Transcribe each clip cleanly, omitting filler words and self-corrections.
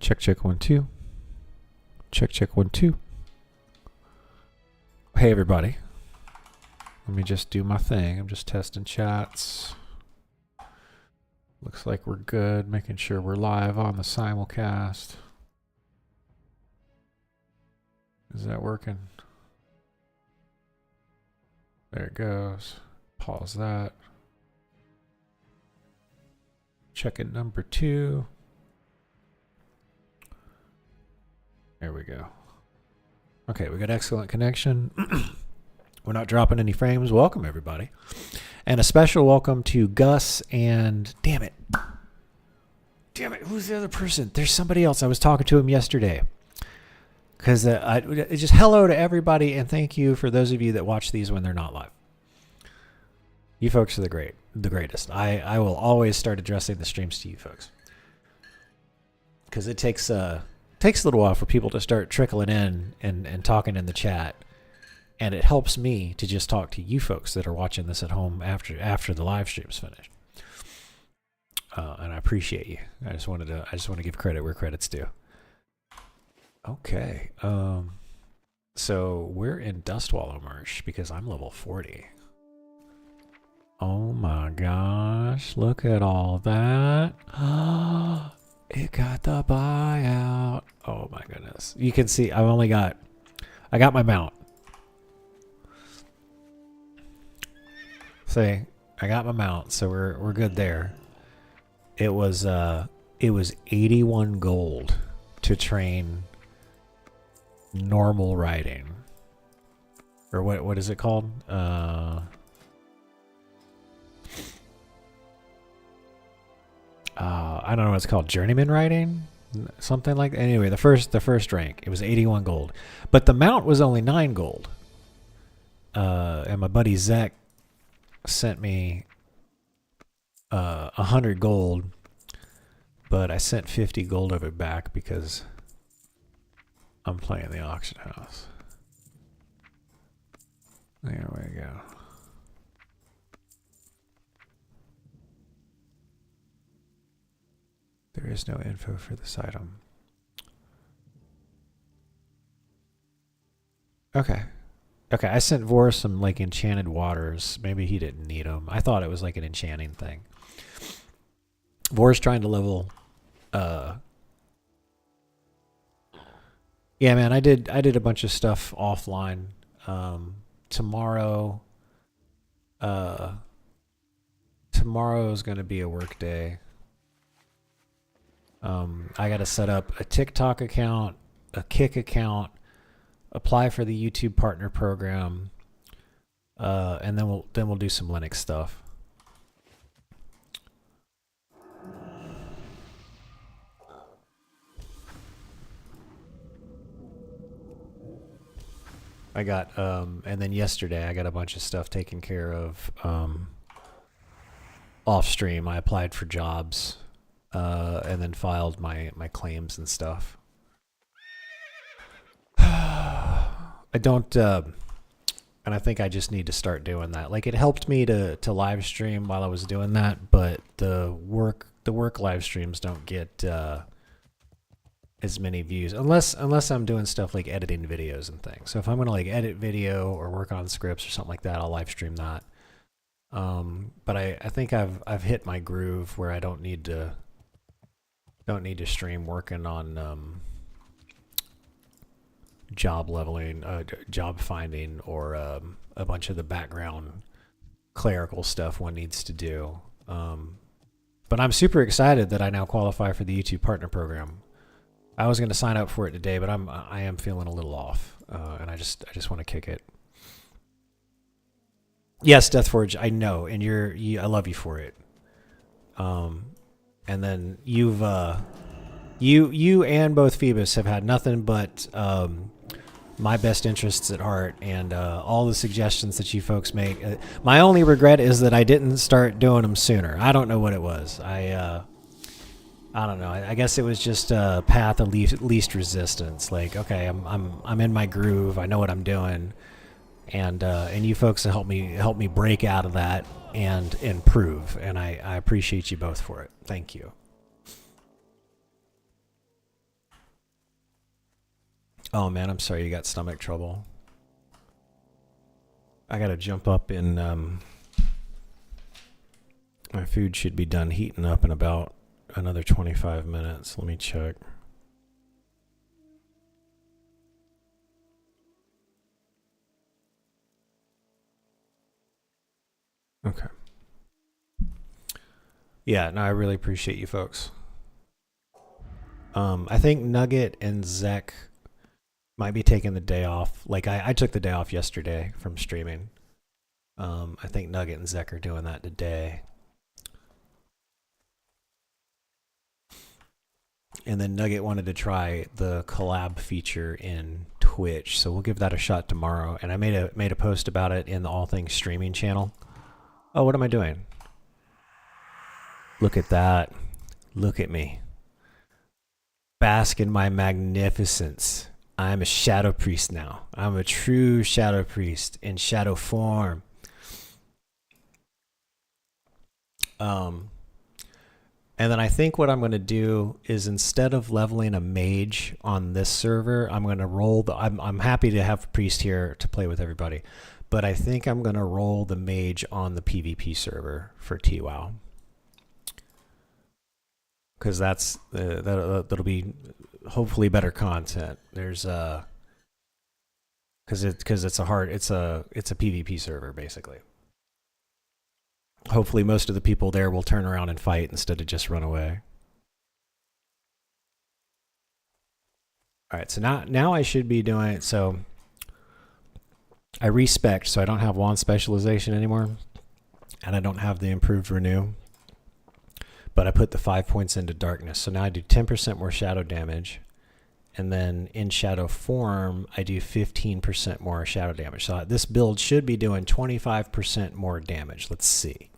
Check, check, 1, 2. Check, check, 1, 2. Hey, everybody. Let me just do my thing. I'm just testing chats. Looks like we're good. Making sure we're live on the simulcast. Is that working? There it goes. Pause that. Check it number 2. There we go. Okay, we got excellent connection. We're not dropping any frames. Welcome, everybody. And a special welcome to Gus and... Damn it. Damn it. Who's the other person? There's somebody else. I was talking to him yesterday. Because just hello to everybody, and thank you for those of you that watch these when they're not live. You folks are the greatest. I will always start addressing the streams to you folks. Because it takes a little while for people to start trickling in and talking in the chat. And it helps me to just talk to you folks that are watching this at home after the live stream's finished. And I appreciate you. I just want to give credit where credit's due. Okay. So we're in Dustwallow Marsh because I'm level 40. Oh my gosh, look at all that. It got the buyout. Oh my goodness. You can see I got my mount. See, I got my mount, so we're good there. It was 81 gold to train normal riding. Or what is it called? I don't know what it's called. Journeyman riding? Something like that. Anyway, the first rank. It was 81 gold. But the mount was only 9 gold. And my buddy Zach sent me 100 gold. But I sent 50 gold of it back because I'm playing the auction house. There we go. There is no info for this item. Okay. Okay, I sent Vor some like enchanted waters. Maybe he didn't need them. I thought it was like an enchanting thing. Vor's trying to level yeah, man, I did a bunch of stuff offline. Tomorrow is going to be a work day. I got to set up a TikTok account, a Kick account, apply for the YouTube partner program, and then we'll do some Linux stuff. I got and then yesterday I got a bunch of stuff taken care of off stream. I applied for jobs. And then filed my claims and stuff. I don't, and I think I just need to start doing that. Like it helped me to live stream while I was doing that, but the work live streams don't get as many views unless I'm doing stuff like editing videos and things. So if I'm gonna like edit video or work on scripts or something like that, I'll live stream that. But I think I've hit my groove where I don't need to stream working on job leveling, job finding, or a bunch of the background clerical stuff one needs to do. But I'm super excited that I now qualify for the YouTube partner program. I was going to sign up for it today, but I am feeling a little off, and I just want to kick it. Yes, Deathforge, I know, and I love you for it. And then you and both Phoebus have had nothing but my best interests at heart, and all the suggestions that you folks make. My only regret is that I didn't start doing them sooner. I don't know what it was. I don't know. I guess it was just a path of least resistance. Like, okay, I'm in my groove. I know what I'm doing, and you folks help me break out of that and improve. And I appreciate you both for it. Thank you. Oh man, I'm sorry you got stomach trouble. I gotta jump up in, my food should be done heating up in about another 25 minutes. Let me check. Okay. Yeah, no, I really appreciate you folks. I think Nugget and Zek might be taking the day off. Like I took the day off yesterday from streaming. I think Nugget and Zek are doing that today. And then Nugget wanted to try the collab feature in Twitch, so we'll give that a shot tomorrow. And I made a post about it in the All Things Streaming channel. Oh, what am I doing? Look at that. Look at me. Bask in my magnificence. I'm a shadow priest now. I'm a true shadow priest in shadow form. And then I think what I'm going to do is, instead of leveling a mage on this server, I'm going to roll the... I'm happy to have a priest here to play with everybody, but I think I'm going to roll the mage on the PvP server for TWoW. Because that's that'll be hopefully better content. There's because it's a PvP server basically. Hopefully most of the people there will turn around and fight instead of just run away. All right, so now I should be doing it. So I respect, so I don't have wand specialization anymore, and I don't have the improved renew. But I put the 5 points into darkness. So now I do 10% more shadow damage. And then in shadow form, I do 15% more shadow damage. So this build should be doing 25% more damage. Let's see.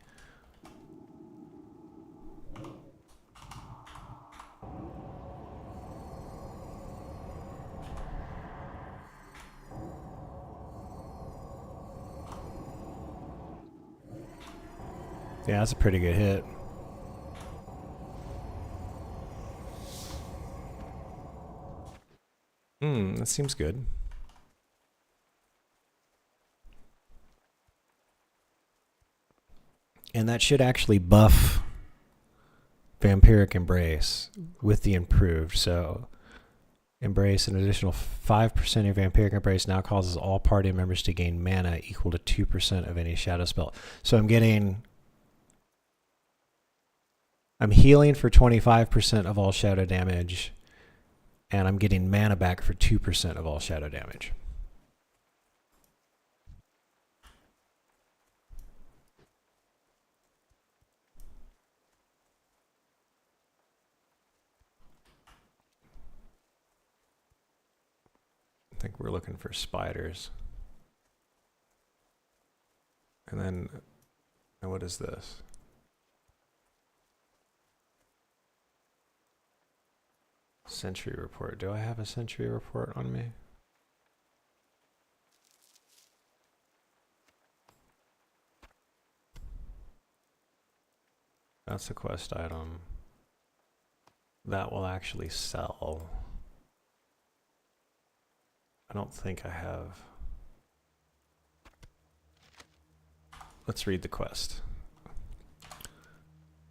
Yeah, that's a pretty good hit. That seems good. And that should actually buff Vampiric Embrace with the improved. So Embrace, an additional 5% of Vampiric Embrace now causes all party members to gain mana equal to 2% of any shadow spell. So I'm healing for 25% of all shadow damage, and I'm getting mana back for 2% of all shadow damage. I think we're looking for spiders. And then, and what is this? Sentry report. Do I have a sentry report on me? That's a quest item. That will actually sell. I don't think I have. Let's read the quest.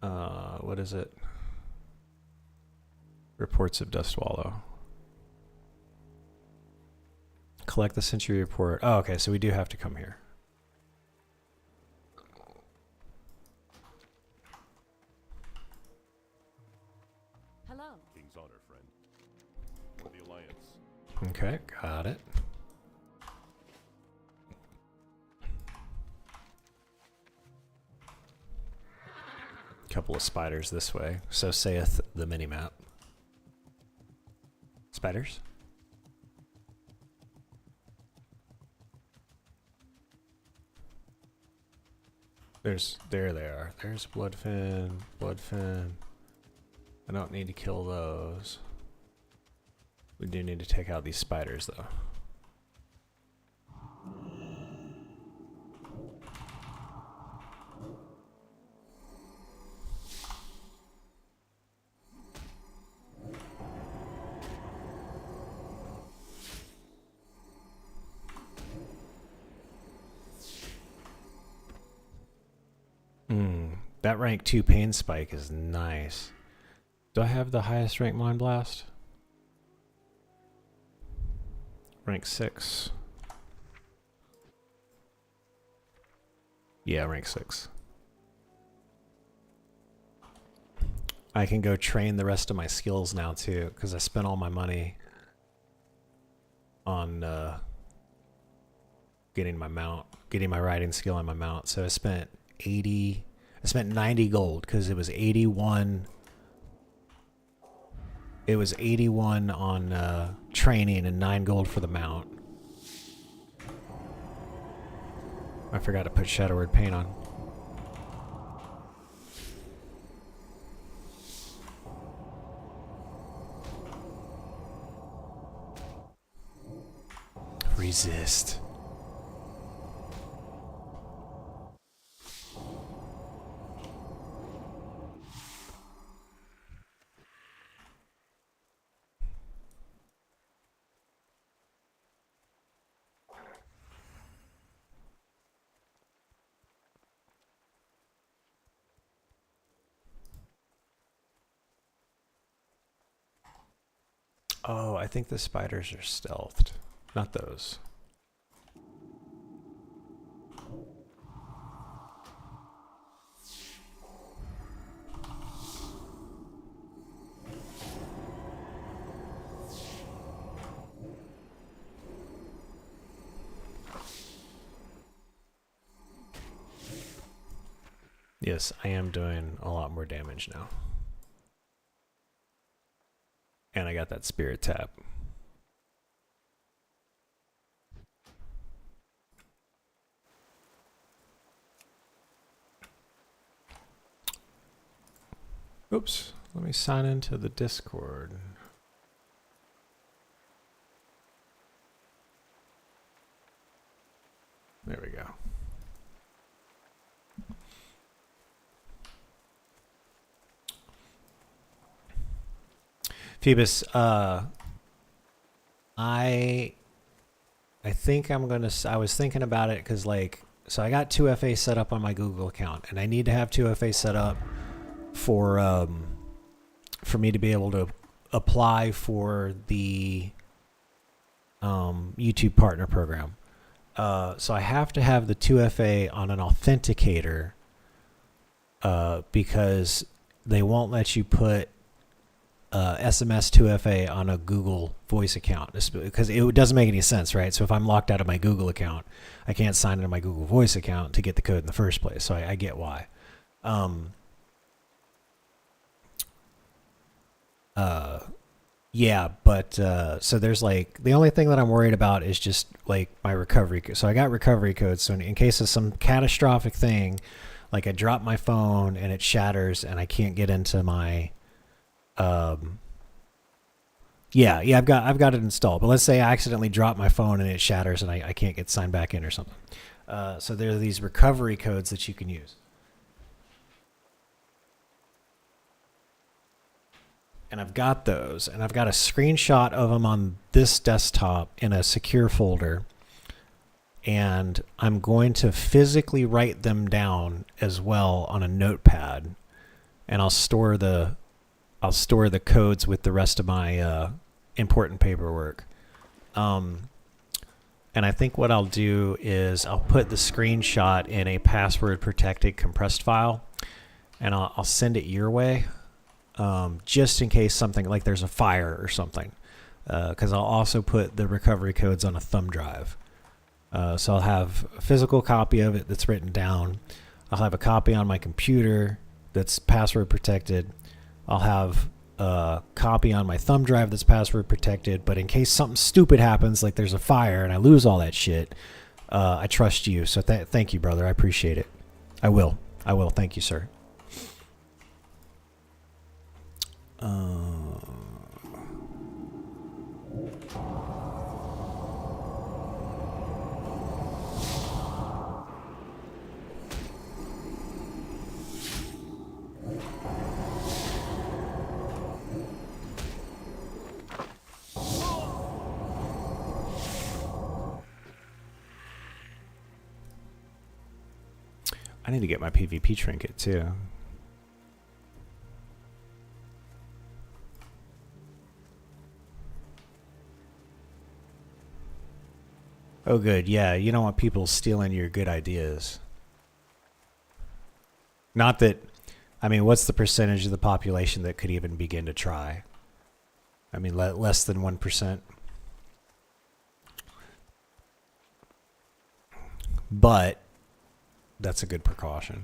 What is it? Reports of Dustwallow. Collect the sentry report. Oh, okay, so we do have to come here. Hello. King's honor, friend. For the Alliance. Okay, got it. Couple of spiders this way. So saith the minimap. Spiders? There they are. There's Bloodfin, Bloodfin. I don't need to kill those. We do need to take out these spiders though. That rank 2 pain spike is nice. Do I have the highest rank Mind Blast? Rank 6. Yeah, rank 6. I can go train the rest of my skills now too, because I spent all my money on getting my mount, getting my riding skill on my mount. So I spent 90 gold because it was 81. It was 81 on training and 9 gold for the mount. I forgot to put Shadow Word Paint on. Resist. Oh, I think the spiders are stealthed. Not those. Yes, I am doing a lot more damage now. And I got that spirit tap. Oops, let me sign into the Discord. There we go. Phoebus, I think I'm gonna. I was thinking about it because, like, so I got 2FA set up on my Google account, and I need to have 2FA set up for me to be able to apply for the YouTube Partner Program. So I have to have the 2FA on an authenticator because they won't let you put SMS 2FA on a Google Voice account because it doesn't make any sense, right? So if I'm locked out of my Google account, I can't sign into my Google Voice account to get the code in the first place. So I get why. Yeah, but so there's like the only thing that I'm worried about is just like my recovery. So I got recovery codes. So in case of some catastrophic thing, like I drop my phone and it shatters and I can't get into my yeah, I've got it installed. But let's say I accidentally drop my phone and it shatters and I can't get signed back in or something. So there are these recovery codes that you can use. And I've got those, and I've got a screenshot of them on this desktop in a secure folder. And I'm going to physically write them down as well on a notepad, and I'll store the codes with the rest of my important paperwork. And I think what I'll do is I'll put the screenshot in a password protected compressed file, and I'll send it your way. Just in case something like there's a fire or something, because I'll also put the recovery codes on a thumb drive. So I'll have a physical copy of it that's written down. I'll have a copy on my computer that's password protected. I'll have a copy on my thumb drive that's password protected. But in case something stupid happens, like there's a fire and I lose all that shit, I trust you. So thank you, brother. I appreciate it. I will. Thank you, sir. I need to get my PvP trinket too. Oh, good. Yeah, you don't want people stealing your good ideas. Not that, I mean, what's the percentage of the population that could even begin to try? I mean, less than 1%. But that's a good precaution.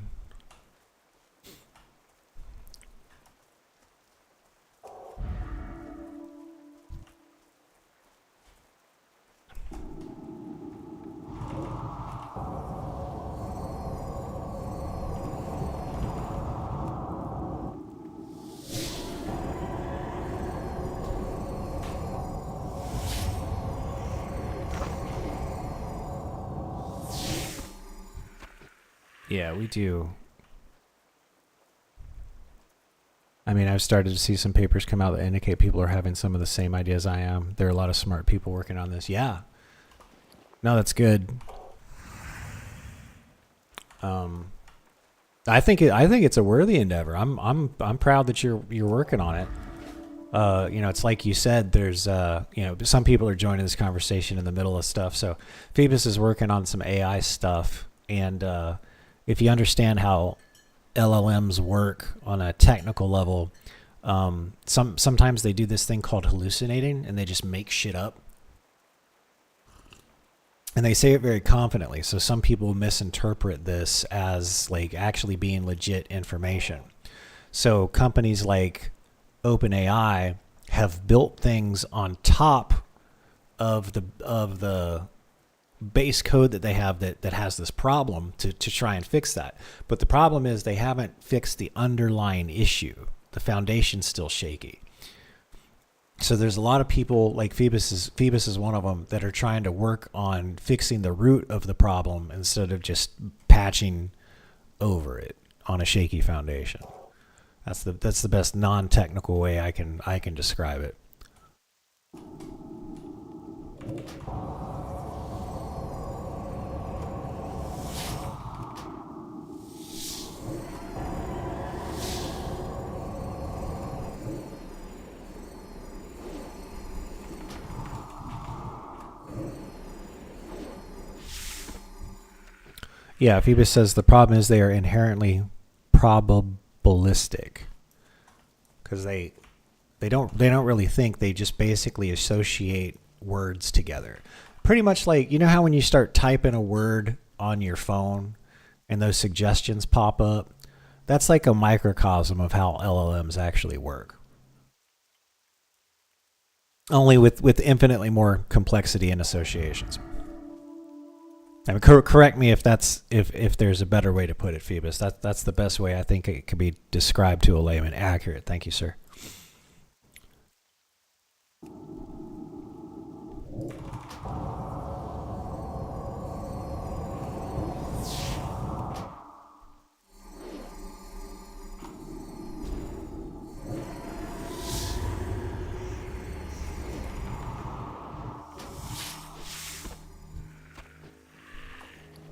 Yeah, we do. I mean, I've started to see some papers come out that indicate people are having some of the same ideas I am. There are a lot of smart people working on this. Yeah. No, that's good. I think it's a worthy endeavor. I'm proud that you're working on it. It's like you said, there's some people are joining this conversation in the middle of stuff. So Phoebus is working on some AI stuff, and if you understand how LLMs work on a technical level, sometimes they do this thing called hallucinating, and they just make shit up. And they say it very confidently, so some people misinterpret this as like actually being legit information. So companies like OpenAI have built things on top of the base code that they have that has this problem to try and fix that. But the problem is they haven't fixed the underlying issue. The foundation's still shaky. So there's a lot of people, like Phoebus is one of them, that are trying to work on fixing the root of the problem instead of just patching over it on a shaky foundation. That's the best non-technical way I can describe it. Yeah, Phoebus says the problem is they are inherently probabilistic because they don't really think, they just basically associate words together. Pretty much like, you know how when you start typing a word on your phone and those suggestions pop up? That's like a microcosm of how LLMs actually work. Only with infinitely more complexity and associations. I mean, correct me if there's a better way to put it, Phoebus. That's the best way I think it could be described to a layman. Accurate. Thank you, sir.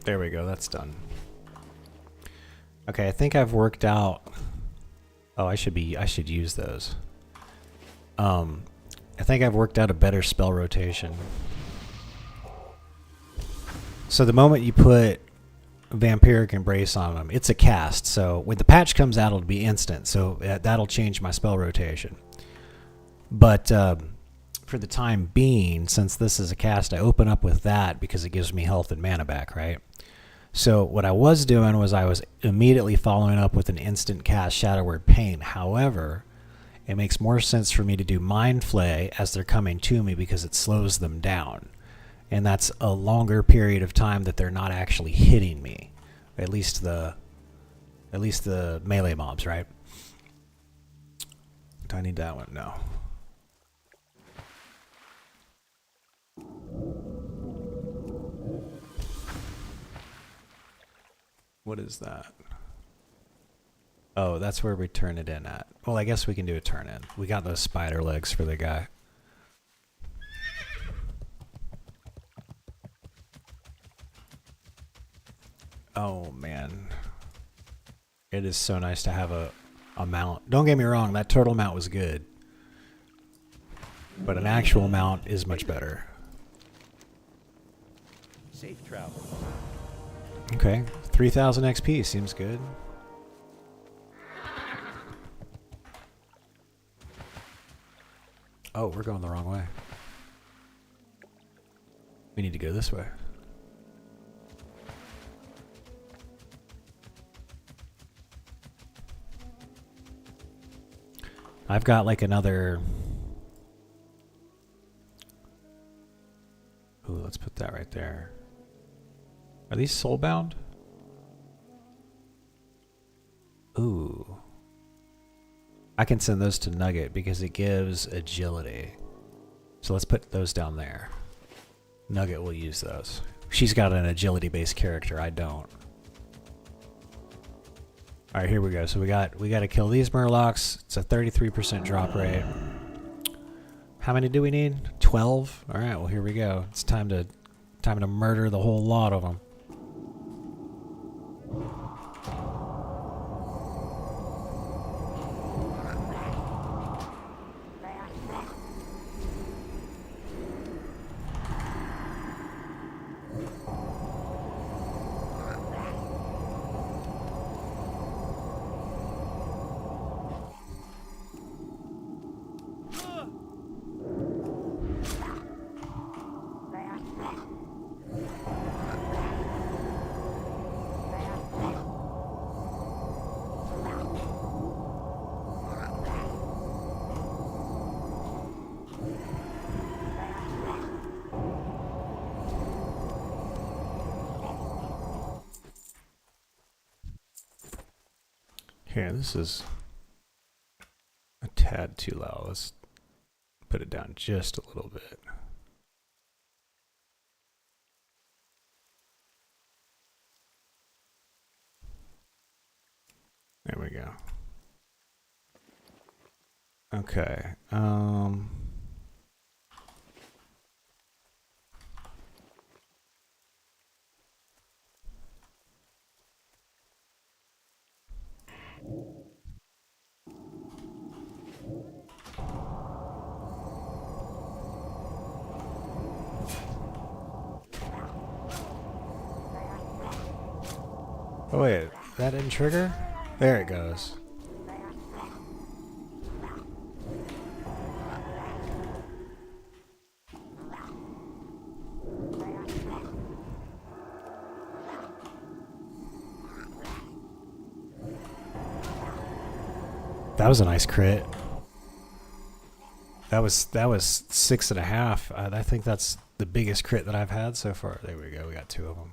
There we go. That's done. Okay, I think I've worked out. Oh, I should use those. I think I've worked out a better spell rotation. So the moment you put Vampiric Embrace on them, it's a cast. So when the patch comes out, it'll be instant. So that'll change my spell rotation. But for the time being, since this is a cast, I open up with that because it gives me health and mana back, right? So what I was doing was I was immediately following up with an instant cast Shadow Word Pain. However, it makes more sense for me to do Mind Flay as they're coming to me because it slows them down. And that's a longer period of time that they're not actually hitting me. At least the melee mobs, right? Do I need that one? No. What is that? Oh, that's where we turn it in at. Well, I guess we can do a turn in. We got those spider legs for the guy. Oh, man. It is so nice to have a mount. Don't get me wrong, that turtle mount was good. But an actual mount is much better. Safe travel. Okay, 3,000 XP seems good. Oh, we're going the wrong way. We need to go this way. I've got like another... Ooh, let's put that right there. Are these soulbound? Ooh. I can send those to Nugget because it gives agility. So let's put those down there. Nugget will use those. She's got an agility-based character. I don't. All right, here we go. So we got to kill these Murlocs. It's a 33% drop rate. How many do we need? 12. All right. Well, here we go. It's time to murder the whole lot of them. Here, this is a tad too loud. Let's put it down just a little bit. There we go. Okay. Oh wait, that didn't trigger? There it goes. That was a nice crit. That was 6.5. I think that's the biggest crit that I've had so far. There we go. We got 2 of them.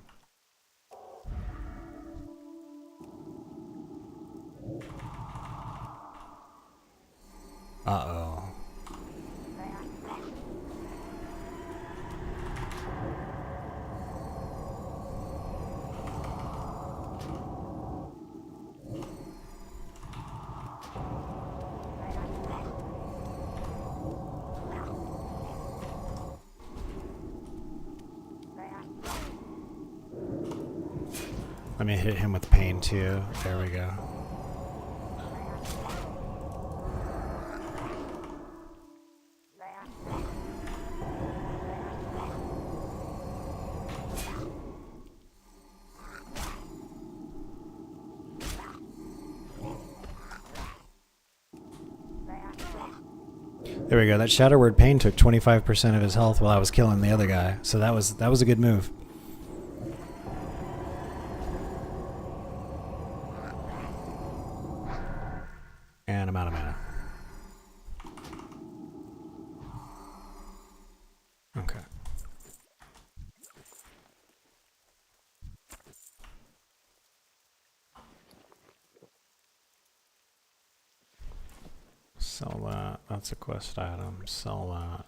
Uh-oh. Let me hit him with pain too. There we go. There we go. That Shadow Word Pain took 25% of his health while I was killing the other guy. So that was a good move. And I'm out of mana. Okay. Sell that. That's a quest item. Sell that.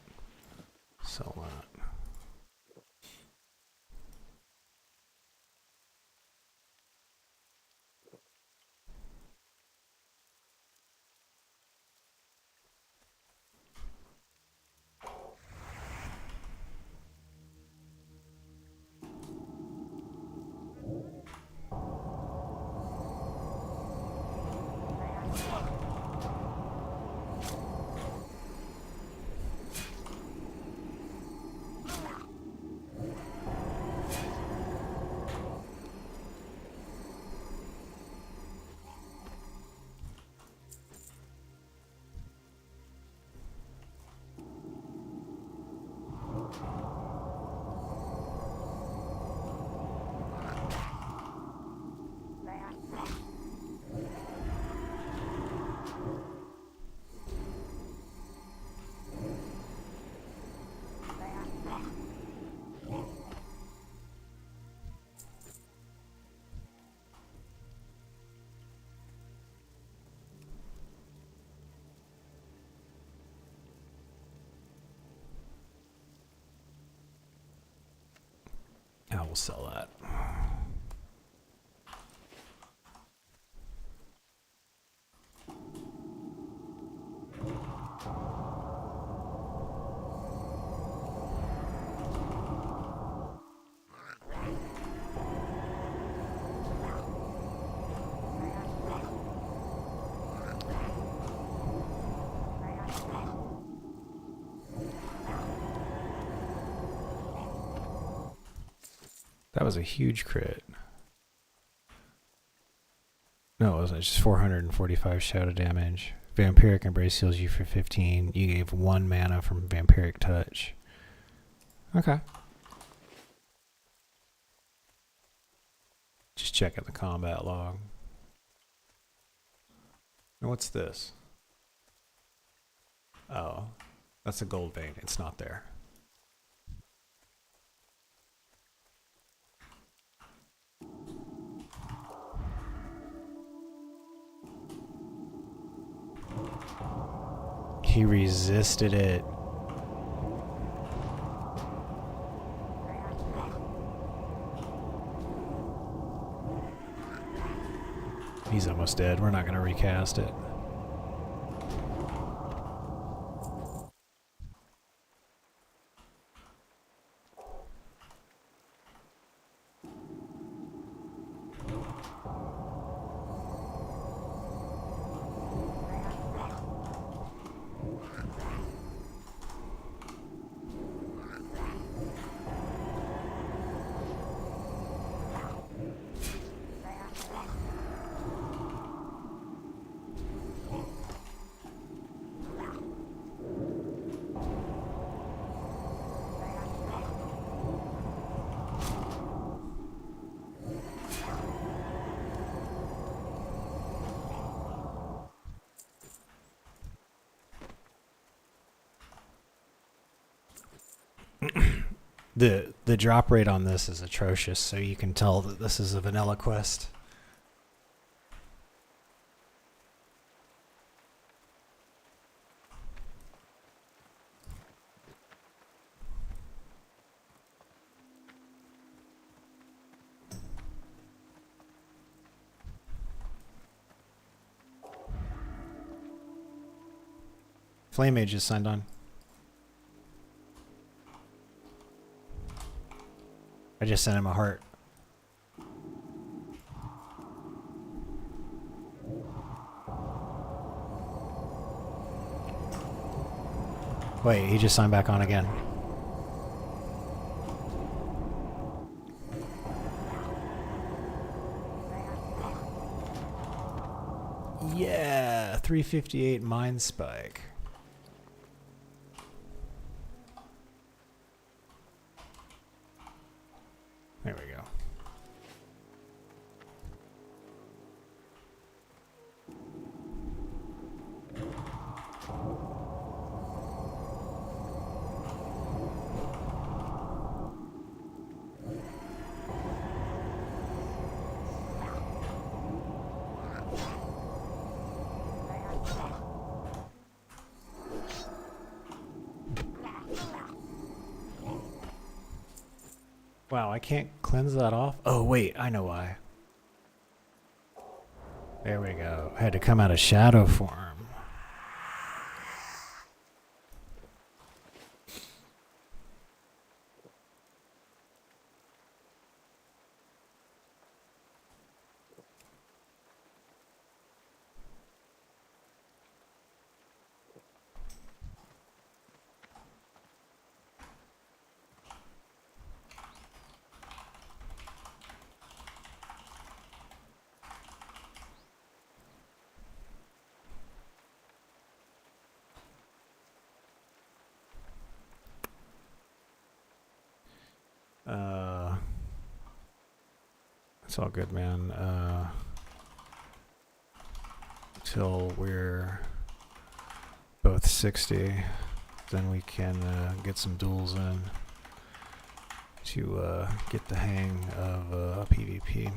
Sell that. we'll sell that. That was a huge crit. No, it wasn't. It's just 445 shadow damage. Vampiric Embrace heals you for 15. You gave 1 mana from Vampiric Touch. Okay. Just checking the combat log. And what's this? Oh, that's a gold vein. It's not there. He resisted it. He's almost dead. We're not going to recast it. The drop rate on this is atrocious, so you can tell that this is a vanilla quest. Flame Mage is signed on. I just sent him a heart. Wait, he just signed back on again. Yeah, 358 Mind Spike. There we go. Wow, I can't cleanse that off? Oh, wait, I know why. There we go. I had to come out of shadow form. It's all good, man. Till we're both 60, then we can get some duels in to get the hang of PvP.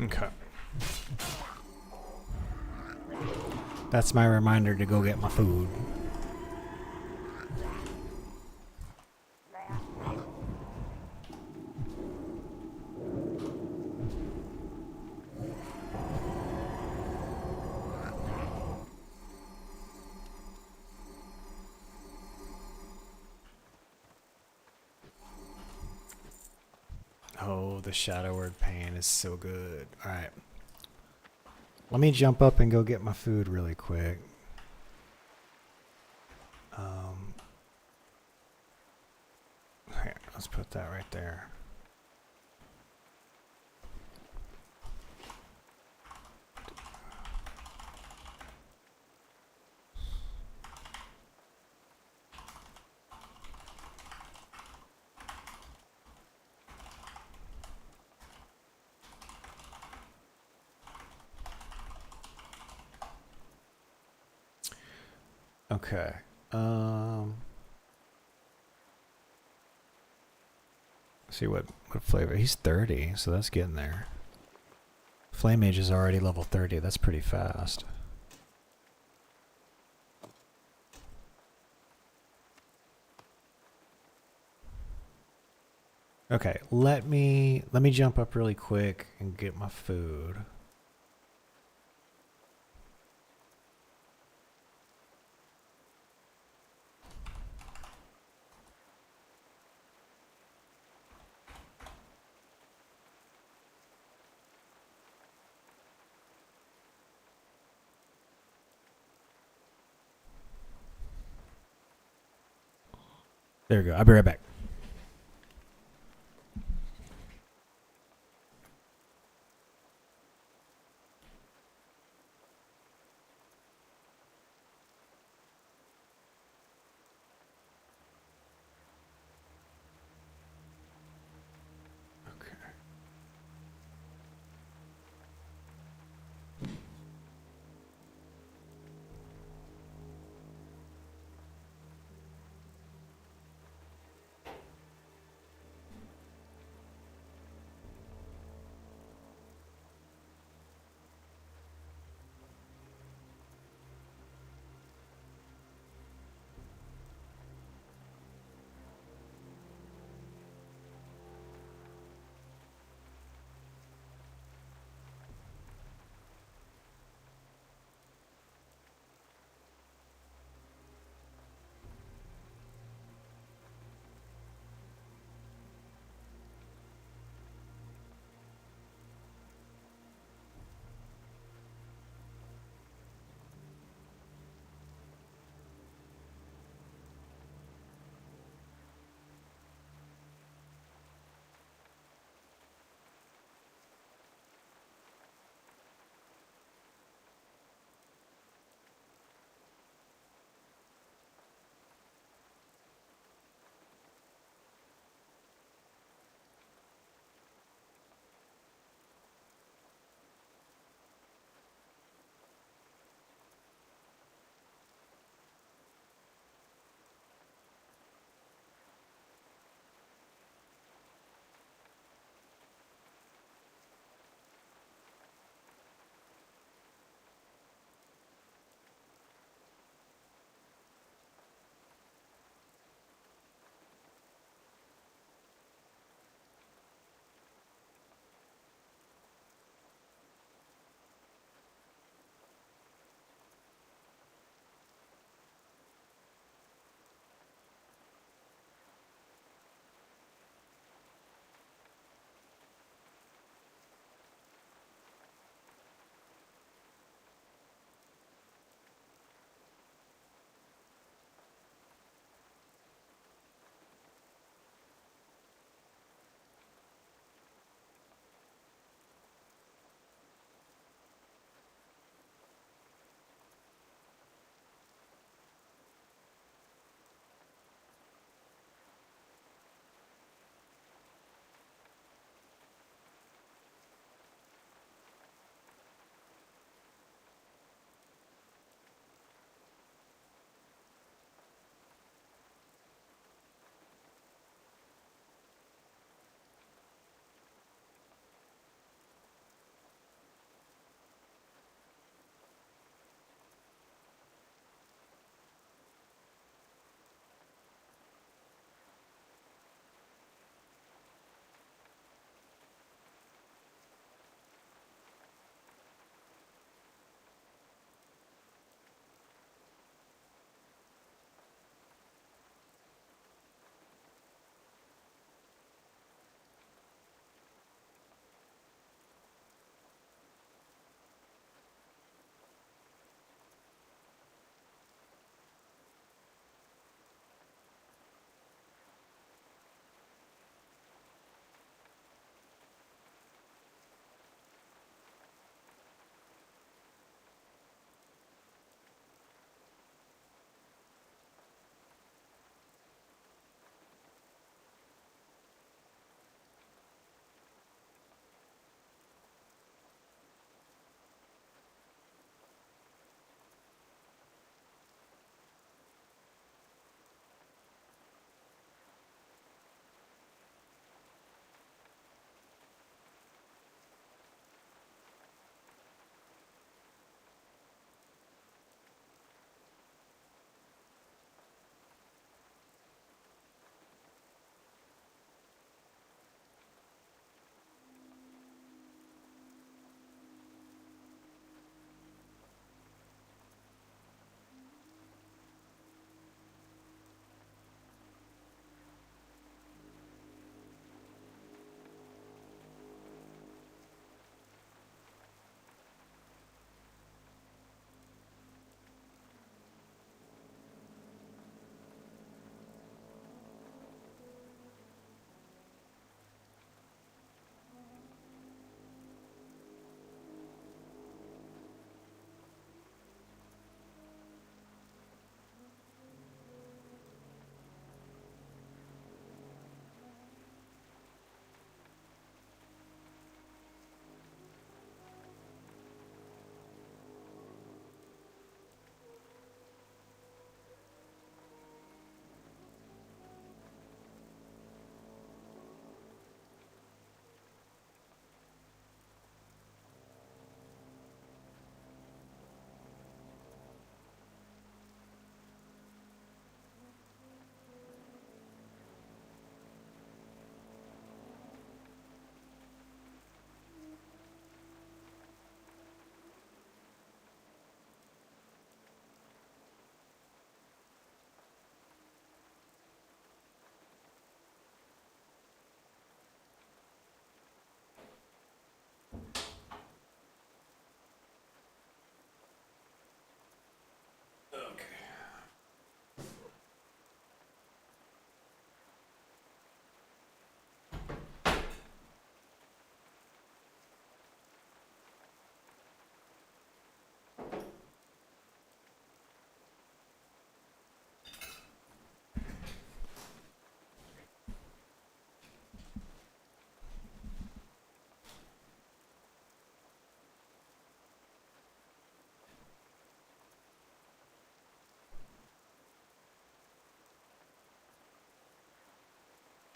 Okay. That's my reminder to go get my food. Oh, the shadow word pain is so good. All right. Let me jump up and go get my food really quick. Here, let's put that right there. Okay. See what flavor. He's 30, so that's getting there. Flame Mage is already level 30. That's pretty fast. Okay, let me jump up really quick and get my food. There we go. I'll be right back. Okay.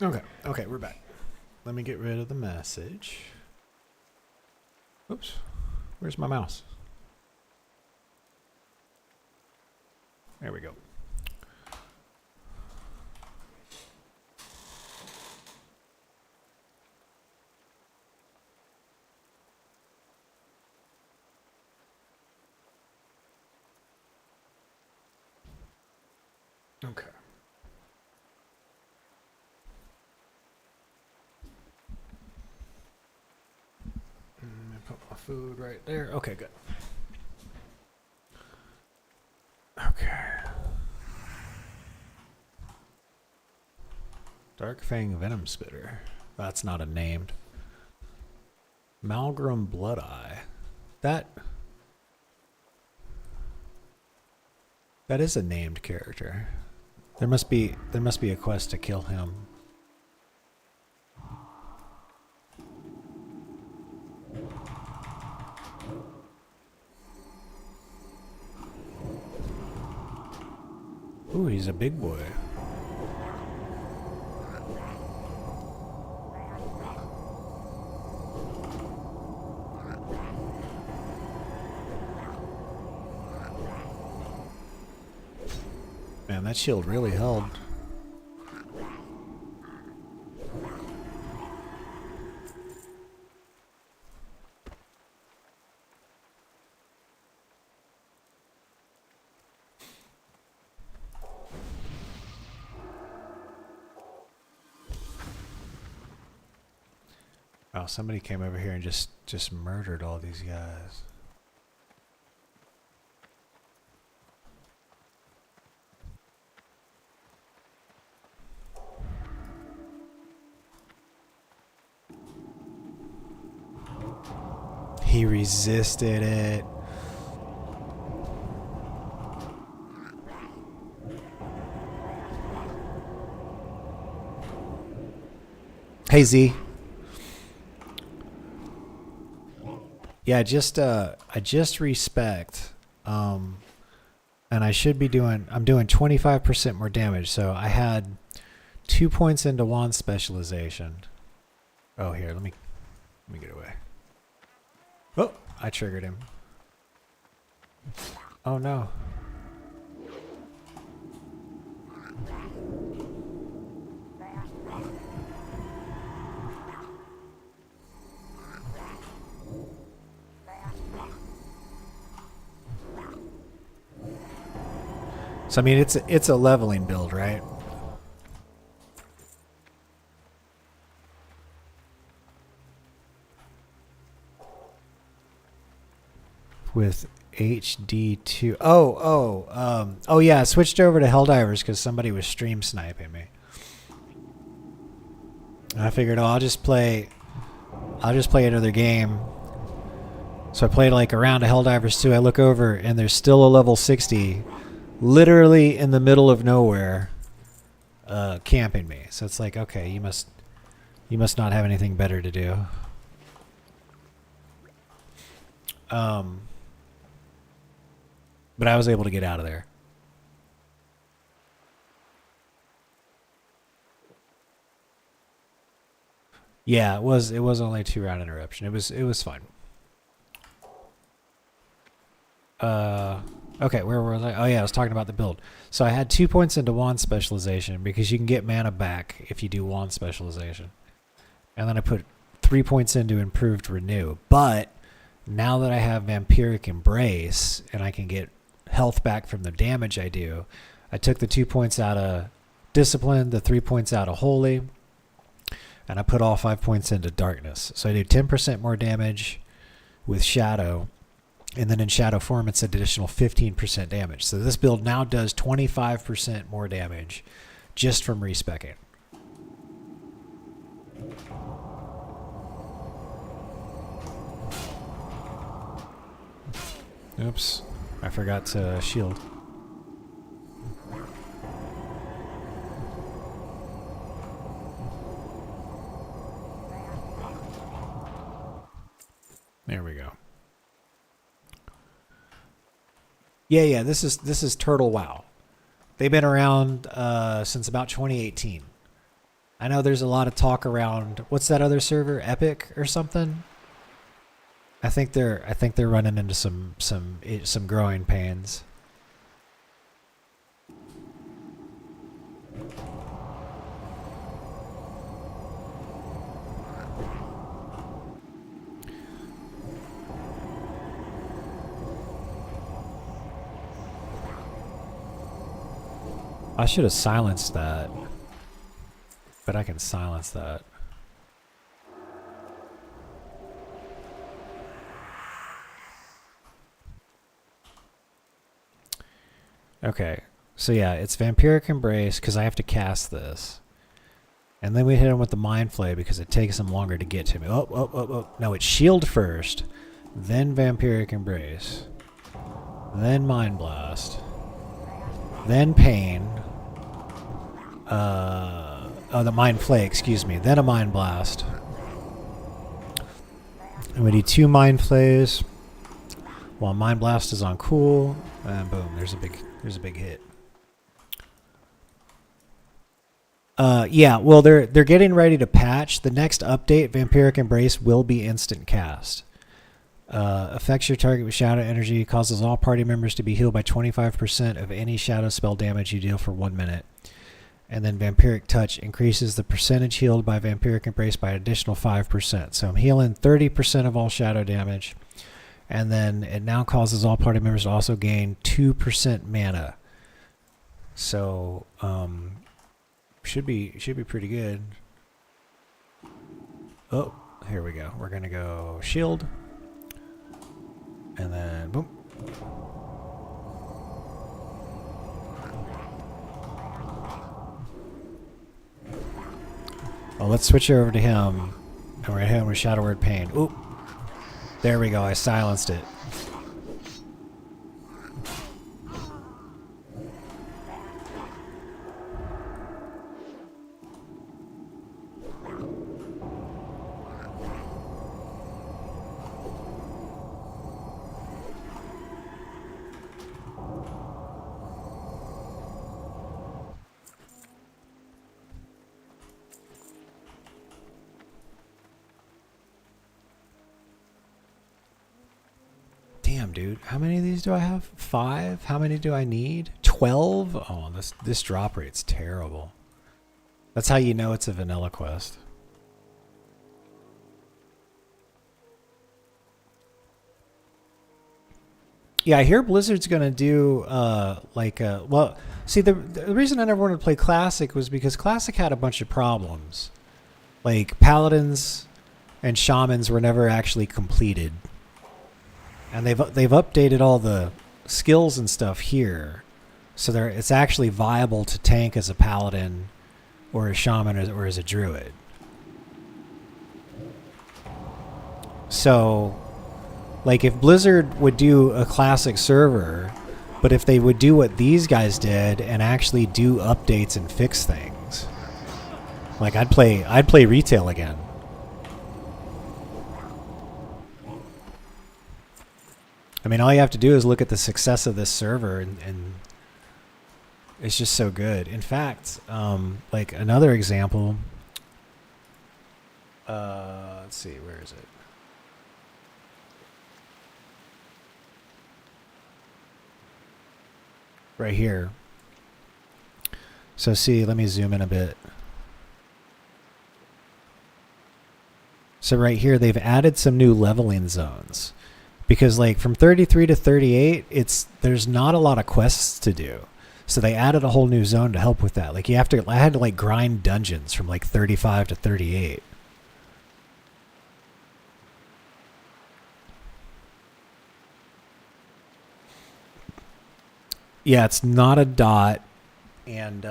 Okay, we're back. Let me get rid of the message. Oops. Where's my mouse? There we go. Okay. Put my food right there. Okay, good. Okay. Dark Fang Venom Spitter. That's not a named. Malgrim Blood Eye. That is a named character. There must be a quest to kill him. Ooh, he's a big boy. Man, that shield really held. Oh, somebody came over here and just murdered all these guys. He resisted it. Hey Z. Yeah, I just respect, and I should be doing. I'm doing 25% more damage. So I had 2 points into wand specialization. Oh, here, let me get away. Oh, I triggered him. Oh no. So I mean, it's a leveling build, right? With HD2. Oh yeah, I switched over to Helldivers because somebody was stream sniping me. And I figured, I'll just play another game. So I played like a round of Helldivers 2. I look over and there's still a level 60 literally in the middle of nowhere camping me. So it's like, okay, you must not have anything better to do. But I was able to get out of there. Yeah, it was only a 2-round interruption. It was fine. Okay, where was I? Oh yeah, I was talking about the build. So I had 2 points into wand specialization because you can get mana back if you do wand specialization. And then I put 3 points into improved renew. But now that I have vampiric embrace and I can get health back from the damage I do, I took the 2 points out of discipline, the 3 points out of holy, and I put all 5 points into darkness. So I do 10% more damage with shadow, and then in shadow form it's an additional 15% damage. So this build now does 25% more damage just from respeccing. Oops, I forgot to shield. There we go. Yeah, this is Turtle WoW. They've been around since about 2018. I know there's a lot of talk around what's that other server, Epic or something. I think they're running into some growing pains. I should have silenced that, but I can silence that. Okay, so yeah, it's Vampiric Embrace because I have to cast this. And then we hit him with the Mind Flay because it takes him longer to get to me. Oh. No, it's Shield first, then Vampiric Embrace, then Mind Blast, then Pain. The Mind Flay, excuse me. Then a Mind Blast. And we need 2 Mind Flays while Mind Blast is on cool. And boom, there's a big hit. Yeah, well they're getting ready to patch. The next update, Vampiric Embrace, will be instant cast. Affects your target with shadow energy, causes all party members to be healed by 25% of any shadow spell damage you deal for 1 minute. And then Vampiric Touch increases the percentage healed by Vampiric Embrace by an additional 5%. So I'm healing 30% of all shadow damage. And then it now causes all party members to also gain 2% mana. So should be pretty good. Oh, here we go. We're gonna go shield. And then boom. Well, let's switch over to him, and we're going to hit him with Shadow Word Pain. Oop. There we go. I silenced it. Damn, dude. How many of these do I have? 5? How many do I need? 12? Oh, this drop rate's terrible. That's how you know it's a vanilla quest. Yeah, I hear Blizzard's gonna do well, see the reason I never wanted to play Classic was because Classic had a bunch of problems. Like Paladins and Shamans were never actually completed. And they've updated all the skills and stuff here, so it's actually viable to tank as a paladin, or a shaman, or as a druid. So, like if Blizzard would do a classic server, but if they would do what these guys did and actually do updates and fix things, like I'd play retail again. I mean, all you have to do is look at the success of this server, and it's just so good. In fact, like another example, let's see, where is it? Right here. So see, let me zoom in a bit. So right here, they've added some new leveling zones. Because like from 33 to 38, there's not a lot of quests to do. So they added a whole new zone to help with that. Like I had to like grind dungeons from like 35 to 38. Yeah, it's not a dot, and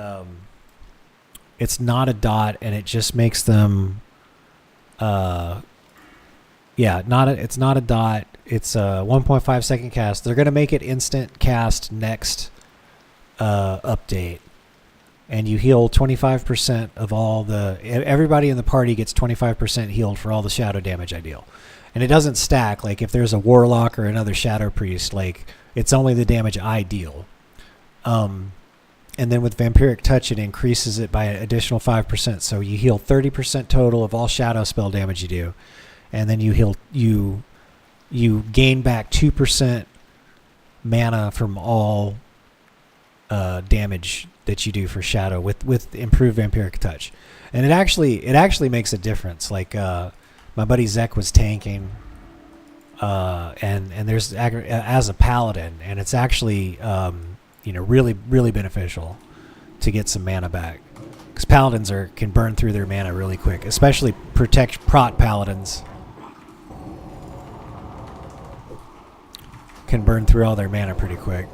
it's not a dot, and it just makes them yeah, it's not a dot. It's a 1.5 second cast. They're going to make it instant cast next update. And you heal 25% of all everybody in the party gets 25% healed for all the shadow damage I deal. And it doesn't stack. Like if there's a warlock or another shadow priest, like it's only the damage I deal. And and then with Vampiric Touch, it increases it by an additional 5%. So you heal 30% total of all shadow spell damage you do, and then you gain back 2% mana from all damage that you do for shadow with improved Vampiric Touch, and it actually makes a difference. Like my buddy Zek was tanking, and there's as a paladin, and it's actually really beneficial to get some mana back, because paladins can burn through their mana really quick, especially prot paladins can burn through all their mana pretty quick.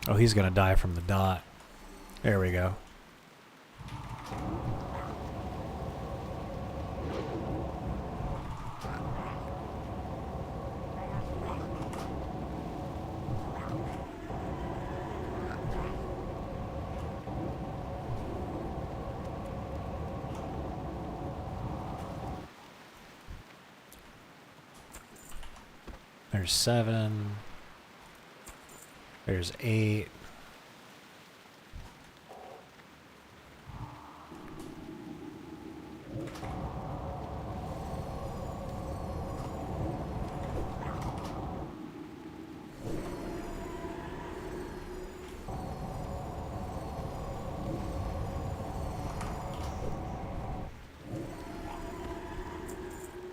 Oh, he's going to die from the dot. There we go. There's 7. There's 8.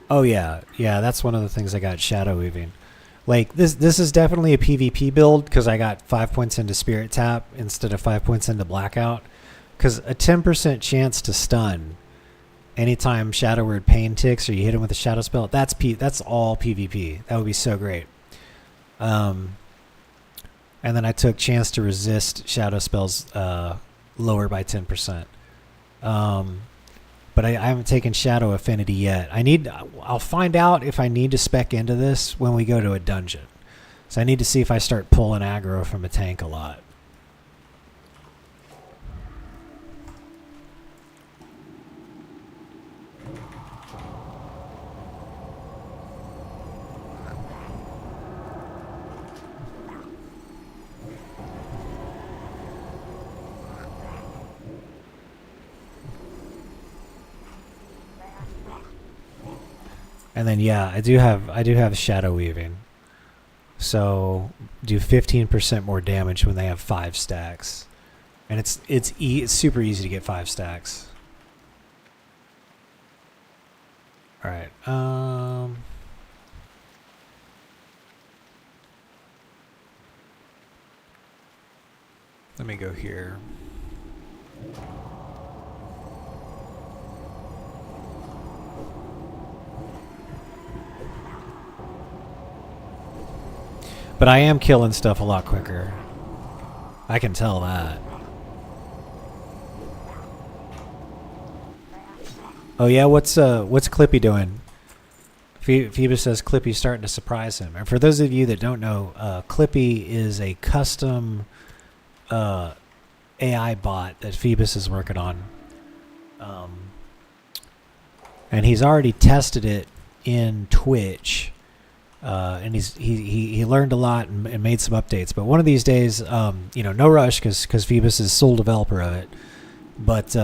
Oh yeah, that's one of the things I got shadow weaving. Like this is definitely a PvP build, because I got 5 points into Spirit Tap instead of 5 points into Blackout. Because a 10% chance to stun anytime Shadow Word Pain ticks or you hit him with a shadow spell, that's all PvP. That would be so great. And then I took chance to resist shadow spells lower by 10%. But I haven't taken Shadow Affinity yet. I'll find out if I need to spec into this when we go to a dungeon. So I need to see if I start pulling aggro from a tank a lot. And then I do have shadow weaving, so do 15% more damage when they have 5 stacks, and it's super easy to get 5 stacks. All right, let me go here. But I am killing stuff a lot quicker. I can tell that. Oh yeah, what's Clippy doing? Phoebus says Clippy's starting to surprise him. And for those of you that don't know, Clippy is a custom AI bot that Phoebus is working on. And he's already tested it in Twitch. And he learned a lot and made some updates. But one of these days, no rush, because Phoebus is sole developer of it. But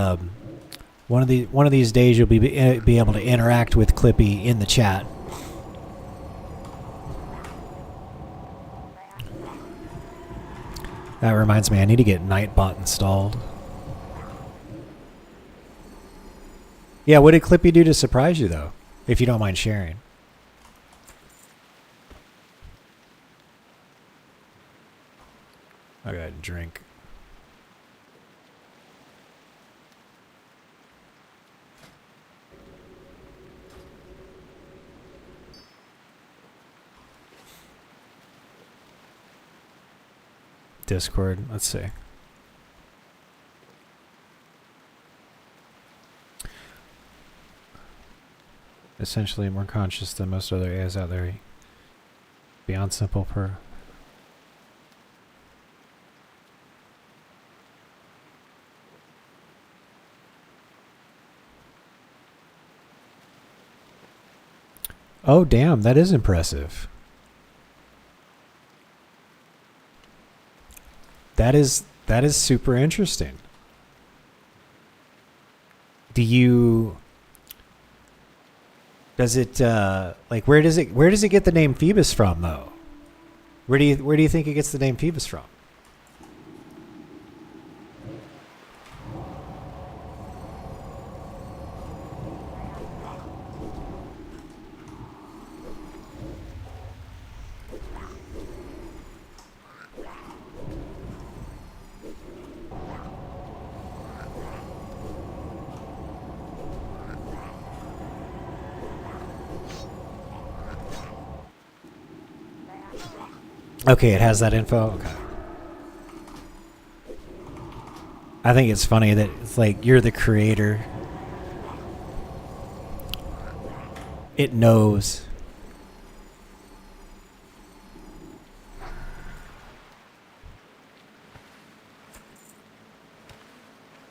one of these days, you'll be able to interact with Clippy in the chat. That reminds me, I need to get Nightbot installed. Yeah, what did Clippy do to surprise you, though? If you don't mind sharing. I gotta drink. Discord. Let's see. Essentially more conscious than most other AIs out there. Beyond simple per. Oh, damn, that is impressive. That is super interesting. Does it like where does it get the name Phoebus from though? Where do you think it gets the name Phoebus from? Okay, it has that info. Okay. I think it's funny that it's like you're the creator. It knows.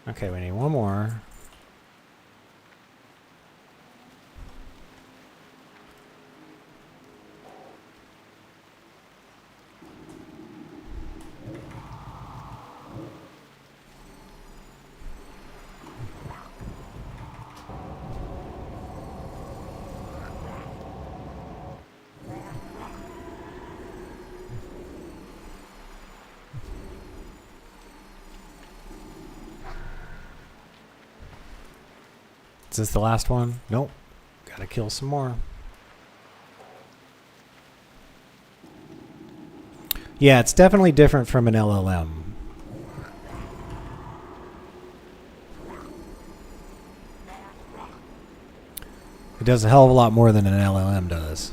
Okay, we need one more. Is this the last one? Nope. Gotta kill some more. Yeah, it's definitely different from an LLM. It does a hell of a lot more than an LLM does.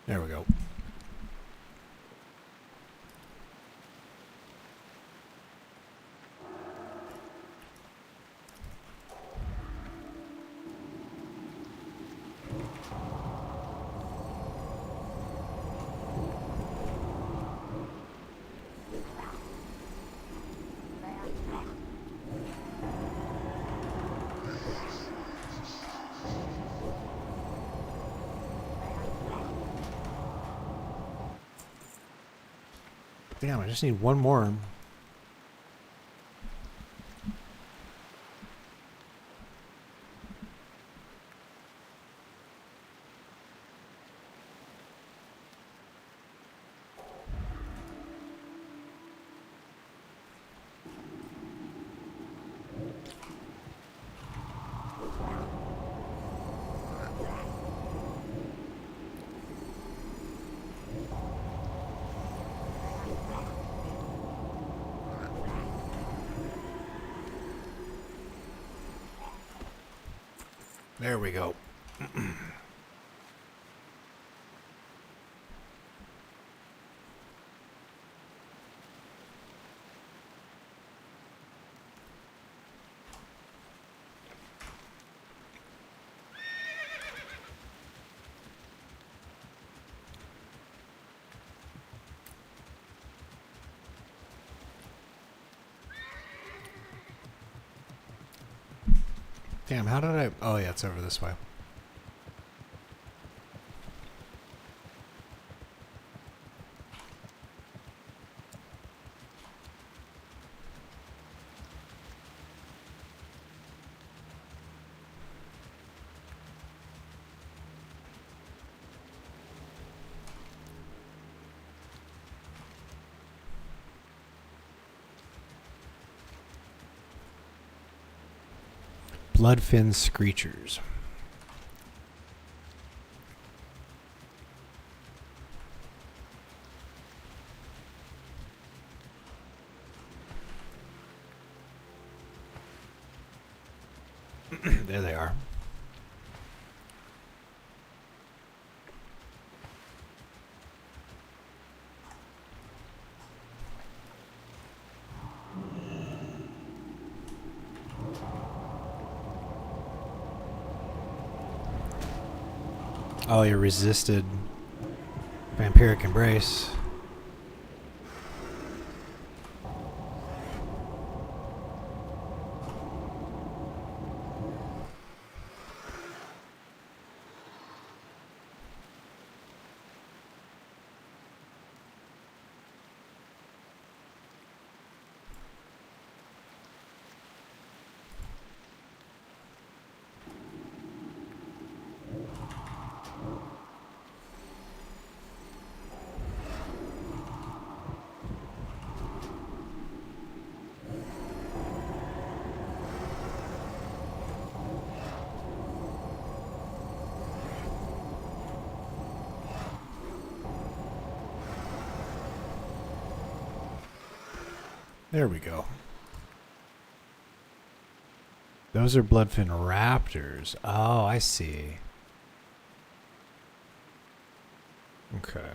There we go. Damn, I just need one more. There we go. Damn, how did I... Oh, yeah, it's over this way. Bloodfin screechers. There they are. Oh, you resisted vampiric embrace. There we go. Those are bloodfin raptors. Oh, I see. Okay.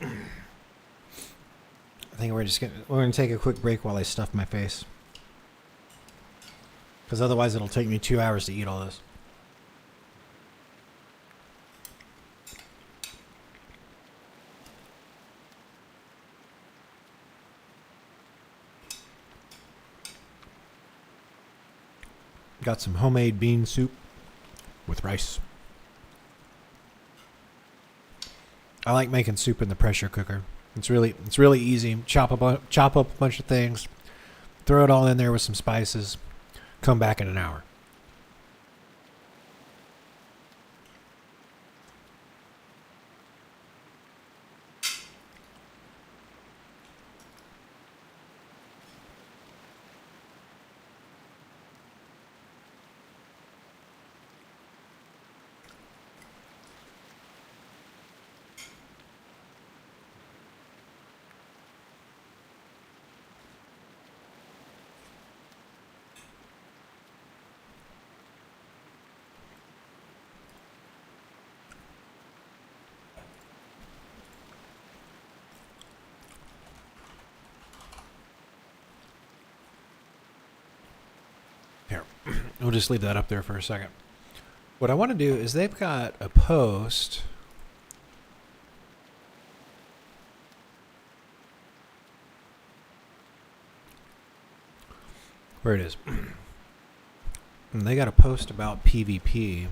I think we're gonna take a quick break while I stuff my face. Because otherwise it'll take me 2 hours to eat all this. Got some homemade bean soup with rice. I like making soup in the pressure cooker. It's really easy. Chop up a bunch of things, throw it all in there with some spices. Come back in an hour. Here, we'll just leave that up there for a second. What I want to do is they've got a post. Where it is. And they got a post about PvP.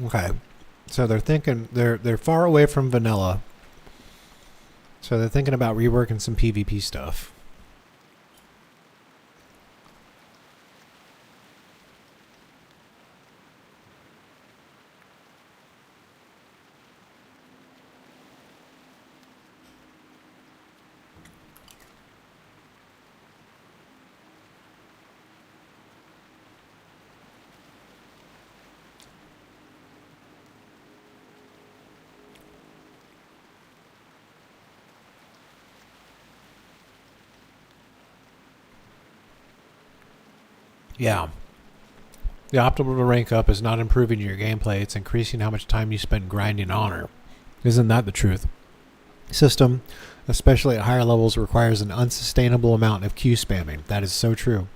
Okay. So they're thinking they're far away from vanilla. So they're thinking about reworking some PvP stuff. Yeah. The optimal rank up is not improving your gameplay, it's increasing how much time you spend grinding honor. Isn't that the truth? System, especially at higher levels, requires an unsustainable amount of Q spamming. That is so true.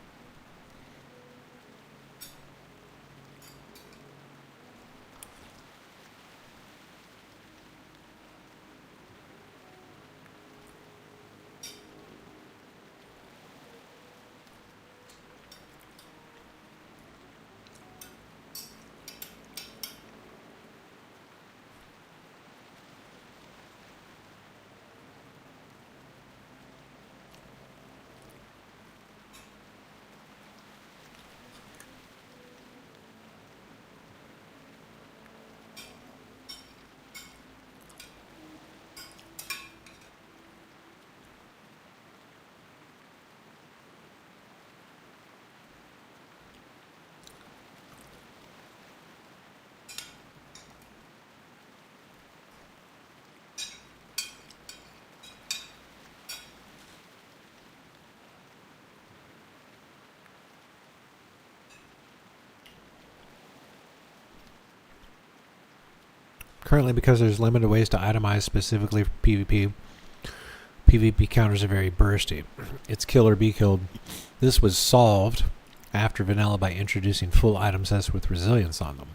Currently, because there's limited ways to itemize specifically for PvP, PvP counters are very bursty. It's kill or be killed. This was solved after vanilla by introducing full item sets with resilience on them.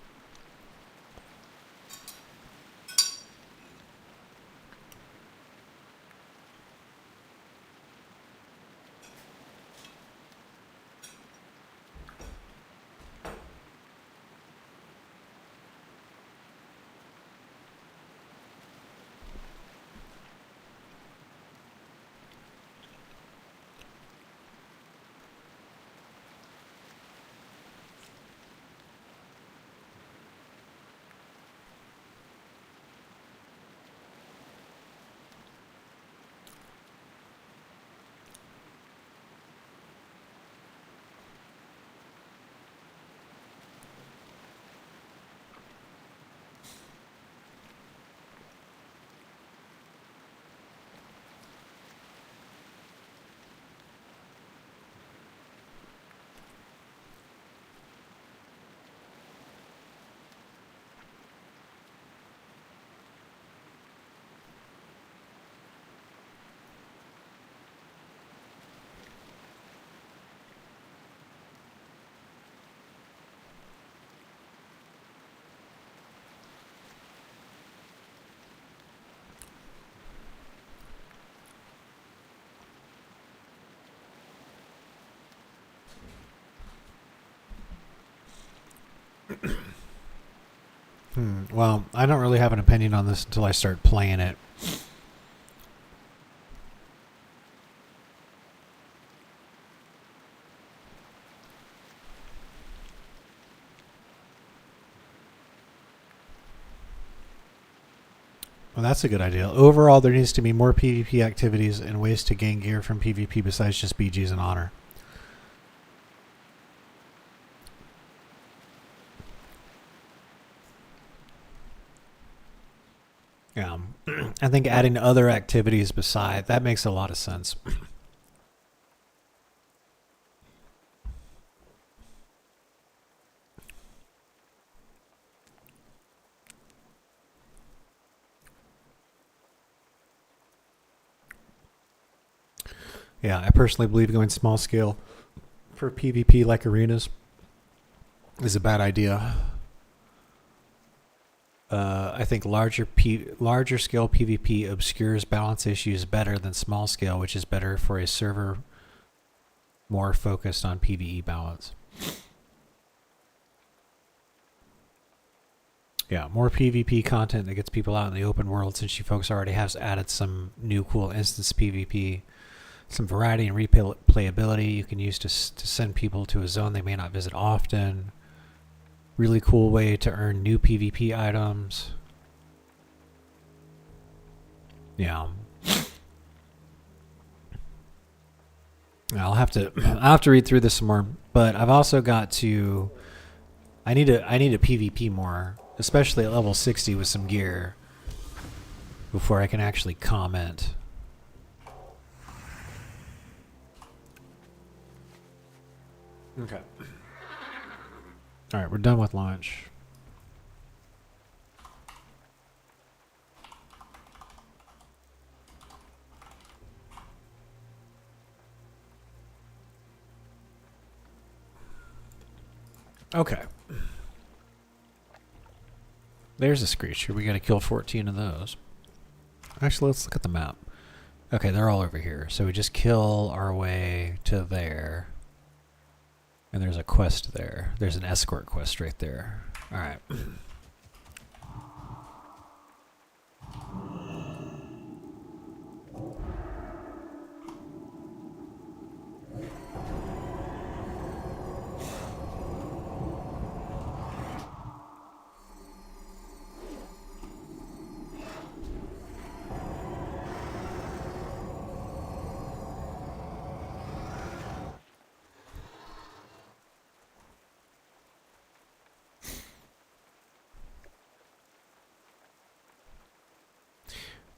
Well, I don't really have an opinion on this until I start playing it. Well, that's a good idea. Overall, there needs to be more PvP activities and ways to gain gear from PvP besides just BGs and honor. Yeah, I think adding other activities beside that makes a lot of sense. Yeah, I personally believe going small scale for PvP like arenas is a bad idea. I think larger scale PvP obscures balance issues better than small scale, which is better for a server more focused on PvE balance. Yeah, more PvP content that gets people out in the open world, since you folks already have added some new cool instance PvP, some variety and replayability you can use to send people to a zone they may not visit often. Really cool way to earn new PvP items. Yeah. I'll have to read through this some more, but I've also got to I need a PvP more, especially at level 60 with some gear before I can actually comment. Okay. All right, we're done with lunch. Okay. There's a screecher. We got to kill 14 of those. Actually, let's look at the map. Okay, they're all over here. So we just kill our way to there. And there's a quest there. There's an escort quest right there. All right.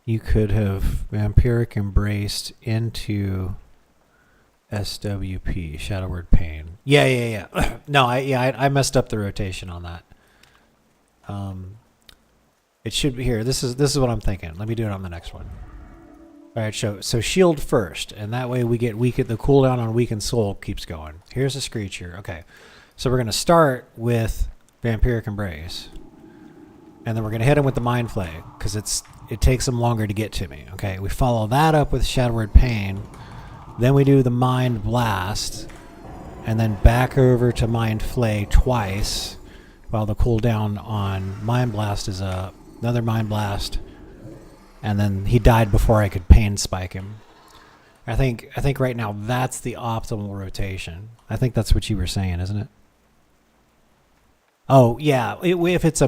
You could have vampiric embraced into SWP, Shadow Word Pain. Yeah. No, I messed up the rotation on that. It should be here. This is what I'm thinking. Let me do it on the next one. All right, so shield first, and that way we get the cooldown on weakened soul keeps going. Here's a Screecher. Okay, so we're gonna start with Vampiric Embrace, and then we're gonna hit him with the Mind Flay because it takes him longer to get to me. Okay, we follow that up with Shadow Word Pain, then we do the Mind Blast, and then back over to Mind Flay twice, while the cooldown on Mind Blast is up. Another Mind Blast. And then he died before I could pain spike him. I think right now that's the optimal rotation. I think that's what you were saying, isn't it? Oh yeah, if it's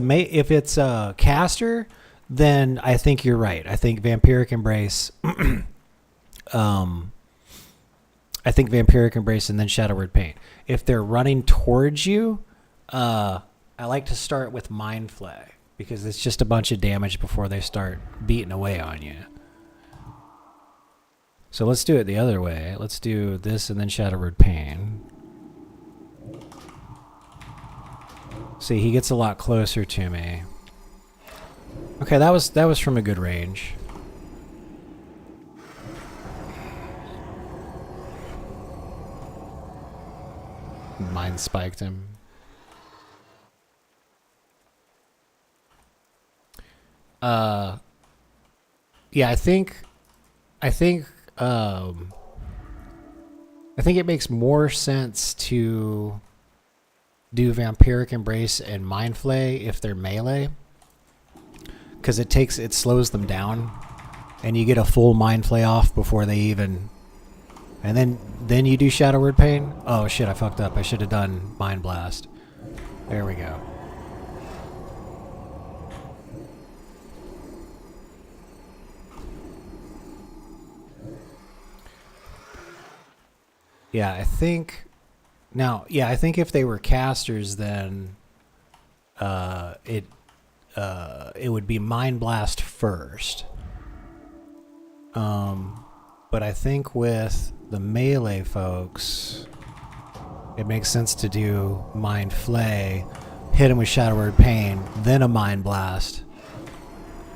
a caster, then I think you're right. I think Vampiric Embrace. I think Vampiric Embrace and then Shadow Word Pain. If they're running towards you, I like to start with Mind Flay. Because it's just a bunch of damage before they start beating away on you. So let's do it the other way. Let's do this and then Shadow Word Pain. See, he gets a lot closer to me. Okay, that was from a good range. Mind spiked him. Yeah, I think it makes more sense to do Vampiric Embrace and Mind Flay if they're melee, because it slows them down, and you get a full Mind Flay off before they even, and then you do Shadow Word Pain. Oh shit, I fucked up. I should have done Mind Blast. There we go. Yeah, I think if they were casters, then it would be Mind Blast first. But I think with the melee folks, it makes sense to do Mind Flay, hit him with Shadow Word Pain, then a Mind Blast,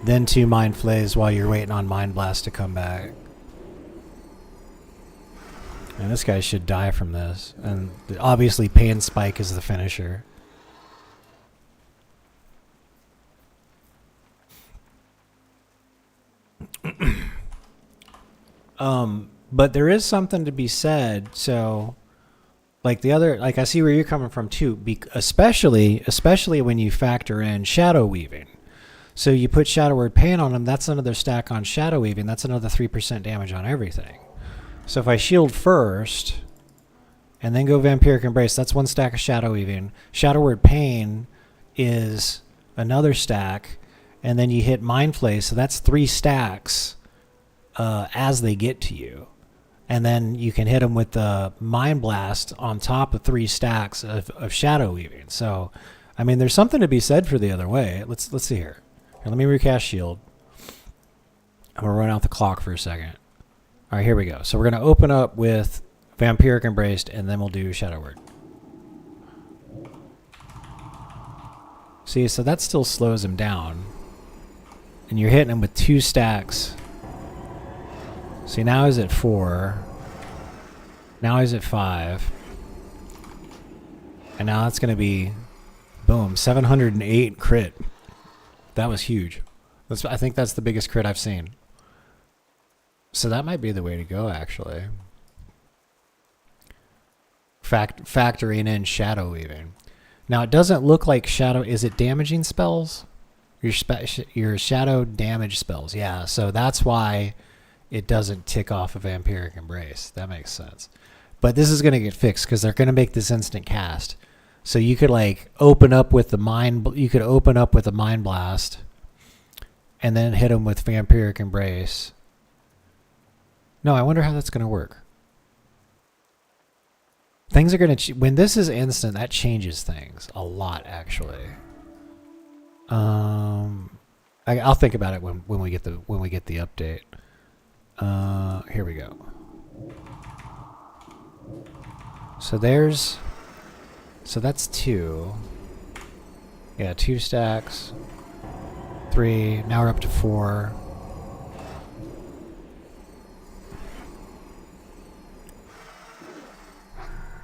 then 2 Mind Flays while you're waiting on Mind Blast to come back. And this guy should die from this. And obviously Pain Spike is the finisher. But there is something to be said. So, like I see where you're coming from too. Especially when you factor in Shadow Weaving. So you put Shadow Word Pain on him, that's another stack on Shadow Weaving. That's another 3% damage on everything. So if I shield first, and then go Vampiric Embrace, that's 1 stack of Shadow Weaving. Shadow Word Pain is another stack, and then you hit Mind Flay, so that's 3 stacks as they get to you. And then you can hit them with the Mind Blast on top of 3 stacks of Shadow Weaving. So, I mean, there's something to be said for the other way. Let's see here. Let me recast shield. I'm going to run out the clock for a second. All right, here we go. So we're going to open up with Vampiric Embraced, and then we'll do Shadow Word. See, so that still slows him down. And you're hitting him with 2 stacks. See, now he's at 4. Now he's at 5. And now it's going to be, boom, 708 crit. That was huge. I think that's the biggest crit I've seen. So that might be the way to go, actually. Factoring in Shadow Weaving. Now, it doesn't look like Shadow... Is it damaging spells? Your Shadow damage spells. Yeah, so that's why it doesn't tick off a Vampiric Embrace. That makes sense. But this is going to get fixed because they're going to make this instant cast. So you could, like, open up with the Mind... You could open up with a Mind Blast and then hit them with Vampiric Embrace. No, I wonder how that's going to work. Things are going to... When this is instant, that changes things a lot, actually. I'll think about it when we get the update. Here we go. So that's 2. Yeah, 2 stacks. 3. Now we're up to 4.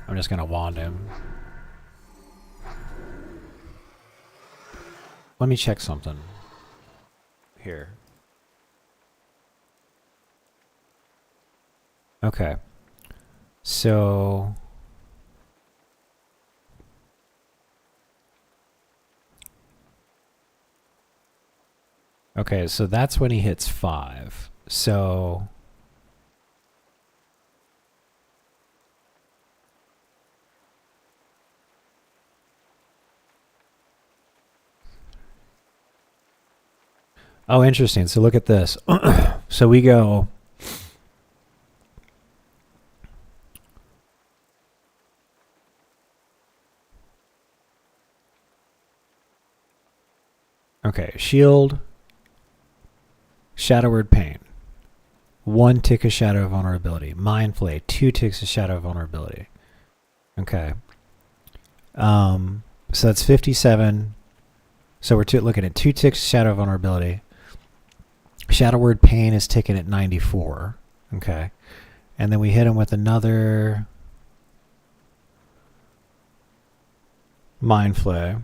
I'm just gonna wand him. Let me check something. Here. Okay. So... Okay, so that's when he hits 5. So... Oh, interesting. So look at this. So we go... Okay, shield, Shadow Word Pain, 1 tick of Shadow of Vulnerability, Mind Flay, 2 ticks of Shadow of Vulnerability. Okay. So that's 57. So we're looking at 2 ticks of Shadow of Vulnerability. Shadow Word Pain is ticking at 94. Okay. And then we hit him with another Mind Flay.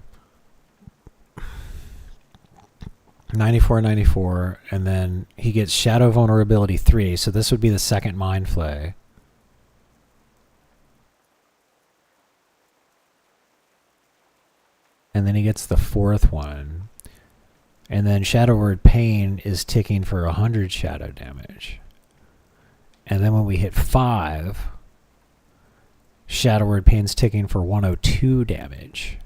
94, 94, and then he gets Shadow Vulnerability 3, so this would be the second Mind Flay. And then he gets the 4th one. And then Shadow Word Pain is ticking for 100 shadow damage. And then when we hit 5, Shadow Word Pain's ticking for 102 damage.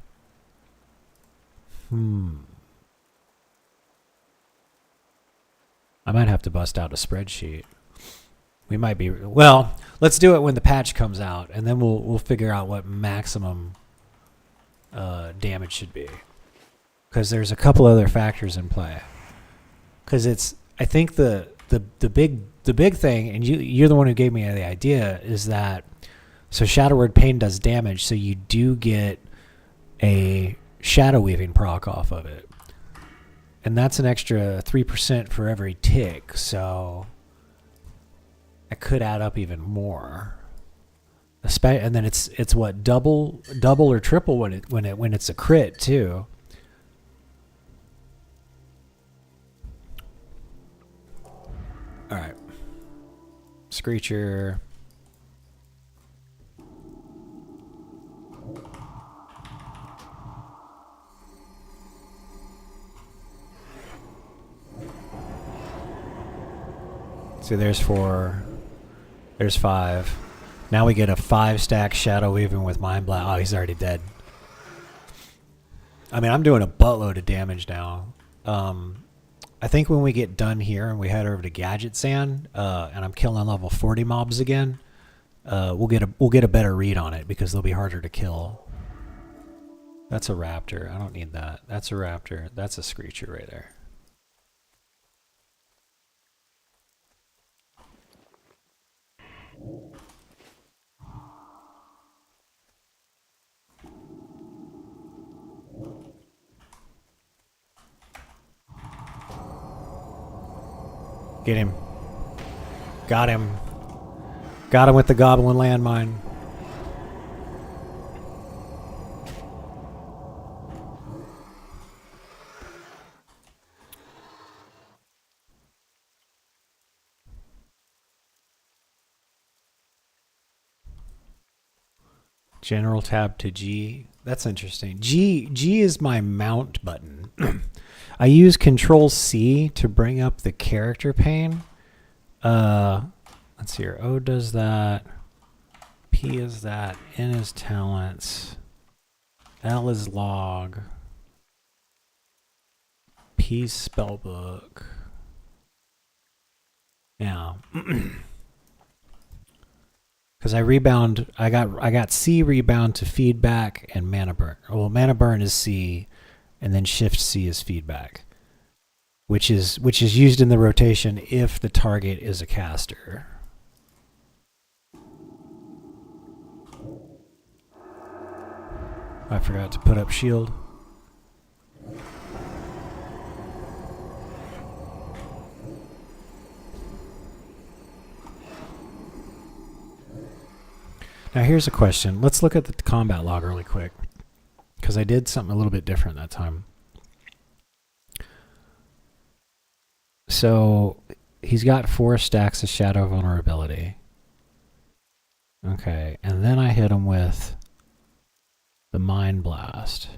I might have to bust out a spreadsheet. We might be... Well, let's do it when the patch comes out, and then we'll figure out what maximum damage should be. Because there's a couple other factors in play. Because it's... I think the big thing, and you're the one who gave me the idea, is that... So Shadow Word Pain does damage, so you do get a Shadow Weaving proc off of it. And that's an extra 3% for every tick, so it could add up even more. And then it's what, double or triple when it's a crit too. All right, Screecher. See, there's 4. There's 5. Now we get a 5-stack Shadow Weaving with Mind Blast. Oh, he's already dead. I mean, I'm doing a buttload of damage now. I think when we get done here and we head over to Gadget Sand, and I'm killing level 40 mobs again, we'll get a better read on it because they'll be harder to kill. That's a raptor. I don't need that. That's a raptor. That's a Screecher right there. Get him. Got him. Got him with the goblin landmine. General tab to G. That's interesting. G is my mount button. I use Control C to bring up the character pane. Let's see here. O does that. P is that. N is talents. L is log. P spellbook. Yeah. Because I got C rebound to feedback and mana burn. Well, mana burn is C, and then Shift C is feedback, which is used in the rotation if the target is a caster. I forgot to put up shield. Now here's a question. Let's look at the combat log really quick, because I did something a little bit different that time. So he's got 4 stacks of shadow vulnerability. Okay, and then I hit him with the Mind Blast.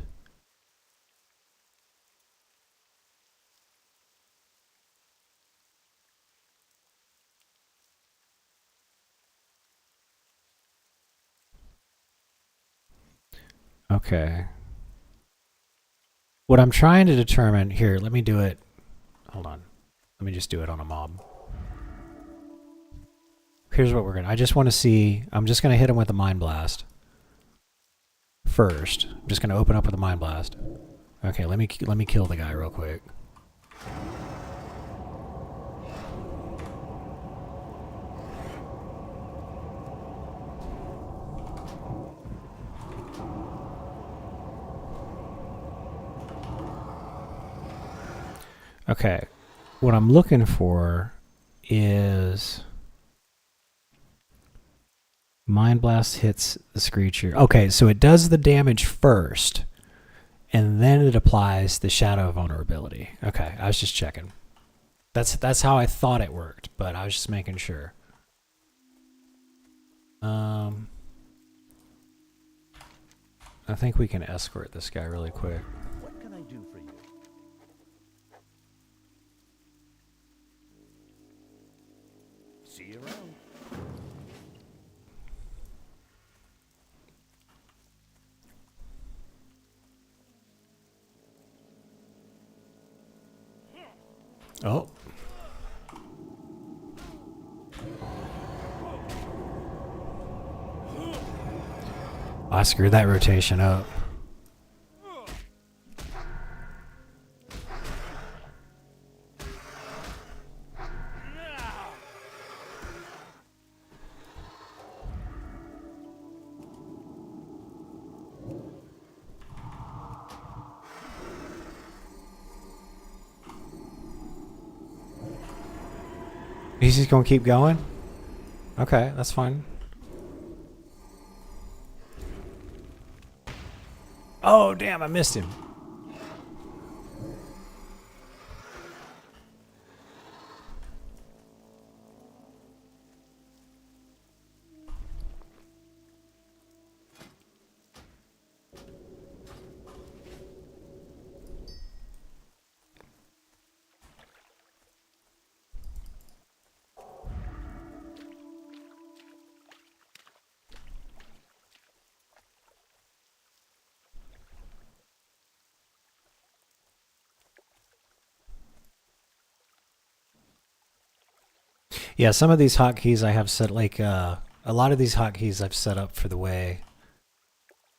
Okay. What I'm trying to determine here, let me do it. Hold on. Let me just do it on a mob. Here's what we're gonna. I just want to see. I'm just gonna hit him with a Mind Blast first. I'm just gonna open up with a Mind Blast. Okay, let me kill the guy real quick. Okay, what I'm looking for is Mind Blast hits the Screecher. Okay, so it does the damage first, and then it applies the Shadow vulnerability. Okay, I was just checking. That's how I thought it worked, but I was just making sure. I think we can escort this guy really quick. What can I do for you? See you around. Oh. I screwed that rotation up. He's just gonna keep going? Okay, that's fine. Oh, damn, I missed him. Yeah, some of these hotkeys I have set, like a lot of these hotkeys I've set up for the way,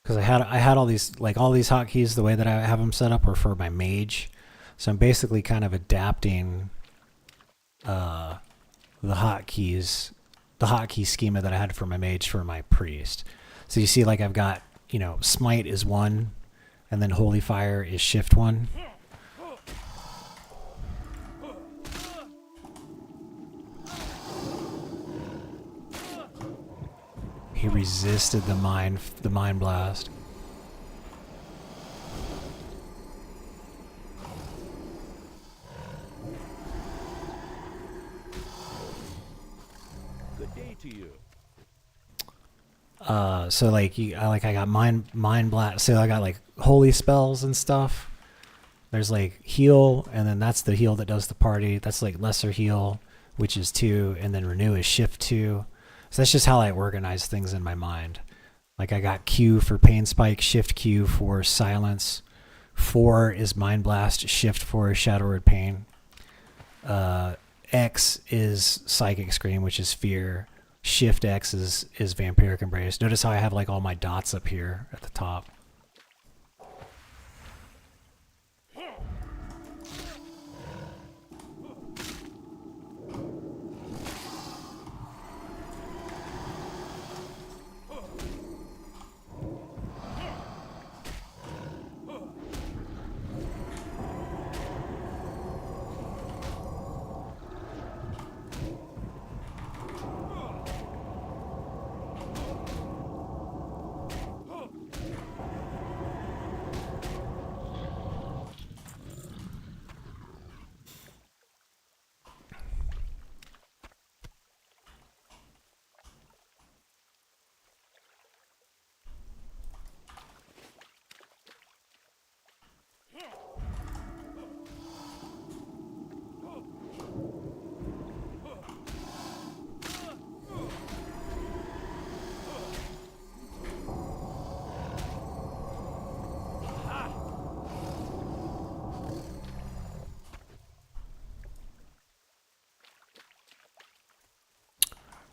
because I had all these hotkeys, the way that I have them set up were for my mage, so I'm basically kind of adapting the hotkey schema that I had for my mage for my priest. So you see, like, I've got, you know, smite is 1, and then holy fire is shift 1. He resisted the mind blast. Good day to you. So like I got mind blast. So I got like holy spells and stuff. There's like heal, and then that's the heal that does the party. That's like lesser heal, which is 2, and then renew is shift 2. So that's just how I organize things in my mind. Like I got Q for pain spike, shift Q for silence, 4 is mind blast, shift 4 is shadow word pain. X is psychic scream, which is fear. Shift X is vampiric embrace. Notice how I have like all my dots up here at the top.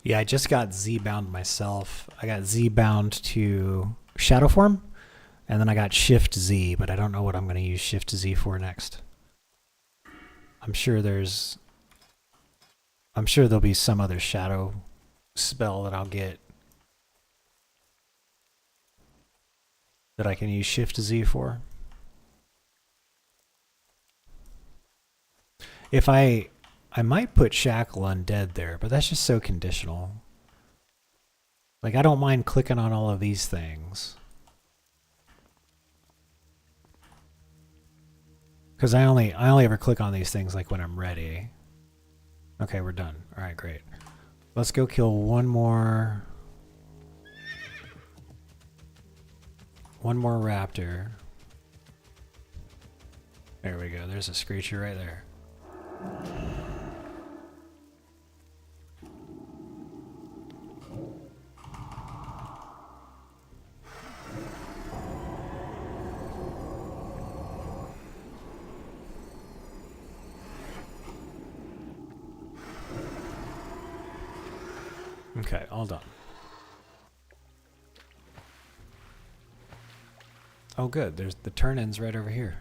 Yeah, I just got Z bound myself. I got Z bound to shadow form, and then I got Shift Z, but I don't know what I'm going to use Shift Z for next. I'm sure there'll be some other shadow spell that I'll get that I can use Shift Z for. If I might put Shackle Undead there, but that's just so conditional. Like, I don't mind clicking on all of these things. Because I only ever click on these things like when I'm ready. Okay, we're done. Alright, great. Let's go kill one more raptor. There we go. There's a screecher right there. Okay, all done. Oh good, there's the turn-ins right over here.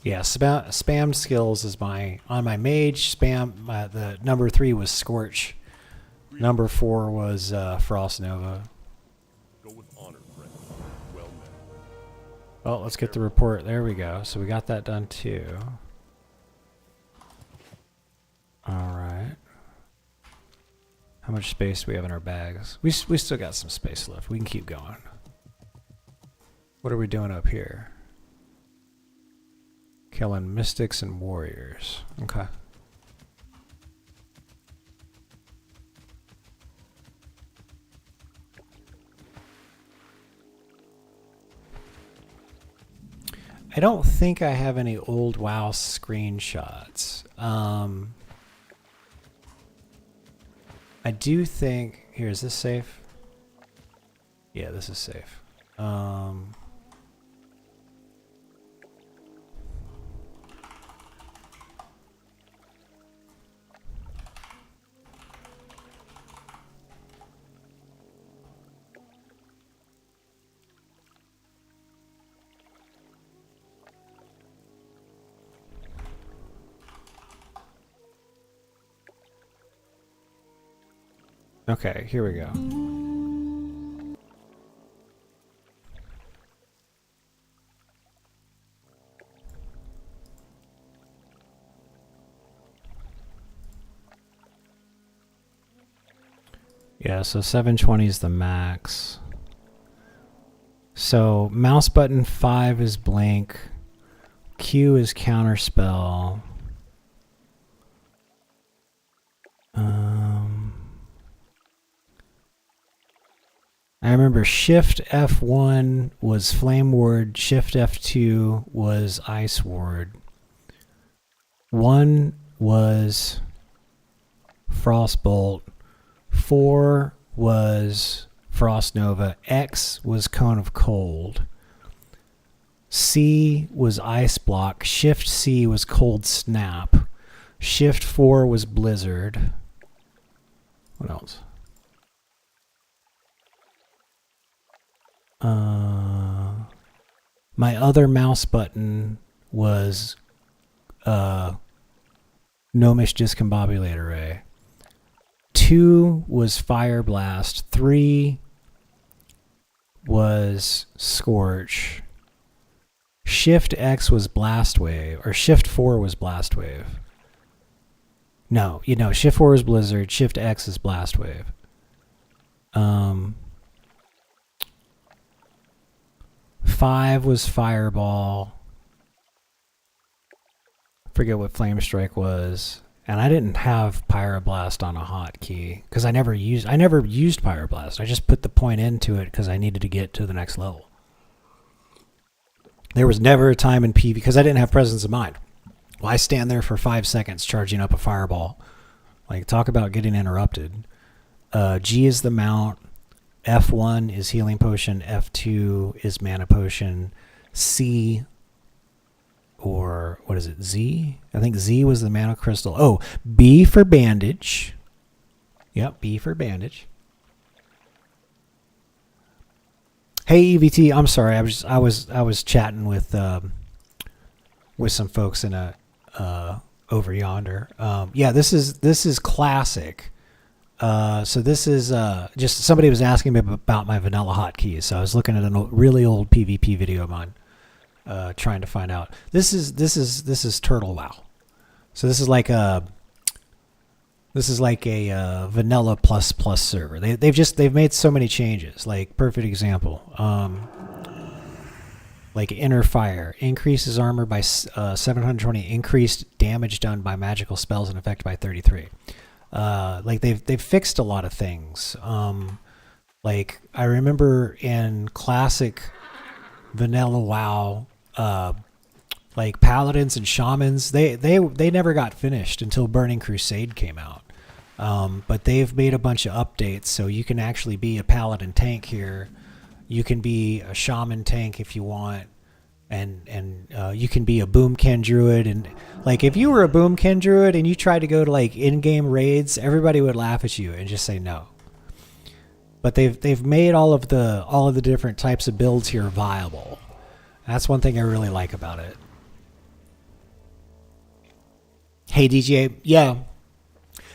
Yeah, spam skills is on my mage. The number 3 was Scorch. Number 4 was Frost Nova. Go with honor, friend. Well met. Oh, let's get the report. There we go. So we got that done too. Alright. How much space do we have in our bags? We still got some space left. We can keep going. What are we doing up here? Killing mystics and warriors. Okay. I don't think I have any old WoW screenshots. I do think... Here, is this safe? Yeah, this is safe. Okay, here we go. Yeah, so 720 is the max. So mouse button 5 is blink. Q is counterspell. I remember Shift F1 was Flame Ward, Shift F2 was Ice Ward. 1 was Frostbolt. 4 was Frost Nova. X was Cone of Cold. C was Ice Block. Shift C was Cold Snap. Shift 4 was Blizzard. What else? My other mouse button was Gnomish Discombobulator Ray. 2 was Fire Blast. 3 was Scorch. Shift X was Blast Wave, or Shift 4 was Blast Wave. No, Shift 4 is Blizzard, Shift X is Blast Wave. 5 was Fireball. Forget what Flame Strike was. And I didn't have Pyroblast on a hotkey because I never used Pyroblast. I just put the point into it because I needed to get to the next level. There was never a time in PvP because I didn't have presence of mind. Well, I stand there for 5 seconds charging up a fireball. Like, talk about getting interrupted. G is the mount. F1 is healing potion, F2 is mana potion, C, or what is it, Z? I think Z was the mana crystal. Oh, B for bandage. Yep, B for bandage. Hey EVT, I'm sorry. I was chatting with some folks in a over yonder. Yeah, this is classic. So this is just somebody was asking me about my vanilla hotkeys. So I was looking at a really old PvP video of mine, trying to find out. This is Turtle WoW. So this is like a vanilla plus server. They've made so many changes. Like perfect example. Like Inner Fire increases armor by 720, increased damage done by magical spells and effect by 33. Like they've fixed a lot of things. Like I remember in classic vanilla WoW, like paladins and shamans, they never got finished until Burning Crusade came out. But they've made a bunch of updates, so you can actually be a paladin tank here. You can be a shaman tank if you want, and you can be a boomkin druid. And like if you were a boomkin druid and you tried to go to like in-game raids, everybody would laugh at you and just say no. But they've made all of the different types of builds here viable. That's one thing I really like about it. Hey DJ, yeah,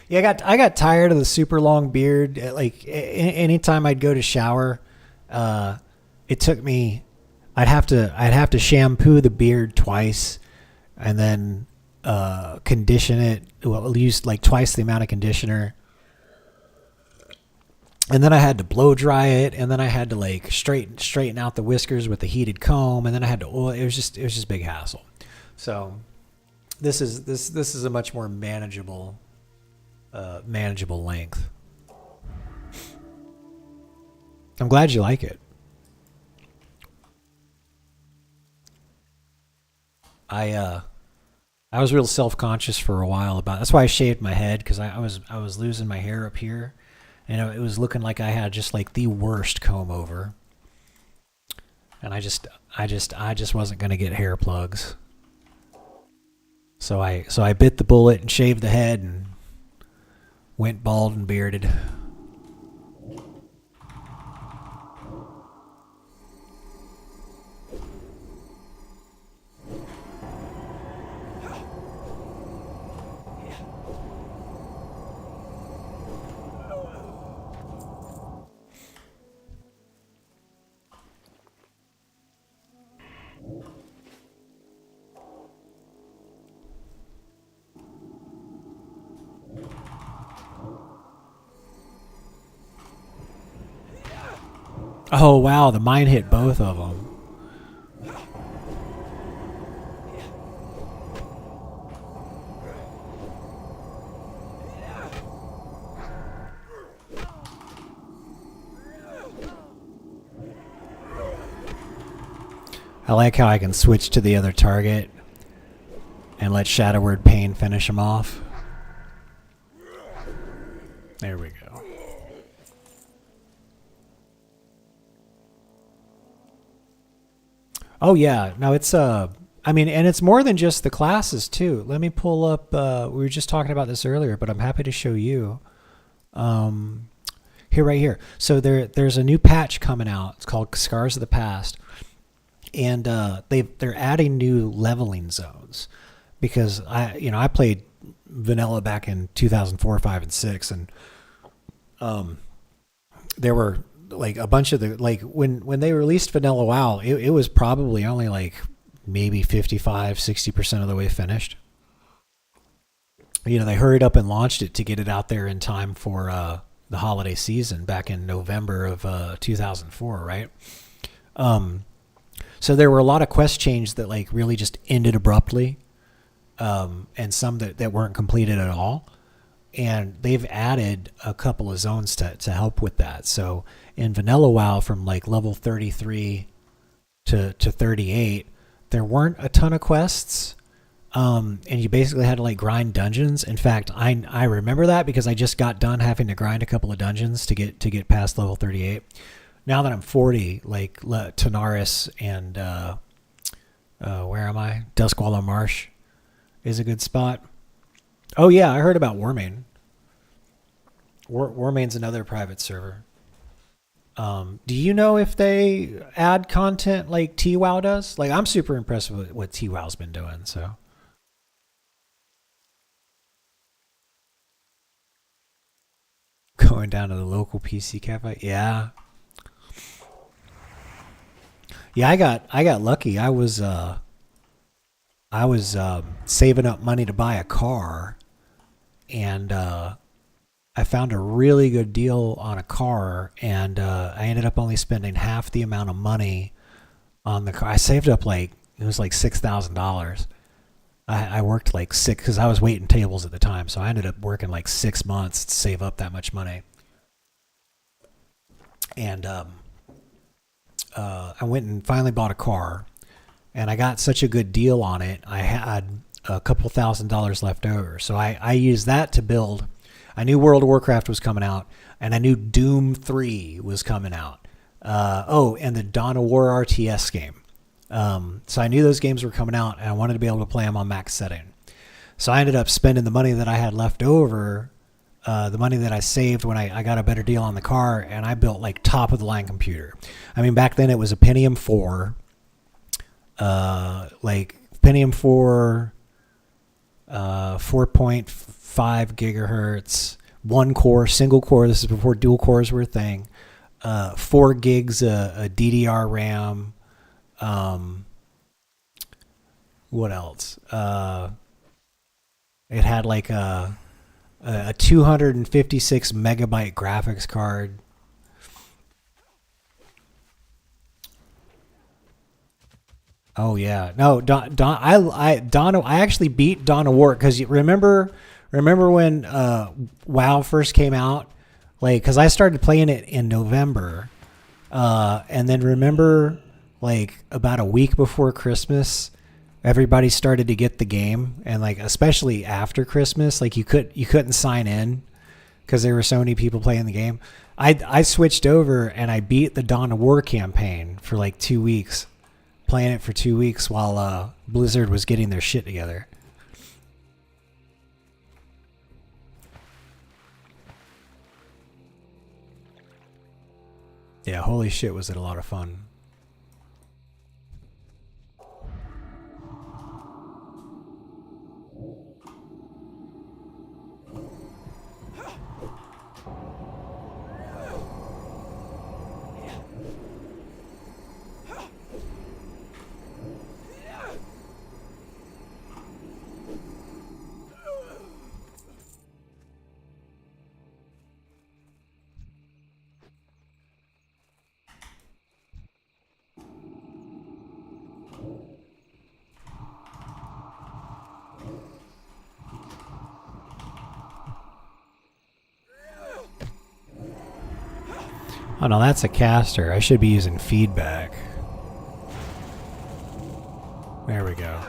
I got tired of the super long beard. Like anytime I'd go to shower, it took me. I'd have to shampoo the beard twice, and then condition it. Well, use like twice the amount of conditioner, and then I had to blow dry it, and then I had to like straighten out the whiskers with the heated comb, and then I had to oil. It was just big hassle. So this is a much more manageable length. I'm glad you like it. I was real self-conscious for a while about. That's why I shaved my head, because I was losing my hair up here, and it was looking like I had just like the worst comb over. And I just wasn't gonna get hair plugs. So I bit the bullet and shaved the head and went bald and bearded. Oh wow, the mine hit both of them. I like how I can switch to the other target and let Shadow Word Pain finish him off. There we go. Oh yeah, no, it's I mean, and it's more than just the classes too. Let me pull up. We were just talking about this earlier, but I'm happy to show you. Right here. So there's a new patch coming out. It's called Scars of the Past, and they're adding new leveling zones, because I played vanilla back in 2004, 5, and 6, and there were like a bunch of the, like when they released vanilla WoW, it was probably only like maybe 55-60% of the way finished. They hurried up and launched it to get it out there in time for the holiday season back in November of 2004, right? So there were a lot of quest changes that like really just ended abruptly, and some that weren't completed at all. And they've added a couple of zones to help with that. So in vanilla WoW, from like level 33 to 38, there weren't a ton of quests. And you basically had to like grind dungeons. In fact, I remember that because I just got done having to grind a couple of dungeons to get past level 38. Now that I'm 40, like Tanaris and where am I? Duskwallow Marsh is a good spot. Oh yeah, I heard about Warmane. Warmane's another private server. Do you know if they add content like TWoW does? Like, I'm super impressed with what TWoW's been doing. So, going down to the local PC cafe, yeah, yeah. I got lucky. I was saving up money to buy a car, and I found a really good deal on a car, and I ended up only spending half the amount of money on the car. I saved up it was like $6,000. I worked like because I was waiting tables at the time, so I ended up working like 6 months to save up that much money. And I went and finally bought a car, and I got such a good deal on it. I had a couple $1,000s left over, so I used that to build. I knew World of Warcraft was coming out, and I knew Doom 3 was coming out. And the Dawn of War RTS game. So I knew those games were coming out, and I wanted to be able to play them on max setting. So I ended up spending the money that I had left over, the money that I saved when I got a better deal on the car, and I built like top of the line computer. I mean, back then it was a Pentium 4, Pentium 4, 4.5 gigahertz, one core, single core. This is before dual cores were a thing. 4 gigs a DDR RAM. What else? It had like a 256 megabyte graphics card. Oh yeah, no, I actually beat Dawn of War because you remember when WoW first came out, like because I started playing it in November, and then remember like about a week before Christmas, everybody started to get the game, and like especially after Christmas, like you couldn't sign in because there were so many people playing the game. I switched over and I beat the Dawn of War campaign for like 2 weeks. Playing it for 2 weeks while Blizzard was getting their shit together. Yeah, holy shit, was it a lot of fun. Oh no, that's a caster. I should be using feedback. There we go.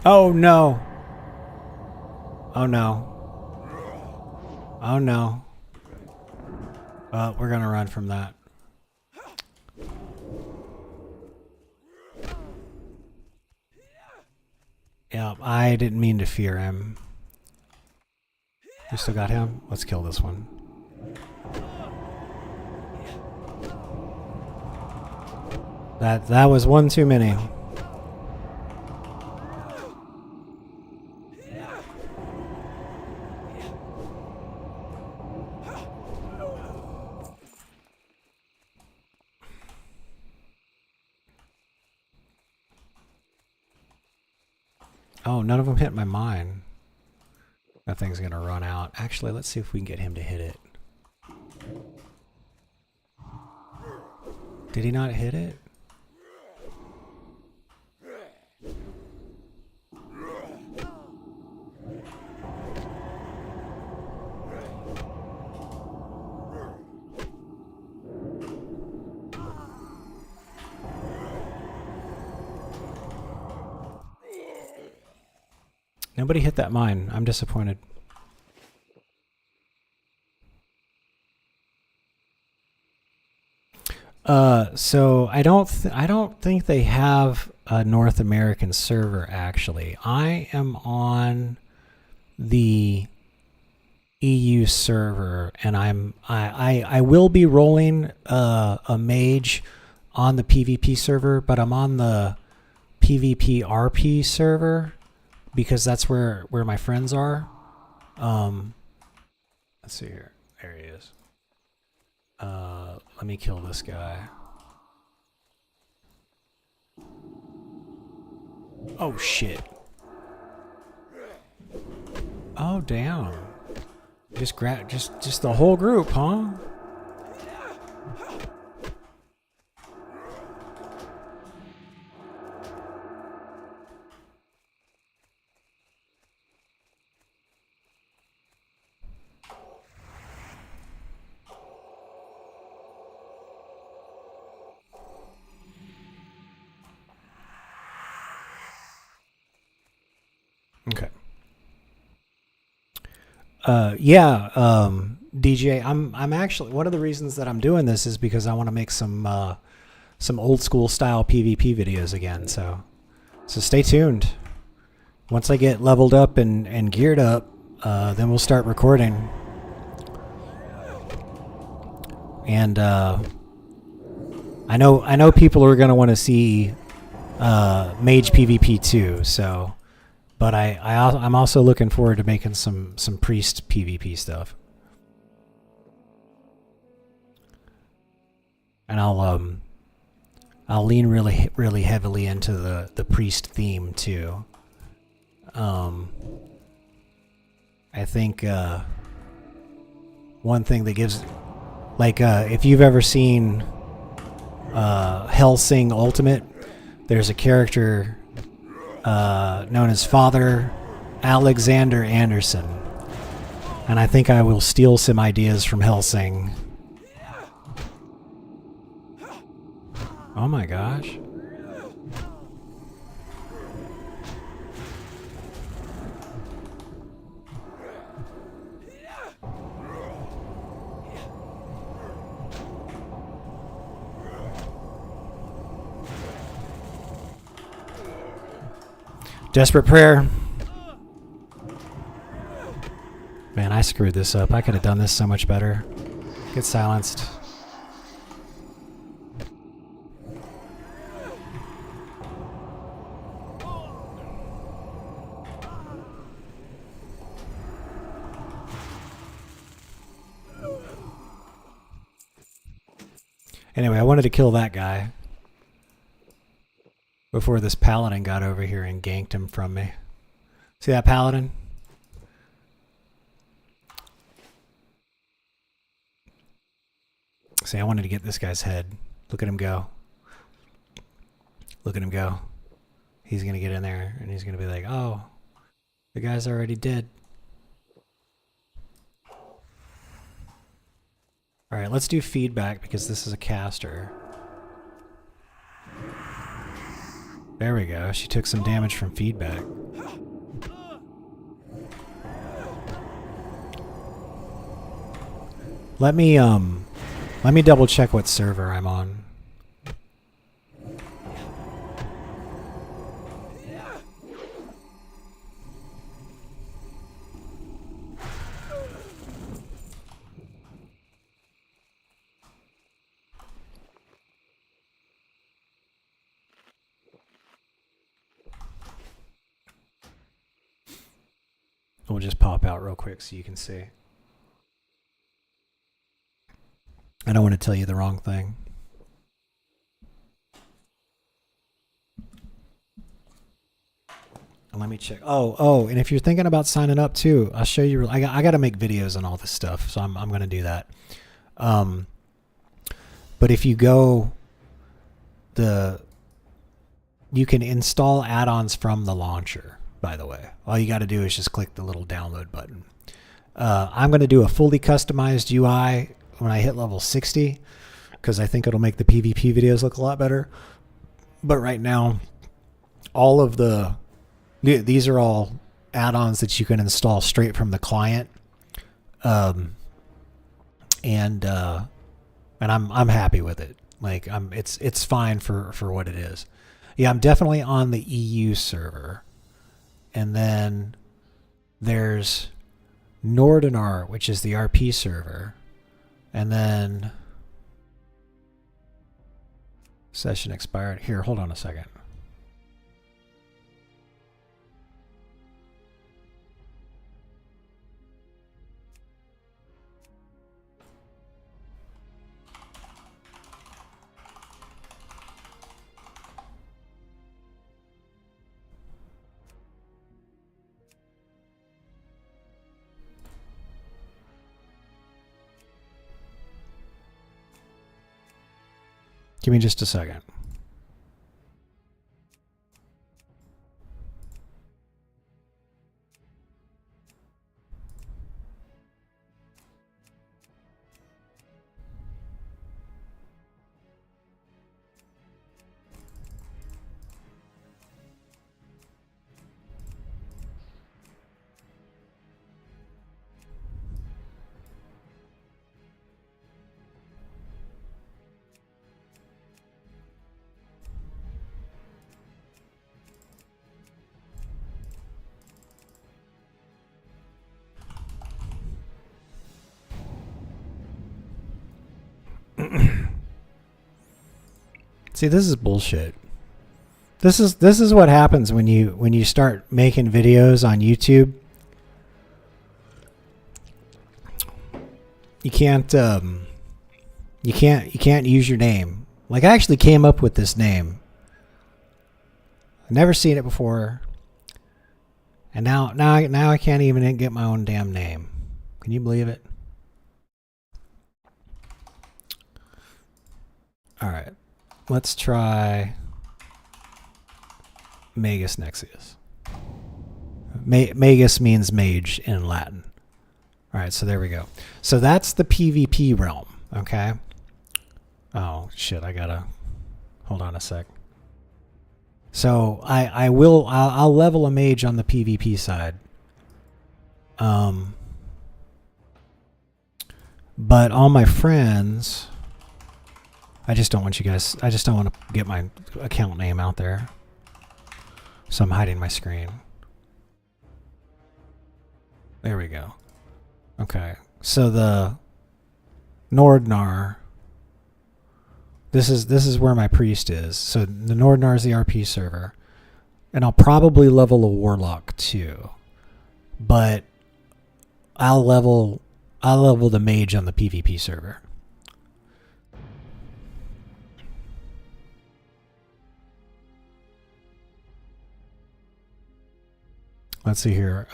Oh no. Oh no. Oh no. Well, we're gonna run from that. Yeah, I didn't mean to fear him. We still got him? Let's kill this one. That was one too many. Oh, none of them hit my mine. That thing's gonna run out. Actually, let's see if we can get him to hit it. Did he not hit it? Nobody hit that mine. I'm disappointed. So I don't think they have a North American server actually. I am on the EU server, and I will be rolling a mage on the PvP server, but I'm on the PvP RP server because that's where my friends are. Let's see here. There he is. Let me kill this guy. Oh shit. Oh damn. Just the whole group, huh? Okay. DJ, I'm actually, one of the reasons that I'm doing this is because I want to make some old school style PvP videos again. So stay tuned. Once I get leveled up and geared up, then we'll start recording. And I know people are going to want to see Mage PvP too. So. But I'm also looking forward to making some priest PvP stuff. And I'll lean really heavily into the priest theme too. I think one thing that gives, like, if you've ever seen Hellsing Ultimate, there's a character known as Father Alexander Anderson, and I think I will steal some ideas from Hellsing. Oh my gosh. Desperate prayer. Man, I screwed this up. I could have done this so much better. Get silenced. Anyway, I wanted to kill that guy before this paladin got over here and ganked him from me. See that paladin? See, I wanted to get this guy's head. Look at him go. Look at him go. He's going to get in there and he's going to be like, oh, the guy's already dead. All right, let's do feedback because this is a caster. There we go. She took some damage from feedback. Let me double check what server I'm on. We'll just pop out real quick so you can see. I don't want to tell you the wrong thing. Let me check. Oh, and if you're thinking about signing up too, I'll show you. I got to make videos on all this stuff, so I'm going to do that. But if you go, you can install add-ons from the launcher. By the way, all you got to do is just click the little download button. I'm going to do a fully customized UI when I hit level 60 because I think it'll make the PvP videos look a lot better. But right now, all of these are all add-ons that you can install straight from the client. And I'm happy with it. Like it's fine for what it is. Yeah, I'm definitely on the EU server. And then there's Nordinar, which is the RP server. And then session expired. Here, hold on a second. Give me just a second. See, this is bullshit. This is what happens when you start making videos on YouTube. You can't use your name. Like, I actually came up with this name. I've never seen it before. And now I can't even get my own damn name. Can you believe it? All right. Let's try Magus Nexius. Magus means mage in Latin. All right, so there we go. So that's the PvP realm, okay? Oh, shit, I gotta... Hold on a sec. So I'll level a mage on the PvP side. But all my friends... I just don't want to get my account name out there. So I'm hiding my screen. There we go. Okay. So the Nordnar, this is where my priest is. So the Nordnar is the RP server. And I'll probably level a warlock too. But I'll level the mage on the PvP server. Let's see here.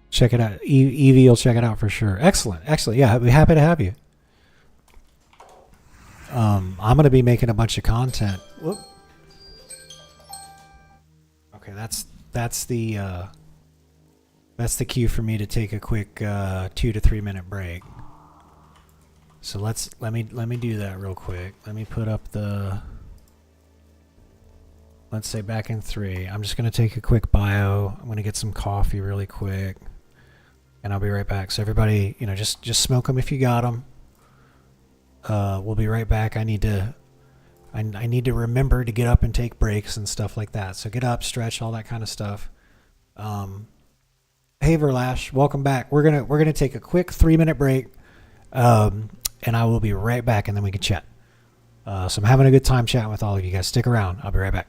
Check it out. Evie will check it out for sure. Excellent. Yeah, I'd be happy to have you. I'm going to be making a bunch of content. Whoop. Okay, that's the cue for me to take a quick 2 to 3 minute break. So let me do that real quick. Let me put up the... Let's say back in 3. I'm just going to take a quick bio. I'm going to get some coffee really quick. And I'll be right back. So everybody, just smoke them if you got them. We'll be right back. I need to remember to get up and take breaks and stuff like that. So get up, stretch, all that kind of stuff. Hey Verlash, welcome back. We're gonna take a quick 3 minute break. And I will be right back, and then we can chat. So I'm having a good time chatting with all of you guys. Stick around. I'll be right back.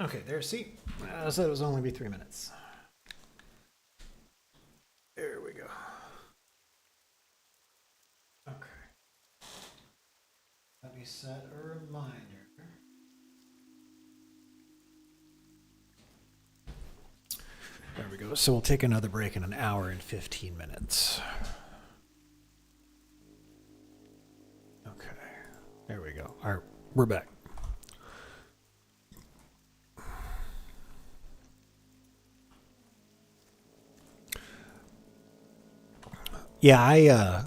Okay, there. See, I said it was only be 3 minutes. There we go. Okay. Let me set a reminder. There we go. So we'll take another break in an hour and 15 minutes. Okay. There we go. All right, we're back. Yeah, I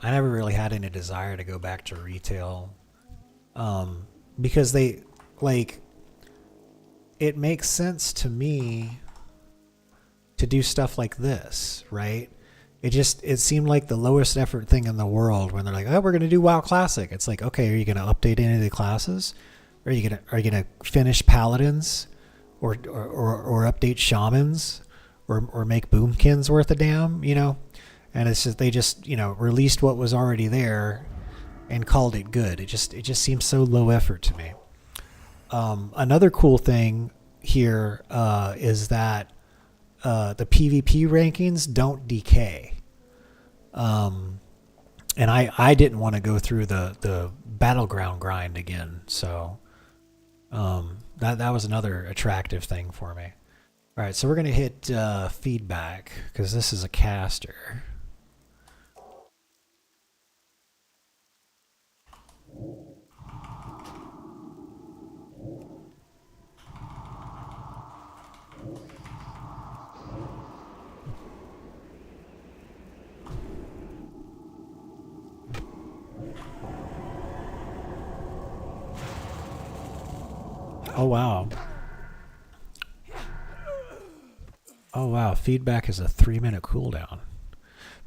never really had any desire to go back to retail, because they, like, it makes sense to me to do stuff like this, right? It seemed like the lowest effort thing in the world when they're like, oh, we're gonna do WoW Classic. It's like, okay, are you gonna update any of the classes? Are you gonna finish paladins, or update shamans, or make boomkins worth a damn, you know? And it's just, they just, you know, released what was already there and called it good. It just seems so low effort to me. Another cool thing here is that the PvP rankings don't decay. And I didn't want to go through the battleground grind again, so that was another attractive thing for me. All right, so we're gonna hit feedback because this is a caster. Oh wow. Oh wow, feedback is a 3-minute cooldown.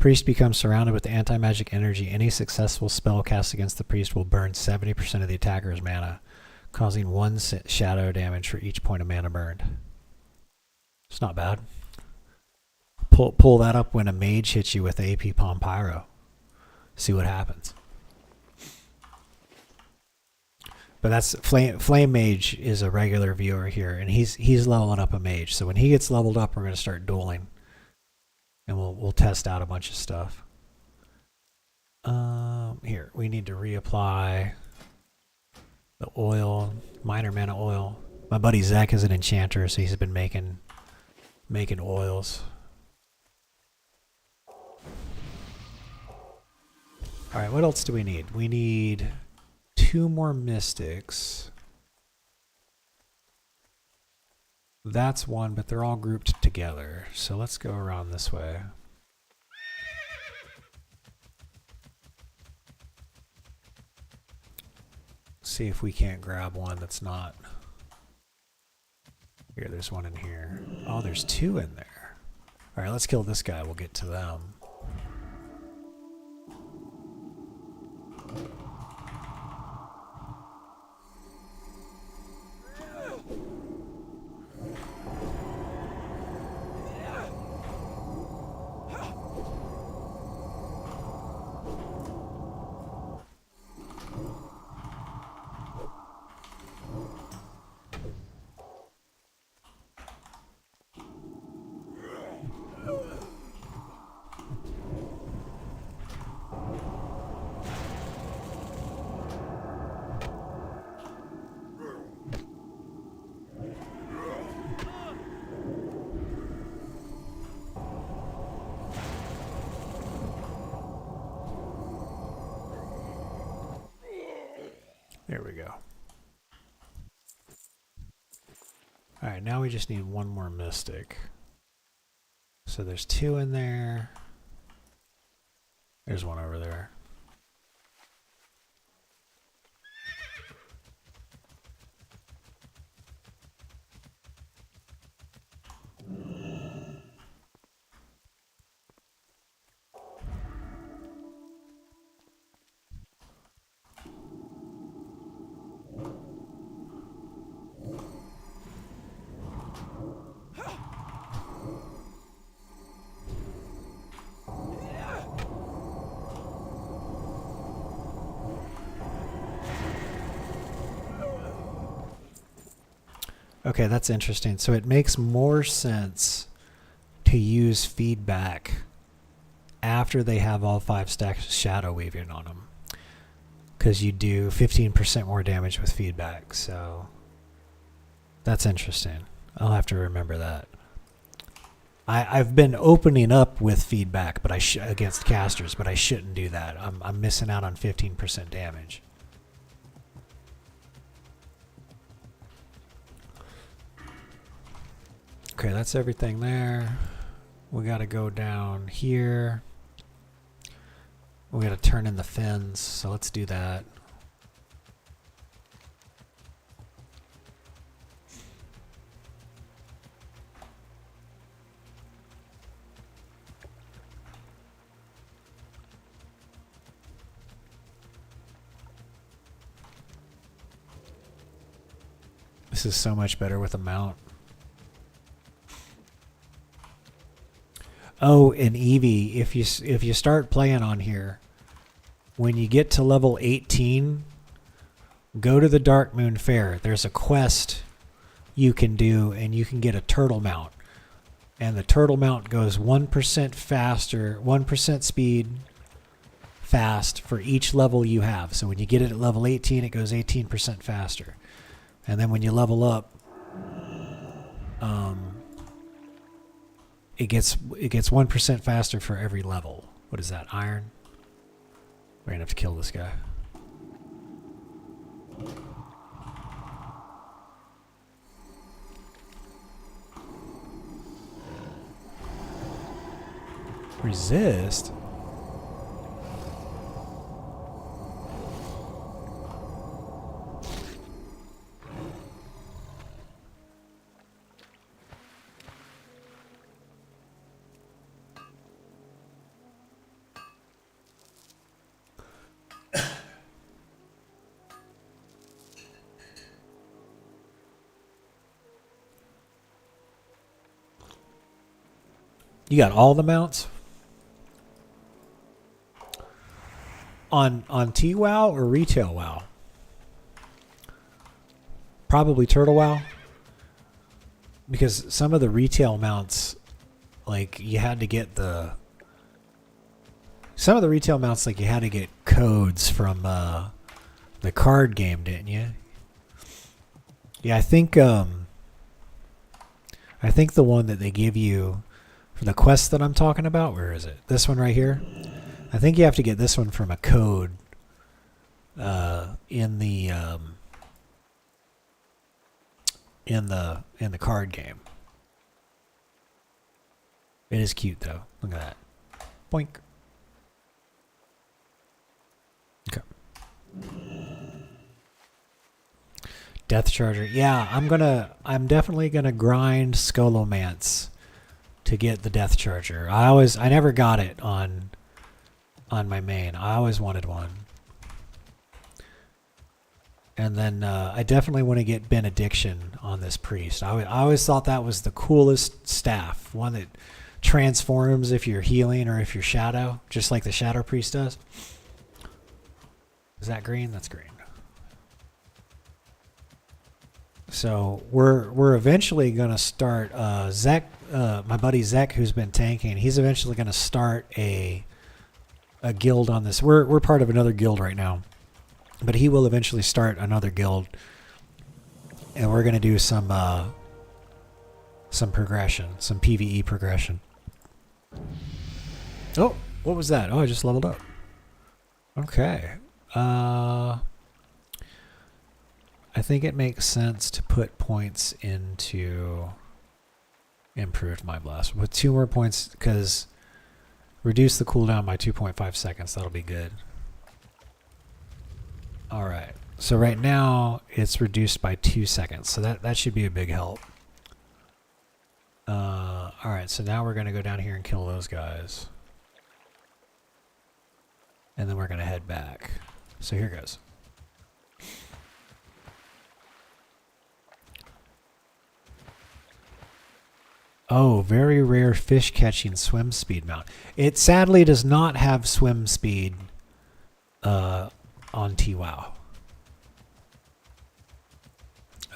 Priest becomes surrounded with anti-magic energy. Any successful spell cast against the priest will burn 70% of the attacker's mana, causing 1 shadow damage for each point of mana burned. It's not bad. Pull that up when a mage hits you with AP Palm Pyro. See what happens. But that's Flame Mage is a regular viewer here, and he's leveling up a mage. So when he gets leveled up, we're going to start dueling, and we'll test out a bunch of stuff. Here we need to reapply the oil, minor mana oil. My buddy Zach is an enchanter, so he's been making oils. All right, what else do we need? We need 2 more mystics. That's 1, but they're all grouped together. So let's go around this way. See if we can't grab one that's not. Here, there's one in here. Oh, there's 2 in there. All right, let's kill this guy. We'll get to them. There we go. Alright, now we just need 1 more mystic. So there's 2 in there. There's 1 over there. Okay, that's interesting. So it makes more sense to use feedback after they have all 5 stacks of shadow weaving on them, because you do 15% more damage with feedback. So that's interesting. I'll have to remember that. I've been opening up with feedback, but against casters, but I shouldn't do that. I'm missing out on 15% damage. Okay, that's everything there. We got to go down here. We got to turn in the fins, so let's do that. This is so much better with a mount. Oh, and Eevee, if you start playing on here, when you get to level 18, go to the Dark Moon Fair. There's a quest you can do, and you can get a turtle mount. And the turtle mount goes 1% faster, 1% speed fast for each level you have. So when you get it at level 18, it goes 18% faster. And then when you level up, it gets 1% faster for every level. What is that? Iron? We're gonna have to kill this guy. Resist? You got all the mounts? On TWoW or retail WoW? Probably Turtle WoW. Because some of the retail mounts, like you had to get some of the retail mounts, like you had to get codes from the card game, didn't you? Yeah, I think the one that they give you for the quest that I'm talking about, where is it? This one right here. I think you have to get this one from a code in the card game. It is cute though. Look at that. Boink. Okay. Death Charger. Yeah, I'm definitely gonna grind Scholomance to get the Death Charger. I never got it on my main. I always wanted one. And then I definitely want to get Benediction on this priest. I always thought that was the coolest staff. One that transforms if you're healing or if you're shadow, just like the Shadow Priest does. Is that green? That's green. So we're eventually gonna start. Zek, my buddy Zek, who's been tanking, he's eventually gonna start a guild on this. We're part of another guild right now, but he will eventually start another guild, and we're gonna do some progression, some PvE progression. Oh, what was that? Oh, I just leveled up. Okay. I think it makes sense to put points into improved Mind Blast with 2 more points, because reduce the cooldown by 2.5 seconds. That'll be good. All right. So right now it's reduced by 2 seconds. So that should be a big help. All right. So now we're going to go down here and kill those guys. And then we're going to head back. So here goes. Oh, very rare fish catching swim speed mount. It sadly does not have swim speed on TWoW.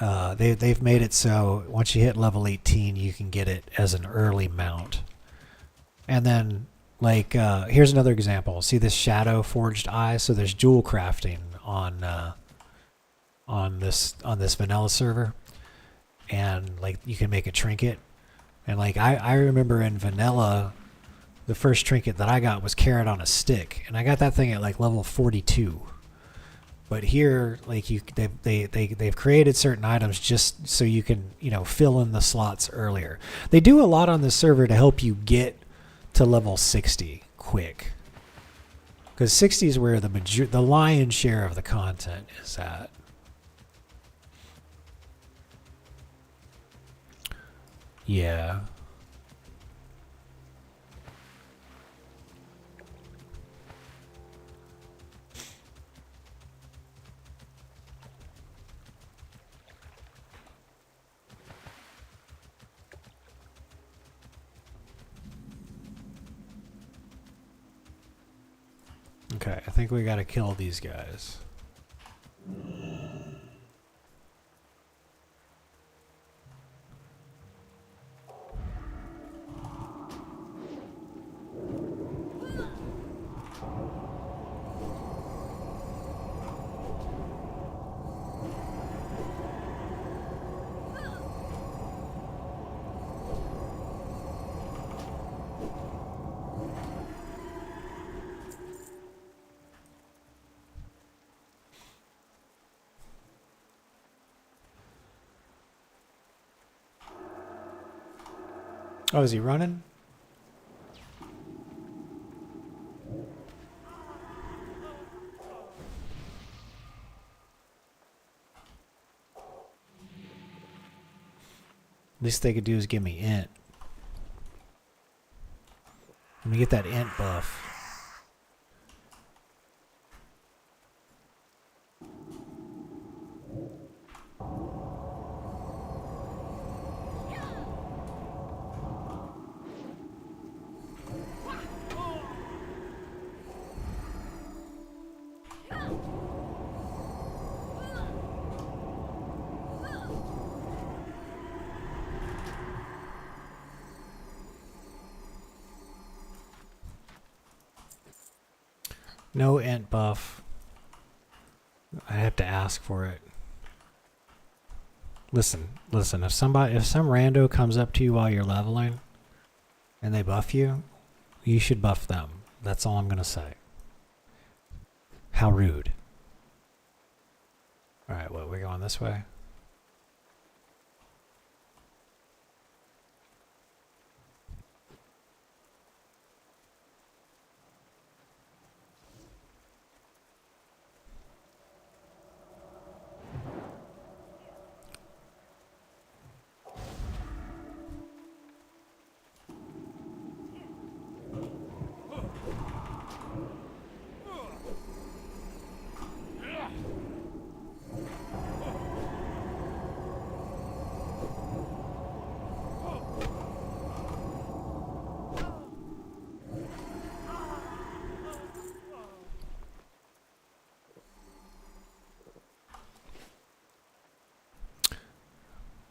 they've made it so once you hit level 18, you can get it as an early mount. And then, like, here's another example. See this shadow forged eye? So there's jewel crafting on this vanilla server, and like you can make a trinket. And like I remember in vanilla, the first trinket that I got was carrot on a stick, and I got that thing at like level 42. But here, like they've created certain items just so you can, you know, fill in the slots earlier. They do a lot on this server to help you get to level 60 quick, because 60 is where the lion's share of the content is at. Yeah. Okay, I think we gotta kill these guys. Oh, is he running? Least they could do is give me int. Let me get that int buff. No int buff. I have to ask for it. Listen. If some rando comes up to you while you're leveling and they buff you, you should buff them. That's all I'm gonna say. How rude. All right, well, we're going this way.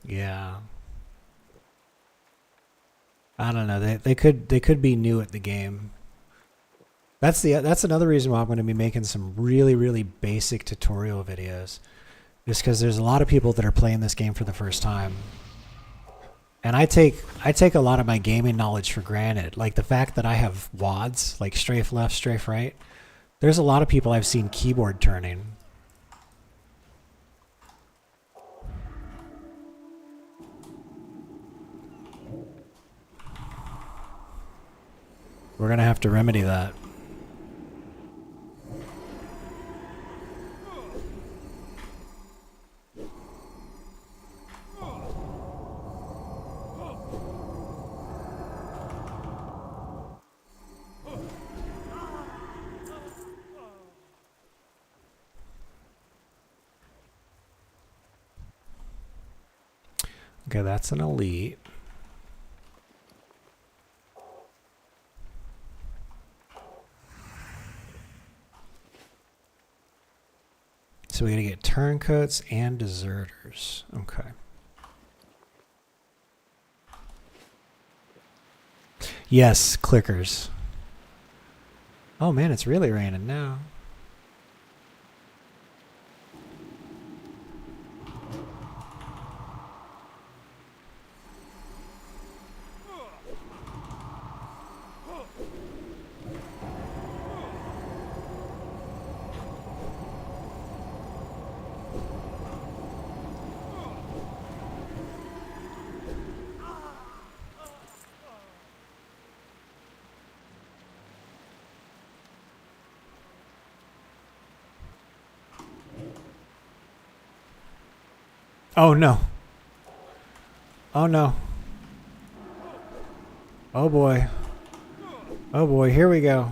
Yeah. I don't know. They could be new at the game. That's another reason why I'm going to be making some really basic tutorial videos. Just because there's a lot of people that are playing this game for the first time. And I take a lot of my gaming knowledge for granted. Like the fact that I have WADs, like strafe left, strafe right. There's a lot of people I've seen keyboard turning. We're going to have to remedy that. Okay, that's an elite. So we gotta get turncoats and deserters. Okay. Yes, clickers. Oh man, it's really raining now. Oh no. Oh no. Oh boy. Oh boy, here we go.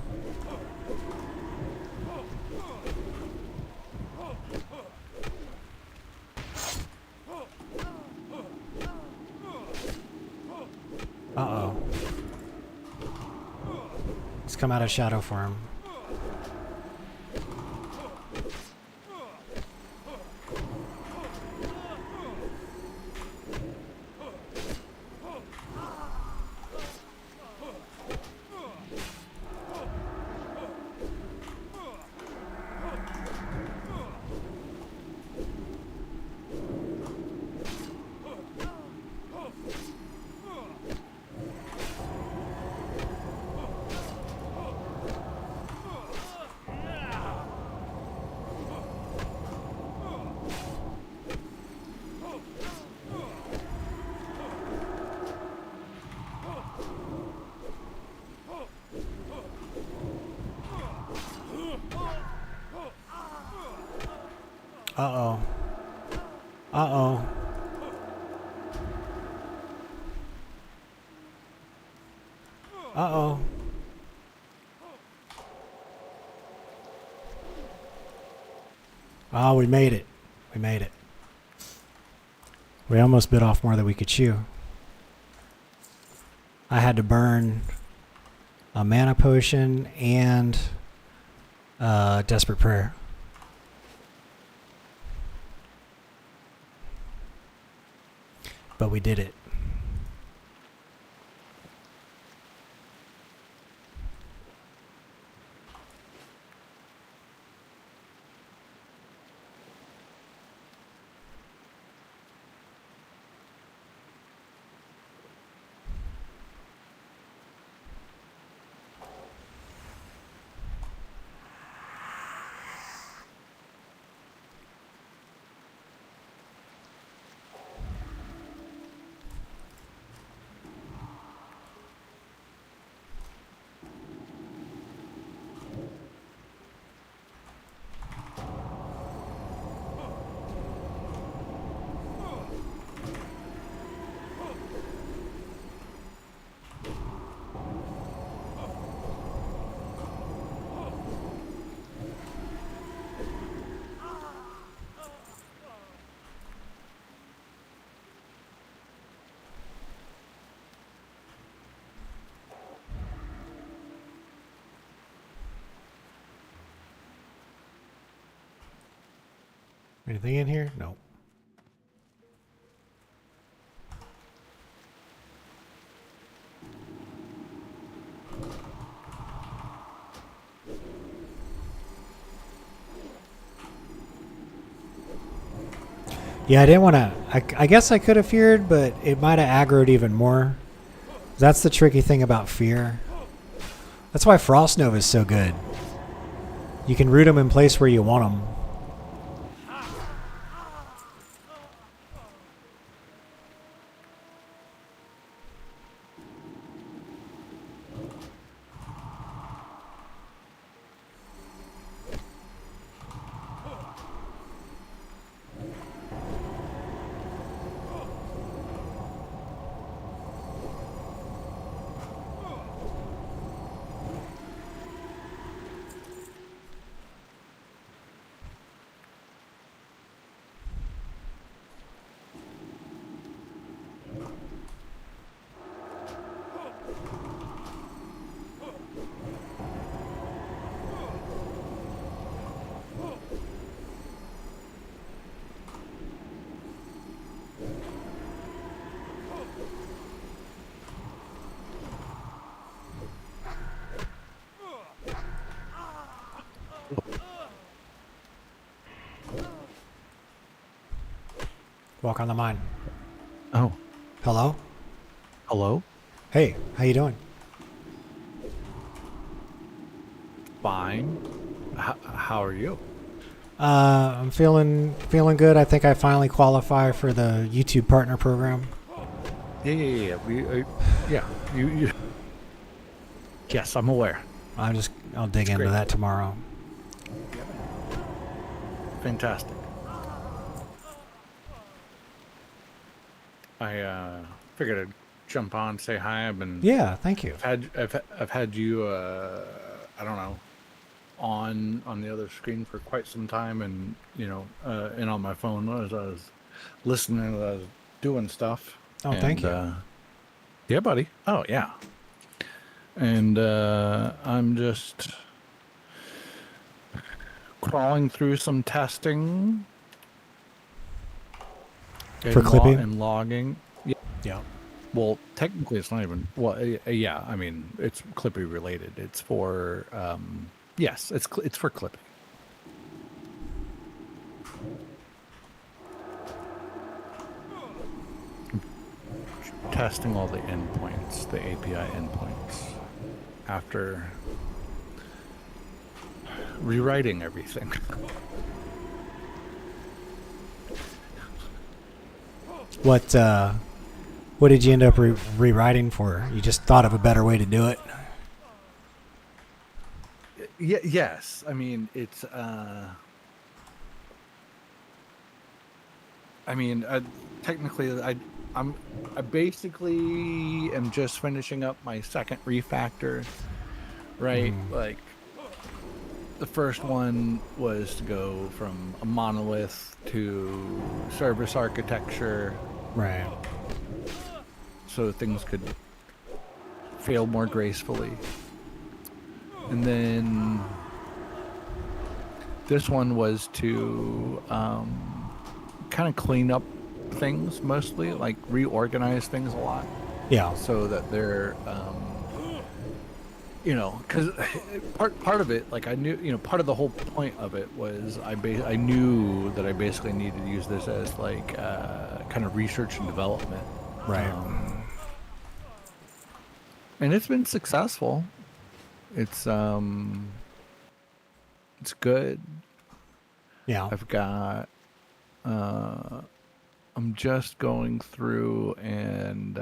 Uh-oh. Let's come out of shadow form. Uh-oh. Uh-oh. Uh-oh. Oh, we made it. We made it. We almost bit off more than we could chew. I had to burn a mana potion and desperate prayer. But we did it. Anything in here? No. Yeah, I didn't want to... I guess I could have feared, but it might have aggroed even more. That's the tricky thing about fear. That's why Frost Nova is so good. You can root them in place where you want them. Walk on the mine. Oh, Hello? hello? Hey, how you doing? Fine. How are you? I'm feeling good. I think I finally qualify for the YouTube partner program. Yeah. Yeah. You. Yes, I'm aware. I'll dig into great. that tomorrow. Fantastic. I figured I'd jump on, say hi. Yeah, thank you. I've had you I don't know, on the other screen for quite some time, and and on my phone as I was listening, as I was doing stuff. Oh, And thank you. yeah, buddy. Oh yeah. And I'm just crawling through some testing For Clippy? and logging. Yeah. Yeah. Well, technically, it's not even. Well, yeah. I mean, it's Clippy related. It's for. Yes, it's for Clippy. Testing all the endpoints, the API endpoints, after rewriting everything. What did you end up rewriting for? You just thought of a better way to do it? Yes. I mean, it's. I mean, technically, I basically am just finishing up my second refactor, right? Like, the first one was to go from a monolith to service architecture, Right. so things could fail more gracefully. And then this one was to kind of clean up things, mostly like reorganize things a lot, Yeah. so that they're because part of it, like I knew, part of the whole point of it was I knew that I basically needed to use this as like kind of research and development, Right. and it's been successful. It's good. Yeah. I've got I'm just going through and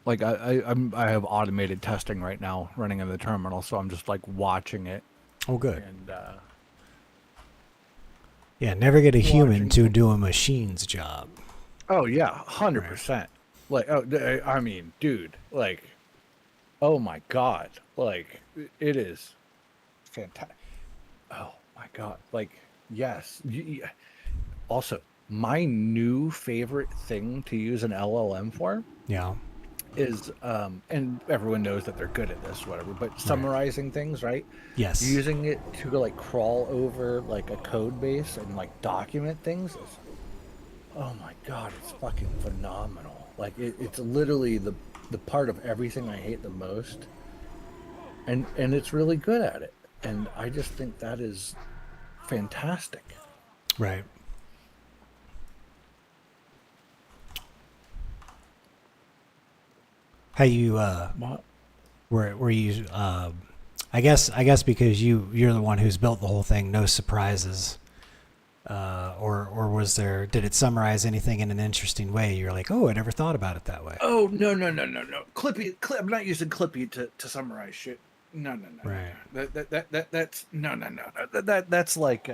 like I have automated testing right now running in the terminal, so I'm just like watching it. Oh, good. And Yeah, never get a human watching- to do a machine's job. oh yeah, 100%. Like, I mean, dude, like, oh my god, like it is fantastic. Oh my god, like, yes. Also, my new favorite thing to use an LLM for Yeah. is and everyone knows that they're good at this, whatever, but summarizing things, right? Yes. Using it to like crawl over like a code base and like document things is, oh my god, it's fucking phenomenal. Like it's literally the part of everything I hate the most, and it's really good at it, and I just think that is fantastic. Right. How you What? were you I guess because you're the one who's built the whole thing, no surprises. Or was there, did it summarize anything in an interesting way? You're like, oh, I never thought about it that way. Oh no. Clippy, I'm not using Clippy to summarize shit. No. Right. That's no. That's like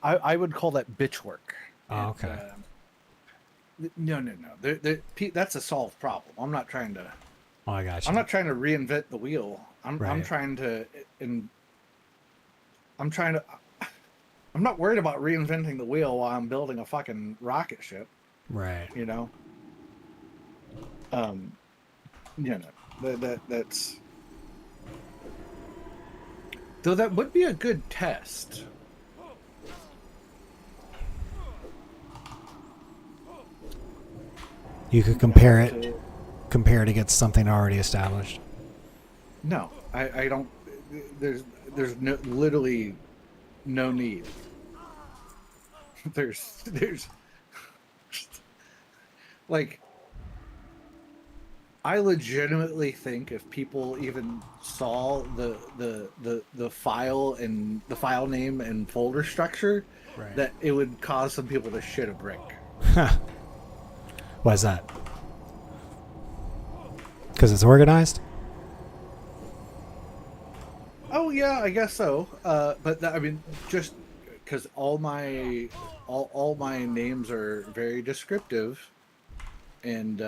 I would call that bitch work. Oh, okay. No. That's a solved problem. I'm not trying to. Oh, I got you. I'm not trying to reinvent the wheel. I'm Right. trying to. I'm not worried about reinventing the wheel while I'm building a fucking rocket ship. Right. You know. That's. Though that would be a good test. You could compare it against something already established. No, I don't. There's no literally no need. There's like, I legitimately think if people even saw the file and the file name and folder structure, Right. that it would cause some people to shit a brick. Why is that? Because it's organized? Oh yeah, I guess so. But I mean, just because all my names are very descriptive, and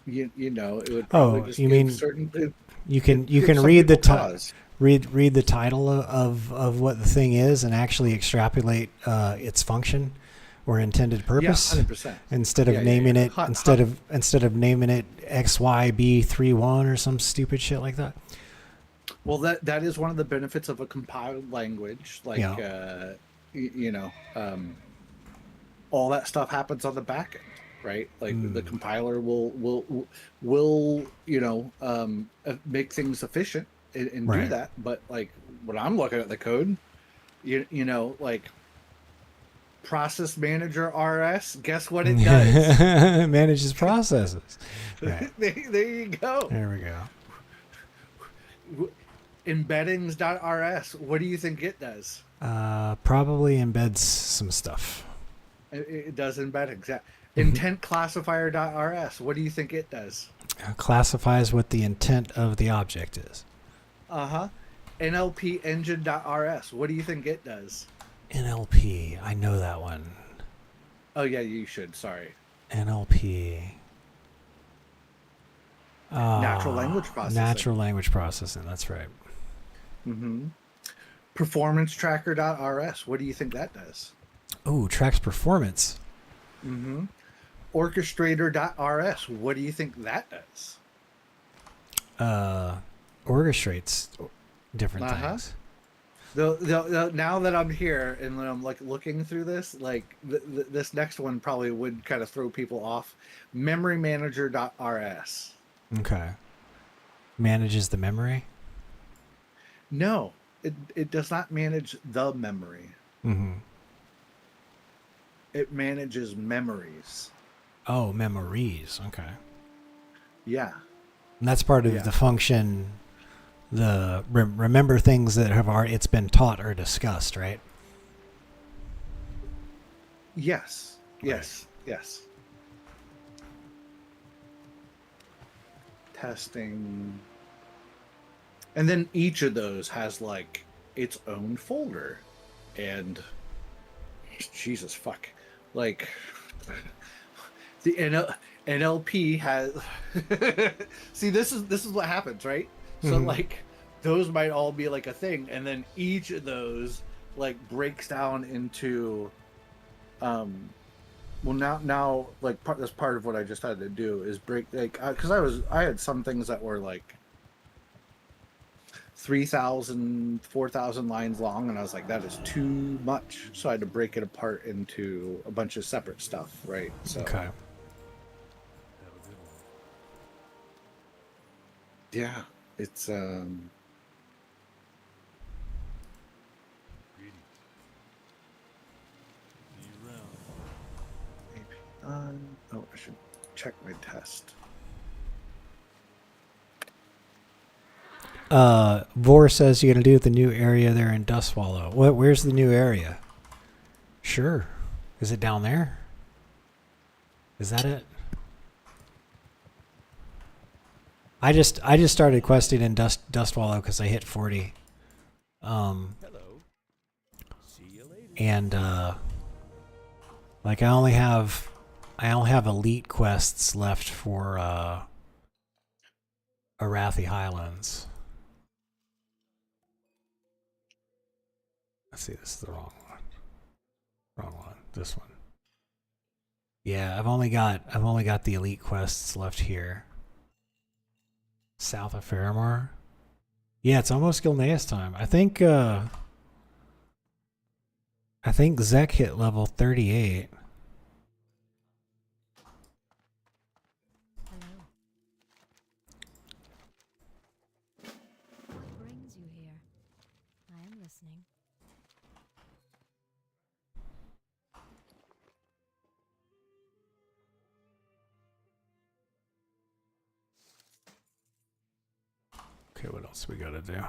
you know, it would probably Oh, just you give mean certain. you can Give some read the people title. pause. Read the title of what the thing is and actually extrapolate its function or intended purpose, 100%. instead of naming it instead of naming it XYB31 or some stupid shit like that. Well, that is one of the benefits of a compiled language. Like, Yeah. you know, all that stuff happens on the back end, right? Like the compiler will you know, make things efficient and do Right. that. But like when I'm looking at the code, you know, like process manager RS, guess what it does? Manages processes. Right. There you go. There we go. Embeddings.rs, what do you think it does? Probably embeds some stuff. It does embeddings. Yeah. Intent classifier.rs, what do you think it does? Classifies what the intent of the object is. Uh-huh. NLP engine.rs, what do you think it does? NLP. I know that one. Oh yeah, you should. Sorry. NLP. Natural language processing. Natural language processing. That's right. Mm-hmm. Performancetracker.rs, what do you think that does? Oh, tracks performance. Mm-hmm. Orchestrator.rs, what do you think that does? Orchestrates different things. Now that I'm here and when I'm like looking through this, like this next one probably would kind of throw people off. Memorymanager.rs. Okay. Manages the memory. No, it does not manage the memory. Mm-hmm. It manages memories. Oh, memories. Okay. Yeah. And that's part of the function. The remember things that have already it's been taught or discussed, right? Yes. Yes. Yes. Testing. And then each of those has like its own folder. And Jesus fuck. Like the NLP has see, this is what happens, right? So like those might all be like a thing, and then each of those like breaks down into well, now like that's part of what I just had to do is break, like, because I had some things that were like 3,000 4,000 lines long, and I was like, that is too much, so I had to break it apart into a bunch of separate stuff, right? So Okay. yeah, it's oh, I should check my test. Vor says you're gonna do the new area there in Dust Swallow. Where's the new area? Sure. Is it down there? Is that it? I just started questing in Dust Swallow because I hit 40. Hello. See you later. And like I only have elite quests left for Arathi Highlands. Let's see, this is the wrong one. Wrong one. This one. Yeah, I've only got the elite quests left here. South of Faramar. Yeah, it's almost Gilneas time. I think Zek hit level 38. Hello. What brings you here? else we gotta do.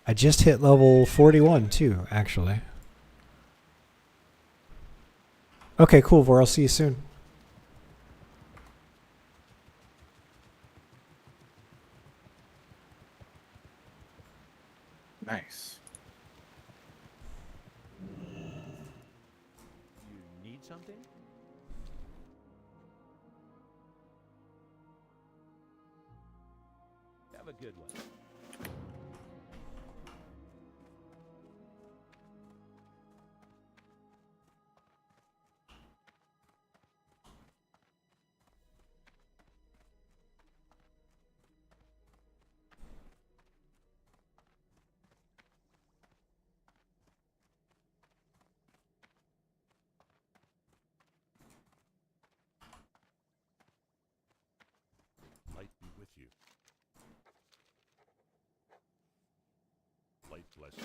I just hit level 41 too, actually. Okay, cool, Vor. I'll see you soon. Nice. You need something? Have a good one. Light be with you. Light bless you.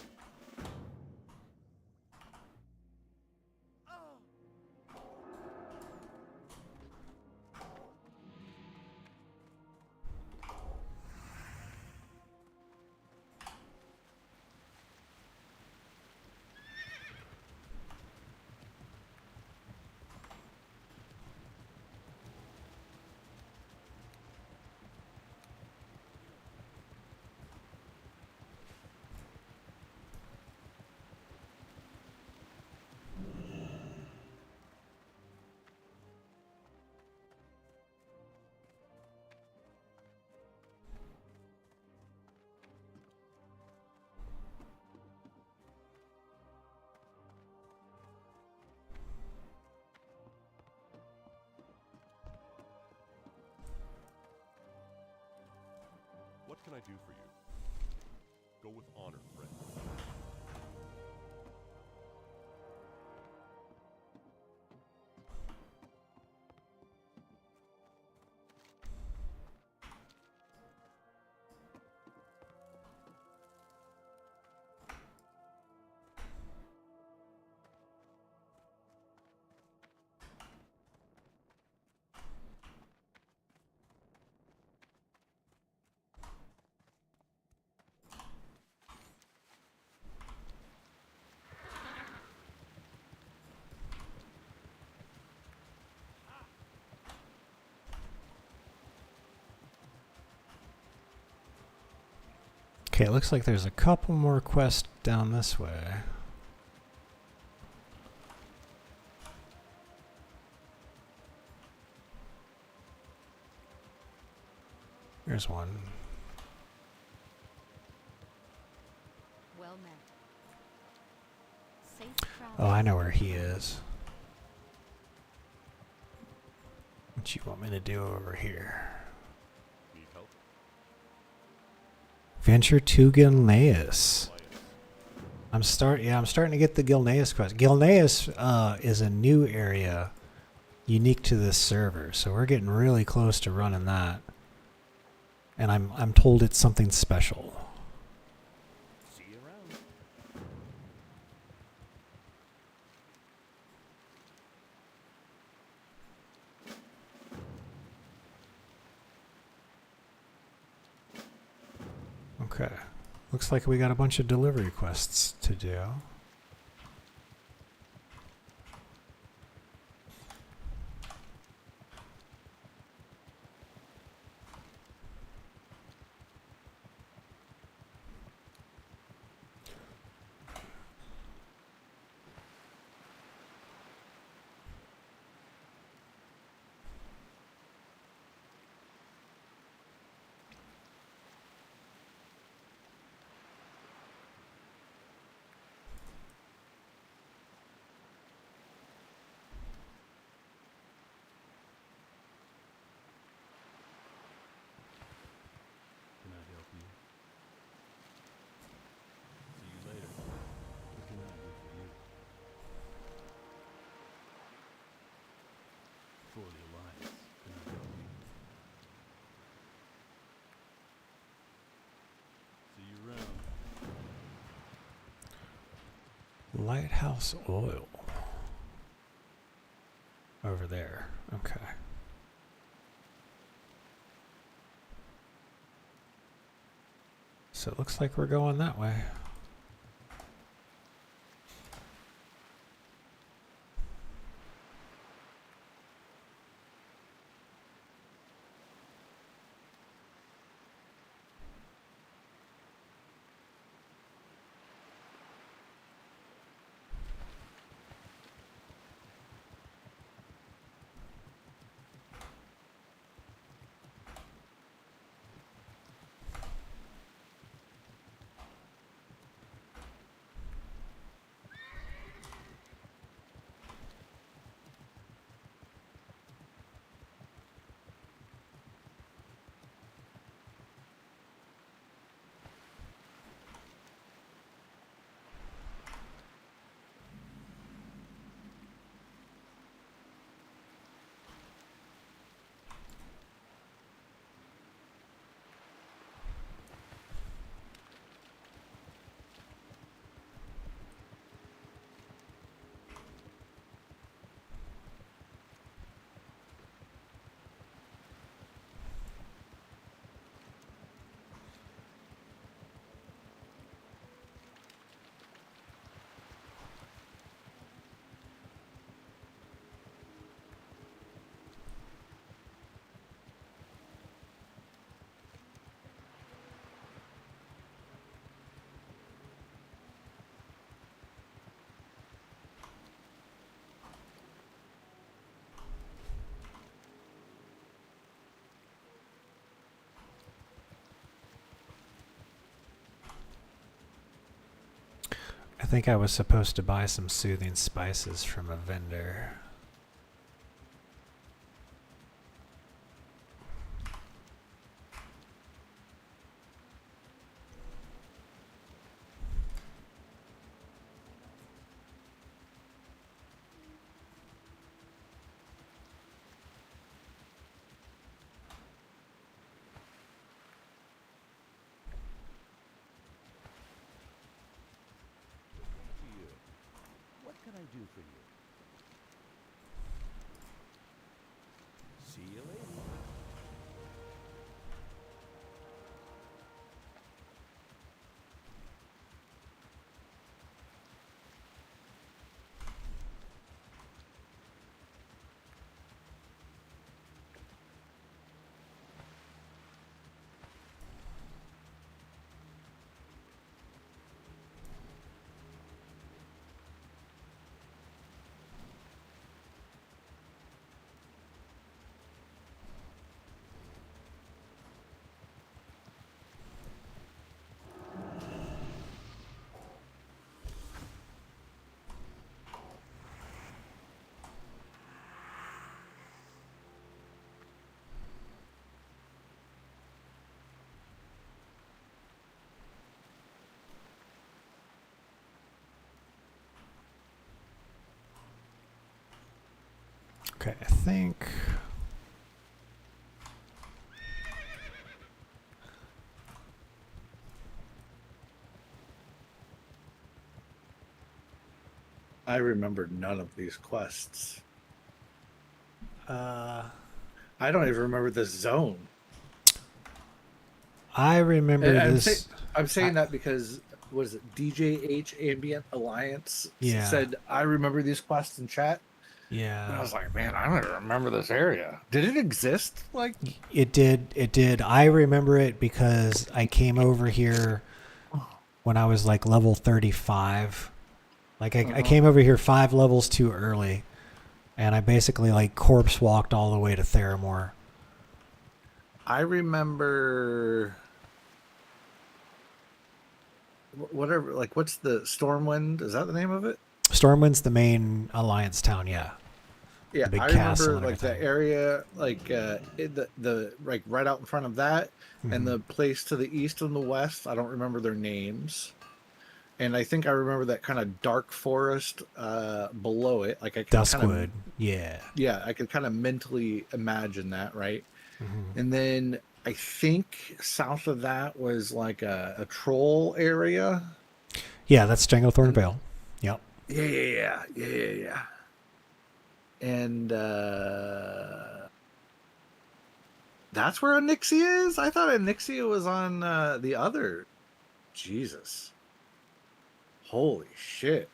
What can I do for you? Go with honor, friend. Okay, it looks like there's a couple more quests down this way. Here's one. Well met. Safe Oh, travel. I know where he is. What you want me to do over here? Need help? Venture to Gilneas. Alliance. I'm starting to get the Gilneas quest. Gilneas is a new area unique to this server, so we're getting really close to running that. And I'm told it's something special. See you around. Okay. Looks like we got a bunch of delivery quests to do. Can I help you? See you later. What can I do for you? For the Alliance, can I help you? See you around. Lighthouse oil. over there. Okay. So it looks like we're going that way. I think I was supposed to buy some soothing spices from a vendor. To you. What can I do for you? See you later. Okay, I think. I remember none of these quests. I don't even remember this zone. I remember And this. I'm saying that because was it DJH Ambient Alliance Yeah. said I remember these quests in chat, and I Yeah, was like, man, I don't even remember this area. Did it exist? Like, it did. It did. I remember it because I came over here when I was like level 35. Like I came over here 5 levels too early, and I basically like corpse walked all the way to Theramore. I remember whatever. Like, what's the Stormwind? Is that the name of it? Stormwind's the main alliance town. Yeah. Yeah, big I castle remember and like the everything. area, like the like right out in front of that, and Mhm. the place to the east and the west. I don't remember their names, and I think I remember that kind of dark forest below it. Like I could kind Duskwood. of, Yeah. yeah, I could kind of mentally imagine that, right? Mhm. And then I think south of that was like a troll area. Yeah, that's Stranglethorn And Vale. Yep. yeah. And that's where Onyxia is? I thought Onyxia was on the other. Jesus. Holy shit.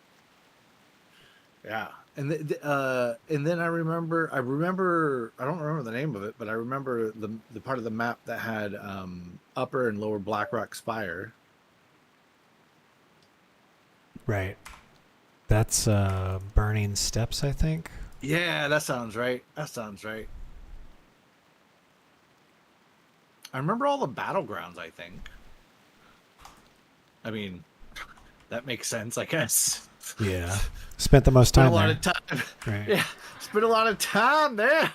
Yeah. And and then I remember I don't remember the name of it, but I remember the part of the map that had upper and lower Blackrock Spire. Right. That's Burning Steps, I think. Yeah, that sounds right. That sounds right. I remember all the battlegrounds, I think. I mean, that makes sense, I guess. Yeah. Spent the most Spent time a lot there. of time. Right. Yeah, spent a lot of time there.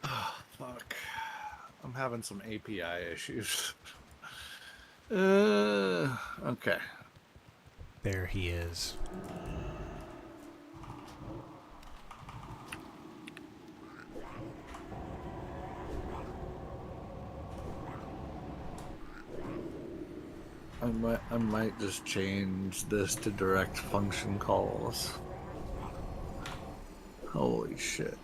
Oh, fuck. I'm having some API issues. Okay. There he is. I might just change this to direct function calls. Holy shit.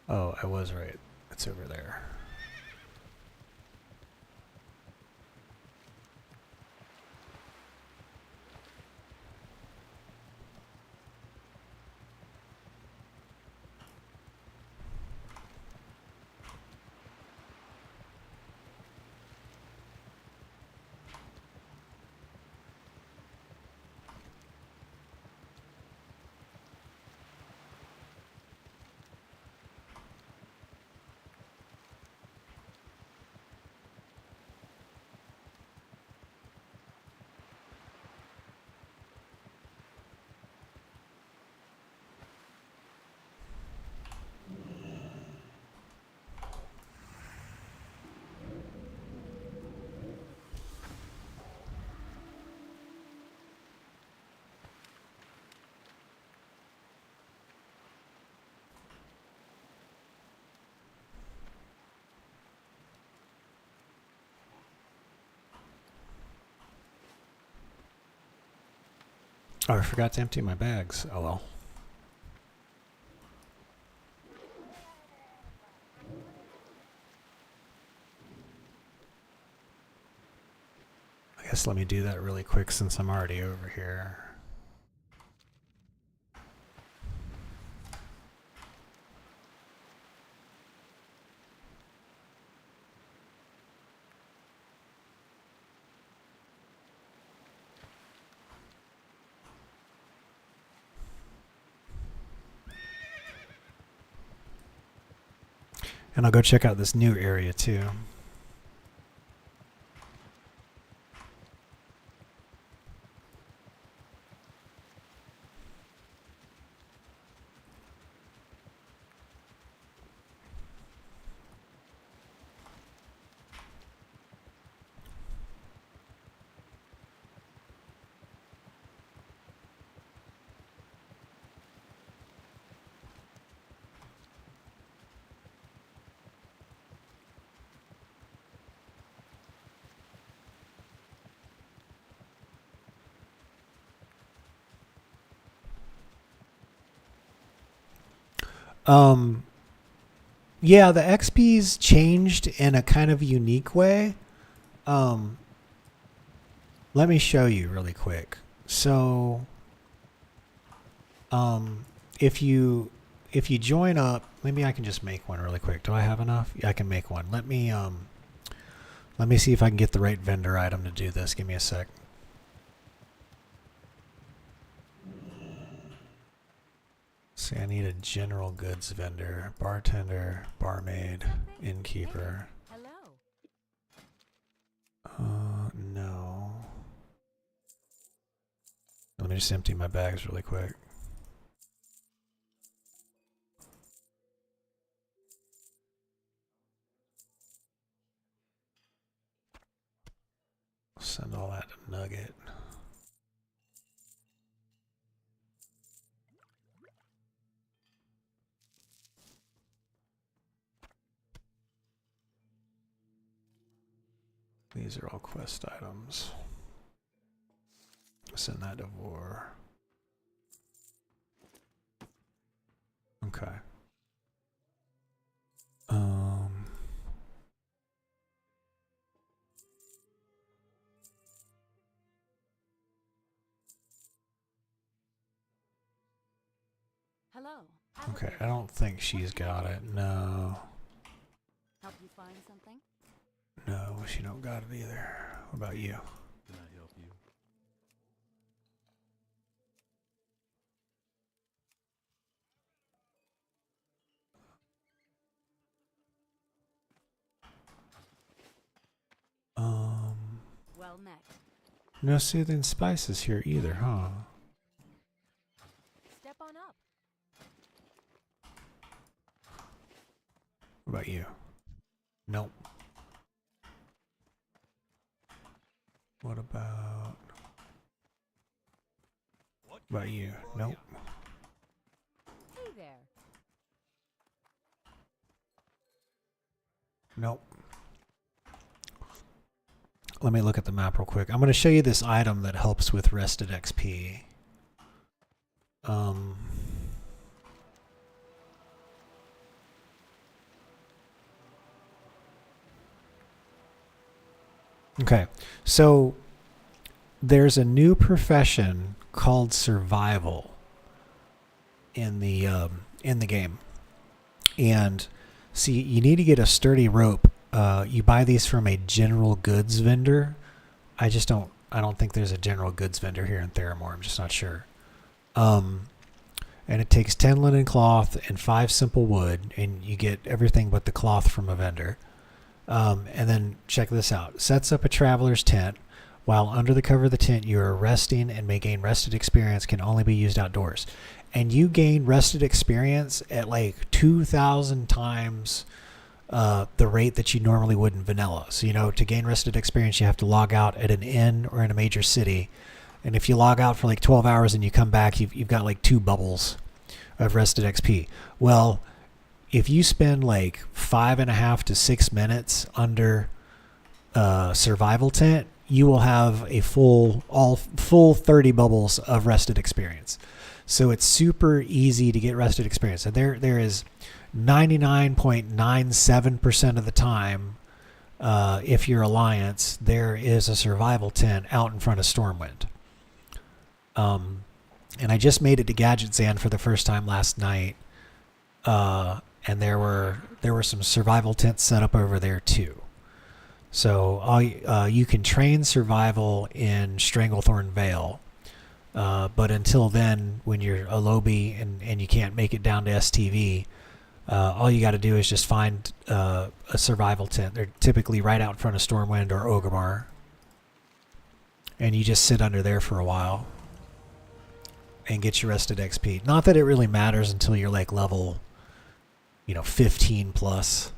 Oh, I was right. It's over there. Oh, I forgot to empty my bags. Oh well. I guess let me do that really quick since I'm already over here. And I'll go check out this new area too. Yeah, the XP's changed in a kind of unique way. Um, Let me show you really quick. So, if you join up, maybe I can just make one really quick. Do I have enough? Yeah, I can make one. Let me see if I can get the right vendor item to do this. Give me a sec. See, I need a general goods vendor, bartender, barmaid, innkeeper. Hello. No. Let me just empty my bags really quick. Send all that to Nugget. These are all quest items. Send that to Vor. Okay. Hello. Okay, I don't think she's got it. No. Help you find something? No, she don't got it either. What about you? Can I help you? Well met. No soothing spices here either, huh? Step on up. What about you? Nope. What about you? Nope. Hey there. Nope. Let me look at the map real quick. I'm going to show you this item that helps with rested XP. Okay, so there's a new profession called survival in the game, and see, you need to get a sturdy rope. You buy these from a general goods vendor. I don't think there's a general goods vendor here in Theramore. I'm just not sure. And it takes 10 linen cloth and 5 simple wood, and you get everything but the cloth from a vendor. And then check this out. Sets up a traveler's tent. While under the cover of the tent, you are resting and may gain rested experience, can only be used outdoors. And you gain rested experience at like 2,000 times the rate that you normally would in vanilla. So, to gain rested experience, you have to log out at an inn or in a major city. And if you log out for like 12 hours and you come back, you've got like 2 bubbles of rested XP. Well, if you spend like 5.5 to 6 minutes under survival tent, you will have a full 30 bubbles of rested experience. So it's super easy to get rested experience. And there is 99.97% of the time, if you're Alliance, there is a survival tent out in front of Stormwind. And I just made it to Gadgetzan for the first time last night. And there were some survival tents set up over there too. So you can train survival in Stranglethorn Vale, but until then, when you're a lobby and you can't make it down to STV, all you got to do is just find a survival tent. They're typically right out in front of Stormwind or Orgrimmar, and you just sit under there for a while and get your rested XP. Not that it really matters until you're like level 15 plus.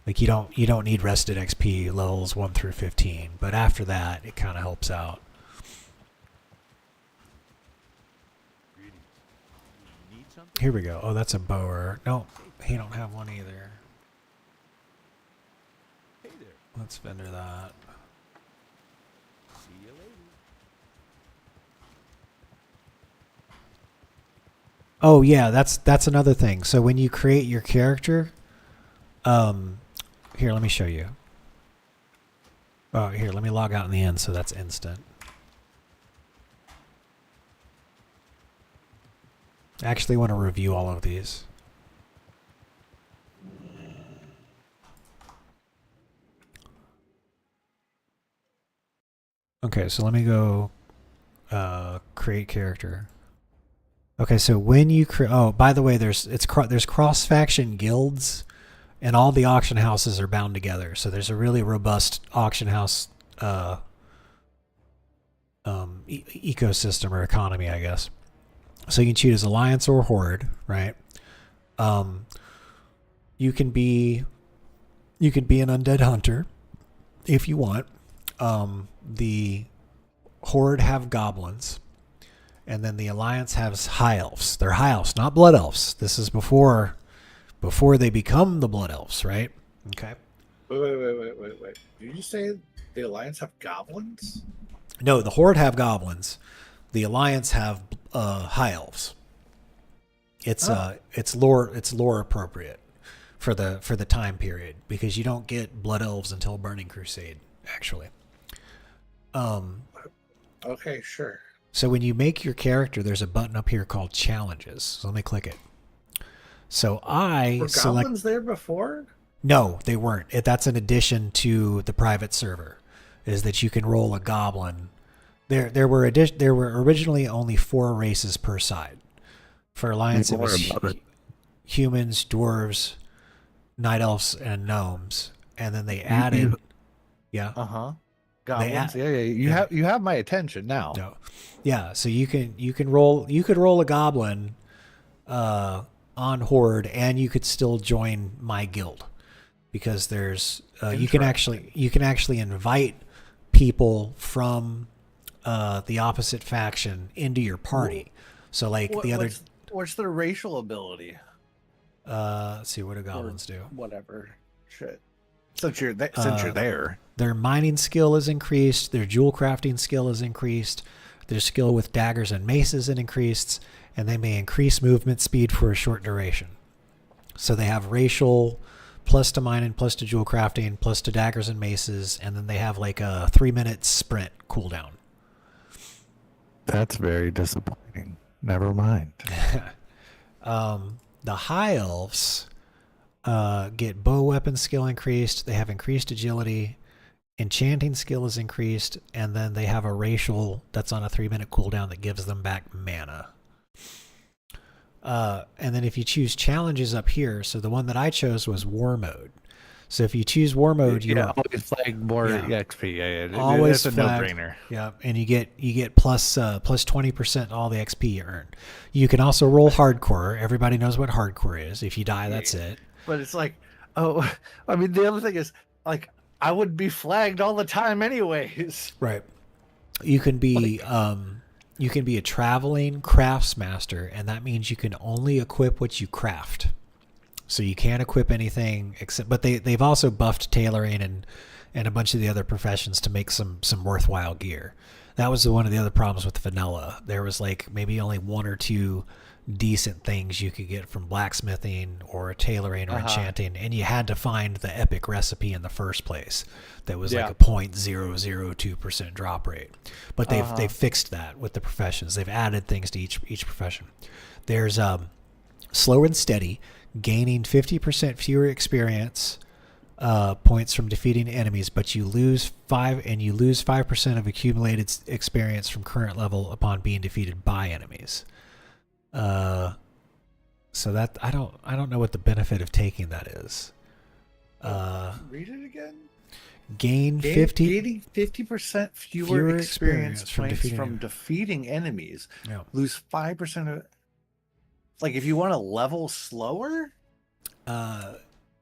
Like you don't need rested XP levels 1 through 15, but after that it kind of helps out. Greetings. You need something? Here we go. Oh, that's a bower. No, he don't have one either. Hey there. Let's vendor that. See you later. Oh yeah, that's another thing. So when you create your character, here, let me show you. Oh, here, let me log out in the end so that's instant. I actually want to review all of these. Okay, so let me go create character. Okay, so when you create, oh, by the way, there's cross faction guilds, and all the auction houses are bound together. So there's a really robust auction house ecosystem or economy, I guess. So you can choose alliance or horde, right? You can be an undead hunter if you want. The horde have goblins, and then the alliance has high elves. They're high elves, not blood elves. This is before they become the blood elves, right? Okay. Wait. Did you say the Alliance have goblins? No, the horde have goblins. The alliance have high elves. It's lore appropriate for the time period, because you don't get blood elves until Burning Crusade, actually. Okay, sure. So when you make your character, there's a button up here called Challenges. So let me click it. So I Were select. goblins there before? No, they weren't. That's an addition to the private server, is that you can roll a goblin. There were originally only 4 races per side. For Alliance, it was humans, dwarves, night elves, and gnomes, and then they added. Yeah. Goblins. You have my attention now. No. Yeah. So you could roll a goblin on horde, and you could still join my guild, because there's you can actually invite people from the opposite faction into your party. So like what's their racial ability? Let's see, what do goblins do? Whatever. Shit. Since you're there. Their mining skill is increased. Their jewel crafting skill is increased. Their skill with daggers and maces is increased, and they may increase movement speed for a short duration. So they have racial, plus to mining, plus to jewel crafting, plus to daggers and maces, and then they have like a 3-minute sprint cooldown. That's very disappointing. Never mind. The high elves get bow weapon skill increased. They have increased agility. Enchanting skill is increased, and then they have a racial that's on a 3-minute cooldown that gives them back mana. And then if you choose challenges up here, so the one that I chose was war mode. So if you choose war mode, you always flag more XP. Yeah, always it's a flagged. no-brainer. Yeah, and you get plus 20% all the XP you earn. You can also roll hardcore. Everybody knows what hardcore is. If you die, that's it. But it's like, oh, I mean, the other thing is, like, I would be flagged all the time anyways. Right. You can be a traveling craftsmaster, and that means you can only equip what you craft. So you can't equip anything except, but they've also buffed tailoring and a bunch of the other professions to make some worthwhile gear. That was one of the other problems with vanilla. There was like maybe only 1 or 2 decent things you could get from blacksmithing or tailoring or enchanting, and you had to find the epic recipe in the first place that was like a 0.002% drop rate. But they've fixed that with the professions. They've added things to each profession. There's slow and steady, gaining 50% fewer experience points from defeating enemies, but you lose 5% of accumulated experience from current level upon being defeated by enemies. So that I don't know what the benefit of taking that is. Read it again. Gaining 50% fewer experience points from enemies. defeating enemies. Yeah. Lose 5% of. Like if you want to level slower.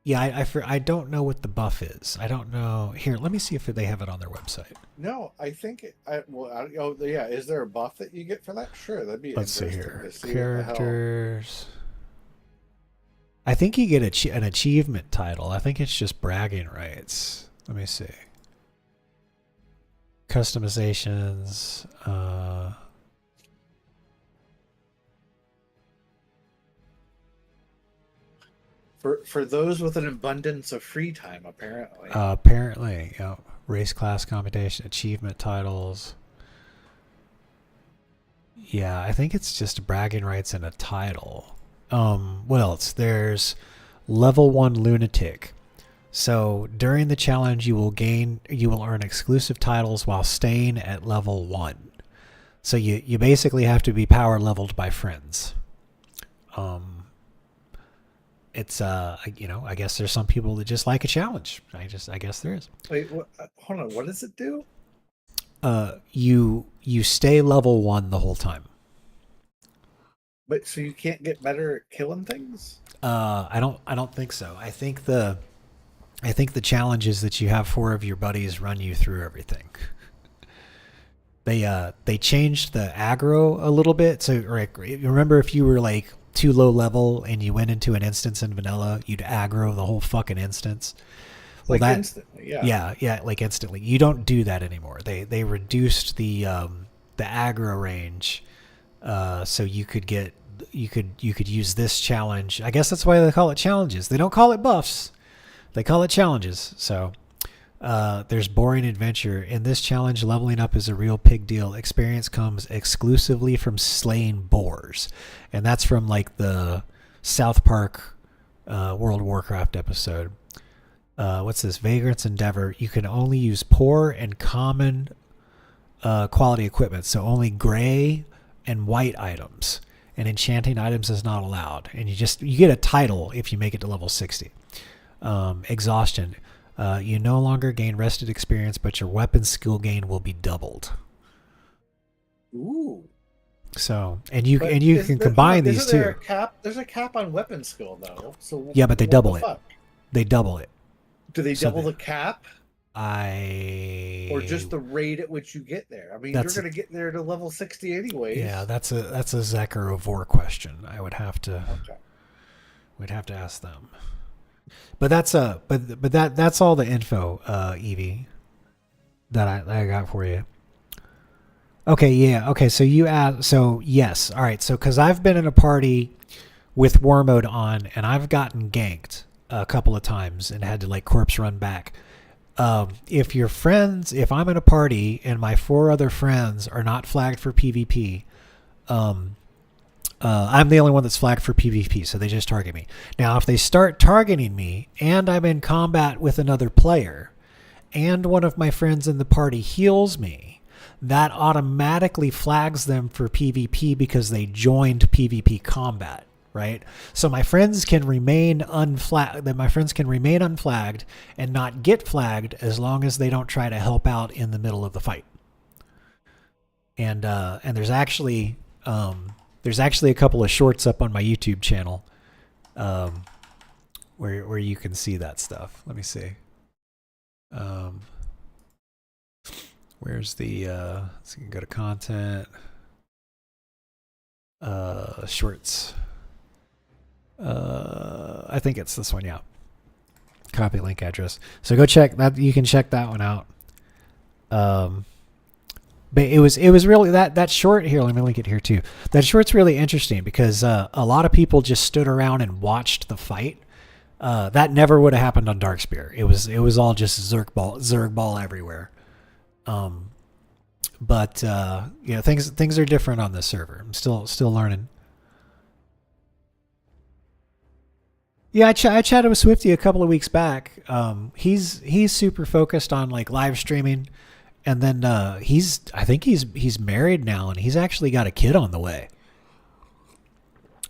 Yeah, I don't know what the buff is. I don't know. Here, let me see if they have it on their website. No, I think is there a buff that you get for that? Sure, that'd be. Let's see interesting here. to see Characters. I think you get an achievement title. I think it's just bragging rights. Let me see. Customizations. For those with an abundance of free time, apparently. Apparently, you know, race class competition, achievement titles. Yeah, I think it's just bragging rights and a title. What else? There's level 1 lunatic. So during the challenge, you will earn exclusive titles while staying at level 1. So you basically have to be power leveled by friends. It's you know, I guess there's some people that just like a challenge. I guess there is. Wait, hold on. What does it do? You stay level 1 the whole time. But so you can't get better at killing things? I don't think so. I think the challenge is that you have 4 of your buddies run you through everything. They changed the aggro a little bit. So remember, if you were like too low level and you went into an instance in vanilla, you'd aggro the whole fucking instance. Well, like instantly, yeah. Yeah, like instantly. You don't do that anymore. They reduced the aggro range, so you could use this challenge. I guess that's why they call it challenges. They don't call it buffs. They call it challenges. So there's boring adventure. In this challenge, leveling up is a real big deal. Experience comes exclusively from slaying boars. And that's from like the South Park World of Warcraft episode. What's this? Vagrant's Endeavor. You can only use poor and common quality equipment. So only gray and white items. And enchanting items is not allowed. And you get a title if you make it to level 60. Exhaustion. You no longer gain rested experience, but your weapon skill gain will be doubled. Ooh. So, and you can combine these two. There's a cap on weapon skill though. So yeah, but they double it. They double it. Do they double the cap? Or just the rate at which you get there? I mean, you're going to get there to level 60 anyways. Yeah, that's a Zekar of War question. I would have to. Okay. We'd have to ask them. But that's that's all the info, Evie, that I got for you. Okay, yeah. Okay, so you asked. So yes, all right. So because I've been in a party with war mode on, and I've gotten ganked a couple of times and had to like corpse run back. If I'm in a party and my 4 other friends are not flagged for PvP, I'm the only one that's flagged for PvP, so they just target me. Now, if they start targeting me and I'm in combat with another player and one of my friends in the party heals me, that automatically flags them for PvP because they joined PvP combat, right? So my friends can remain unflagged and not get flagged as long as they don't try to help out in the middle of the fight. And there's actually a couple of shorts up on my YouTube channel where you can see that stuff. Let me see. Where's the so you can go to content, shorts. I think it's this one, yeah. Copy link address. So go check that. You can check that one out. But it was really that short here. Let me link it here too. That short's really interesting because a lot of people just stood around and watched the fight. That never would have happened on Darkspear. It was all just Zerg ball everywhere. But yeah, things are different on this server. I'm still learning. Yeah, I chatted with Swifty a couple of weeks back. He's super focused on like live streaming. And then I think he's married now, and he's actually got a kid on the way.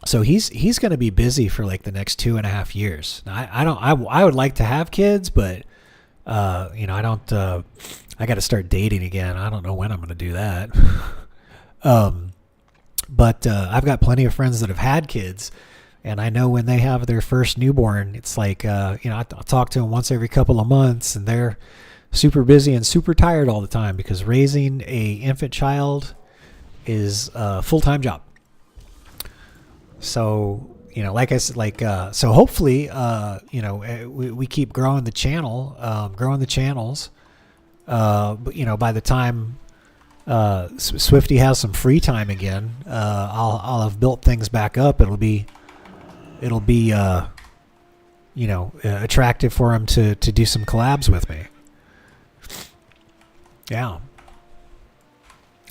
So he's going to be busy for like the next 2.5 years. Now, I would like to have kids, but I don't. I got to start dating again. I don't know when I'm going to do that. But I've got plenty of friends that have had kids, and I know when they have their first newborn, it's like I talk to them once every couple of months, and they're super busy and super tired all the time because raising a infant child is a full-time job. So, like I said, so hopefully, we keep growing the channel, growing the channels. But, by the time Swifty has some free time again, I'll have built things back up. It'll be attractive for him to do some collabs with me. Yeah.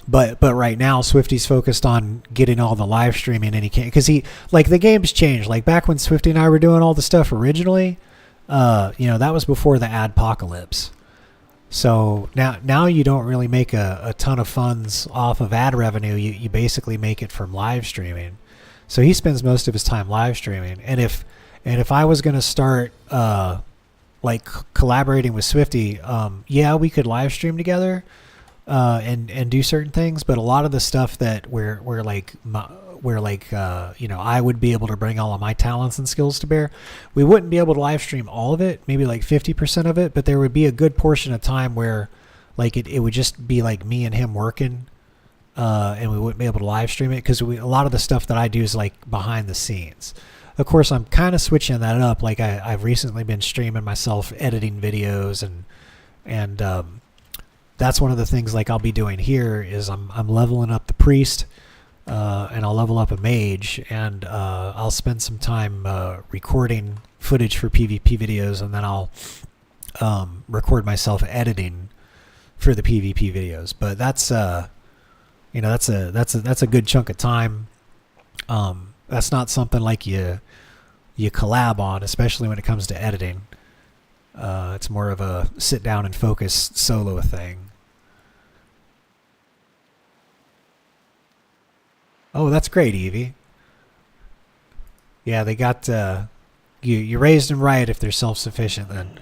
But right now, Swifty's focused on getting all the live streaming, and he can't, because the game's changed. Like back when Swifty and I were doing all the stuff originally, that was before the adpocalypse. So now you don't really make a ton of funds off of ad revenue. You basically make it from live streaming. So he spends most of his time live streaming. And if I was going to start collaborating with Swifty, we could live stream together and do certain things. But a lot of the stuff that I would be able to bring all of my talents and skills to bear. We wouldn't be able to live stream all of it, maybe like 50% of it, but there would be a good portion of time where it would just be like me and him working, and we wouldn't be able to live stream it because a lot of the stuff that I do is like behind the scenes. Of course, I'm kind of switching that up. Like I've recently been streaming myself editing videos, and that's one of the things like I'll be doing here is I'm leveling up the priest. And I'll level up a mage, and I'll spend some time recording footage for PvP videos, and then I'll record myself editing for the PvP videos. But that's that's a good chunk of time. That's not something like you collab on, especially when it comes to editing. It's more of a sit down and focus solo thing. Oh, that's great, Evie. Yeah, they got you raised them right if they're self-sufficient then.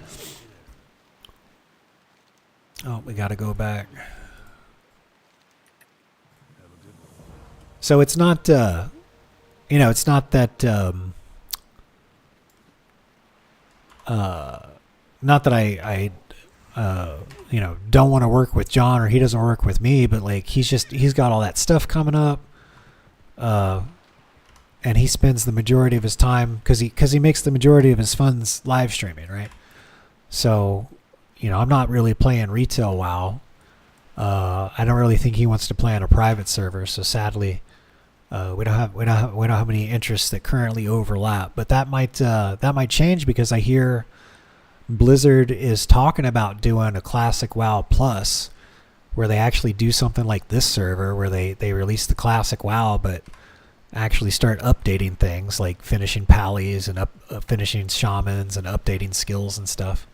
Oh, we got to go back. So it's not it's not that not that I don't want to work with John or he doesn't work with me, but like he's got all that stuff coming up. And he spends the majority of his time because he makes the majority of his funds live streaming, right? So, I'm not really playing retail WoW. I don't really think he wants to play on a private server. So sadly, we don't have any interests that currently overlap. But that might change because I hear Blizzard is talking about doing a classic WoW Plus, where they actually do something like this server where they release the classic WoW but actually start updating things like finishing pallies and finishing shamans and updating skills and stuff.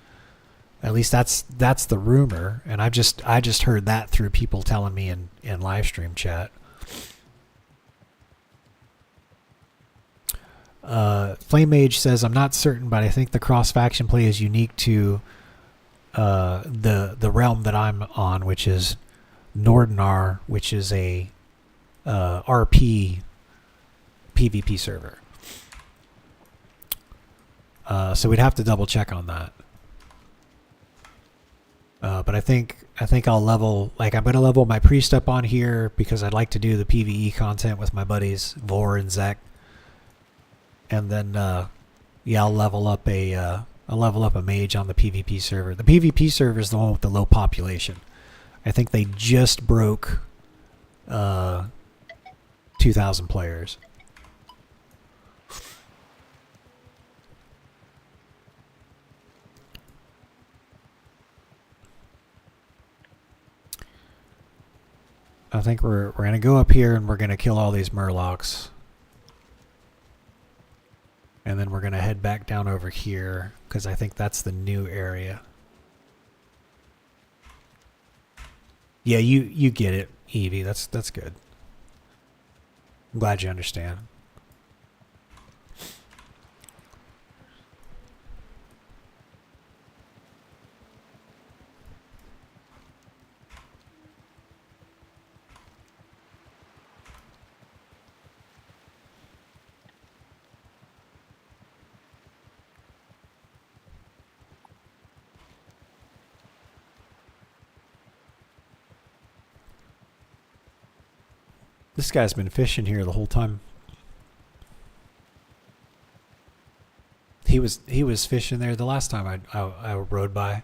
At least that's the rumor, and I just heard that through people telling me in live stream chat. Flame Mage says, I'm not certain, but I think the cross faction play is unique to the realm that I'm on, which is Nordinar, which is a RP PvP server. So we'd have to double check on that. But I think I'll level, like I'm going to level my priest up on here because I'd like to do the PvE content with my buddies Vor and Zek. And then I'll level up a mage on the PvP server. The PvP server is the one with the low population. I think they just broke 2,000 players. I think we're going to go up here and we're going to kill all these murlocs. And then we're going to head back down over here because I think that's the new area. Yeah, you get it, Evie. That's good. I'm glad you understand. This guy's been fishing here the whole time. He was fishing there the last time I rode by.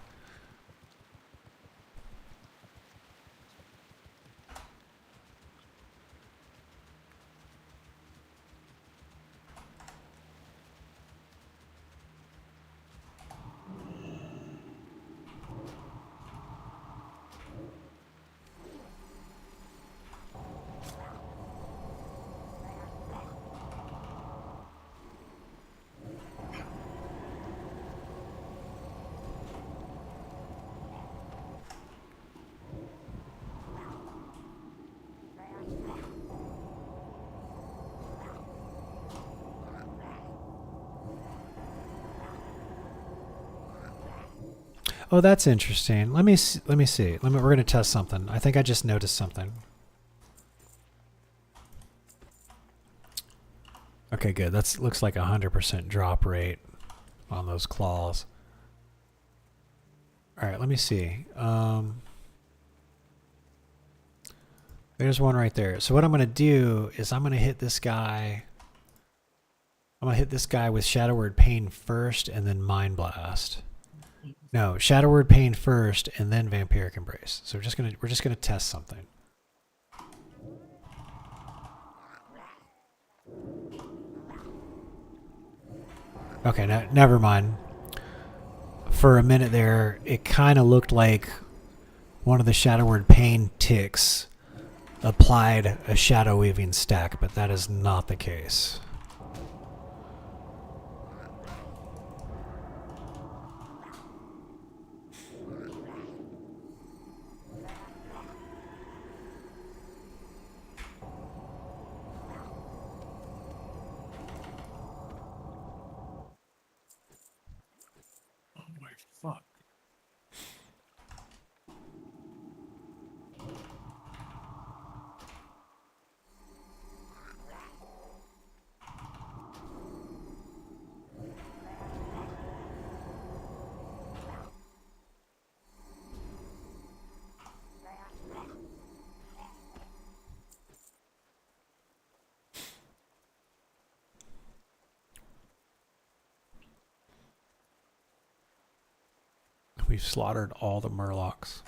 Oh, that's interesting. Let me see. We're going to test something. I think I just noticed something. Okay, good. That's looks like 100% drop rate on those claws. All right, let me see. There's one right there. So what I'm going to do is I'm going to hit this guy. I'm going to hit this guy with Shadow Word Pain first and then Mind Blast. No, Shadow Word Pain first and then Vampiric Embrace. So we're just going to test something. Okay, never mind. For a minute there, it kind of looked like one of the Shadow Word Pain ticks applied a Shadow Weaving stack, but that is not the case. Oh my fuck. We've slaughtered all the Murlocs.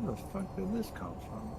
Where the fuck did this come from?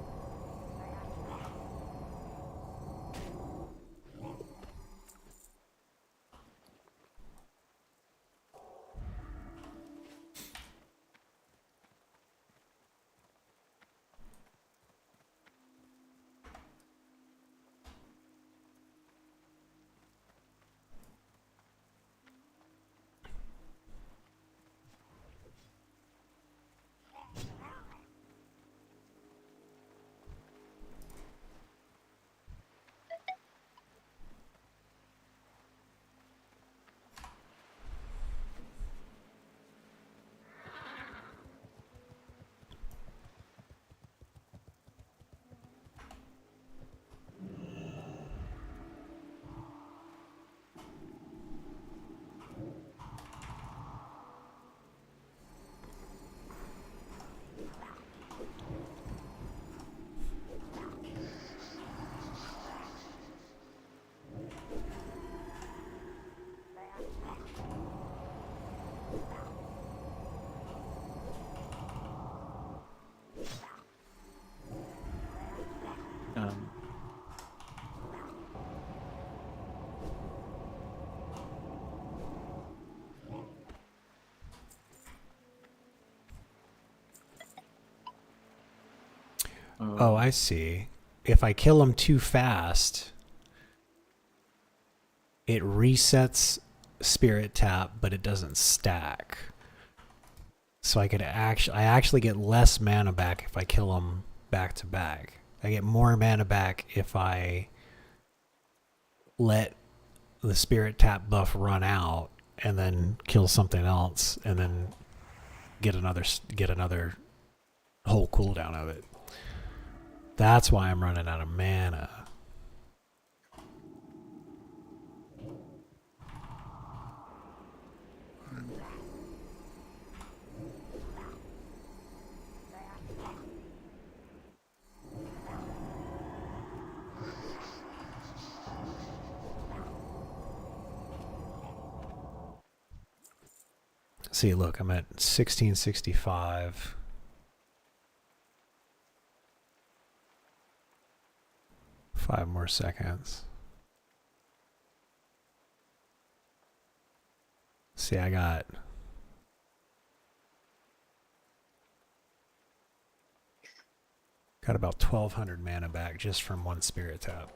Oh, I see. If I kill him too fast, it resets Spirit Tap, but it doesn't stack. So I actually get less mana back if I kill him back to back. I get more mana back if I let the Spirit Tap buff run out and then kill something else and then get another whole cooldown of it. That's why I'm running out of mana. see, look, I'm at 1665. Five more seconds. See, I got about 1200 mana back just from one spirit tap.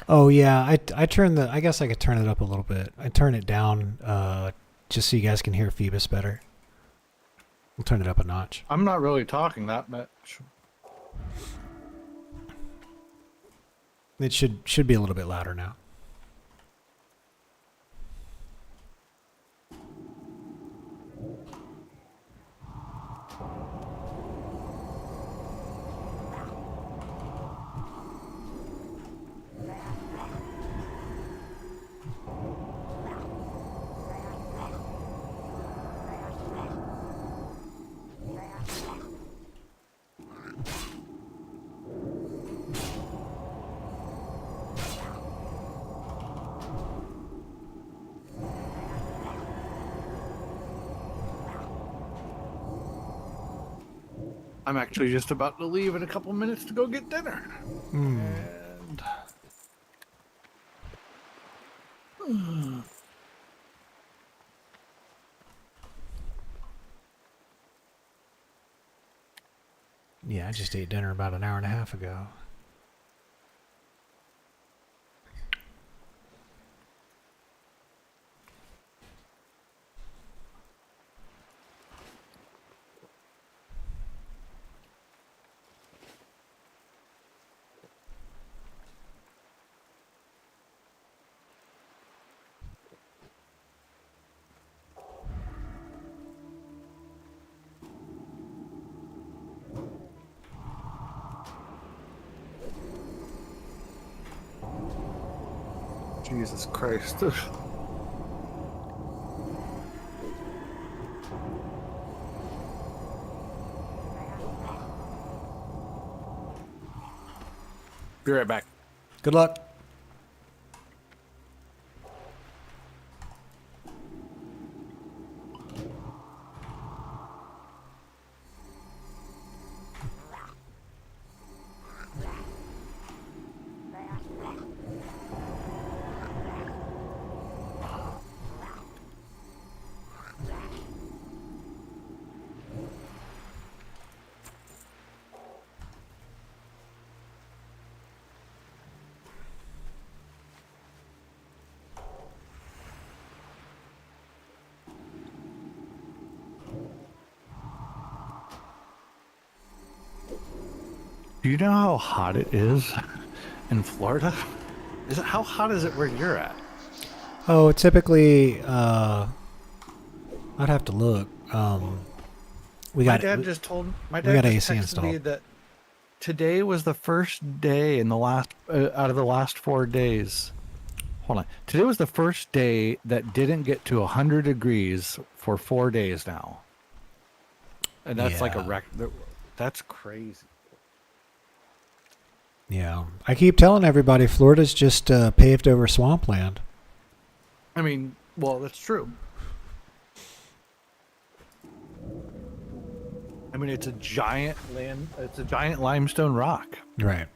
Oh yeah, I turned the. I guess I could turn it up a little bit. I turn it down, just so you guys can hear Phoebus better. We'll turn it up a notch. I'm not really talking that much. It should be a little bit louder now. I'm actually just about to leave in a couple minutes to go get dinner. And Yeah, I just ate dinner about an hour and a half ago. Jesus Christ. Be right back. Good luck. Do you know how hot it is in Florida? How hot is it where you're at? Oh, typically, I'd have to look. We My got dad just told got just AC texted me installed. that today was the first day in the last out of the last 4 days. Hold on. Today was the first day that didn't get to 100 degrees for 4 days now. And that's like a Yeah. record. That's crazy. Yeah, I keep telling everybody Florida's just paved over swampland. I mean, well, that's true. I mean, it's a giant limestone rock. Right.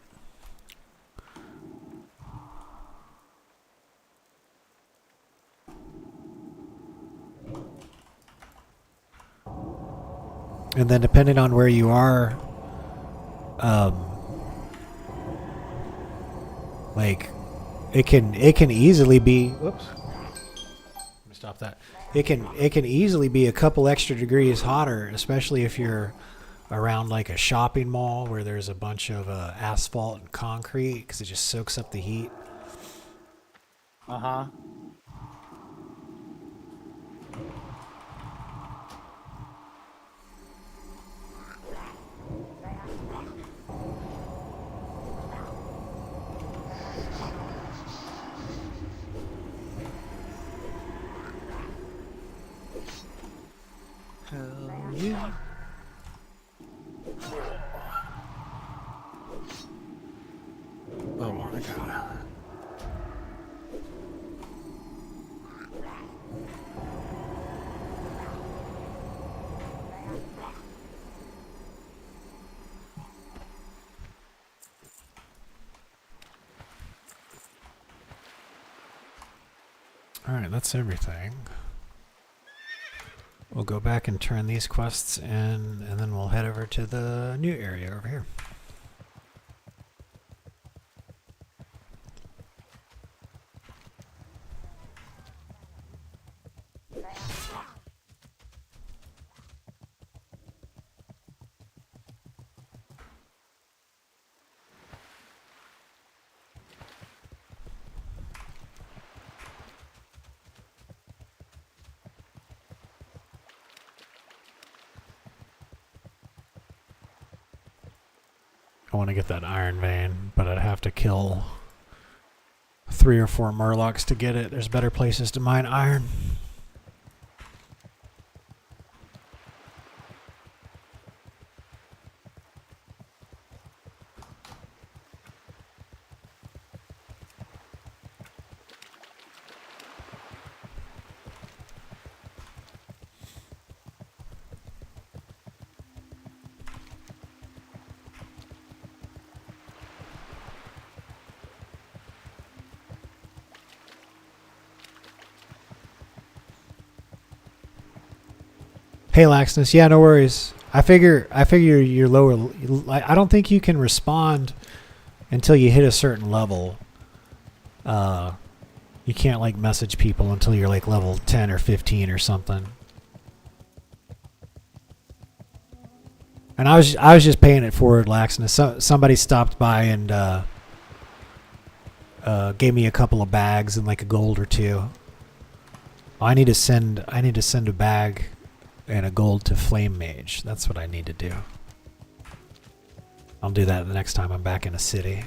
And then depending on where you are, like it can easily be. Whoops. Let me stop that. it can easily be a couple extra degrees hotter, especially if you're around like a shopping mall where there's a bunch of asphalt and concrete, because it just soaks up the heat. Uh-huh. Hell yeah. Oh my god. Alright, that's everything. We'll go back and turn these quests in, and then we'll head over to the new area over here. I want to get that iron vein, but I'd have to kill 3 or 4 murlocs to get it. There's better places to mine iron. Hey Laxness, yeah, no worries. I figure you're lower. I don't think you can respond until you hit a certain level. You can't like message people until you're like level 10 or 15 or something. And I was just paying it forward, Laxness. Somebody stopped by and gave me a couple of bags and like a gold or two. I need to send a bag and a gold to Flame Mage. That's what I need to do. I'll do that the next time I'm back in a city.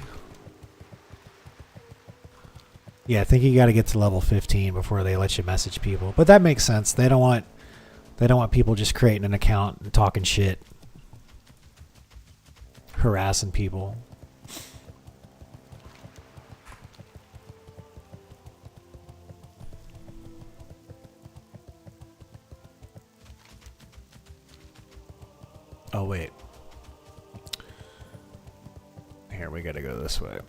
Yeah, I think you got to get to level 15 before they let you message people. But that makes sense. They don't want people just creating an account and talking shit, harassing people. Oh, wait. Here, we gotta go this way.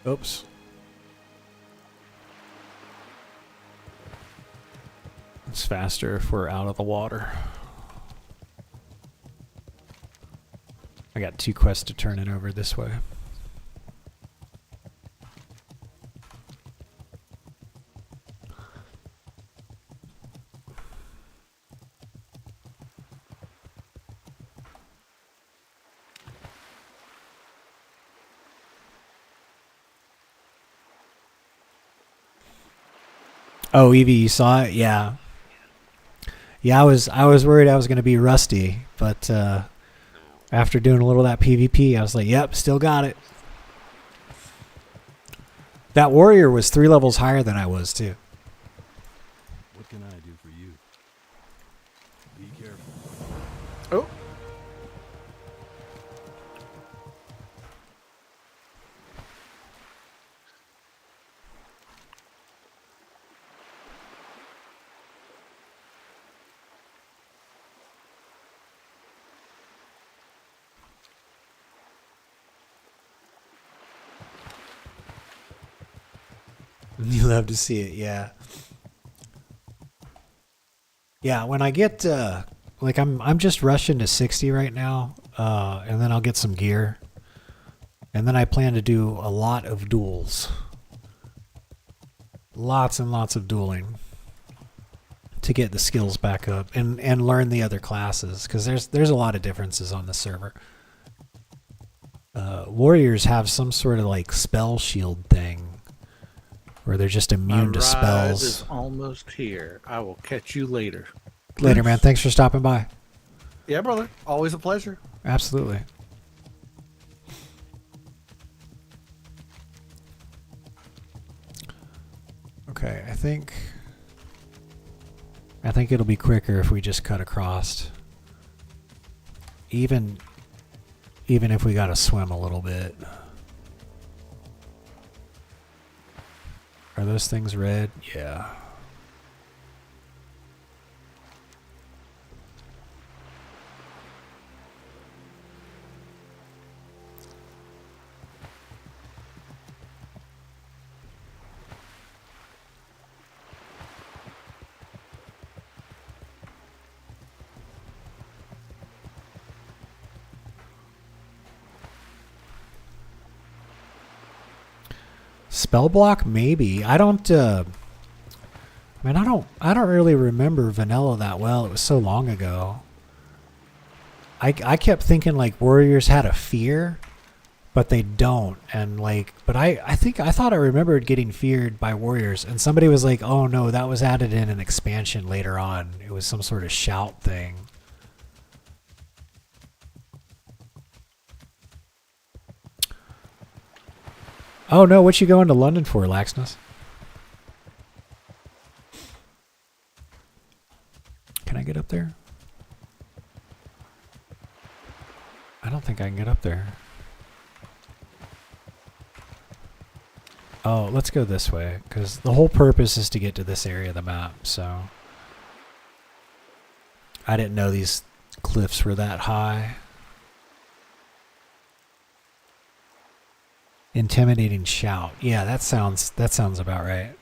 Oops. It's faster if we're out of the water. I got 2 quests to turn in over this way. Oh, Evie, you saw it? Yeah. Yeah, I was worried I was going to be rusty, but after doing a little of that PvP, I was like, yep, still got it. That warrior was 3 levels higher than I was, too. What can I do for you? Be careful. Oh. You love to see it, yeah. Yeah, when I get like I'm just rushing to 60 right now. and then I'll get some gear. And then I plan to do a lot of duels. Lots and lots of dueling to get the skills back up and learn the other classes, because there's a lot of differences on the server. Warriors have some sort of like spell shield thing where they're just immune to My ride spells. is almost here. I will catch you later. Later, man. Thanks for stopping by. Yeah, brother. Always a pleasure. Absolutely. Okay, I think it'll be quicker if we just cut across. Even if we gotta swim a little bit. Are those things red? Yeah. Spell block, maybe. I don't really remember vanilla that well. It was so long ago. I kept thinking like warriors had a fear, but they don't. And like, but I thought I remembered getting feared by warriors, and somebody was like, "Oh no, that was added in an expansion later on. It was some sort of shout thing." Oh no, what you going to London for, Laxness? Can I get up there? I don't think I can get up there. Oh, let's go this way, because the whole purpose is to get to this area of the map, so... I didn't know these cliffs were that high. Intimidating shout. Yeah, that sounds about right.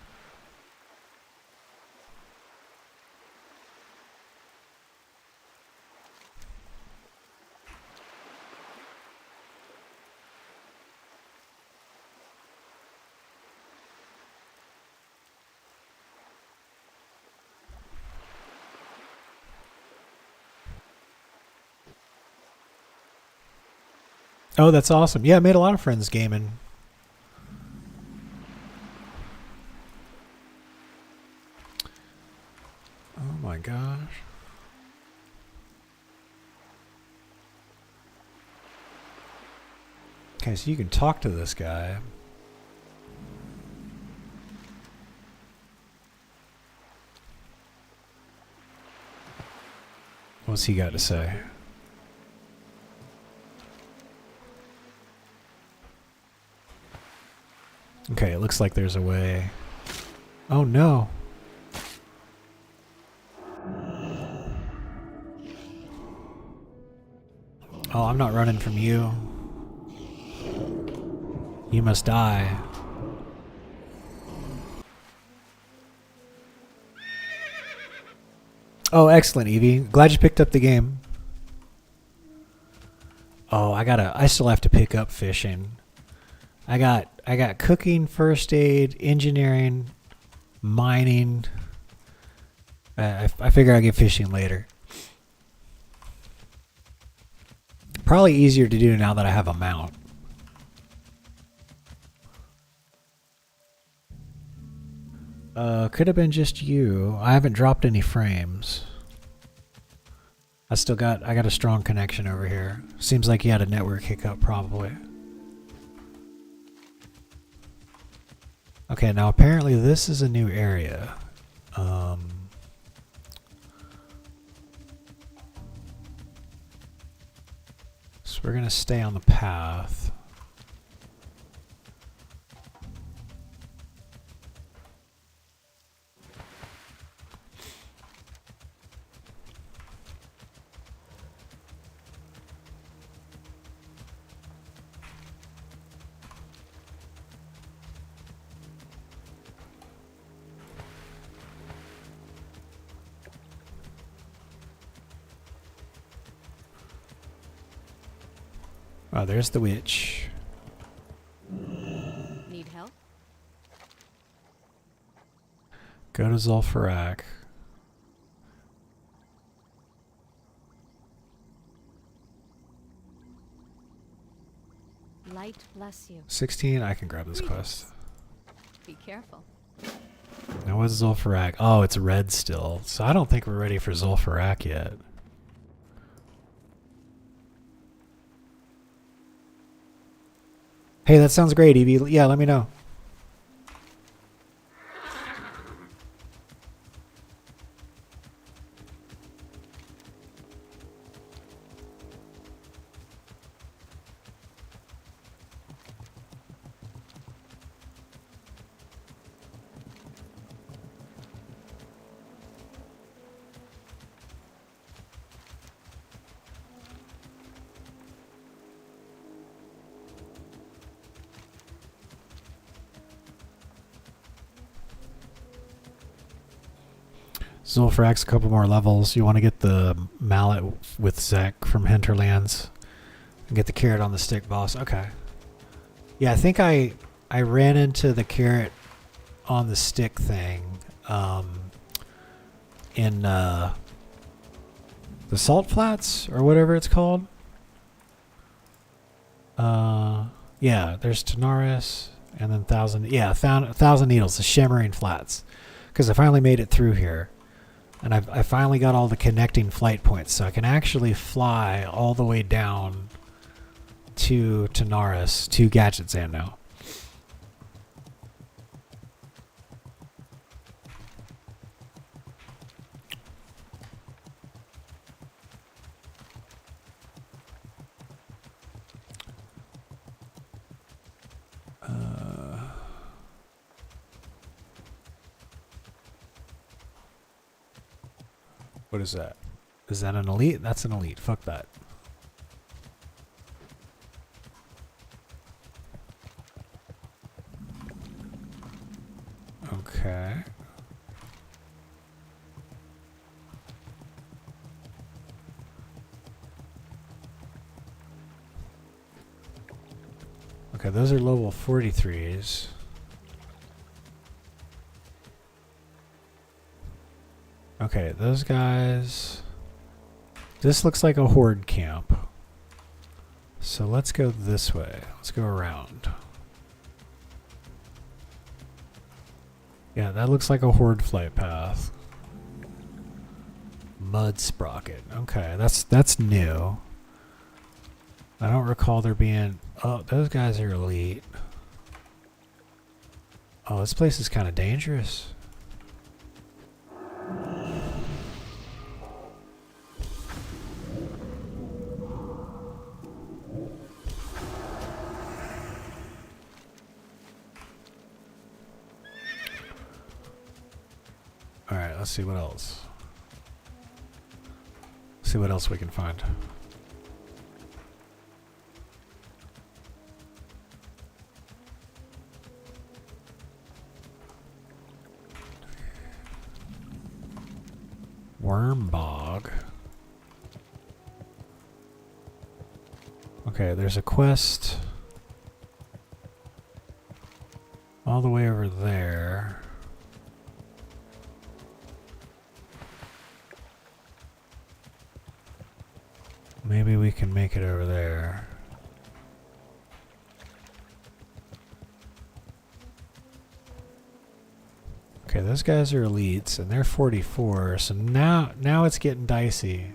Oh, that's awesome. Yeah, I made a lot of friends gaming. Oh my gosh. Okay, so you can talk to this guy. What's he got to say? Okay, it looks like there's a way. Oh no. Oh, I'm not running from you. You must die. Oh, excellent, Evie. Glad you picked up the game. Oh, I still have to pick up fishing. I got cooking, first aid, engineering, mining. I figure I'll get fishing later. Probably easier to do now that I have a mount. Could have been just you. I haven't dropped any frames. I got a strong connection over here. Seems like you had a network hiccup probably. Okay, now apparently this is a new area. So we're gonna stay on the path. Oh, there's the witch. Need help? Go to Zul'Farrak. Light bless you. 16, I can grab this quest. Be careful. Now what's Zul'Farrak? Oh, it's red still. So I don't think we're ready for Zul'Farrak yet. Hey, that sounds great, Evie. Yeah, let me know. Zul'Farrak's a couple more levels. You want to get the mallet with Zek from Hinterlands and get the carrot on the stick boss. Okay. Yeah, I think I ran into the carrot on the stick thing in the Salt Flats or whatever it's called. Yeah, there's Tanaris and then Thousand Needles, the Shimmering Flats. Because I finally made it through here. And I finally got all the connecting flight points, so I can actually fly all the way down to Tanaris, to Gadgetzan now. What is that? Is that an elite? That's an elite. Fuck that. Okay. Okay, those are level 43s. Okay, those guys... This looks like a horde camp. So let's go this way. Let's go around. Yeah, that looks like a horde flight path. Mud Sprocket. Okay, that's new. I don't recall there being... Oh, those guys are elite. Oh, this place is kind of dangerous. Alright, let's see what else. See what else we can find. Worm Bog. Okay, there's a quest all the way over there. Maybe we can make it over there. Okay, those guys are elites and they're 44, so now it's getting dicey.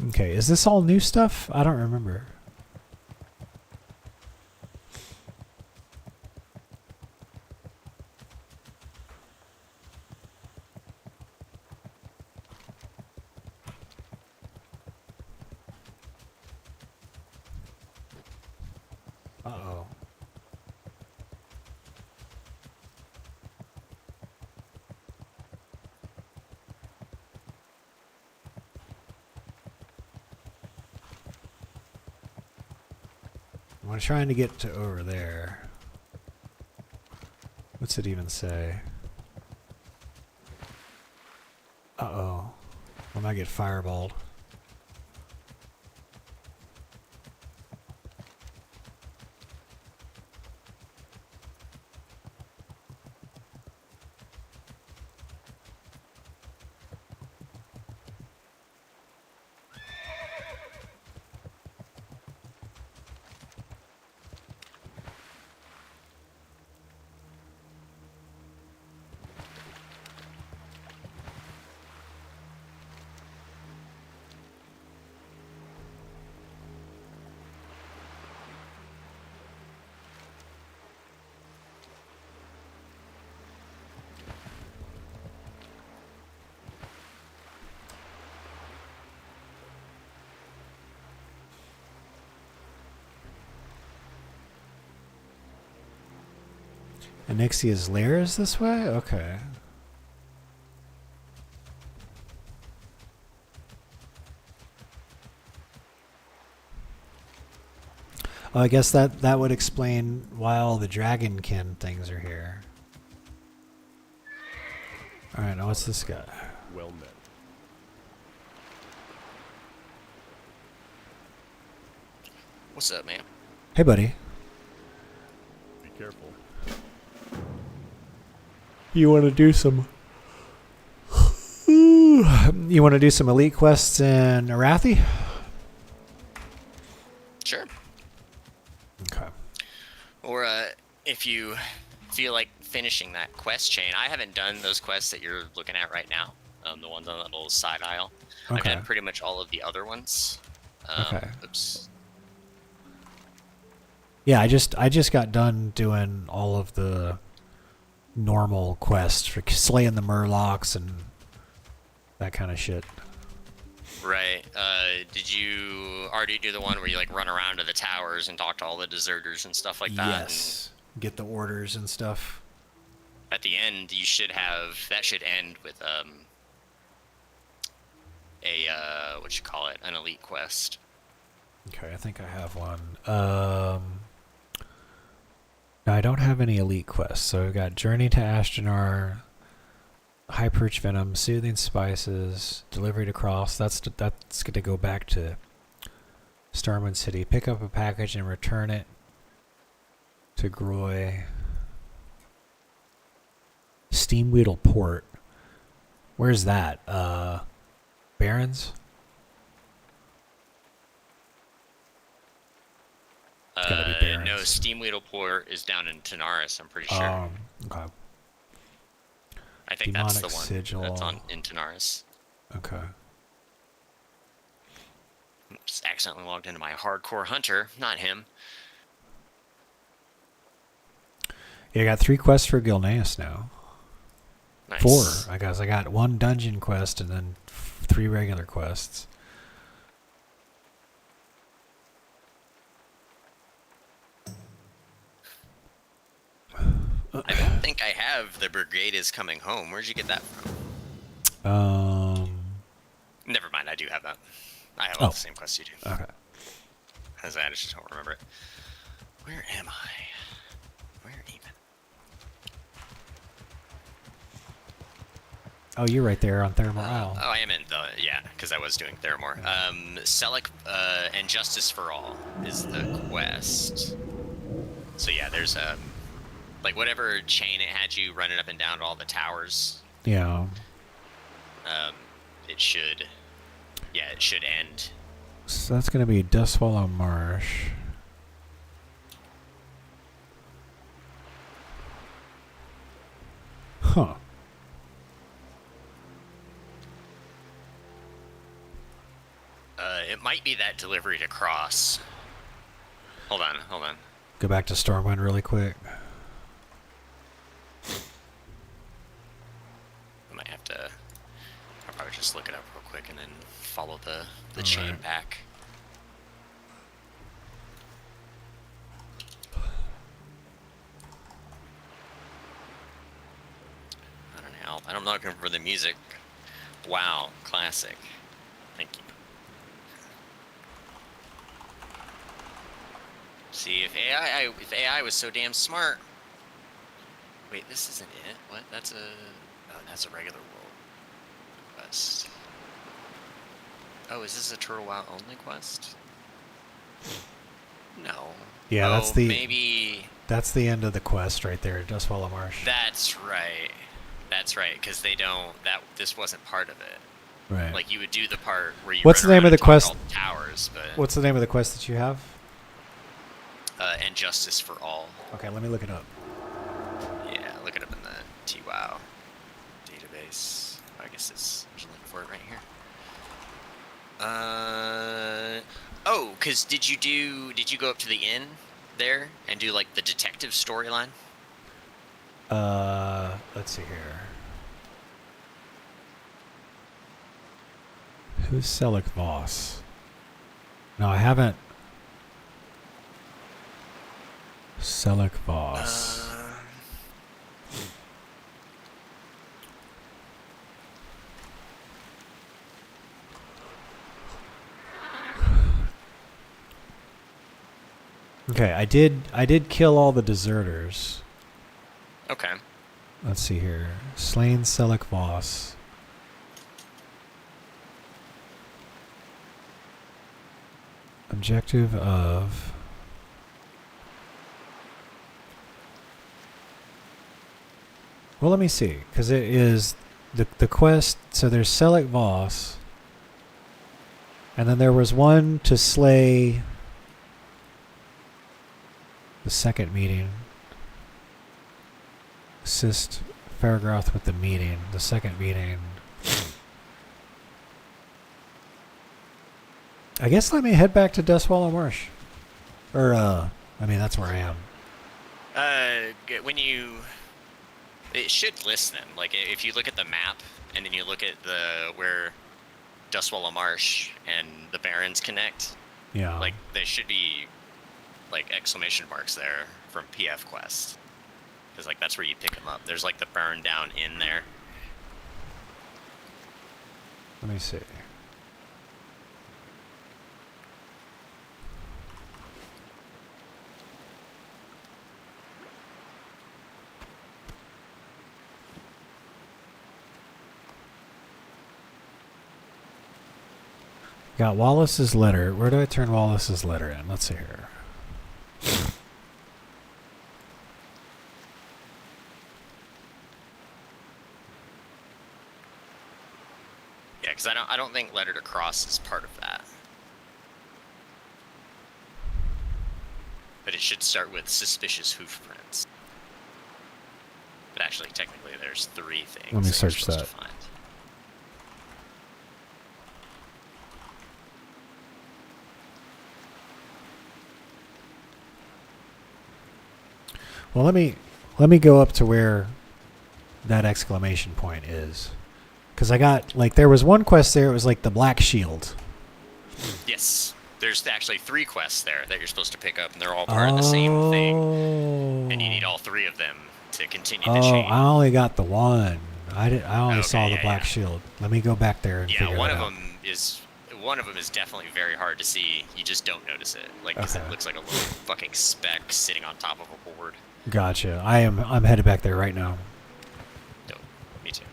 Okay, is this all new stuff? I don't remember. Uh-oh. I'm trying to get to over there. What's it even say? Uh-oh. I might get fireballed. Anixia's lair is this way? Okay. Oh, I guess that would explain why all the dragonkin things are here. Alright, now what's this guy? Well met. What's up, man? Hey, buddy. Be careful. You want to do some... You want to do some elite quests in Arathi? Sure. Okay. Or if you feel like finishing that quest chain, I haven't done those quests that you're looking at right now. The ones on that little side aisle. I've Okay. done pretty much all of the other ones. Okay. Oops. Yeah, I just got done doing all of the normal quests for slaying the murlocs and that kind of shit. Right. Did you already do the one where you like run around to the towers and talk to all the deserters and stuff like that? Yes. Get the orders and stuff. And at the end, you should have that should end with a what you call it, an elite quest. Okay, I think I have one. No, I don't have any elite quests. So we've got Journey to Ashtanar, High Perch Venom, Soothing Spices, Delivery to Cross. That's going to go back to Starman City. Pick up a package and return it to Groy. Steamweedle Port. Where's that? Barons? It's gotta be Barons. No, Steamweedle Port is down in Tanaris, I'm pretty sure. Okay. I think that's the Demonic one Sigil. that's on in Tanaris. Okay. Just accidentally logged into my hardcore hunter, not him. Yeah, I got 3 quests for Gilneas now. Nice. 4, I guess. I got 1 dungeon quest and then 3 regular quests. I don't think I have the Brigade is Coming Home. Where'd you get that from? Never mind, I do have that. I have all the same quests you do. Okay. As I just don't remember it. Where am I? Where even? Oh, you're right there on Thermal Isle. Oh, I am in the, yeah, because I was doing Theramore. Selec and Justice for All is the quest. So yeah, there's like whatever chain it had you running up and down to all the towers. Yeah. It should end. So that's going to be Dustswallow Marsh. Huh. It might be that delivery to Cross. Hold on. Go back to Stormwind really quick. I might have to. I'll probably just look it up real quick and then follow the chain right. back. I don't know. I'm looking for the music. Wow, classic. Thank you. See, if AI was so damn smart. Wait, this isn't it. What? That's a regular world quest. Oh, is this a Turtle Wow only quest? No. Yeah, oh, maybe. That's the end of the quest right there at Dustwallow Marsh. That's right. That's right, because they don't. This wasn't part of it. Right. Like you would do the part where you. What's run the name around of the and talk to quest? all the towers, but. What's the name of the quest that you have? And Justice for All. Okay, let me look it up. Yeah, look it up in the TWOW database. I guess there's a link for it right here. Oh, cause did you go up to the inn there and do like the detective storyline? Let's see here. Who's Selic Voss? No, I haven't. Selic Voss. Okay, I did kill all the deserters. Okay. Let's see here. Slain Selic Voss. Objective of... Well, let me see, because it is the quest. So there's Selic Voss, and then there was one to slay the second meeting. Assist Fairgroth with the meeting. The second meeting. I guess let me head back to Dustwallow Marsh. Or, I mean, that's where I am. When you... It should list them. Like, if you look at the map, and then you look at where Dustwallow Marsh and the Barrens connect, Yeah. like, there should be, like, exclamation marks there from PF Quest. Because, like, that's where you pick them up. There's, like, the burn down in there. Let me see. Got Wallace's letter. Where do I turn Wallace's letter in? Let's see here. Yeah, because I don't think Letter to Cross is part of that. But it should start with suspicious hoof prints. But actually, technically, there's 3 things. Let me you're search supposed that. to find. Well, let me go up to where that exclamation point is, because I got like there was one quest there. It was like the Black Shield. Yes, there's actually 3 quests there that you're supposed to pick up, and they're all part of the same thing. And you need all 3 of them to continue the chain. I only got the one. I only saw the yeah, Black yeah. Shield. Let me go back there and figure Yeah, it one out. of them is definitely very hard to see. You just don't notice it, like 'cause Okay. it looks like a little fucking speck sitting on top of a board. Gotcha. I'm headed back there right now. Dope. Me too.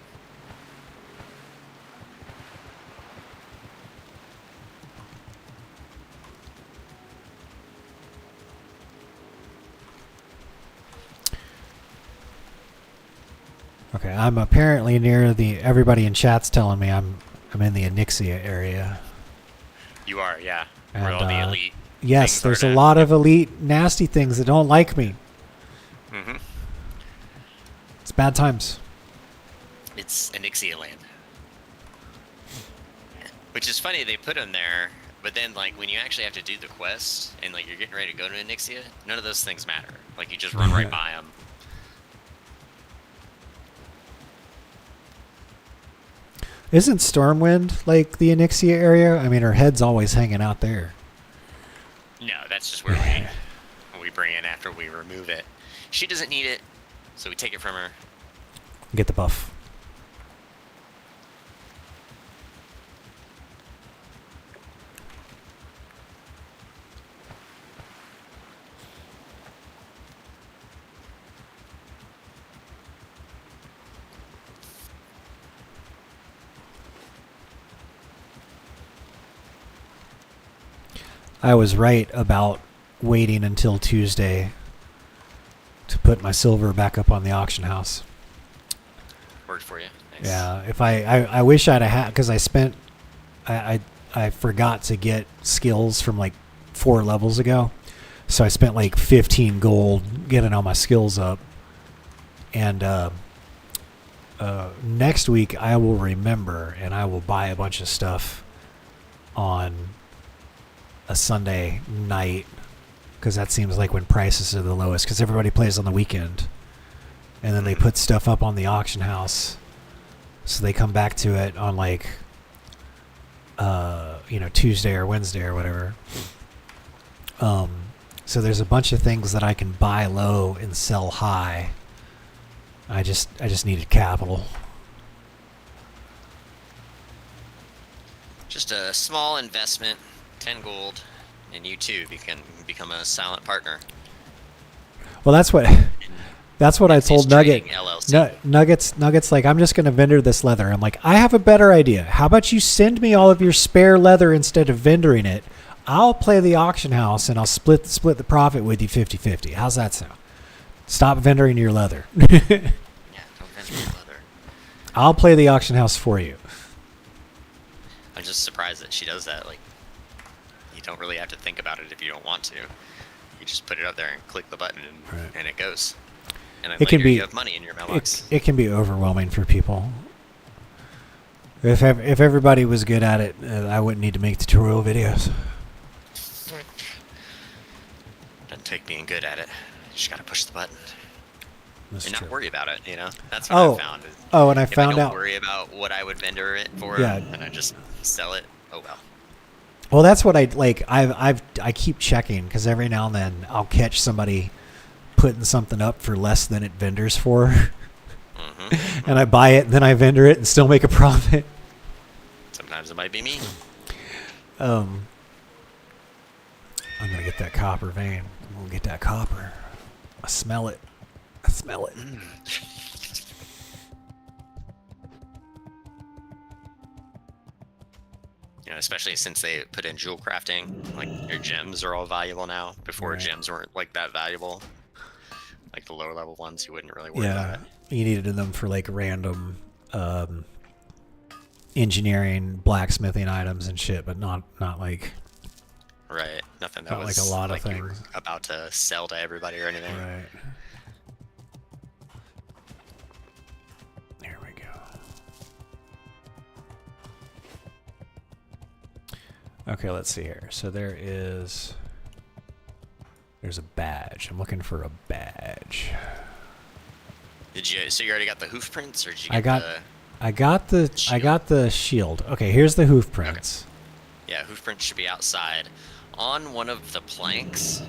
Okay, I'm apparently near everybody in chat's telling me I'm in the Onyxia area. You are, yeah. And, Where all the elite. Yes, things there's are a now. lot of elite nasty things that don't like me. Mm-hmm. It's bad times. It's Onyxia land. Which is funny, they put them there, but then, like, when you actually have to do the quest, and, like, you're getting ready to go to Onyxia, none of those things matter. Like, you just run right by them. Isn't Stormwind like the Onyxia area? I mean, her head's always hanging out there. No, that's just where we bring in after we remove it. She doesn't need it, so we take it from her. Get the buff. I was right about waiting until Tuesday to put my silver back up on the auction house. Worked for you. Nice. Yeah, if I wish I'd have had, because I spent, I forgot to get skills from like 4 levels ago, so I spent like 15 gold getting all my skills up, and next week I will remember and I will buy a bunch of stuff on a Sunday night, because that seems like when prices are the lowest, because everybody plays on the weekend, and then they put stuff up on the auction house. So they come back to it on like, Tuesday or Wednesday or whatever. So there's a bunch of things that I can buy low and sell high. I just needed capital. Just a small investment, 10 gold, and you too can become a silent partner. Well, that's what I told Nugget. LLC. Nuggets like, I'm just going to vendor this leather. I'm like, I have a better idea. How about you send me all of your spare leather instead of vendoring it? I'll play the auction house and I'll split the profit with you 50-50. How's that sound? Stop vendoring your leather. Yeah, don't vendor your leather. I'll play the auction house for you. I'm just surprised that she does that. Like, you don't really have to think about it if you don't want to. You just put it up there and click the button, and it goes. And then It can later be- you have money in your mailbox. It can be overwhelming for people. If everybody was good at it, I wouldn't need to make tutorial videos. Doesn't take being good at it. You just gotta push the button That's and true. not worry about it. You know, that's what I found. is Oh, and I if found I don't out. worry about what I would vendor it for, Yeah. and I just sell it. Oh well. Well, that's what I like. I keep checking, because every now and then I'll catch somebody putting something up for less than it vendors for, and I buy it, and then I vendor it and still make a profit. Sometimes it might be me. I'm gonna get that copper vein. I'm gonna get that copper. I smell it. I smell it. You know, especially since they put in jewel crafting, like your gems are all valuable now. Before Right. gems weren't like that valuable. Like the lower level ones, you wouldn't really worry about Yeah, it. you needed them for like random engineering, blacksmithing items and shit, but not like Right. Nothing that Not like was a lot of you were things. about to sell to everybody or anything. right. There we go. Okay, let's see here. So there's a badge. I'm looking for a badge. Did you? So you already got the hoof prints, or did you get I got the? I got the shield. Okay, here's the hoof prints. Yeah, hoof prints should be outside, on one of the planks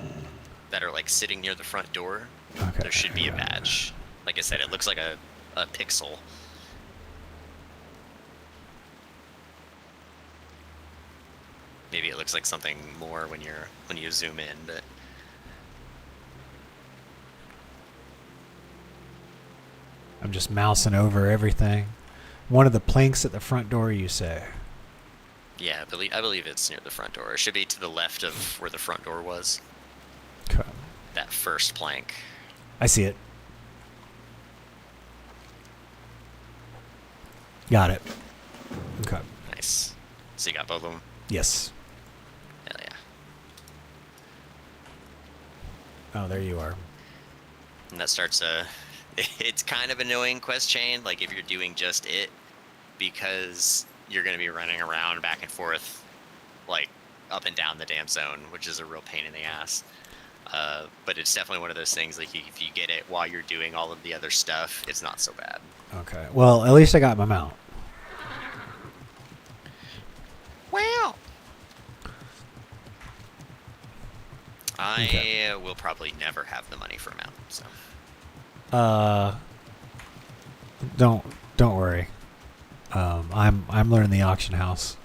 that are like sitting near the front door. Okay. There should be a badge. Like I said, it looks like a pixel. Maybe it looks like something more when you zoom in, but I'm just mousing over everything. One of the planks at the front door, you say? yeah, I believe it's near the front door. It should be to the left of where the front door was. Okay. That first plank. I see it. Got it. Okay. Nice. So you got both of them? Yes. Hell yeah. Oh, there you are. And that starts a... It's kind of annoying quest chain, like if you're doing just it, because you're going to be running around back and forth, like up and down the damn zone, which is a real pain in the ass. But it's definitely one of those things, like if you get it while you're doing all of the other stuff, it's not so bad. Okay. Well, at least I got my mount. Wow. I Okay. will probably never have the money for a mount, so... Don't worry. I'm learning the auction house.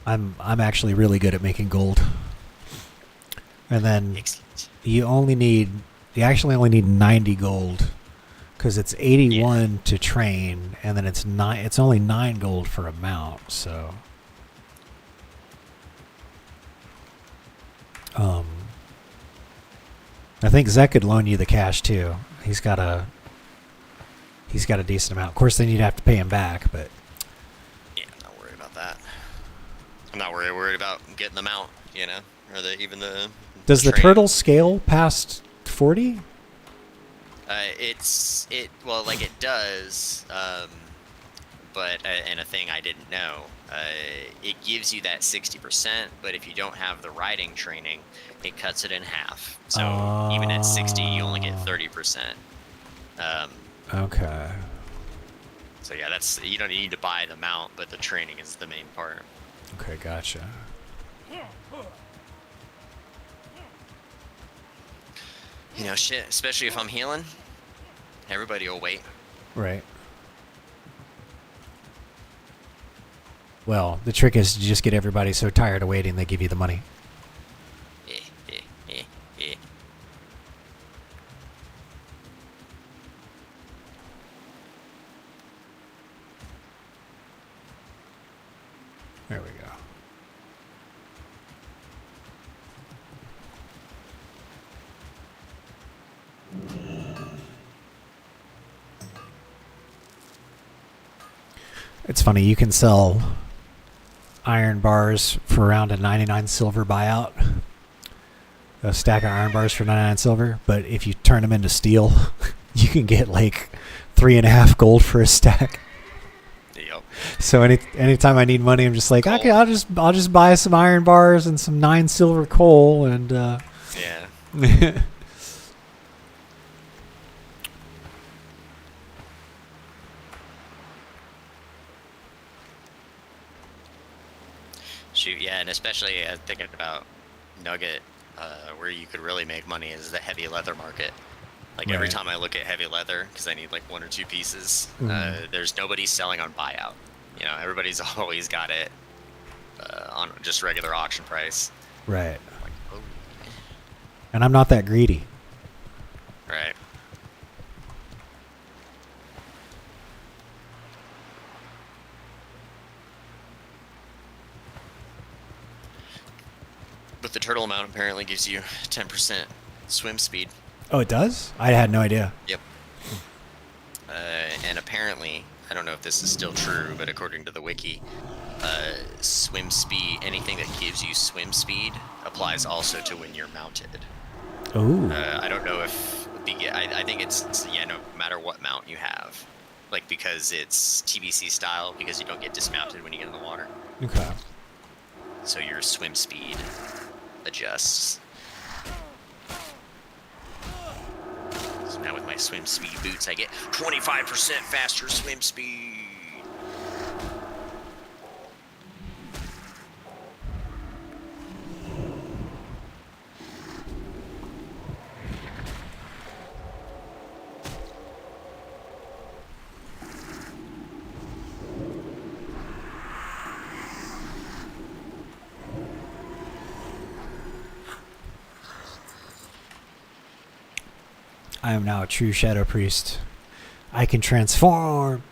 I'm actually really good at making gold. And then Excellent. you actually only need 90 gold, because it's 81 to train, and then it's only 9 gold for a mount. So I think Zek could loan you the cash too. He's got a decent amount. Of course, then you'd have to pay him back, but Yeah, I'm not worried about that. I'm not worried about getting them out, you know, or even the. does the training. turtle scale past 40? Well, like it does, but and a thing I didn't know, it gives you that 60%, but if you don't have the riding training, it cuts it in half. So even at 60, you only get 30%. Okay. So yeah, you don't need to buy the mount, but the training is the main part. Okay, gotcha. You know, shit, especially if I'm healing, everybody will wait. Right. Well, the trick is to just get everybody so tired of waiting they give you the money. Eh, eh, eh, eh. There we go. It's funny, you can sell iron bars for around a 99 silver buyout. A stack of iron bars for 99 silver, but if you turn them into steel, you can get like 3.5 gold for a stack. Yep. So anytime I need money, I'm just like, okay, I'll just buy some iron bars and some 9 silver coal and Yeah. Shoot, yeah, and especially thinking about Nugget, where you could really make money is the heavy leather market. Like every Right. time I look at heavy leather, because I need like 1 or 2 pieces, Mhm. there's nobody selling on buyout. You know, everybody's always got it on just regular auction price. right. Like, oh, And I'm not that greedy. right. But the turtle amount apparently gives you 10% swim speed. Oh, it does? I had no idea. Yep. And apparently, I don't know if this is still true, but according to the wiki, swim speed, anything that gives you swim speed applies also to when you're mounted. Ooh. I don't know if, I think it's, yeah, no matter what mount you have. Like, because it's TBC style, because you don't get dismounted when you get in the water. Okay. So your swim speed adjusts. So now with my swim speed boots, I get 25% faster swim speed. I am now a true shadow priest. I can transform.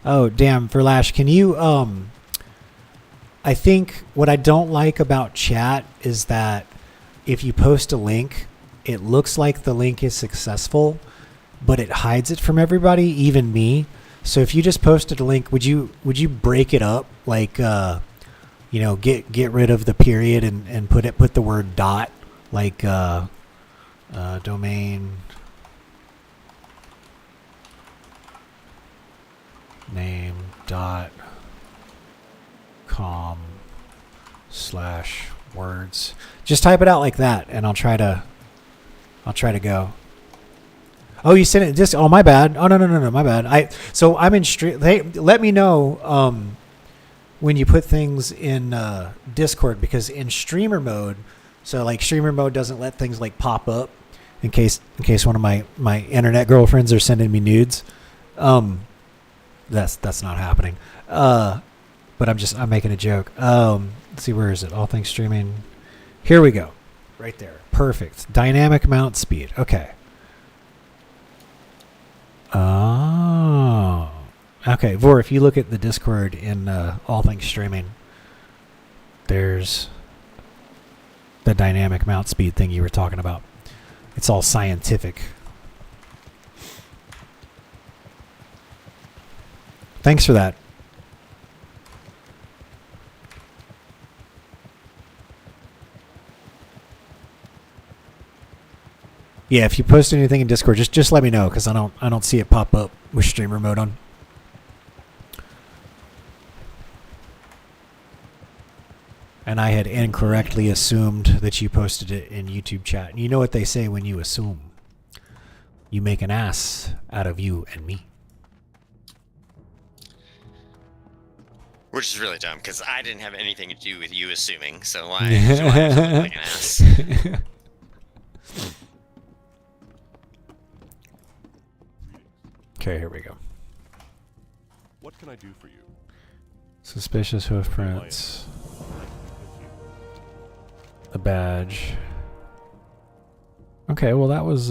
Oh, damn, Verlash, can you I think what I don't like about chat is that if you post a link, it looks like the link is successful, but it hides it from everybody, even me. So if you just posted a link, would you break it up, like get rid of the period and put the word dot, like domain name dot com/words. Just type it out like that, and I'll try to go. Oh, you sent it. Just my bad. Oh no, my bad. I'm in stream. Hey, let me know when you put things in Discord, because in streamer mode, so like streamer mode doesn't let things like pop up in case one of my internet girlfriends are sending me nudes. That's not happening. but I'm making a joke. Let's see, where is it? All things streaming. Here we go. Right there. Perfect. Dynamic mount speed. Okay. Oh. Okay, Vor, if you look at the Discord in All Things Streaming, there's the dynamic mount speed thing you were talking about. It's all scientific. Thanks for that. Yeah, if you post anything in Discord, just let me know, because I don't see it pop up with streamer mode on. And I had incorrectly assumed that you posted it in YouTube chat. And you know what they say when you assume? You make an ass out of you and me. Which is really dumb, because I didn't have anything to do with you assuming, so why do I have to look like an ass? Okay, here we go. What can I do for you? Suspicious hoof prints. The badge. Okay, well that was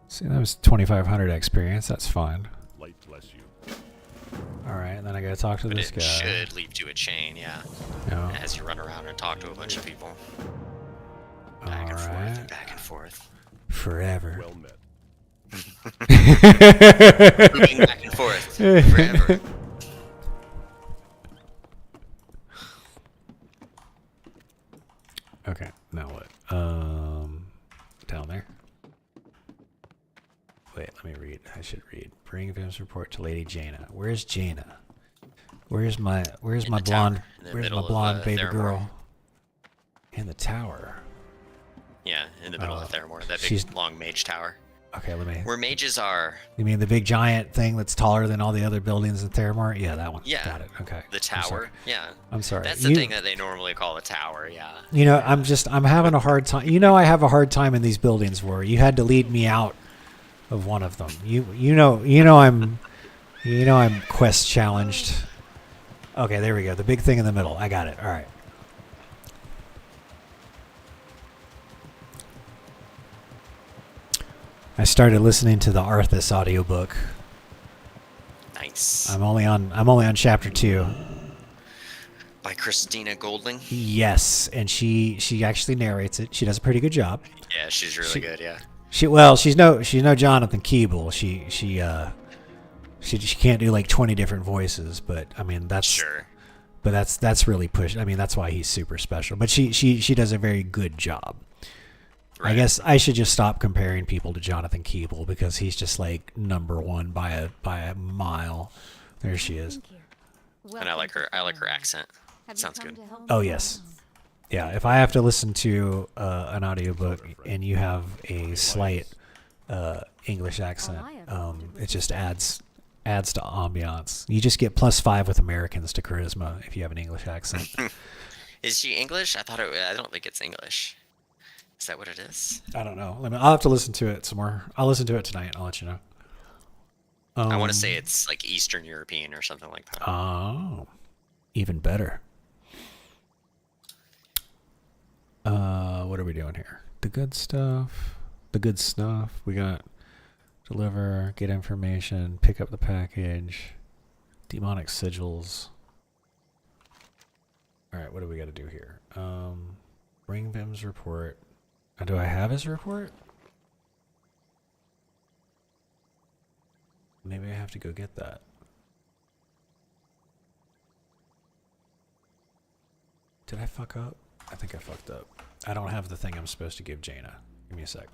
see, that was 2,500 experience. That's fine. Light bless you. All right, and then I gotta talk to But this it guy. should lead to a chain, yeah. Yeah. As you run around and talk to a bunch of people. All Back and forth right. and back and forth. Forever. Well met. Moving back and forth forever. Okay, now what? Down there. Wait, let me read. I should read. Bring Vim's report to Lady Jaina. Where's Jaina? Where's my In blonde? the tower, in the Where's my middle of, blonde baby Theramore. girl? In the tower. Yeah, in the middle of Theramore, that she's- big long mage tower. Okay, let me. Where mages are. You mean the big giant thing that's taller than all the other buildings in Theramore? Yeah, that one. Yeah. Got it. Okay. The I'm sorry. tower. Yeah. I'm sorry. That's the thing that they normally call a tower, yeah. You know, I'm having a hard time. You know, I have a hard time in these buildings where you had to lead me out of one of them. You know I'm quest challenged. Okay, there we go. The big thing in the middle. I got it. All right. I started listening to the Arthas audiobook. Nice. I'm only on chapter 2. By Christina Golding. Yes, and she actually narrates it. She does a pretty good job. Yeah, she's really good, yeah. She's no Jonathan Keeble. She can't do like 20 different voices, but I mean that's Sure. But that's really pushed. I mean that's why he's super special. But she does a very good job. Right. I guess I should just stop comparing people to Jonathan Keeble because he's just like number one by a mile. There she is. Thank you. And I like her accent. Have you Sounds come good. to help Oh me? yes. Yeah, if I have to listen to an audiobook and you have a slight English accent, it just adds to ambiance. You just get +5 with Americans to charisma if you have an English accent. Is she English? I don't think it's English. Is that what it is? I don't know. I'll have to listen to it some more. I'll listen to it tonight. I'll let you know. I want to say it's like Eastern European or something like that. Oh, even better. What are we doing here? The good stuff. The good stuff. We got deliver, get information, pick up the package, demonic sigils. All right, what do we got to do here? Bring Vim's report. Do I have his report? Maybe I have to go get that. Did I fuck up? I think I fucked up. I don't have the thing I'm supposed to give Jaina. Give me a sec.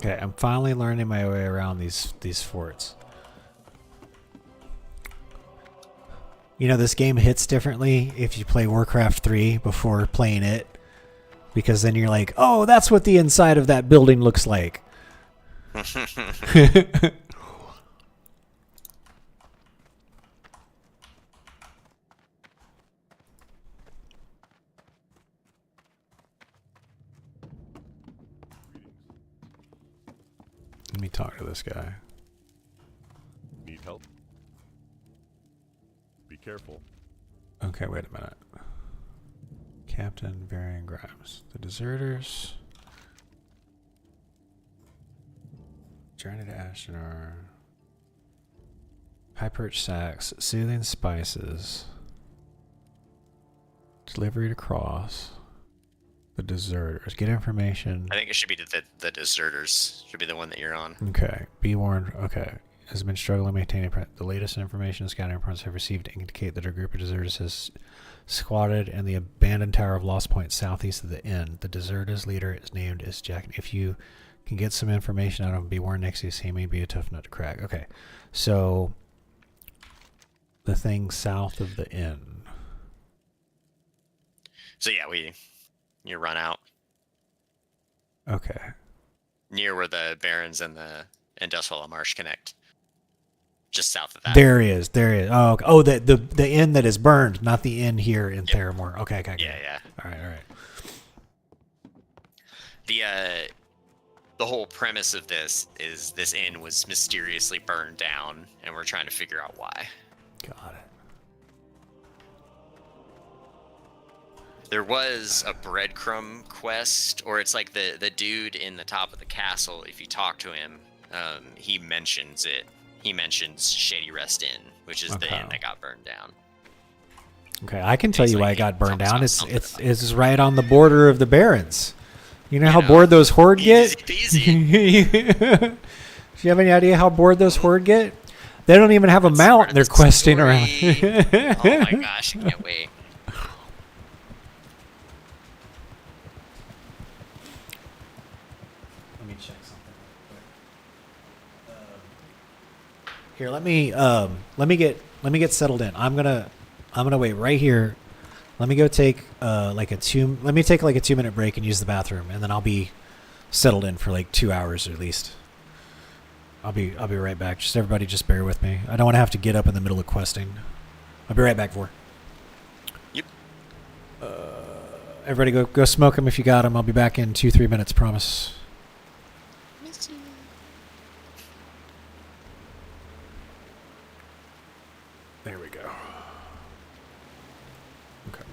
Okay, I'm finally learning my way around these forts. You know, this game hits differently if you play Warcraft 3 before playing it, because then you're like, oh, that's what the inside of that building looks like. Let me talk to this guy. Need help? Be careful. Okay, wait a minute. Captain Varian Grimes. The deserters. Journey to Ashtanar. High perch sacks. Soothing spices. Delivery to Cross. The deserters. Get information. I think it should be the deserters. Should be the one that you're on. Okay. Be warned. Okay. Has been struggling maintaining the latest information scouting reports have received to indicate that a group of deserters has squatted in the abandoned tower of Lost Point southeast of the inn. The deserters leader is named as Jack. If you can get some information out of him, be warned next to he may be a tough nut to crack. Okay. So the thing south of the inn. So yeah, you run out Okay. near where the Barrens and the Industrial Marsh connect. Just south of that. There he is. There he is. Oh, okay. Oh, the inn that is burned, not the inn here in Theramore. Okay, okay. Yeah, yeah. All right, all right. The whole premise of this is this inn was mysteriously burned down, and we're trying to figure out why. Got it. There was a breadcrumb quest, or it's like the dude in the top of the castle. If you talk to him, he mentions it. He mentions Shady Rest Inn, which is the Okay. inn that got burned down. Okay, I can tell He's you why like, it got burned down. something about It's right on the border of the Barrens. You know You how know, bored those horde Easy get? peasy. Do you have any idea how bored those horde get? They don't even have a That's mount. part of They're the questing around. story. Oh my gosh, I can't wait. Let me check something real quick. Here, let me get settled in. I'm gonna wait right here. Let me go take like a 2-minute break and use the bathroom, and then I'll be settled in for like 2 hours at least. I'll be right back. Just everybody, just bear with me. I don't want to have to get up in the middle of questing. I'll be right back, Vor. Yep. Everybody, go smoke them if you got them. I'll be back in 2-3 minutes. Promise. There we go. Okay.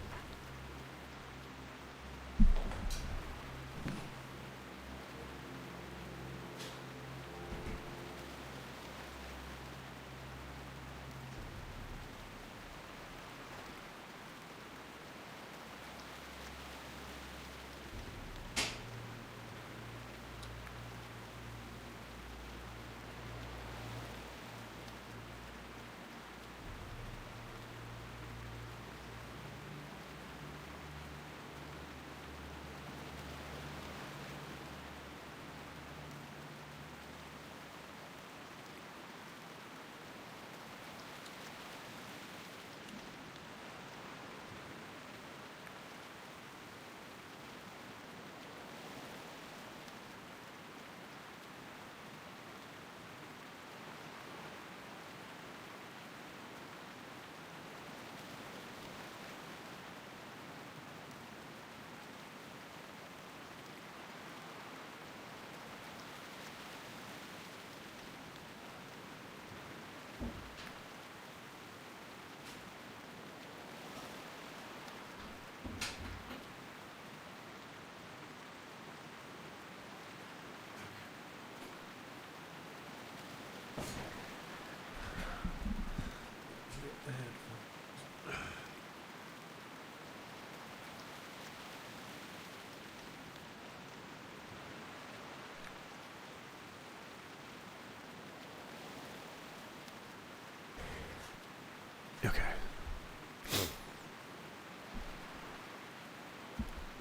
Okay.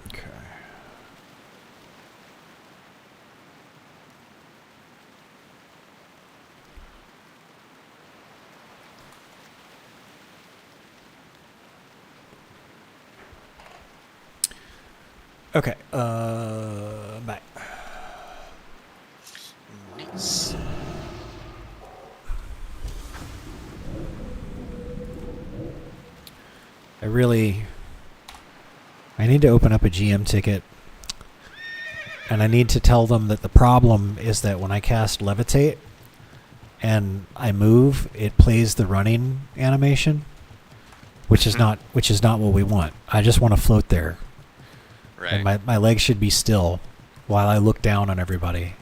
Okay. Okay. Bye. Nice. I need to open up a GM ticket, and I need to tell them that the problem is that when I cast Levitate and I move, it plays the running animation, which is not what we want. I just want to float there, Right. and my legs should be still while I look down on everybody,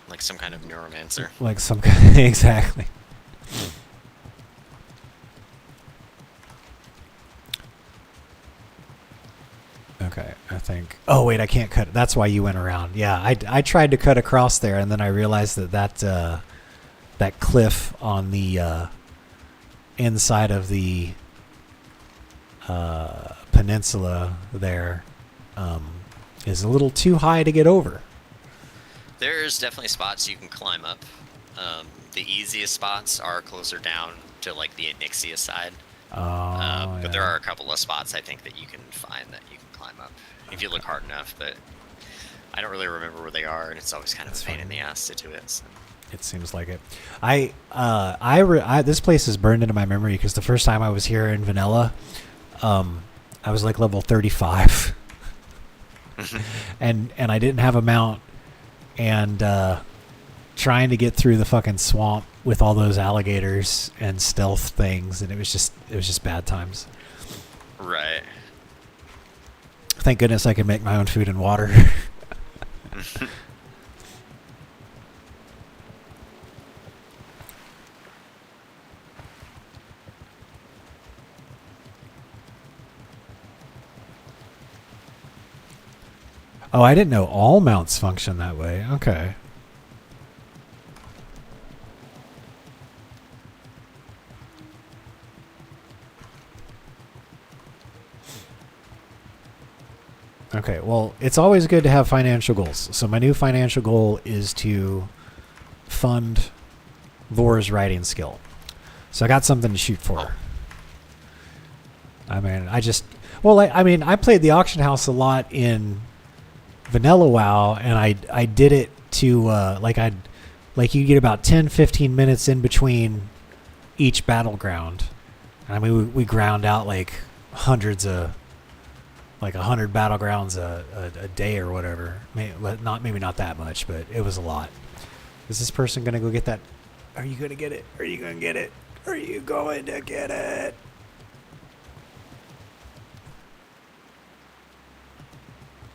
Like some kind of neuromancer. like some kind. Exactly. Okay, I think. Oh wait, I can't cut. That's why you went around. Yeah, I tried to cut across there, and then I realized that cliff on the inside of the peninsula there is a little too high to get over. There's definitely spots you can climb up. The easiest spots are closer down to like the Onyxia side. But there are a couple of spots I think that you can find that you can climb up if you look hard enough. But I don't really remember where they are, and it's always kind of a pain in the ass to do it. So. It seems like it. This place is burned into my memory because the first time I was here in Vanilla, I was like level 35, and I didn't have a mount, and trying to get through the fucking swamp with all those alligators and stealth things, and it was just bad times. Right. Thank goodness I can make my own food and water. Oh, I didn't know all mounts function that way. Okay. Okay, well, it's always good to have financial goals. So my new financial goal is to fund Vor's writing skill. So I got something to shoot for. I mean, I played the auction house a lot in Vanilla WoW, and I did it to you get about 10-15 minutes in between each battleground. I mean, we ground out like hundreds of, like 100 battlegrounds a day or whatever. Maybe not that much, but it was a lot. Is this person gonna go get that? Are you gonna get it? Are you gonna get it? Are you going to get it?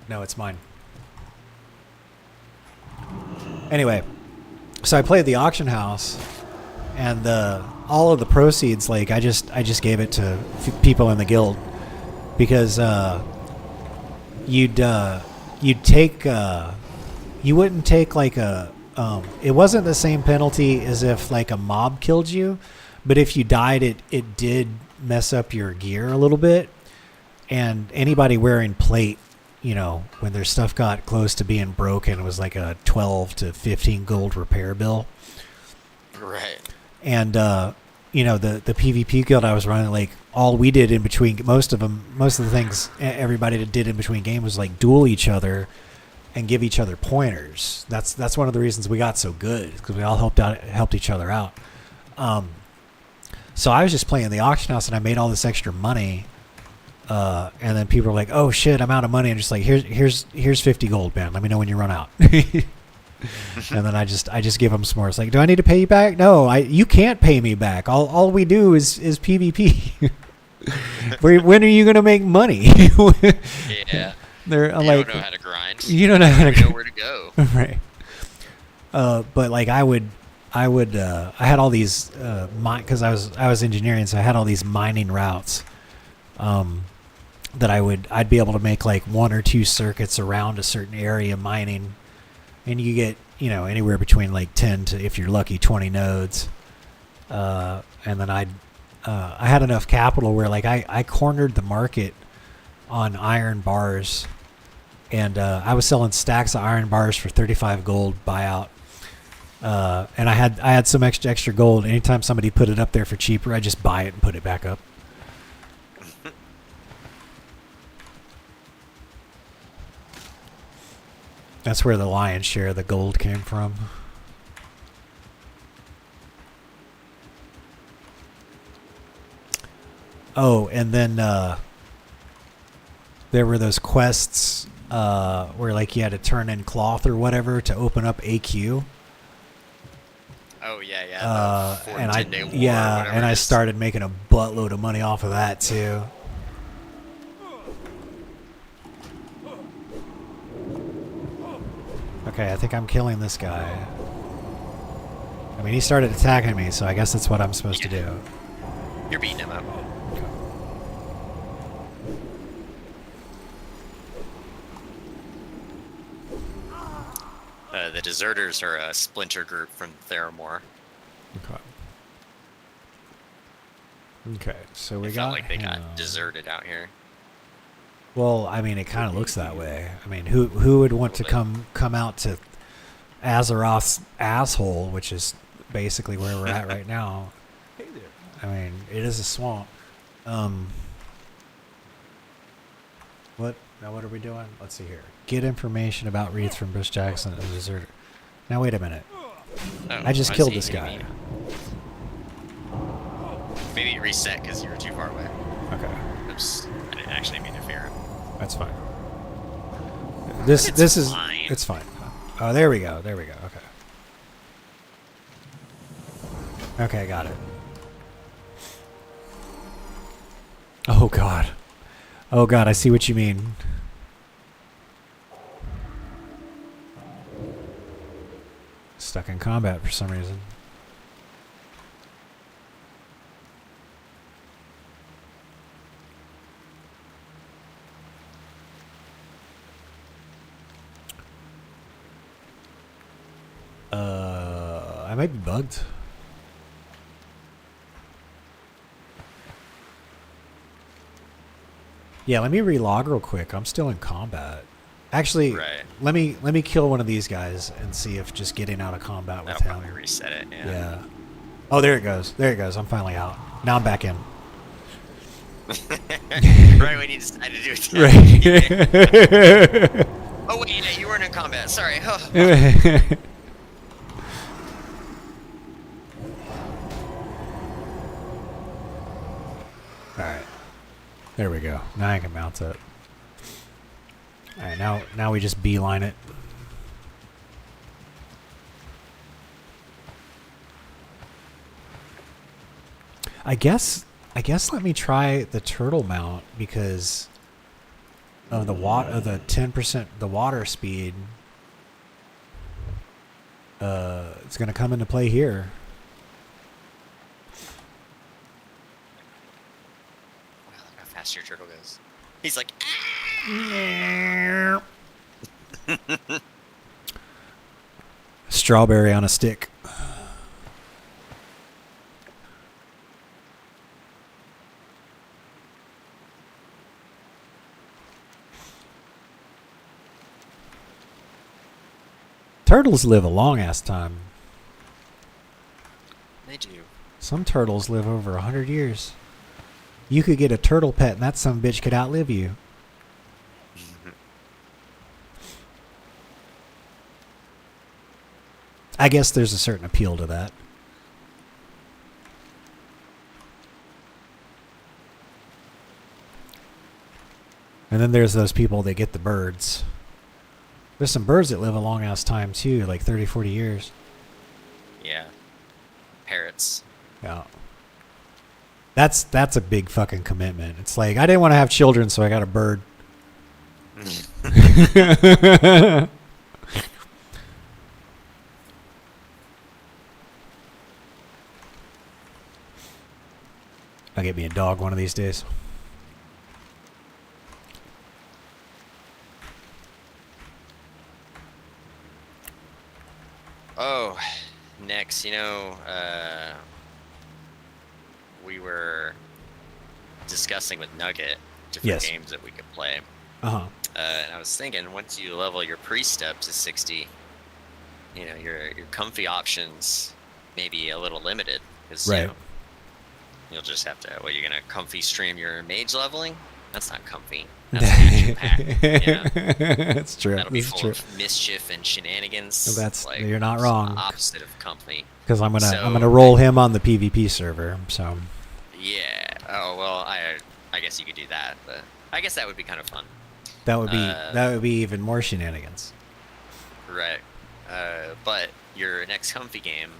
No, it's mine. Anyway, so I played the auction house, and all of the proceeds, like I just gave it to people in the guild, because you wouldn't take like it wasn't the same penalty as if like a mob killed you, but if you died, it did mess up your gear a little bit, and anybody wearing plate, when their stuff got close to being broken, it was like a 12 to 15 gold repair bill. Right. And the PvP guild I was running, like all we did in between, most of the things everybody did in between games was like duel each other and give each other pointers. That's one of the reasons we got so good, because we all helped each other out. So I was just playing the auction house, and I made all this extra money. And then people are like, "Oh shit, I'm out of money." I'm just like, "Here's 50 gold, man. Let me know when you run out." And then I just give them some more. It's like, "Do I need to pay you back?" No, you can't pay me back. All we do is PvP. When are you gonna make money? Yeah. They're You like, don't know how to grind. you don't know how to know where to go. Right. But like I had all these because I was engineering, so I had all these mining routes. That I'd be able to make like 1 or 2 circuits around a certain area mining, and you get anywhere between like 10 to, if you're lucky, 20 nodes. And then I had enough capital where like I cornered the market on iron bars, and I was selling stacks of iron bars for 35 gold buyout. And I had some extra gold. Anytime somebody put it up there for cheaper, I just buy it and put it back up. That's where the lion's share of the gold came from. Oh, and then there were those quests where like you had to turn in cloth or whatever to open up AQ. Oh yeah. The And I 10-day war, yeah, whatever and it I is. started making a buttload of money off of that too. Okay, I think I'm killing this guy. I mean, he started attacking me, so I guess that's what I'm supposed to do. You're beating him up. The deserters are a splinter group from Theramore. Okay. Okay, so we It got felt like they him. got deserted out here. Well, I mean, it kind of looks that way. I mean, who would want to come out to Azeroth's asshole, which is basically where we're at right now? Hey there. I mean, it is a swamp. What? Now what are we doing? Let's see here. Get information about Wreath from Bush Jackson and the deserter. Now wait a minute. Oh, I just killed see. this guy. Maybe it reset because you were too far away. Okay, Oops. I didn't actually mean to fear him. that's fine. This It's is fine. it's fine. Oh, there we go. There we go. Okay. Okay, got it. Oh god. Oh god, I see what you mean. Stuck in combat for some reason. I might be bugged. Yeah, let me relog real quick. I'm still in combat. Actually, Right. let me kill one of these guys and see if just getting out of combat with That'll him. probably reset it. Yeah. Yeah. Oh, there it goes. There it goes. I'm finally out. Now I'm back in. Right when you decided to do it. Right. Oh wait, yeah, you weren't in combat. Sorry. Alright. There we go. Now I can mount it. Alright, now we just beeline it. I guess let me try the turtle mount because of the 10% the water speed. It's gonna come into play here. Wow, look how fast your turtle goes. He's like, Strawberry on a stick. Turtles live a long ass time. they do. Some turtles live over 100 years. You could get a turtle pet and that some bitch could outlive you. I guess there's a certain appeal to that. And then there's those people that get the birds. There's some birds that live a long ass time too, like 30, 40 years. Yeah. Parrots. Yeah. That's a big fucking commitment. It's like I didn't want to have children, so I got a bird. I'll get me a dog one of these days. Oh, next, we were discussing with Nugget different Yes. games that we could play. Uh-huh. And I was thinking, once you level your priest up to 60, your comfy options may be a little limited. Because, Right. you'll just have to, you're going to comfy stream your mage leveling? That's not comfy. That's action-packed, you know? It's true. That'll be It's full true. of mischief and shenanigans. That's like, you're not it's wrong. The opposite of comfy. Because I'm So, gonna roll him on the PvP server. So Yeah. Oh well, I guess you could do that, but I guess that would be kind of fun. that would be even more shenanigans. Right. But your next comfy game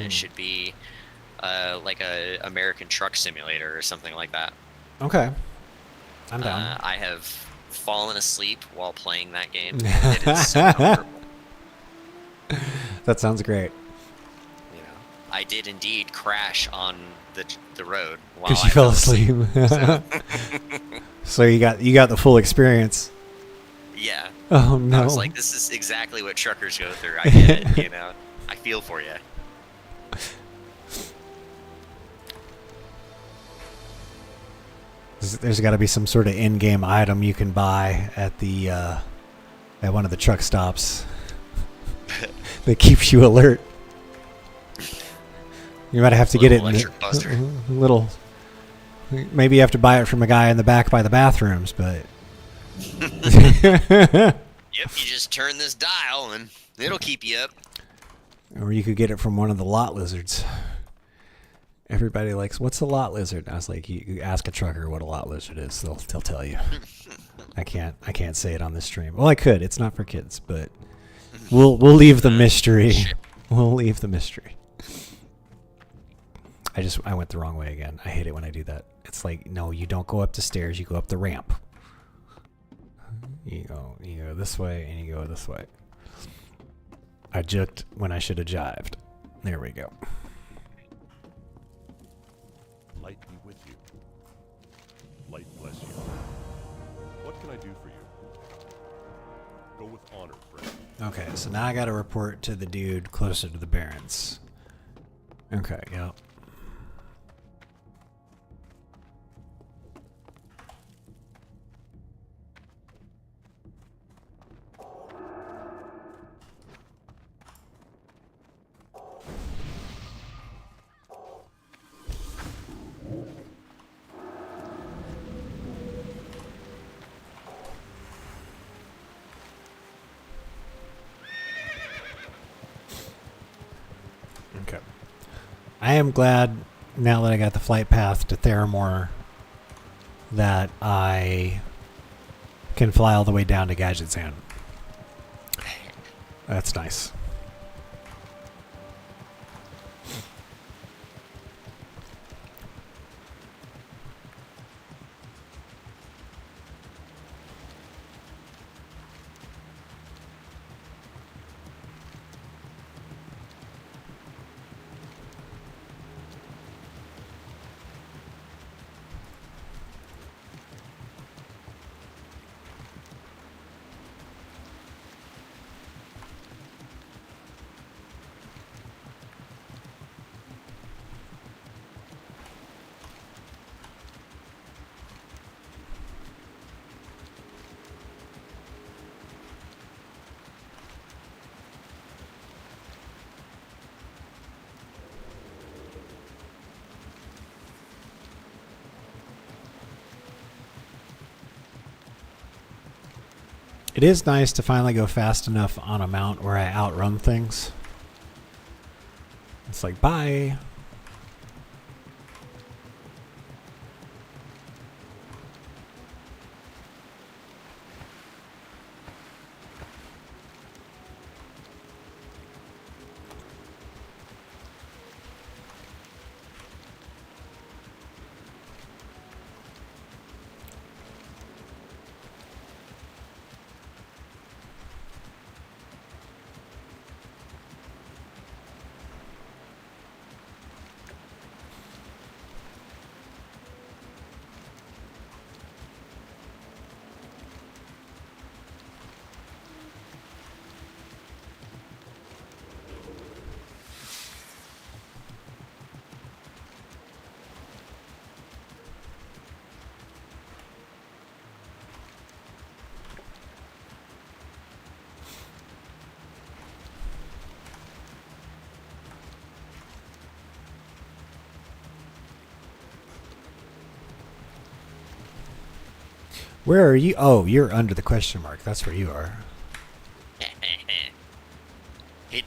should be like a American Truck Simulator or something like that. Okay, I'm down. I have fallen asleep while playing that game. It is so comfortable. That sounds great. You know, I did indeed crash on the road while Because I you fell asleep. So, So you got the full experience. yeah. Oh no! I was like, this is exactly what truckers go through. I get it. You know, I feel for you. There's got to be some sort of in-game item you can buy at the at one of the truck stops that keeps you alert. You might have to get it in Electric buzzer. a little. Maybe you have to buy it from a guy in the back by the bathrooms, but. Yep, you just turn this dial and it'll keep you up. Or you could get it from one of the lot lizards. Everybody likes, what's a lot lizard? I was like, you ask a trucker what a lot lizard is, they'll tell you. I can't say it on this stream. Well, I could. It's not for kids, but we'll leave the mystery. We'll leave the mystery. I went the wrong way again. I hate it when I do that. It's like, no, you don't go up the stairs. You go up the ramp. You go this way and you go this way. I juked when I should have jived. There we go. Light be with you. Light bless you. What can I do for you? Go with honor, friend. Okay, so now I got to report to the dude closer to the Barrens. Okay, yep. Okay. I am glad now that I got the flight path to Theramore that I can fly all the way down to Gadget's Hand. That's nice. It is nice to finally go fast enough on a mount where I outrun things. It's like, bye. Where are you? Oh, you're under the question mark. That's where you are. Hidden.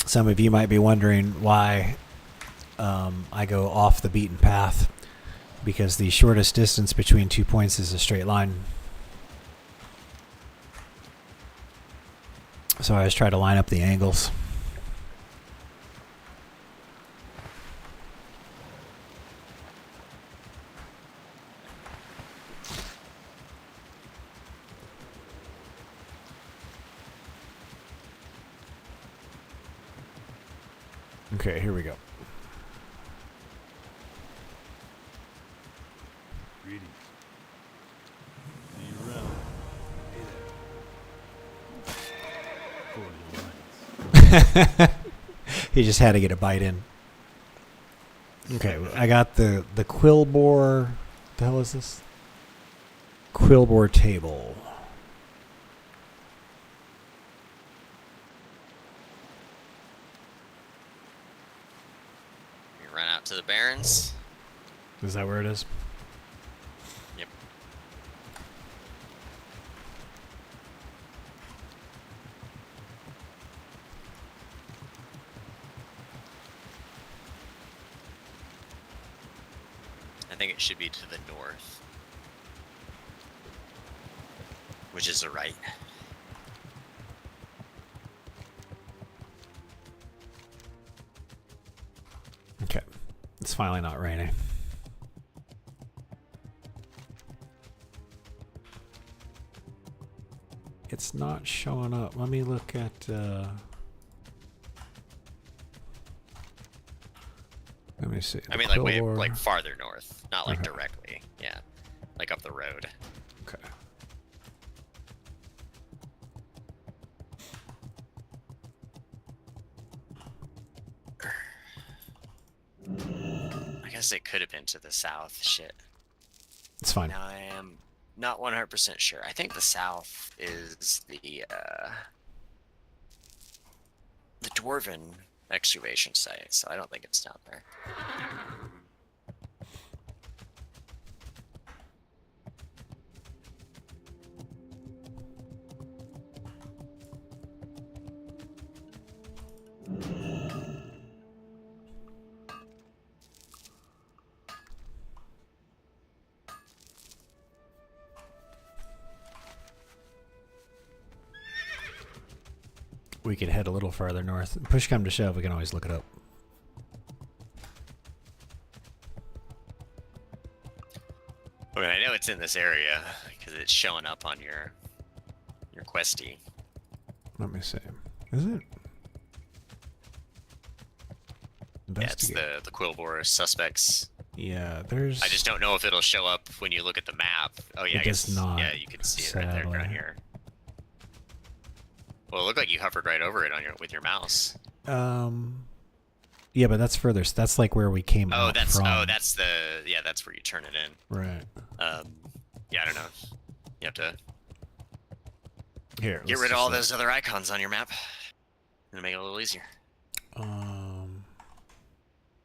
Some of you might be wondering why I go off the beaten path, because the shortest distance between 2 points is a straight line. So I always try to line up the angles. Okay, here we go. Greetings. See you around. Hey there. Forward the lines. He just had to get a bite in. Okay, I got the quill bore. What the hell is this? Quill bore table. You run out to the Barrens. Is that where it is? Yep. I think it should be to the north, which is the right. Okay. It's finally not raining. It's not showing up. Let me look at let me see. I mean, The like way, quill bore. like farther north, not like Okay. directly. Yeah, like up the road. Okay. I guess it could have been to the south. Shit. It's fine. Now I am not 100% sure. I think the south is the dwarven excavation site, so I don't think it's down there. We could head a little farther north. Push come to shove, we can always look it up. I mean, I know it's in this area because it's showing up on your questy. Let me see. Is it? Yeah, it's Investigate. the Quillbore suspects. Yeah, there's. I just don't know if it'll show up when you look at the map. Oh yeah, It I does guess, not, yeah, you can see it right there down sadly. here. Well, it looked like you hovered right over it on with your mouse. Yeah, but that's further. That's like where we came Oh, out that's from. that's that's where you turn it in. Right. Yeah, I don't know. You have to Here. get let's rid of just all look. those other icons on your map. It'll make it a little easier.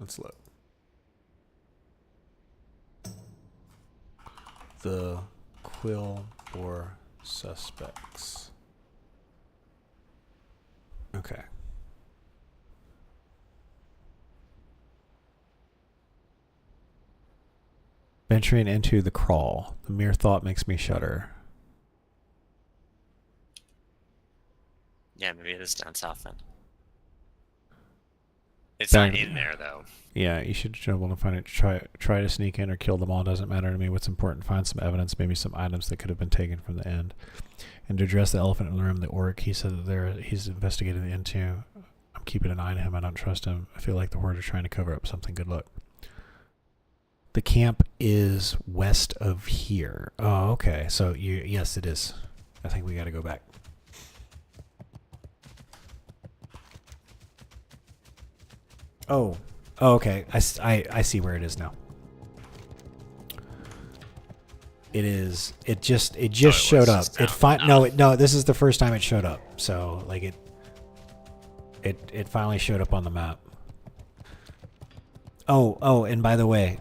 Let's look. The quill or suspects. Okay. Venturing into the crawl. The mere thought makes me shudder. Yeah, maybe it is down south then. It's not in there though. Yeah, you should be able to find it. Try to sneak in or kill them all. Doesn't matter to me. What's important? Find some evidence, maybe some items that could have been taken from the end. And to address the elephant in the room, the orc, he said that he's investigating the end too. I'm keeping an eye on him. I don't trust him. I feel like the horde are trying to cover up something. Good luck. The camp is west of here. Oh, okay. So yes, it is. I think we got to go back. Oh, okay. I see where it is now. It is. It just showed up. No. This is the first time it showed up. So like it finally showed up on the map. Oh, and by the way,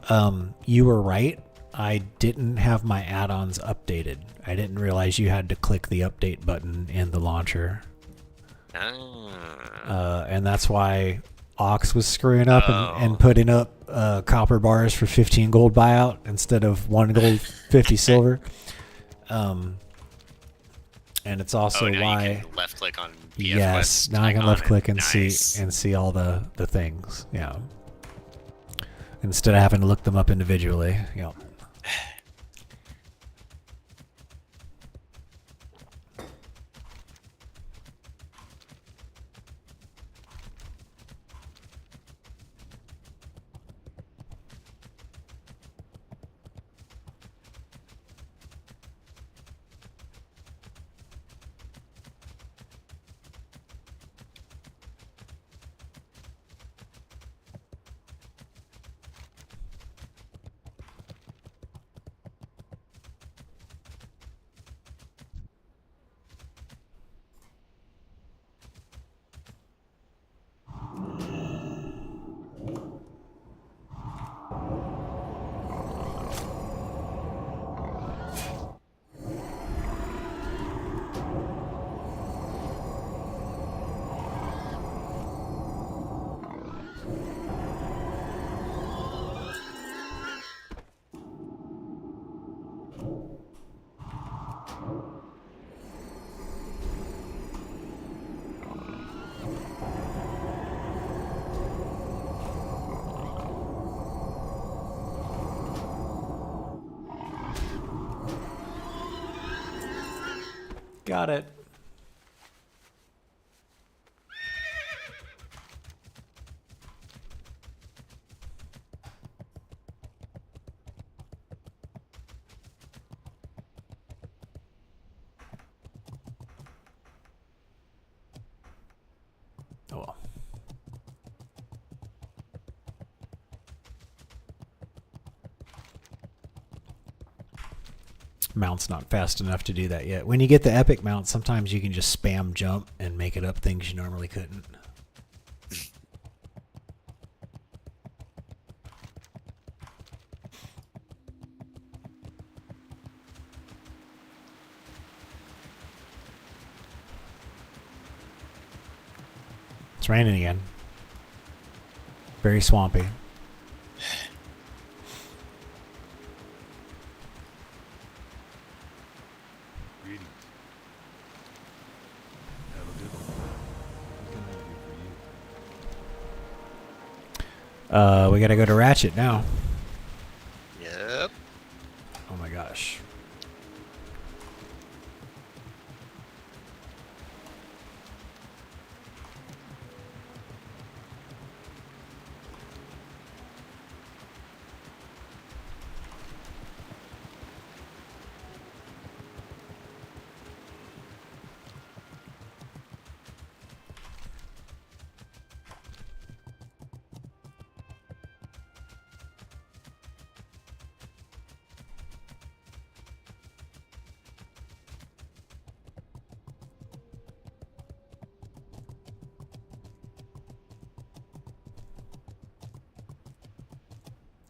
you were right. I didn't have my add-ons updated. I didn't realize you had to click the update button in the launcher. And that's why Ox was screwing up and putting up copper bars for 15 gold buyout instead of 1 gold, 50 silver. And it's also now why you can left click on PF yes, Quest now I can icon left click and nice. see all the things. Yeah. Instead of having to look them up individually. Yeah. Got it. Oh well. Mount's not fast enough to do that yet. When you get the epic mount, sometimes you can just spam jump and make it up things you normally couldn't. It's raining again. Very swampy. Greetings. Have a good one. What can I do for you? We gotta go to Ratchet now. Yep. Oh my gosh.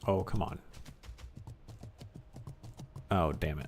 Oh, come on. Oh, damn it.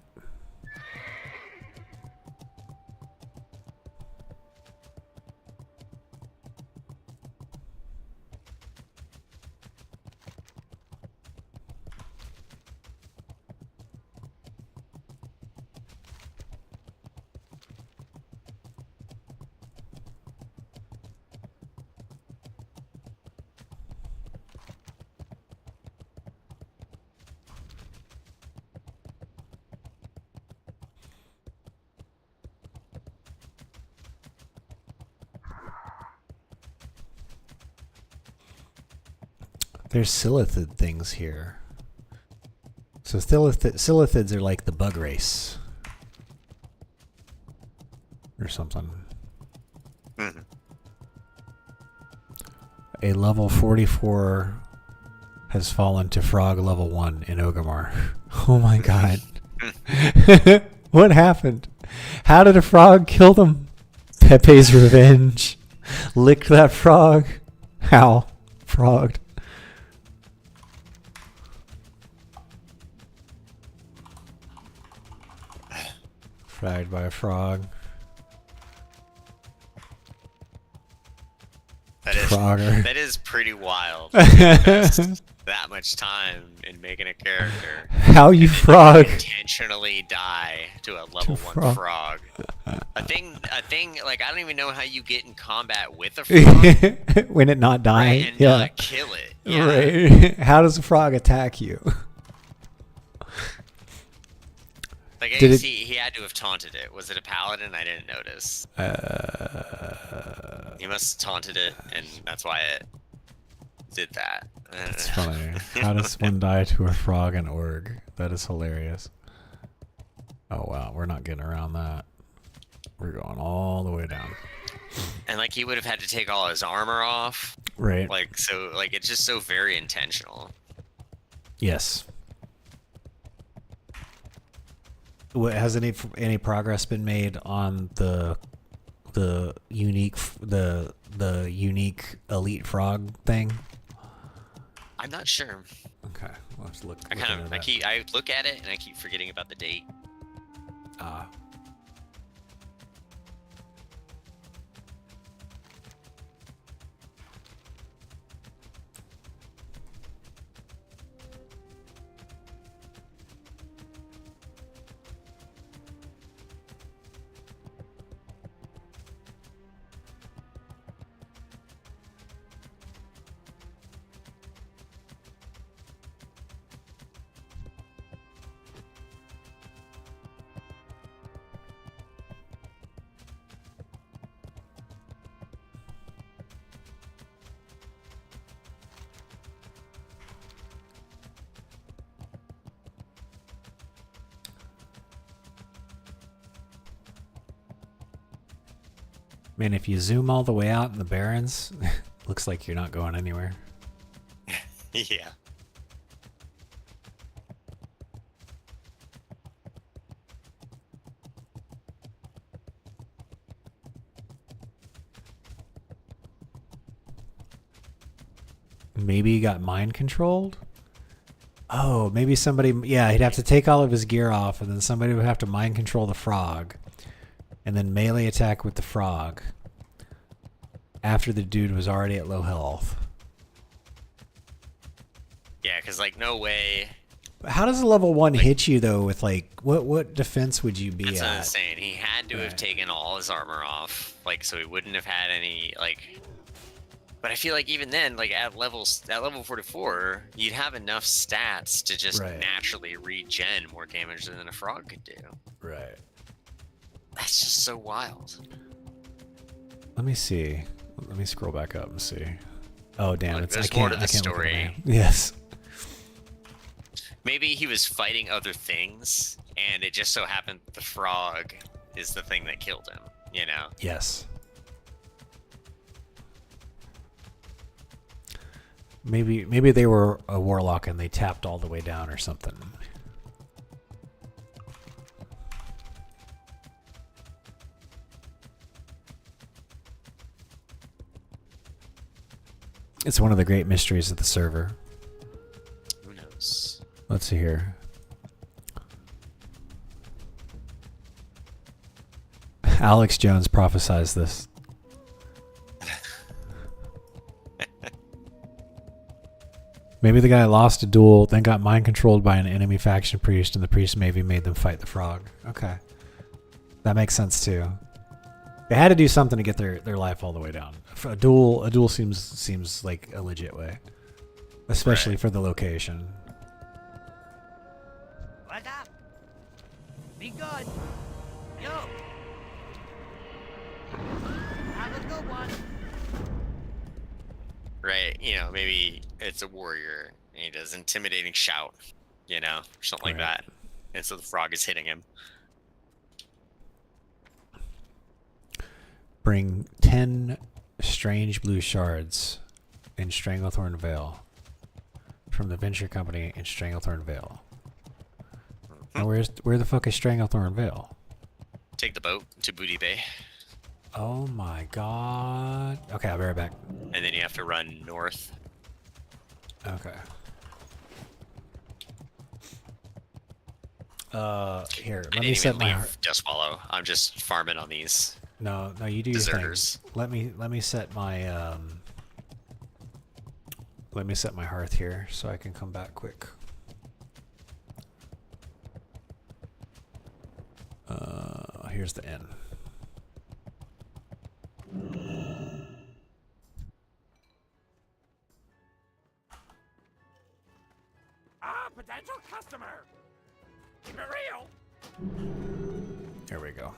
There's silithid things here. So silithids are like the bug race. Or something. Mhm. A level 44 has fallen to frog level 1 in Ogamar. Oh my god. What happened? How did a frog kill them? Pepe's revenge. Licked that frog. How? Frogged. Fragged by a frog. Frogger. That is pretty wild. Invest that much time in making a character. How you and then frog? Intentionally die to a level 1 frog. A thing. Like I don't even know how you get in combat with a frog. When it not dying. Right, and Yeah. not kill it. Yeah. Right. How does a frog attack you? Like I Did it- see, he had to have taunted it. Was it a paladin? I didn't notice. He must have taunted it, and that's why it did that. That's funny. How does one die to a frog and org? That is hilarious. Oh wow, we're not getting around that. We're going all the way down. And like he would have had to take all his armor off. Right. Like so, like it's just so very intentional. Yes. Has any progress been made on the unique elite frog thing? I'm not sure. Okay, we'll have to look. I look at it and I keep forgetting about the date. Man, if you zoom all the way out in the Barrens, looks like you're not going anywhere. Yeah. Maybe he got mind controlled? Oh, maybe somebody... Yeah, he'd have to take all of his gear off, and then somebody would have to mind control the frog. And then melee attack with the frog. After the dude was already at low health. Yeah, because like no way. How does a level 1 hit you, though, with like... What defense would you be That's what I'm at? saying. He had to have taken all his armor off, like so he wouldn't have had any like. But I feel like even then, like at level 44, you'd have enough stats to just naturally regen more damage than a frog could do. Right. That's just so wild. Let me see. Let me scroll back up and see. Oh damn! Look, I there's can't. more to I the can't look at story. the name. Yes. Maybe he was fighting other things, and it just so happened the frog is the thing that killed him. You know? Yes. Maybe they were a warlock and they tapped all the way down or something. It's one of the great mysteries of the server. Who knows? Let's see here. Alex Jones prophesized this. Maybe the guy lost a duel, then got mind controlled by an enemy faction priest, and the priest maybe made them fight the frog. Okay. That makes sense too. They had to do something to get their life all the way down. For a duel seems like a legit way. Especially for the location. What's up? Be good. Yo. Have a good one. right? You know, maybe it's a warrior and he does intimidating shout, you know, or something like Right. that. And so the frog is hitting him. Bring 10 strange blue shards in Stranglethorn Vale from the Venture Company in Stranglethorn Vale. Now, where the fuck is Stranglethorn Vale? Take the boat to Booty Bay, Oh my god. Okay, I'll be right back. and then you have to run north. Okay. Here, I let me didn't set even my leave Just Follow. I'm just farming on these. No, you do Deserters. your thing. Let me set my let me set my hearth here so I can come back quick. Here's the inn. Potential customer. Keep it real. There we go.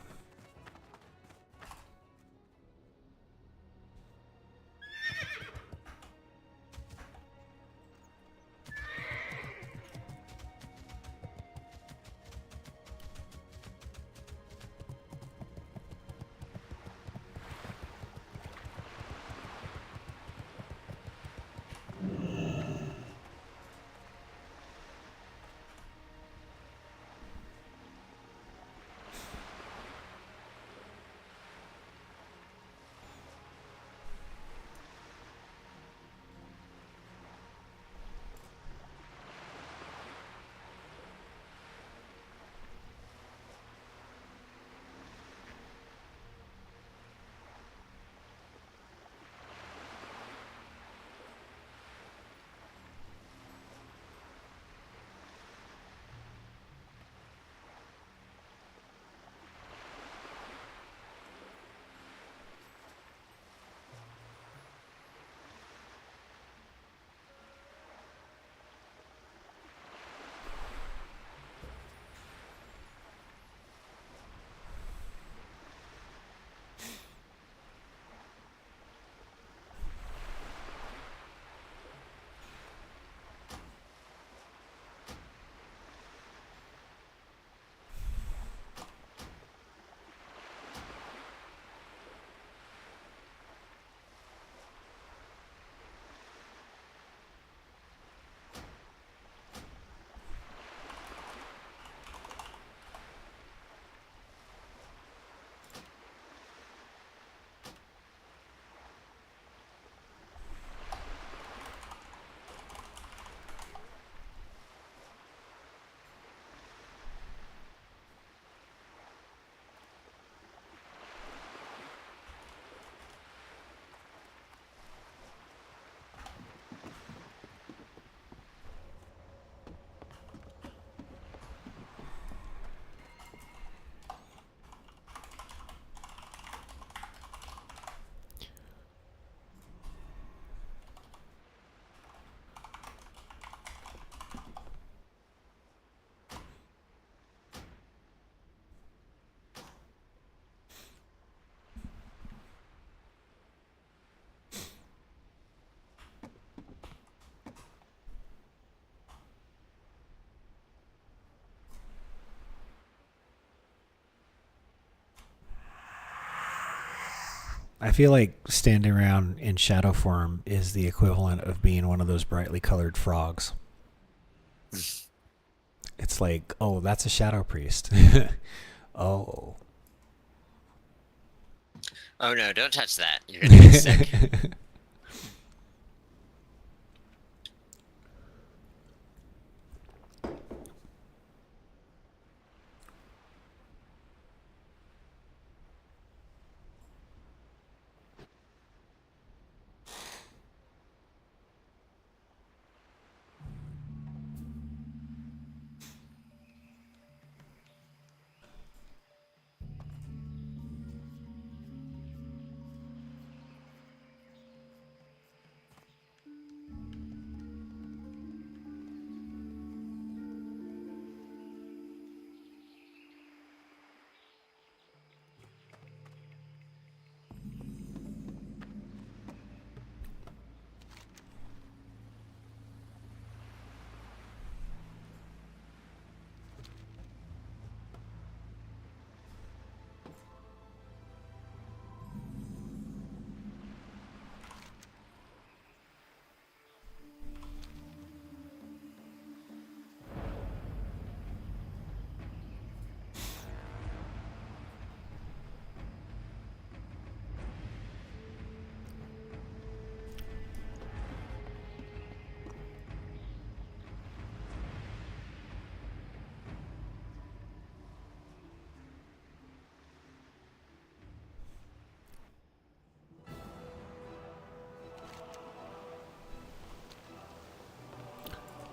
I feel like standing around in shadow form is the equivalent of being one of those brightly colored frogs. It's like, oh, that's a shadow priest. Oh. Oh no, don't touch that. You're gonna get sick.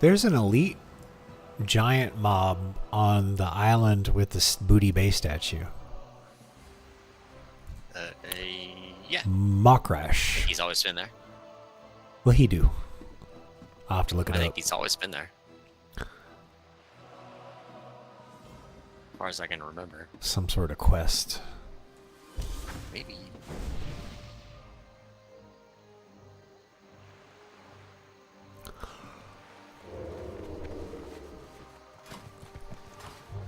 There's an elite giant mob on the island with the booty bay statue. Yeah. Mokrash. He's always been there. What he do? I'll have to look it I up. think he's always been there. As far as I can remember. Some sort of quest. Maybe.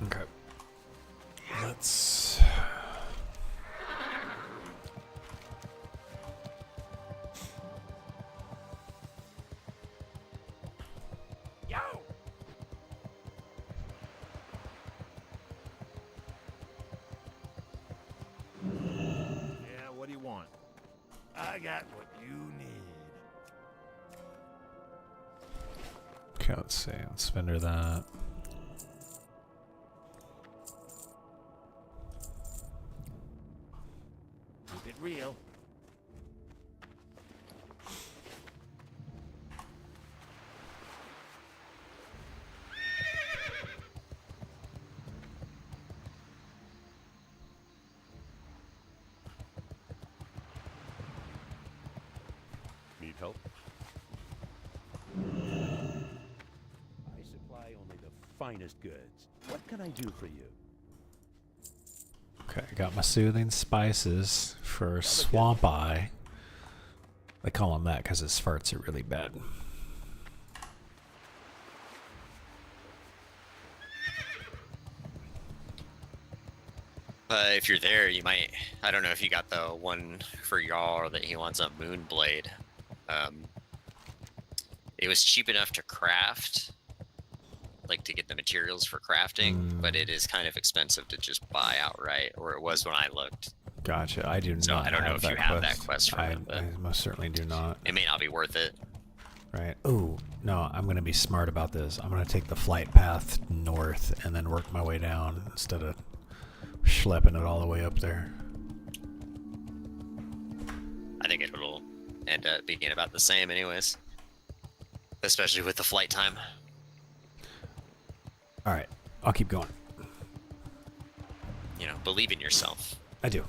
Okay. Let's. Yo! Yeah, what do you want? I got what you need. Okay, let's see. Let's vendor that. Keep it real. Need help? I supply only the finest goods. What can I do for you? Okay, I got my soothing spices for Swamp Eye. They call him that because his farts are really bad. If you're there, you might. I don't know if you got the one for Jarl that he wants a Moonblade. It was cheap enough to craft, like to get the materials for crafting, but it is kind of expensive to just buy outright, or it was when I looked. Gotcha. I do So not. I don't know have if you that have quest. that quest for him, but I most certainly do not. it may not be worth it. Right. Oh no, I'm gonna be smart about this. I'm gonna take the flight path north and then work my way down instead of schlepping it all the way up there. I think it'll end up being about the same, anyways. Especially with the flight time. All right, I'll keep going. You know, believe in yourself. I do.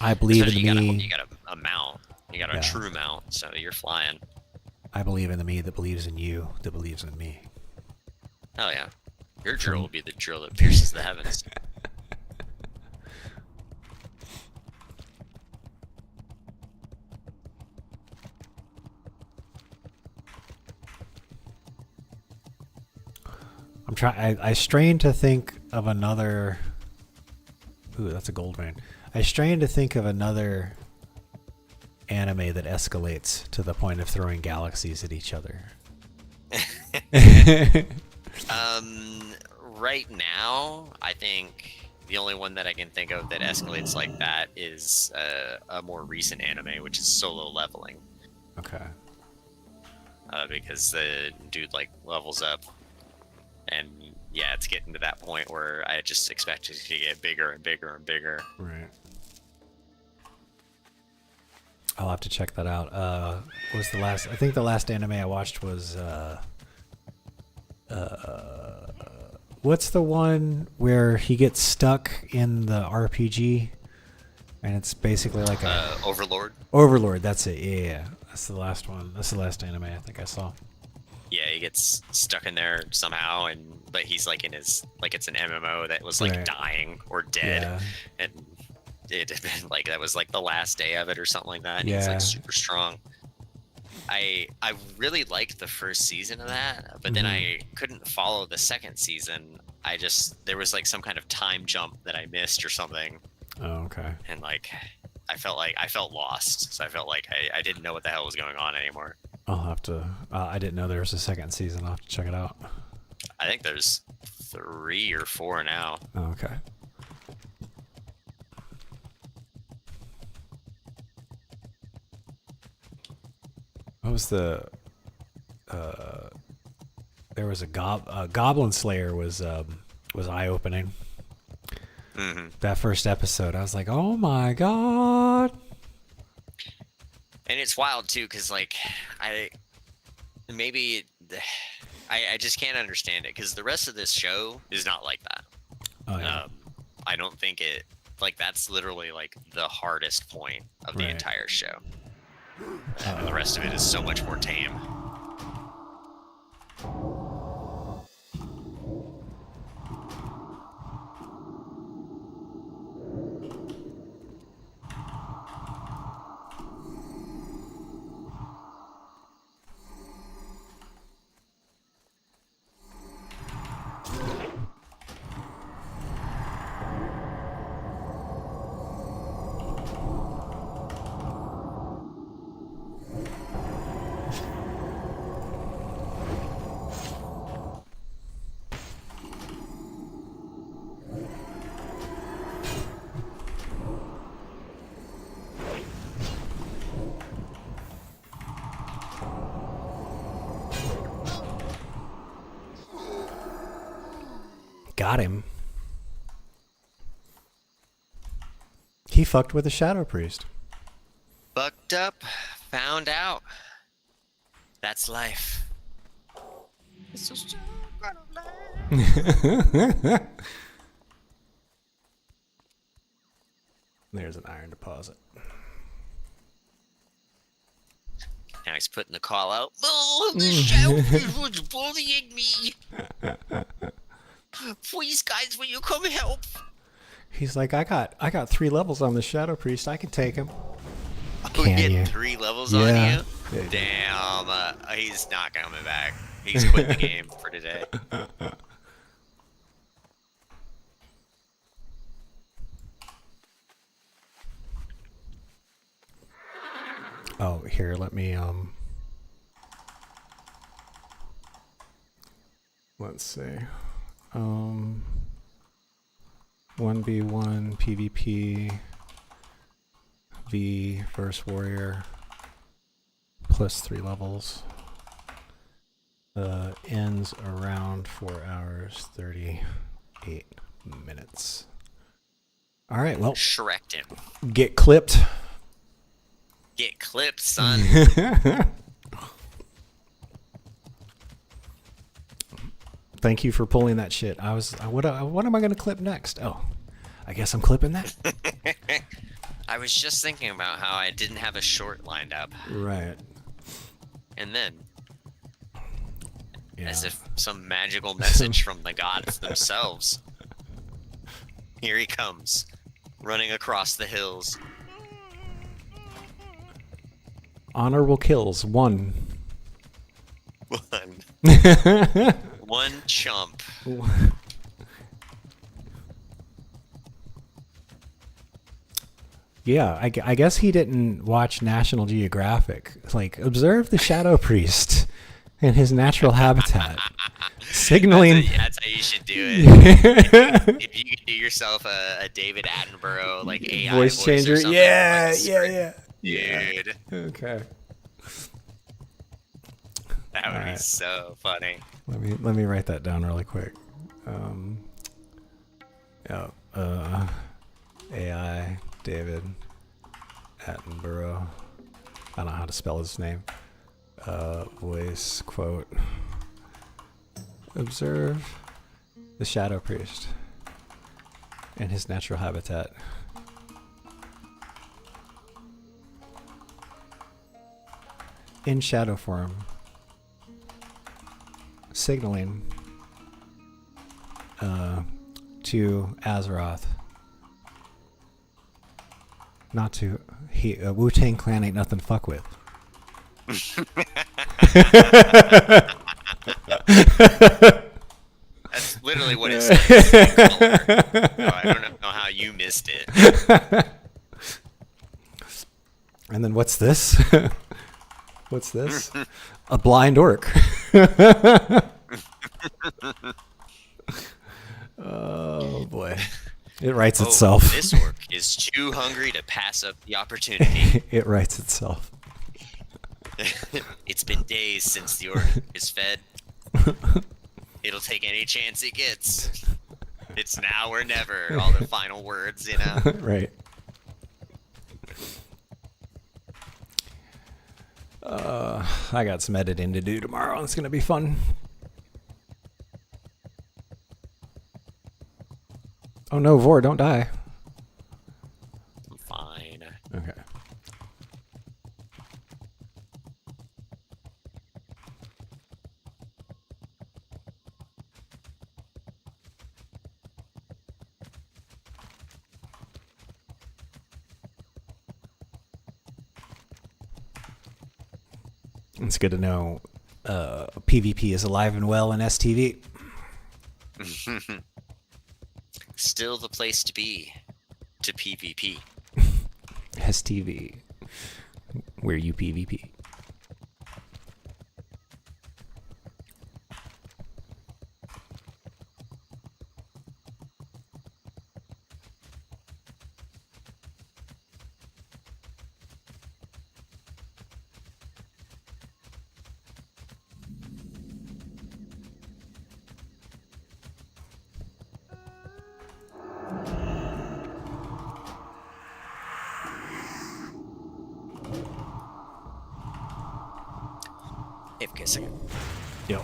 I believe Especially in you got a mount. You got a Yeah. true mount, so you're flying. I believe in the me that believes in you that believes in me. Hell yeah. Your drill will be the drill that pierces the heavens. I'm trying. I strain to think of another. Ooh, that's a gold vein. I strain to think of another anime that escalates to the point of throwing galaxies at each other. Right now, I think the only one that I can think of that escalates like that is a more recent anime, which is Solo Leveling. Okay. Because the dude like levels up, and yeah, it's getting to that point where I just expect it to get bigger and bigger and bigger. Right. I'll have to check that out. What was the last? I think the last anime I watched was. What's the one where he gets stuck in the RPG, and it's basically like a Overlord. Overlord. That's it. Yeah, that's the last one. That's the last anime I think I saw. Yeah, he gets stuck in there somehow, but he's like in his it's an MMO that was like Right. dying or dead, Yeah. and it had been like that was like the last day of it or something like that. And he's Yeah. like super strong. I really liked the first season of that, but then I couldn't follow the second season. There was like some kind of time jump that I missed or something, Oh, okay. and like I felt lost. So I felt like I didn't know what the hell was going on anymore. I'll have to. I didn't know there was a second season. I'll have to check it out. I think there's 3 or 4 now. Oh, okay. What was the? There was a Goblin Slayer was eye opening. That first episode, I was like, oh my god. And it's wild too, because like maybe I just can't understand it because the rest of this show is not like that. Oh yeah. I don't think it like that's literally like the hardest point of the Right. entire show. And the rest of it is so much more tame. Got him. He fucked with the Shadow Priest. Fucked up, found out. That's life. It's just a part of life. There's an iron deposit. Now he's putting the call out. Oh, the shellfish was bullying me. Please, guys, will you come help? He's like, I got 3 levels on the Shadow Priest. I can take him. Oh, Can he you? had 3 levels Yeah. on you? Yeah. Damn, he's not coming back. He's quit the game for today. Oh, here, let me let's see. 1v1 PvP V versus warrior plus 3 levels. Ends around 4 hours 38 minutes. All right, well, Shrek'd him. get clipped. Get clipped, son. Thank you for pulling that shit. What am I going to clip next? Oh, I guess I'm clipping that. I was just thinking about how I didn't have a short lined up. Right. And then, Yeah. as if some magical message from the gods themselves, here he comes, running across the hills. Honorable kills 1. One chump. Yeah, I guess he didn't watch National Geographic. Like, observe the Shadow Priest in his natural habitat, signaling. That's how you should do it. if you could do yourself a David Attenborough like AI Voice changer. or something, Yeah, like, yeah. dude. Okay. That would be Alright. so funny. Let me write that down really quick. AI David Attenborough. I don't know how to spell his name. Voice quote. Observe the Shadow Priest in his natural habitat. In shadow form, signaling to Azeroth not to Wu-Tang Clan ain't nothing to fuck with. That's literally what it says. In color. Oh, I don't know how you missed it. And then what's this? What's this? A blind orc. Oh boy. It writes itself. This orc is too hungry to pass up the opportunity. It writes itself. It's been days since the orc is fed. It'll take any chance it gets. It's now or never. All the final words, you know. Right. I got some editing to do tomorrow. It's gonna be fun. Oh no, Vor, don't die. I'm fine. Okay. It's good to know PvP is alive and well in STV. Still the place to be. To PvP. STV, where you PvP. If a second. Yep.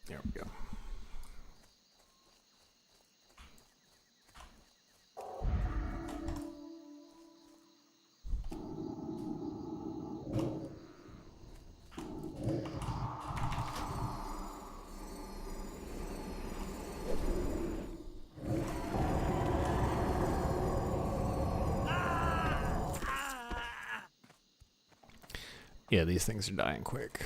There we go. Yeah, these things are dying quick.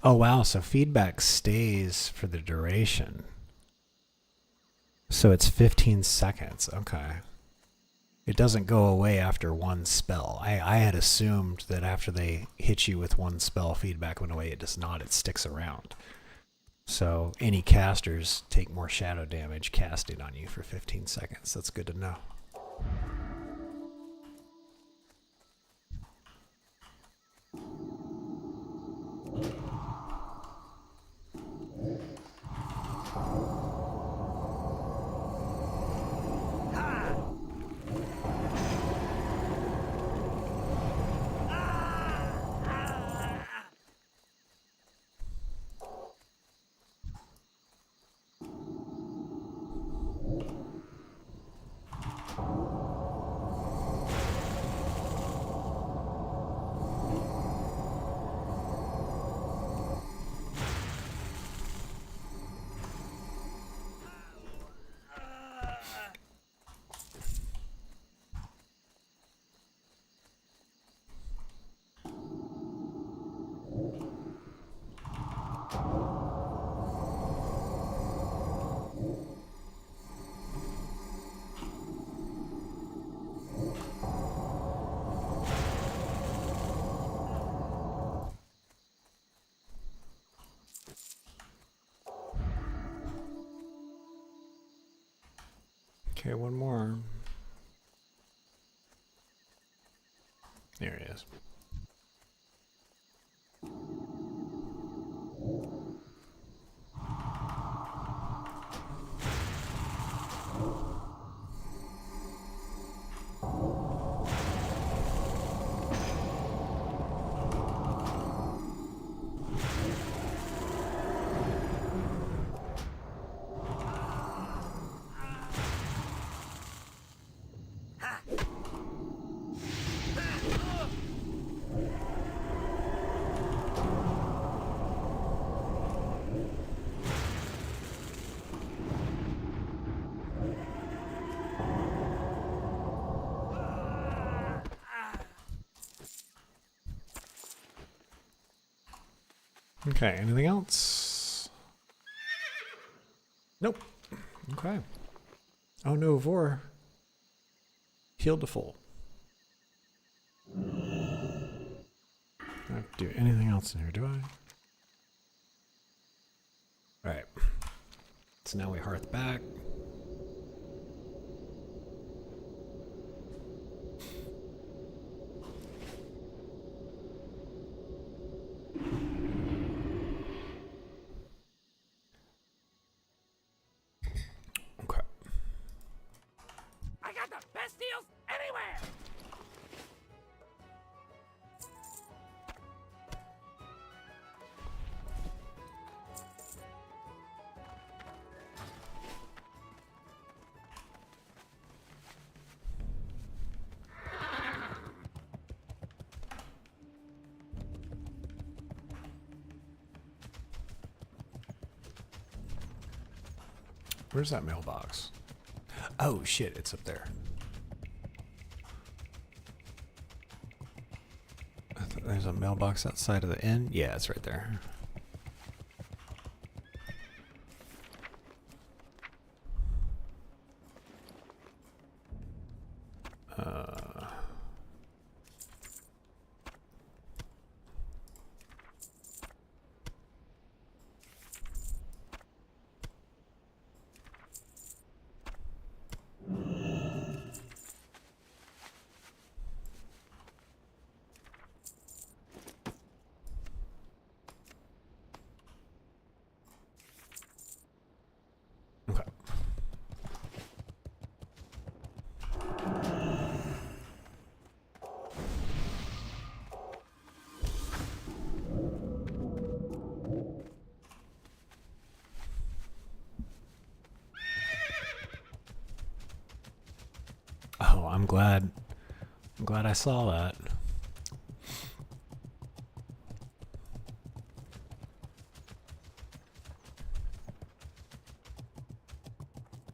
Oh wow, so feedback stays for the duration. So it's 15 seconds. Okay. It doesn't go away after one spell. I had assumed that after they hit you with one spell, feedback went away. It does not. It sticks around. So any casters take more shadow damage casted on you for 15 seconds. That's good to know. Okay, one more. There he is. Okay, anything else? Nope. Okay. Oh no, Vor. Healed to full. I don't have to do anything else in here, do I? Alright. So now we hearth back. Okay. I got the best deals anywhere. Where's that mailbox? Oh shit, it's up there. I thought there's a mailbox outside of the inn. Yeah, it's right there. Okay. Oh, I'm glad I saw that.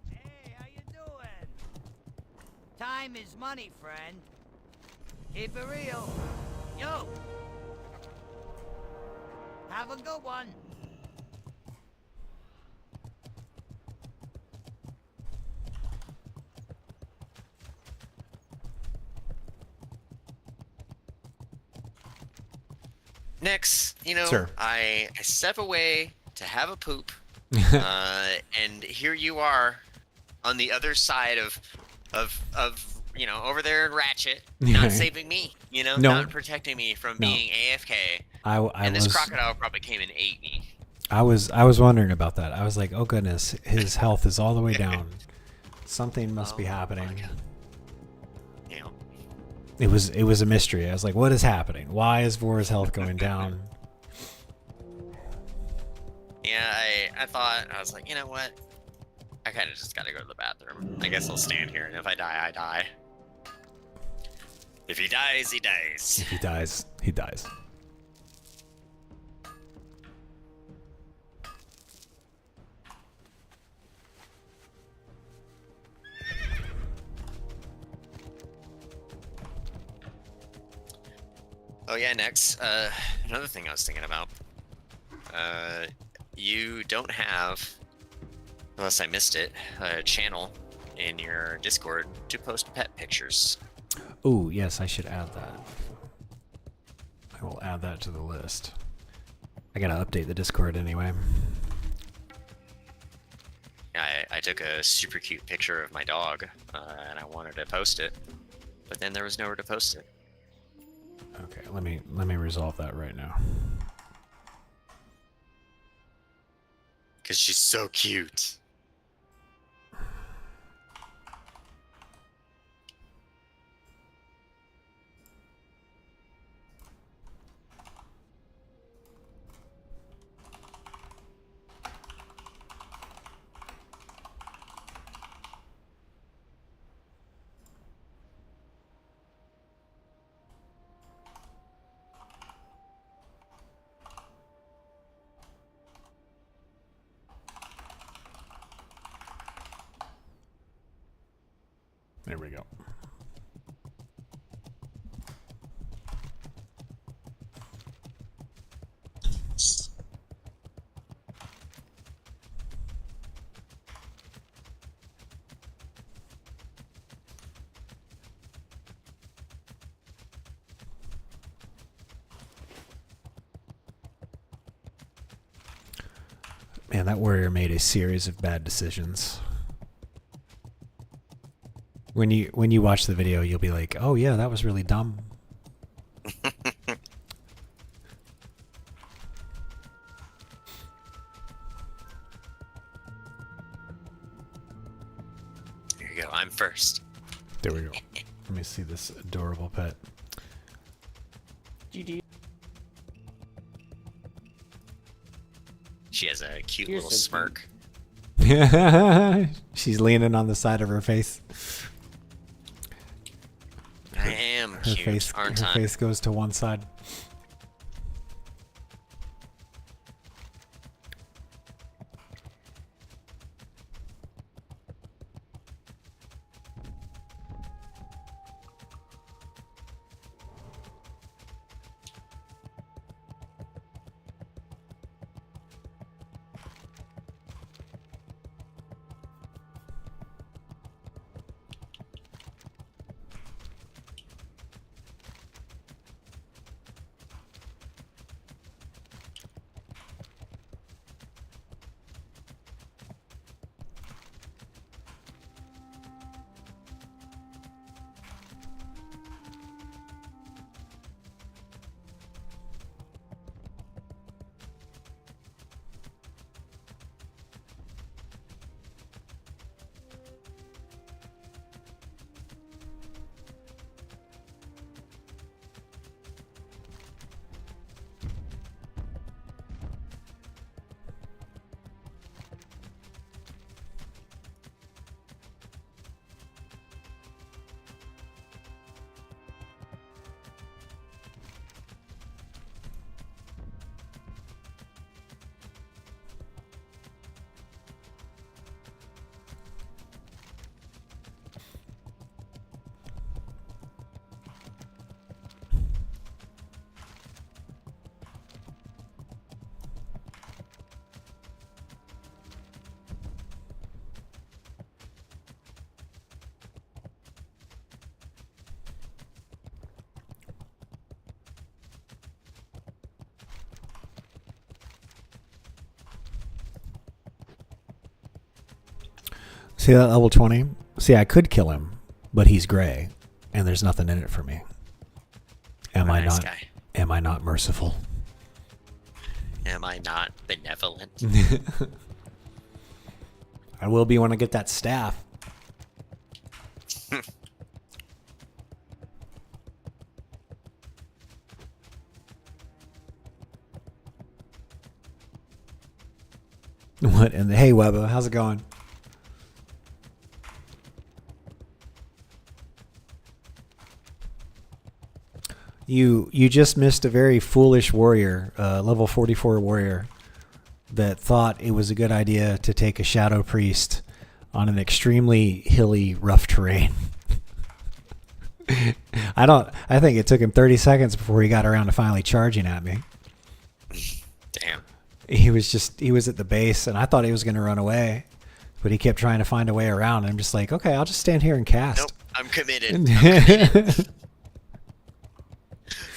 Hey, how you doing? Time is money, friend. Keep it real. Yo! Have a good one. Nix, Sir. I step away to have a poop, and here you are on the other side of over there in Ratchet, not saving me, No. not protecting me from No. being AFK. I And this was crocodile probably came and ate me. I was wondering about that. I was like, oh goodness, his health is all the way down. Something must be happening. my God. It was a mystery. I was like, what is happening? Why is Vor's health going down? Yeah, I thought, I was like, you know what? I kind of just gotta go to the bathroom. I guess I'll stand here, and if I die, I die. If he dies, he dies. If he dies, he dies. Oh yeah, next, another thing I was thinking about. You don't have, unless I missed it, a channel in your Discord to post pet pictures. Oh, yes, I should add that. I will add that to the list. I gotta update the Discord anyway. I took a super cute picture of my dog, and I wanted to post it, but then there was nowhere to post it. Okay, let me resolve that right now. Cause she's so cute. There we go. Man, that warrior made a series of bad decisions. When you watch the video, you'll be like, "Oh yeah, that was really dumb." There you go. I'm first. There we go. Let me see this adorable pet. She has a cute little smirk. She's leaning on the side of her face. I am Her cute, face, aren't her I? face goes to one side. See that level 20? See, I could kill him, but he's gray, and there's nothing in it for me. Am What a I nice not? guy. Am I not merciful? Am I not benevolent? I will be when I get that staff. What in the hey Webba, how's it going? You just missed a very foolish warrior, level 44 warrior, that thought it was a good idea to take a shadow priest on an extremely hilly, rough terrain. I think it took him 30 seconds before he got around to finally charging at me. Damn. He was at the base, and I thought he was going to run away, but he kept trying to find a way around, and I'm just like, okay, I'll just stand here and cast. Nope, I'm committed. I'm committed.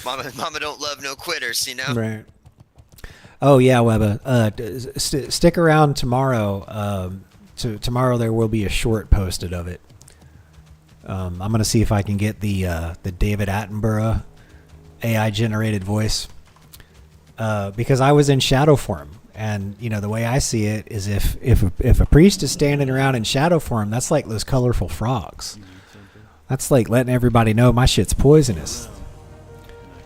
Mama don't love no quitters, you know? Right. Oh, yeah, Webba. Stick around tomorrow. Tomorrow there will be a short posted of it. I'm going to see if I can get the David Attenborough AI-generated voice. Because I was in shadow form, and the way I see it is if a priest is standing around in shadow form, that's like those colorful frogs. That's like letting everybody know my shit's poisonous.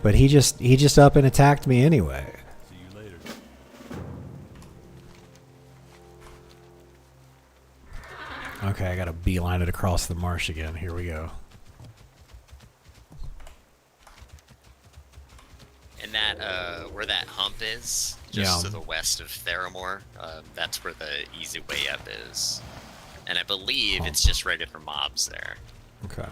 But he just up and attacked me anyway. See you later. Okay, I gotta beeline it across the marsh again. Here we go. And that, where that hump is, just to the west of Theramore, that's where the easy way up is. And I believe it's just ready for mobs there. Okay.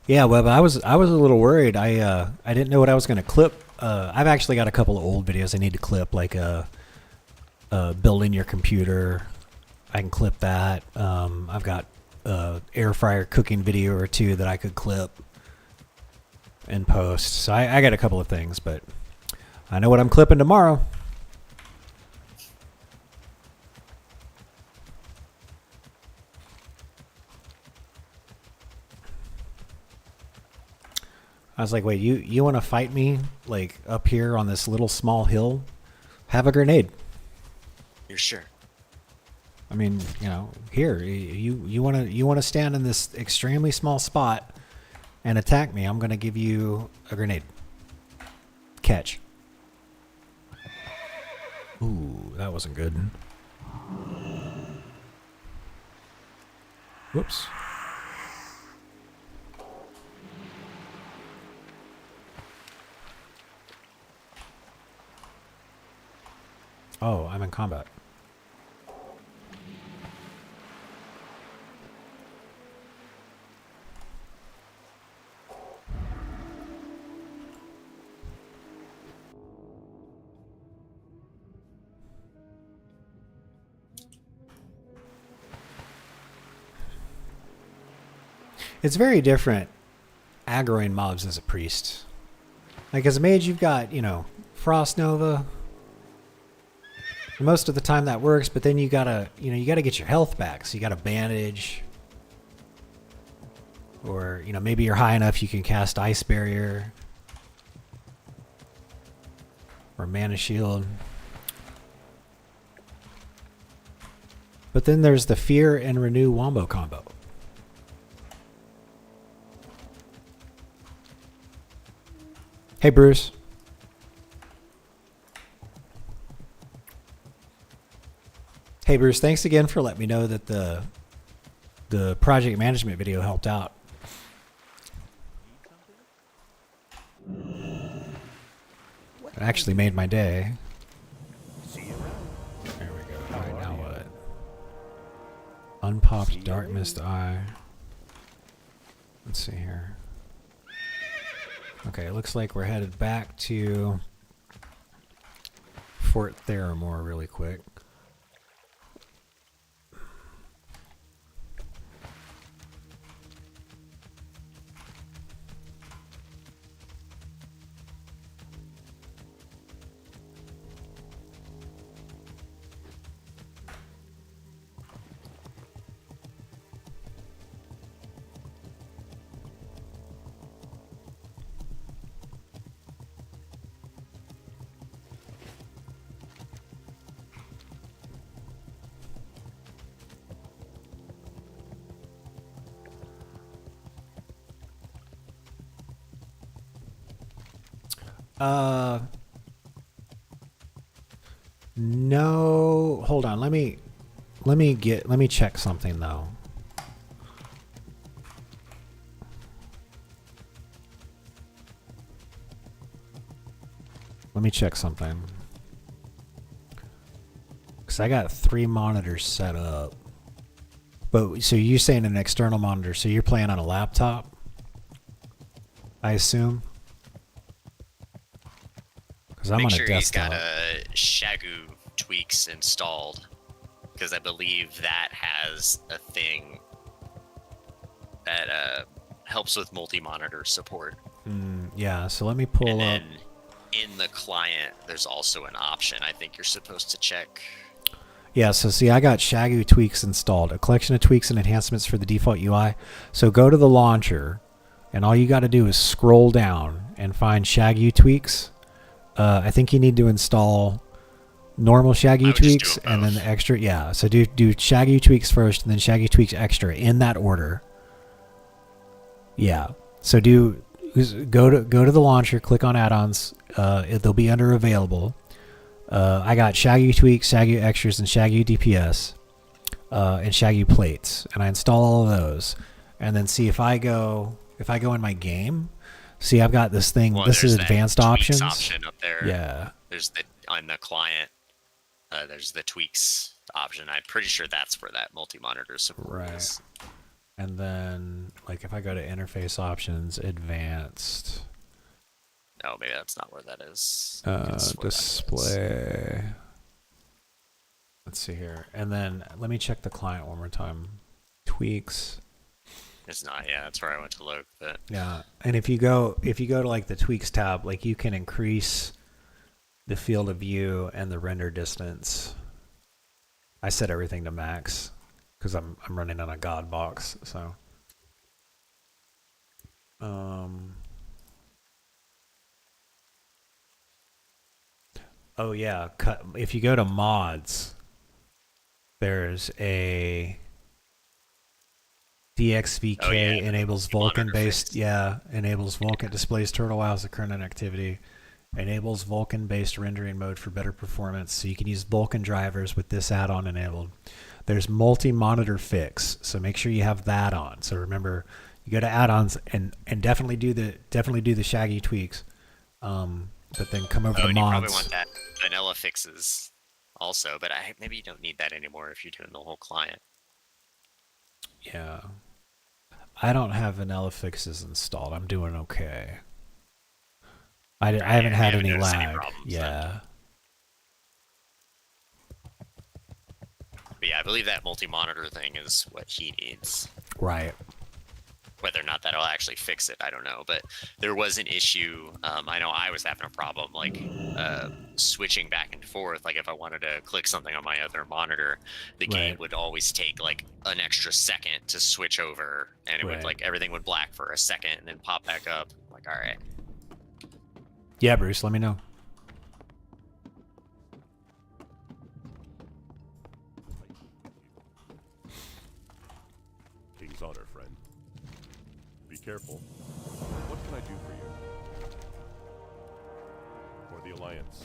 Yeah, Webb, I was a little worried. I didn't know what I was going to clip. I've actually got a couple of old videos I need to clip, like building your computer. I can clip that. I've got air fryer cooking video or two that I could clip and post. So I got a couple of things, but I know what I'm clipping tomorrow. I was like, wait, you want to fight me like up here on this little small hill? Have a grenade. You're sure? I mean, here you want to stand in this extremely small spot and attack me. I'm going to give you a grenade. Catch. Ooh, that wasn't good. Whoops. Oh, I'm in combat. It's very different aggroing mobs as a priest. Like as a mage, you've got, Frost Nova. Most of the time that works, but then you gotta get your health back. So you gotta bandage. Or, maybe you're high enough you can cast Ice Barrier. Or Mana Shield. But then there's the Fear and Renew Wombo combo. Hey, Bruce. Hey, Bruce, thanks again for letting me know that the project management video helped out. It actually made my day. See you around. There we go. All right, now what? Unpopped Dark Mist Eye. Let's see here. Okay, it looks like we're headed back to Fort Theramore really quick. No, hold on. Let me check something though. Let me check something. Cause I got 3 monitors set up. But so you're saying an external monitor? So you're playing on a laptop? I assume. Because I'm Make on sure a he's desktop. got Shagu tweaks installed, because I believe that has a thing that helps with multi-monitor support. Yeah. So let me pull And up. then in the client, there's also an option I think you're supposed to check. Yeah, so see, I got Shagu tweaks installed, a collection of tweaks and enhancements for the default UI. So go to the launcher, and all you got to do is scroll down and find Shagu tweaks. I think you need to install normal Shagu tweaks and then the extra. Yeah, so do Shagu tweaks first, and then Shagu tweaks extra in that order. Yeah, so go to the launcher, click on add-ons. They'll be under available. I got Shagu tweaks, Shagu extras, and Shagu DPS, and Shagu plates, and I install all of those, and then see if I go in my game. See, I've got this thing. Well, this is advanced options. Option up there. Yeah. There's on the client. There's the tweaks option. I'm pretty sure that's where that multi-monitor support is. And then, like, if I go to interface options, advanced. No, maybe that's not where that is. Display. Let's see here. And then let me check the client one more time. Tweaks. It's not. Yeah, that's where I went to look. But yeah, and if you go to like the tweaks tab, like you can increase the field of view and the render distance. I set everything to max because I'm running on a God box. So. Oh yeah, if you go to mods, there's a DXVK enables Vulkan based enables Vulkan displays turtle as the current activity, enables Vulkan based rendering mode for better performance, so you can use Vulkan drivers with this add-on enabled. There's multi-monitor fix, so make sure you have that on. So remember, you go to add-ons and definitely do the Shagu tweaks. But then come over to mods. You probably want that vanilla fixes also, but maybe you don't need that anymore if you're doing the whole client. Yeah. I don't have vanilla fixes installed. I'm doing okay. I haven't had any lag. Yeah. But yeah, I believe that multi-monitor thing is what he needs. Right. Whether or not that'll actually fix it, I don't know. But there was an issue. I know I was having a problem, like switching back and forth. Like if I wanted to click something on my other monitor, the game would always take like an extra second to switch over, and it would like everything would black for a second and then pop back up. I'm like, all right. Yeah, Bruce, let me know. King's honor, friend. Be careful. What can I do for you? For the Alliance.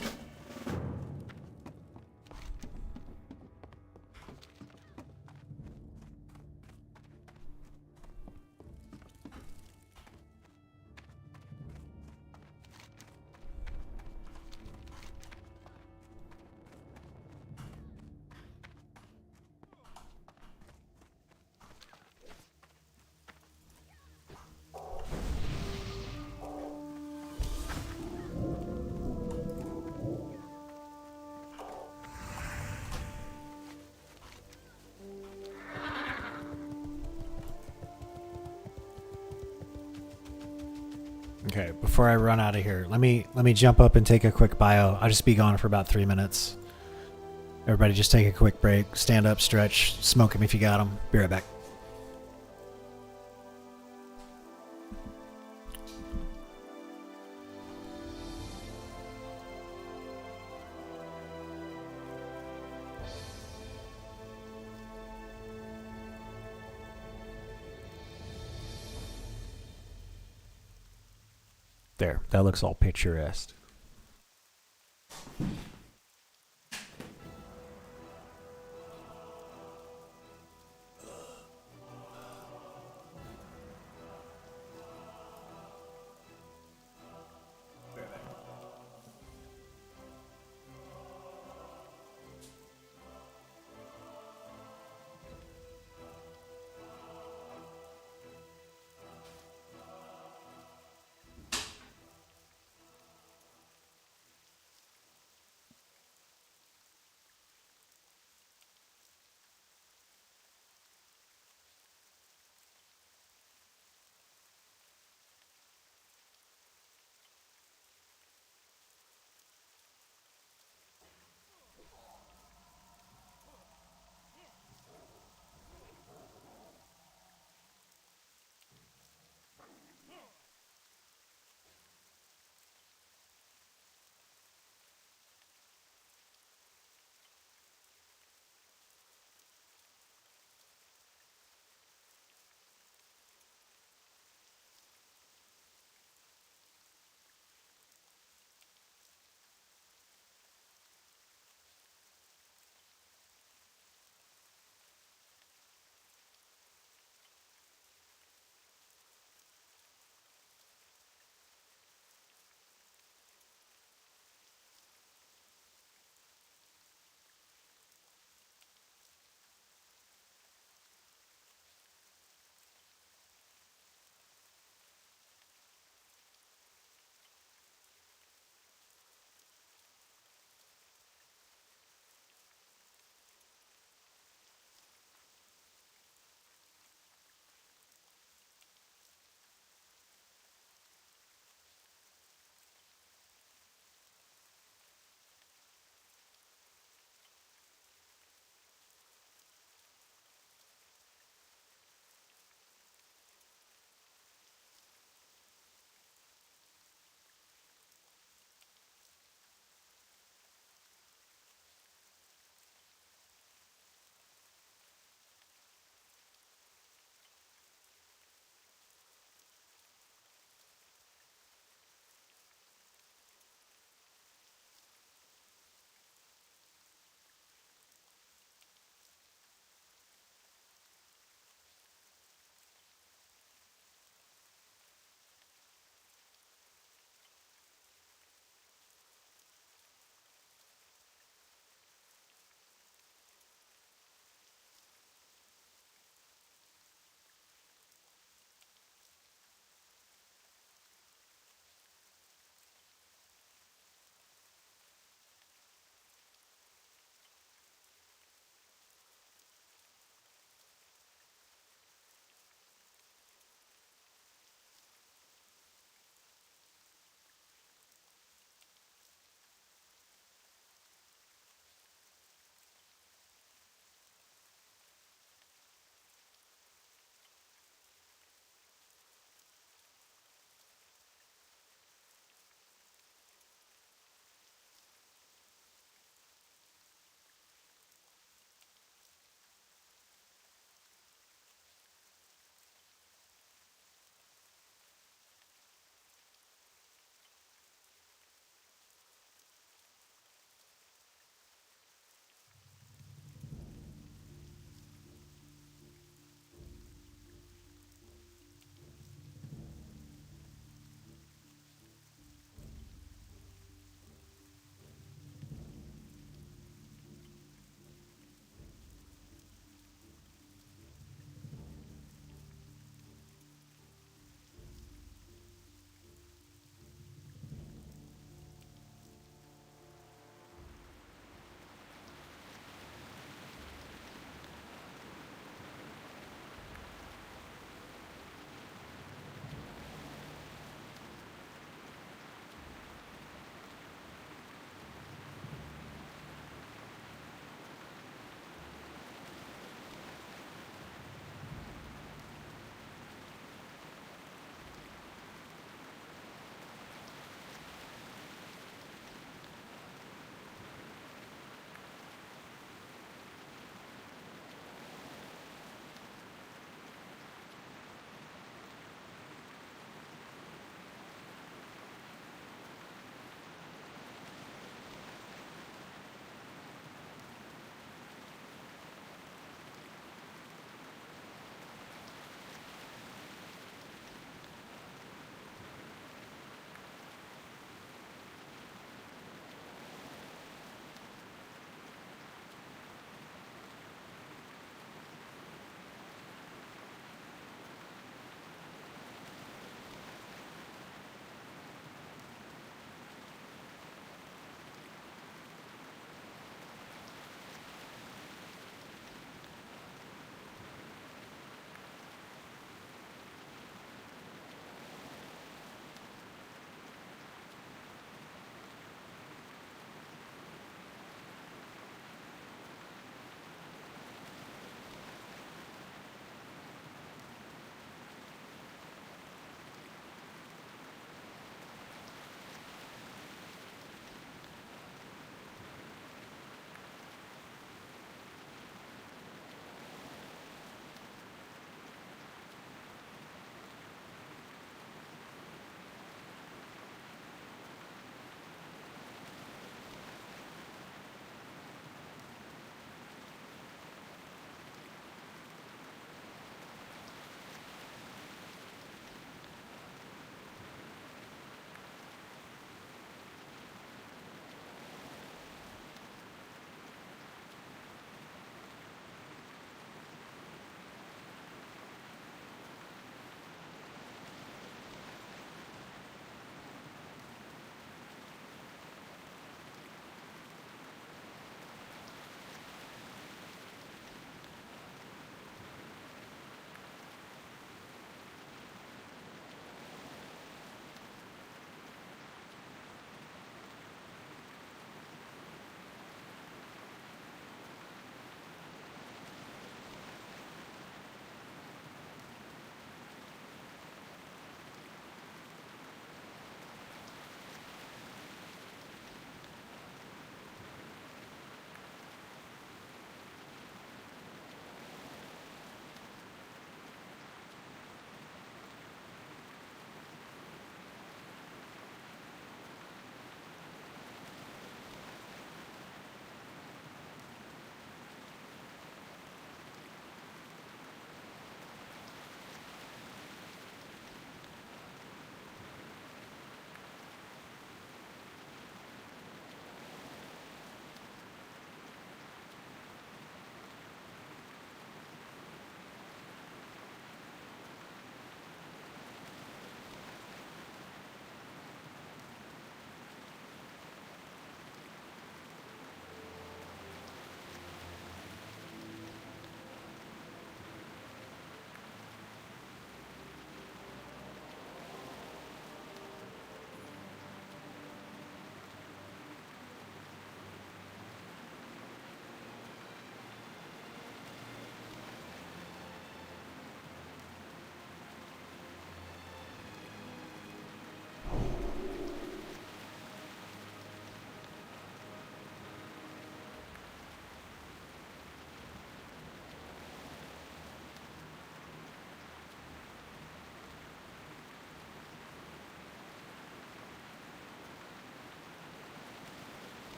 Okay, before I run out of here, let me jump up and take a quick bio. I'll just be gone for about 3 minutes. Everybody just take a quick break, stand up, stretch, smoke them if you got them. Be right back. There, that looks all picturesque.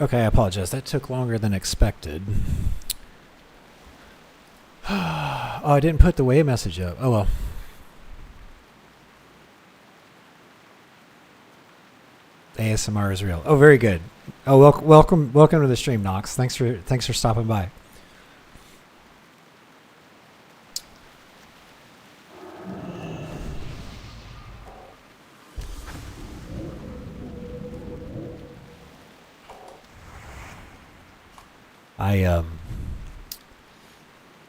Okay, I apologize. That took longer than expected. Oh, I didn't put the way message up. Oh well. ASMR is real. Oh, very good. Oh, welcome to the stream, Knox. Thanks for stopping by.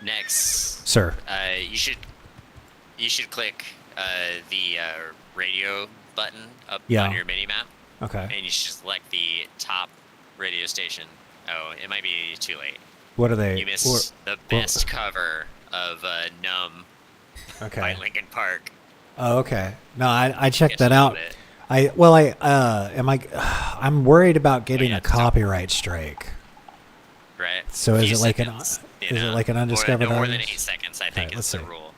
Next, Sir. you should click the radio button up Yeah. on your mini map, Okay. and you should select the top radio station. Oh, it might be too late. What are they? You missed the best cover of Numb Okay. by Linkin Park. Oh, okay. No, I checked Guess that a little out. bit. I'm worried about getting yeah, a it's not- copyright strike. Right. So is Few it like an seconds, you is it know, like an undiscovered no more than artist? 8 seconds, I Okay, think, let's is the see. rule.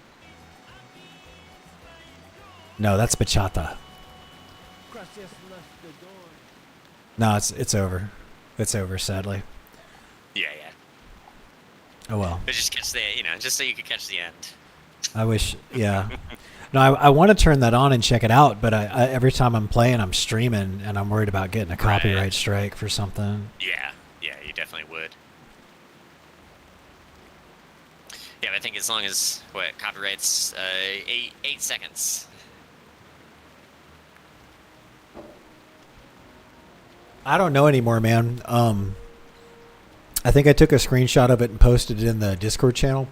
No, that's bachata. No, it's over. It's over, sadly. Yeah. Oh well. But just catch the, just so you could catch the end. I wish. Yeah. No, I want to turn that on and check it out, but I every time I'm playing, I'm streaming, and I'm worried about getting a copyright strike for something. Yeah, you definitely would. Yeah, but I think as long as copyrights 8 seconds. I don't know anymore, man. I think I took a screenshot of it and posted it in the Discord channel.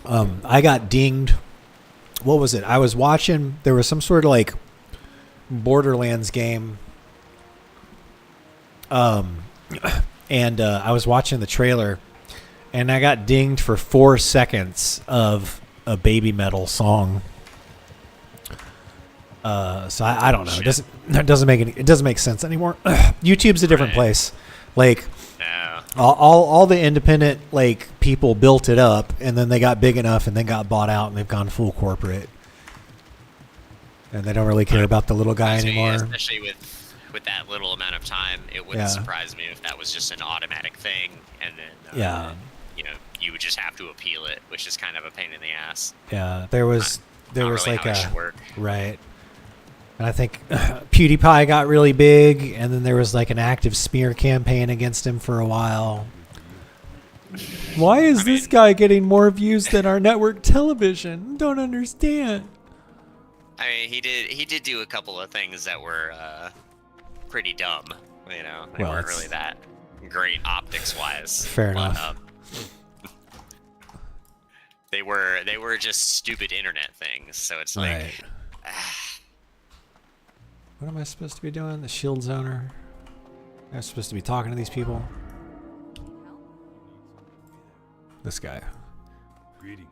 I got dinged. What was it? I was watching. There was some sort of like Borderlands game. And I was watching the trailer, and I got dinged for 4 seconds of a Baby Metal song. So I don't know. It doesn't make sense anymore. YouTube's a different place. Like No. all the independent like people built it up, and then they got big enough, and then got bought out, and they've gone full corporate, and they don't really care about the little guy anymore. Especially with that little amount of time, it wouldn't surprise me if that was just an automatic thing, and then you would just have to appeal it, which is kind of a pain in the ass. Yeah, there was Not really like how it should work. right. And I think PewDiePie got really big, and then there was like an active smear campaign against him for a while. Why is this guy getting more views than our network television? Don't understand. I mean, he did do a couple of things that were pretty dumb. They Well, weren't really that great optics wise. Fair enough. They were just stupid internet things. So it's like. Right. What am I supposed to be doing? The shield zoner? I'm supposed to be talking to these people. This guy. Greetings.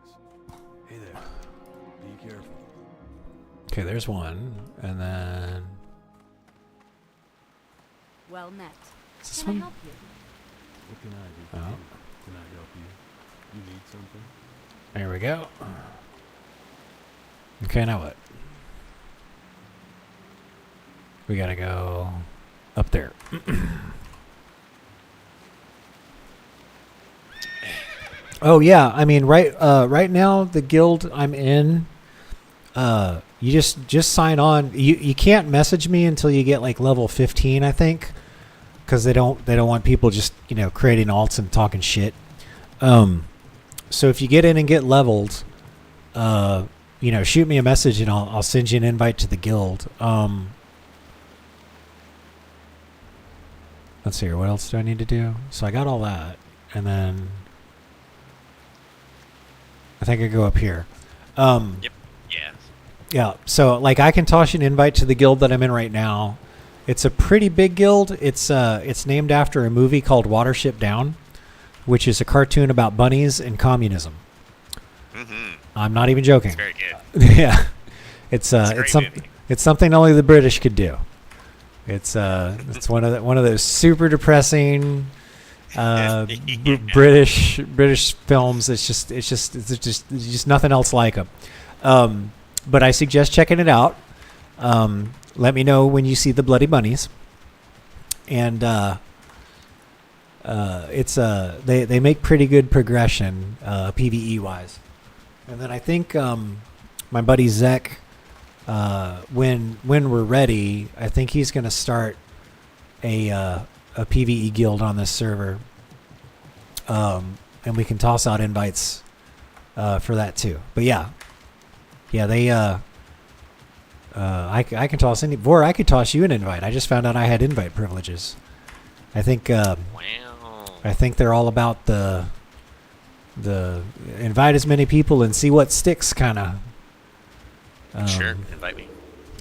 Hey there. Be careful. Okay, there's one, and then Well met. is this Can I one? help you? What can I do for Oh. you? Can I help you? You need something? There we go. Okay, now what? We gotta go up there. Oh yeah, I mean right now the guild I'm in, you just sign on. You can't message me until you get like level 15, I think, because they don't want people just creating alts and talking shit. So if you get in and get leveled, shoot me a message and I'll send you an invite to the guild. Let's see here. What else do I need to do? So I got all that, and then I think I go up here. Yep. Yeah. Yeah. So like I can toss you an invite to the guild that I'm in right now. It's a pretty big guild. It's named after a movie called Watership Down, which is a cartoon about bunnies and communism. Mm-hmm. I'm not even joking. It's very good. Yeah. It's something only the British could do. It's one of those super depressing British films. It's just nothing else like them. But I suggest checking it out. Let me know when you see the bloody bunnies. and it's they make pretty good progression PVE wise. And then I think my buddy Zek, when we're ready, I think he's gonna start a PVE guild on this server, and we can toss out invites for that too. But yeah, they I can toss any. Vor, I could toss you an invite. I just found out I had invite privileges. I think Wow. I think they're all about the invite as many people and see what sticks kind of. Sure, invite me.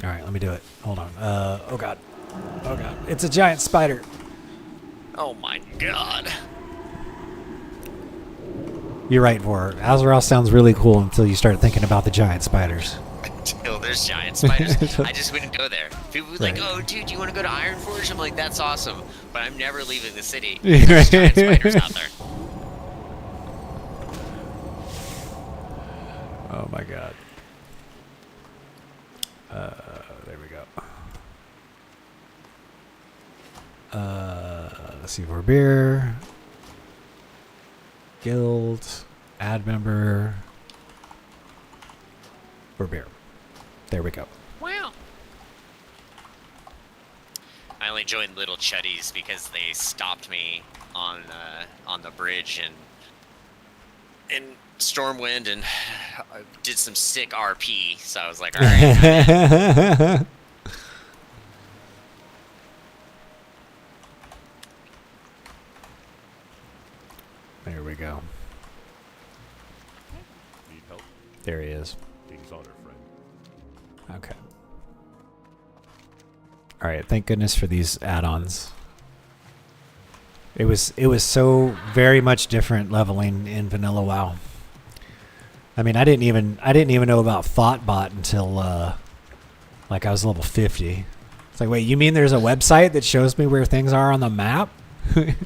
All right, let me do it. Hold on. Oh god, it's a giant spider. Oh my god. You're right, Vor. Azeroth sounds really cool until you start thinking about the giant spiders. Until there's giant spiders. I just wouldn't go there. People would be like, Right. oh, dude, do you want to go to Ironforge? I'm like, that's awesome. But I'm never leaving the city. There's giant spiders out there. Oh my god. There we go. Let's see, for beer. Guild. Add member. For beer. There we go. Wow. I only joined Little Chuddies because they stopped me on the bridge in Stormwind and did some sick RP. So I was like, all right. There we go. Need help? There he is. King's honor, friend. Okay. All right. Thank goodness for these add-ons. It was so very much different leveling in Vanilla WoW. I mean, I didn't even know about Thoughtbot until like I was level 50. It's like, wait, you mean there's a website that shows me where things are on the map? Think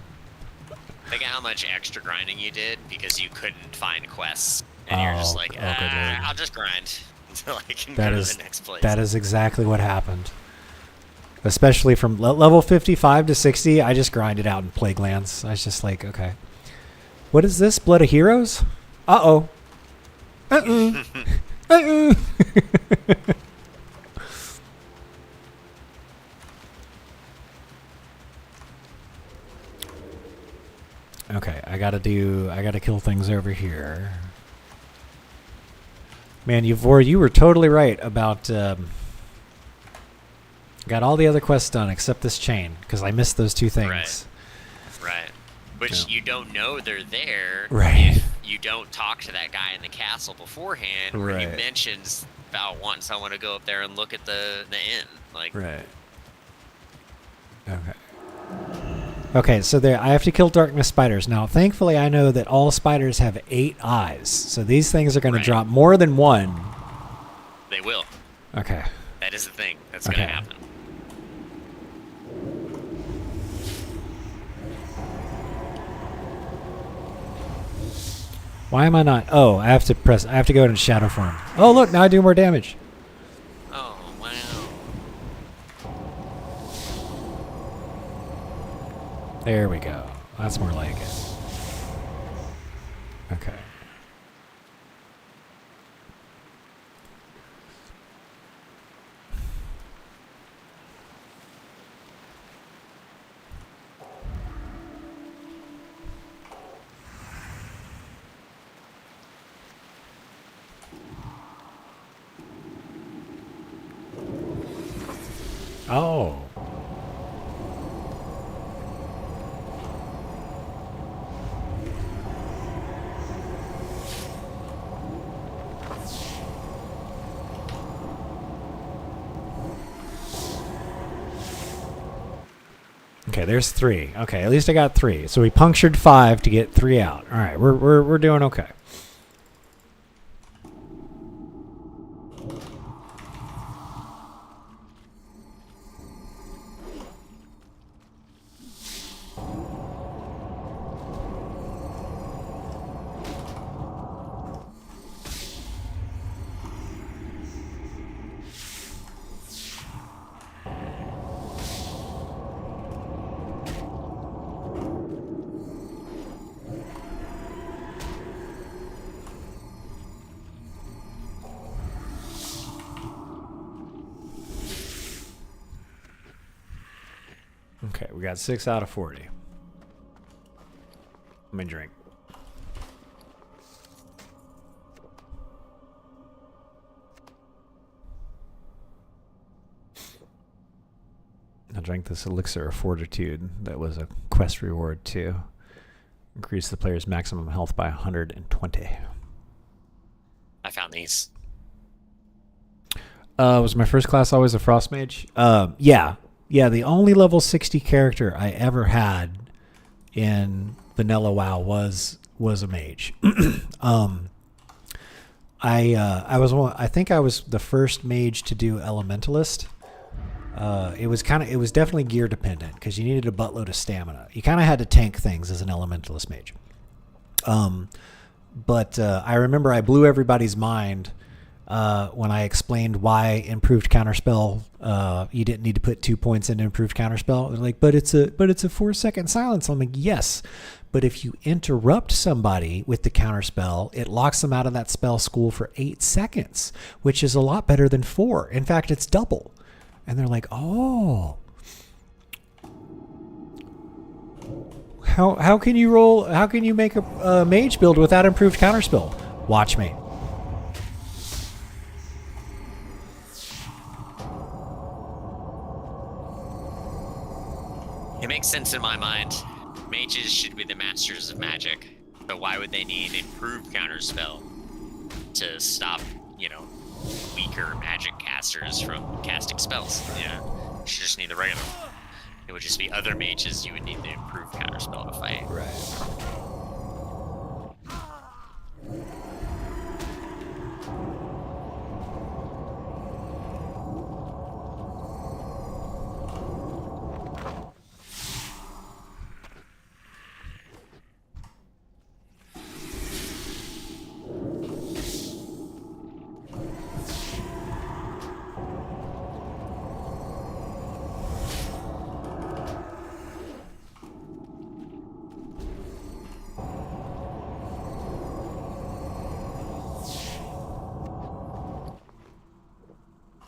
of how much extra grinding you did because you couldn't find quests. And you're just like, good lord. I'll just grind until I can That go is to the next place. that is exactly what happened. Especially from level 55 to 60, I just grinded out in Plaguelands. I was just like, okay, what is this? Blood of Heroes? Uh-oh. Uh-uh. Uh-uh. Okay, I gotta kill things over here. Man, you were totally right about got all the other quests done except this chain because I missed those two things. Right. Which you don't know they're there Right. if you don't talk to that guy in the castle beforehand where he Right. mentions about wanting someone to go up there and look at the inn. Like, Right. Okay. Okay, so there I have to kill darkness spiders. Now, thankfully, I know that all spiders have 8 eyes, so these things are going Right. to drop more than one. they will. Okay. That is the thing that's Okay. going to happen. Why am I not? Oh, I have to go into shadow form. Oh, look, now I do more damage. Oh, wow. There we go. That's more like it. Okay. Oh. Okay, there's 3. Okay, at least I got 3. So we punctured 5 to get 3 out. All right, we're doing okay. Okay, we got 6 out of 40. Let me drink. I drank this elixir of fortitude that was a quest reward too. Increase the player's maximum health by 120. I found these. Was my first class always a frost mage? Yeah. The only level 60 character I ever had in vanilla WoW was a mage. I think I was the first mage to do elementalist. It was definitely gear dependent because you needed a buttload of stamina. You kind of had to tank things as an elementalist mage. But I remember I blew everybody's mind when I explained why improved counterspell, you didn't need to put 2 points into improved counterspell. They're like, but it's a 4-second silence. I'm like, yes, but if you interrupt somebody with the counterspell, it locks them out of that spell school for 8 seconds, which is a lot better than 4. In fact, it's double. And they're like, oh. How can you roll? How can you make a mage build without improved counterspell? Watch me. It makes sense in my mind. Mages should be the masters of magic, but why would they need improved counterspell to stop, weaker magic casters from casting spells? Yeah, you should just need the regular. It would just be other mages you would need the improved counterspell to fight. Right.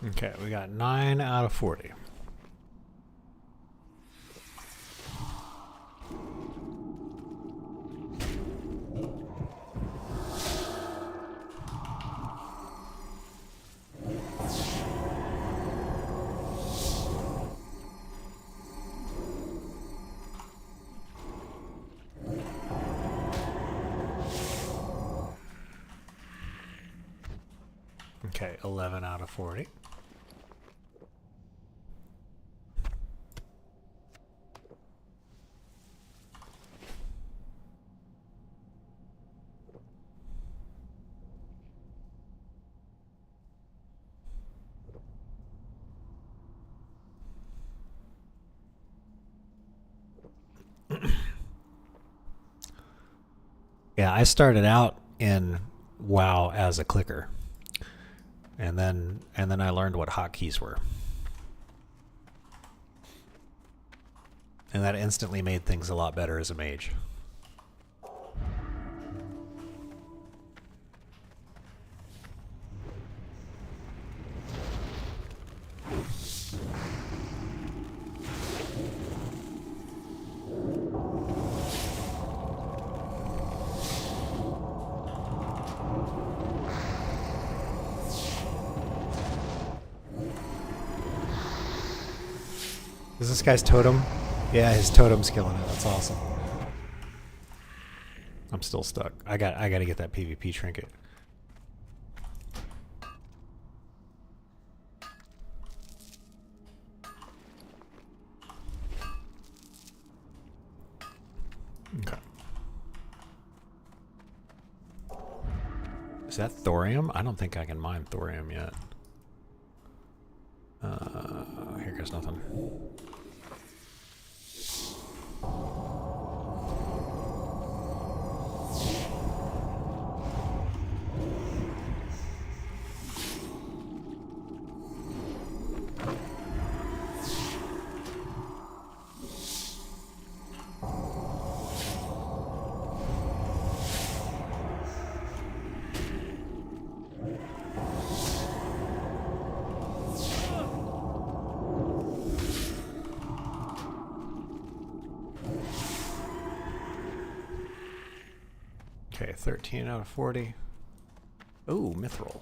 Okay, we got 9 out of 40. Okay, 11 out of 40. Yeah, I started out in WoW as a clicker. And then I learned what hotkeys were. And that instantly made things a lot better as a mage. Is this guy's totem? Yeah, his totem's killing it. That's awesome. I'm still stuck. I got to get that PvP trinket. Okay. Is that thorium? I don't think I can mine thorium yet. Here goes nothing. 13 out of 40. Ooh, mithril.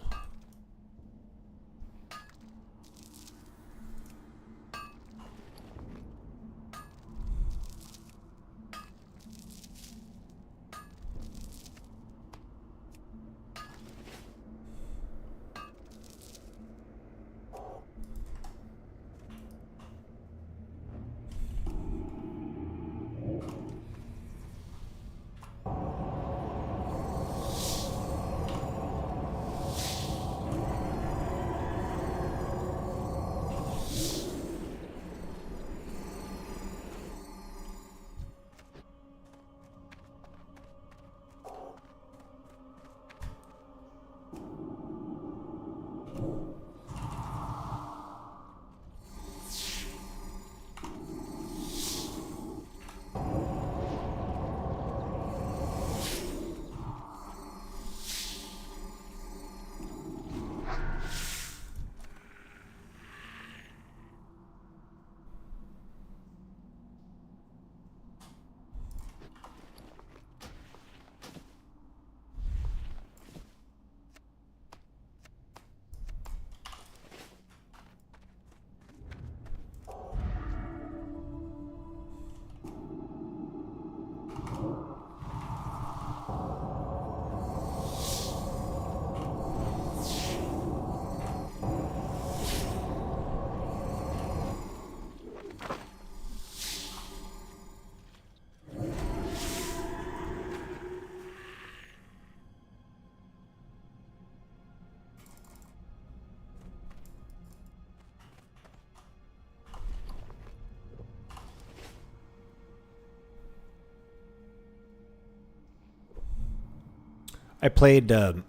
I played in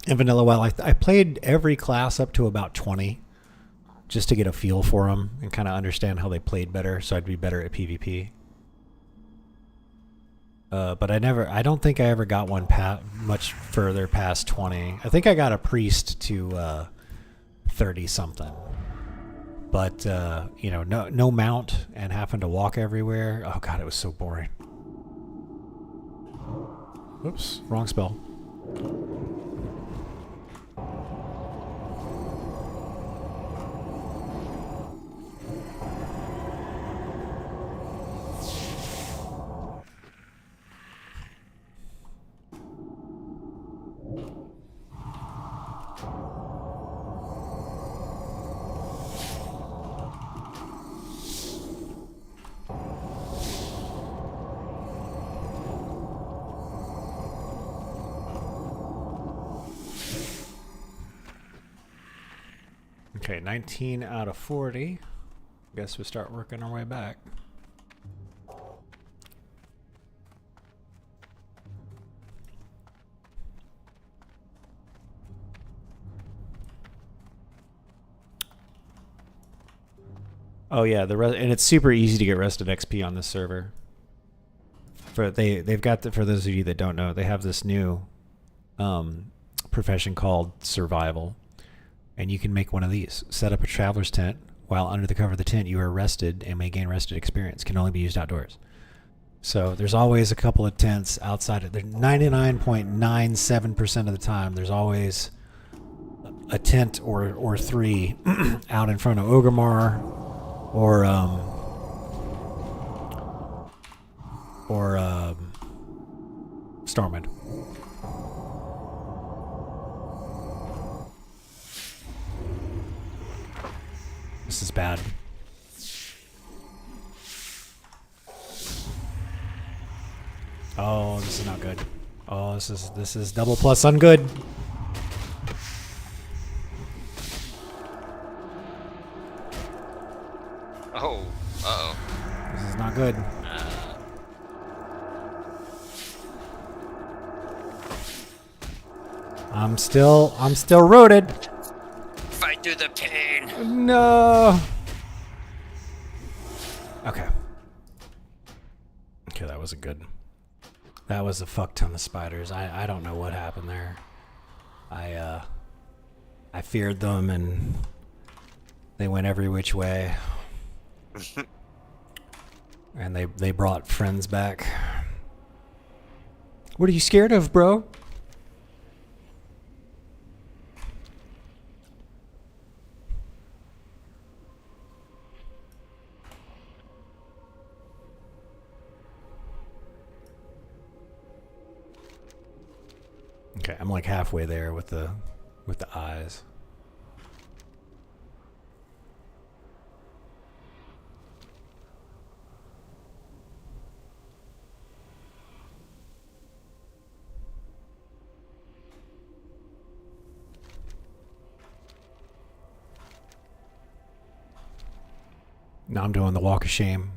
Vanilla Wild. I played every class up to about 20 just to get a feel for them and kind of understand how they played better so I'd be better at PvP. But I don't think I ever got one much further past 20. I think I got a priest to 30 something. But, you know, no mount and having to walk everywhere. Oh God, it was so boring. Oops, wrong spell. Okay, 19 out of 40. Guess we start working our way back. Oh yeah, and it's super easy to get rested XP on this server. They've got for those of you that don't know, they have this new profession called survival. And you can make one of these. Set up a traveler's tent. While under the cover of the tent, you are rested and may gain rested experience. Can only be used outdoors. So there's always a couple of tents outside of there. 99.97% of the time, there's always a tent or three out in front of Orgrimmar or Stormwind. This is bad. Oh, this is not good. Oh, this is double plus ungood. Oh, uh-oh. This is not good. I'm still roaded. Fight through the pain. No. Okay. Okay, that wasn't good. That was a fuck ton of spiders. I don't know what happened there. I feared them and they went every which way. And they brought friends back. What are you scared of, bro? Okay, I'm like halfway there with the eyes. Now I'm doing the walk of shame.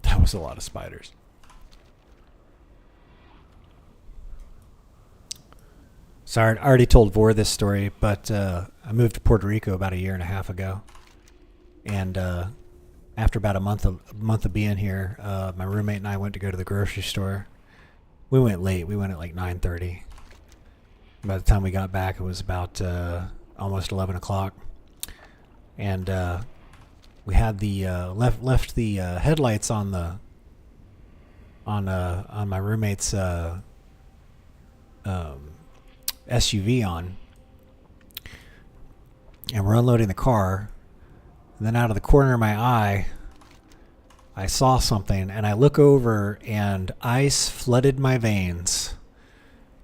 That was a lot of spiders. Sorry, I already told Vor this story, but I moved to Puerto Rico about 1.5 years ago, and after about a month of being here, my roommate and I went to go to the grocery store. We went late. We went at like 9:30. By the time we got back, it was about almost 11 o'clock, and we had the left the headlights on my roommate's SUV on, and we're unloading the car, and then out of the corner of my eye I saw something, and I look over and ice flooded my veins,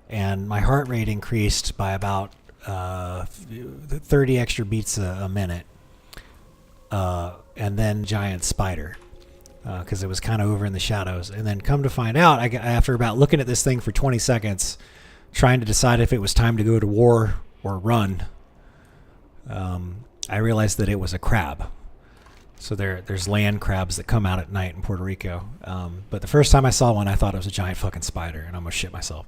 and my heart rate increased by about 30 extra beats a minute, and then giant spider, because it was kind of over in the shadows. And then come to find out, after about looking at this thing for 20 seconds trying to decide if it was time to go to war or run, I realized that it was a crab. So there's land crabs that come out at night in Puerto Rico. But the first time I saw one, I thought it was a giant fucking spider, and I almost shit myself.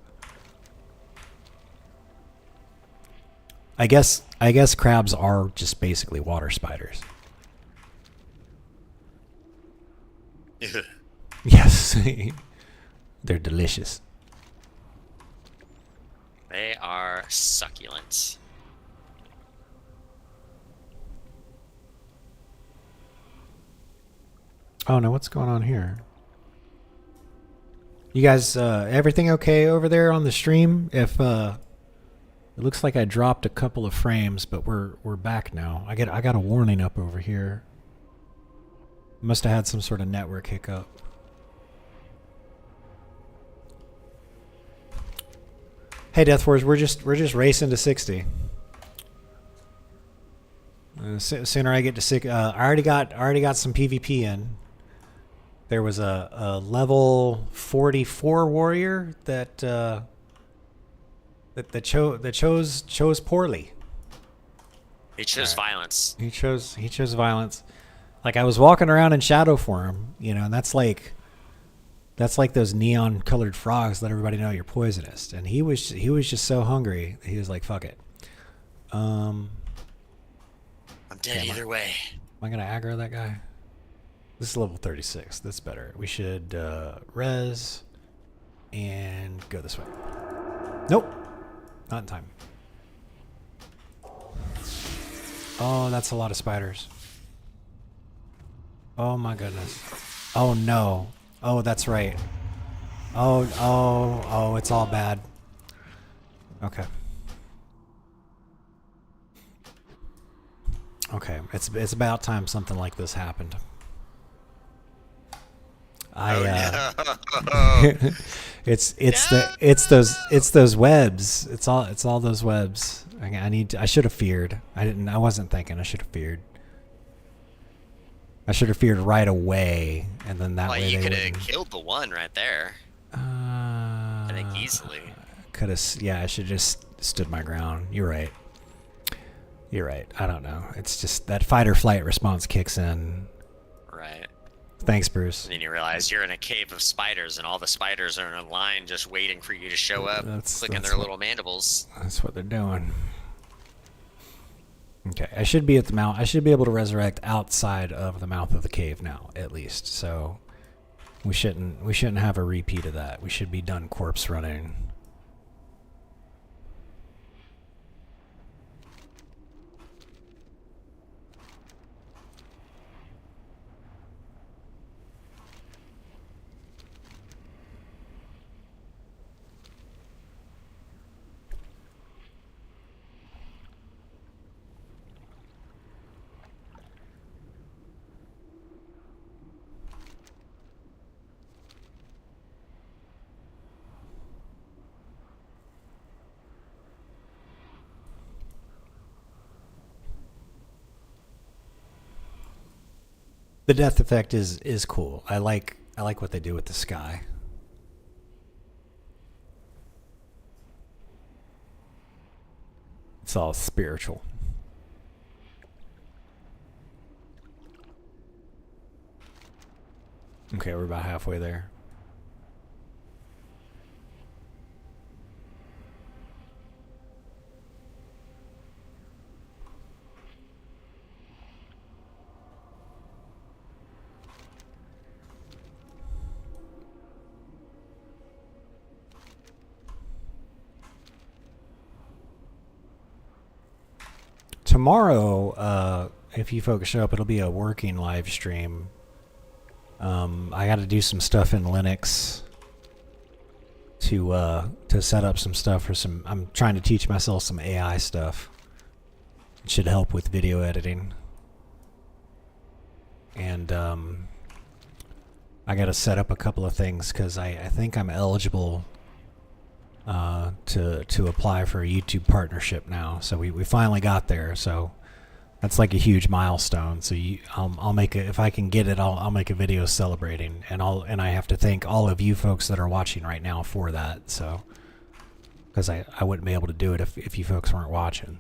I guess crabs are just basically water spiders. Yes. They're delicious. They are succulent. Oh no, what's going on here? You guys, everything okay over there on the stream? If it looks like I dropped a couple of frames, but we're back now. I got a warning up over here. Must have had some sort of network hiccup. Hey, Death Wars, we're just racing to 60. Sooner I get to 6, I already got some PvP in. There was a level 44 warrior that chose poorly. He chose violence. He chose violence. Like, I was walking around in shadow form, and that's like those neon colored frogs let everybody know you're poisonous. And he was just so hungry. He was like, fuck it. I'm dead either way. Am I gonna aggro that guy? This is level 36. That's better. We should res and go this way. Nope. Not in time. Oh, that's a lot of spiders. Oh my goodness. Oh no. Oh, that's right. Oh, it's all bad. Okay. Okay, it's about time something like this happened. It's those webs. It's all those webs. I should have feared. I wasn't thinking. I should have feared. I should have feared right away, and then that way you they could have wouldn't. killed the one right there. I think easily. Could have. Yeah, I should have just stood my ground. You're right. You're right. I don't know. It's just that fight or flight response kicks in. Right. Thanks, Bruce. And then you realize you're in a cave of spiders, and all the spiders are in a line just waiting for you to show up, clicking their little mandibles. That's what they're doing. Okay, I should be at the mouth. I should be able to resurrect outside of the mouth of the cave now, at least. So we shouldn't have a repeat of that. We should be done corpse running. The death effect is cool. I like what they do with the sky. It's all spiritual. Okay, we're about halfway there. Tomorrow, if you folks show up, it'll be a working live stream. I got to do some stuff in Linux to set up some stuff for some. I'm trying to teach myself some AI stuff. It should help with video editing. And I got to set up a couple of things because I think I'm eligible to apply for a YouTube partnership now. So we finally got there. So that's like a huge milestone. So I'll make it if I can get it. I'll make a video celebrating, and I have to thank all of you folks that are watching right now for that. So because I wouldn't be able to do it if you folks weren't watching.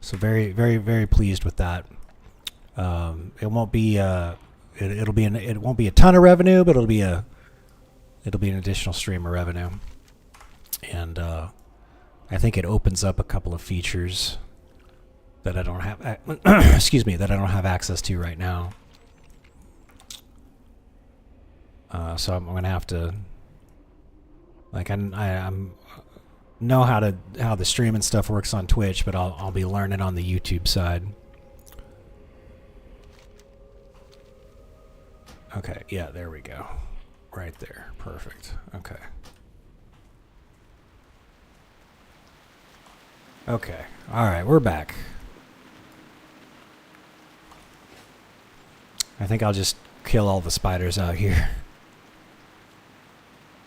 So very very very pleased with that. It won't be it won't be a ton of revenue, but it'll be an additional stream of revenue. And I think it opens up a couple of features that I don't have excuse me, that I don't have access to right now. So I'm gonna have to, like, I'm know how the stream and stuff works on Twitch, but I'll be learning on the YouTube side. Okay, yeah, there we go. Right there. Perfect. Okay. Okay. All right, we're back. I think I'll just kill all the spiders out here.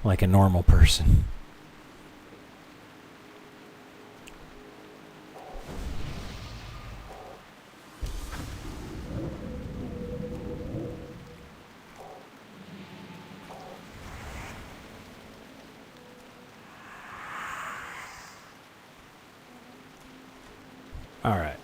Like a normal person. All right.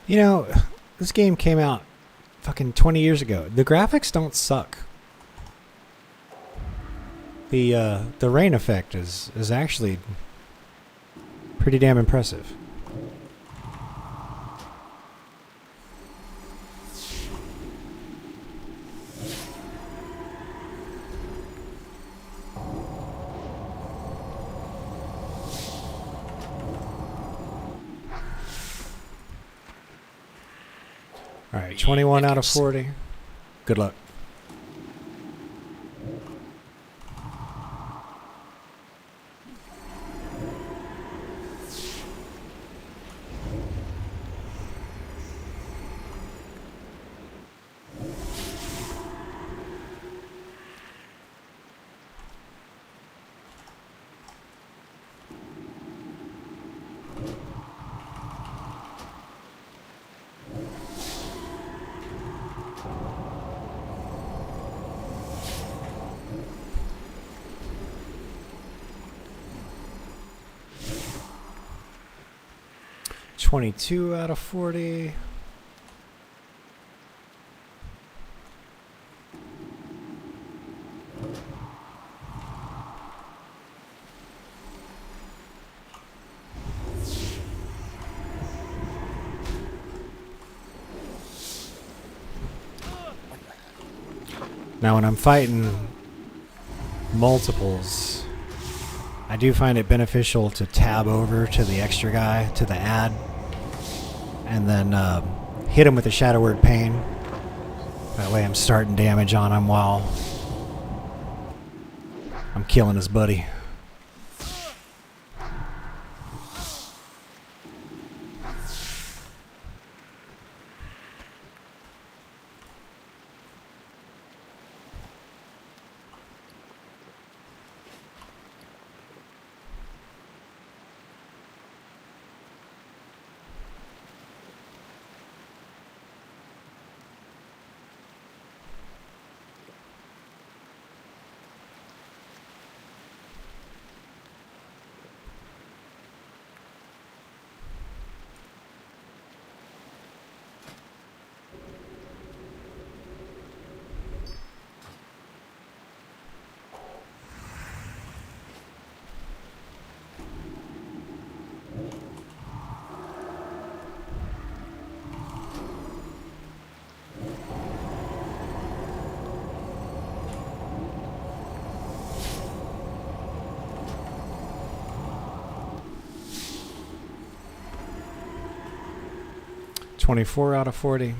You know, this game came out fucking 20 years ago. The graphics don't suck. The rain effect is actually pretty damn impressive. All right, 21 out of 40. Good luck. $22 out of 40. Now when I'm fighting multiples, I do find it beneficial to tab over to the extra guy, to the ad, and then hit him with a Shadow Word Pain. That way I'm starting damage on him while I'm killing his buddy. $24 out of 40.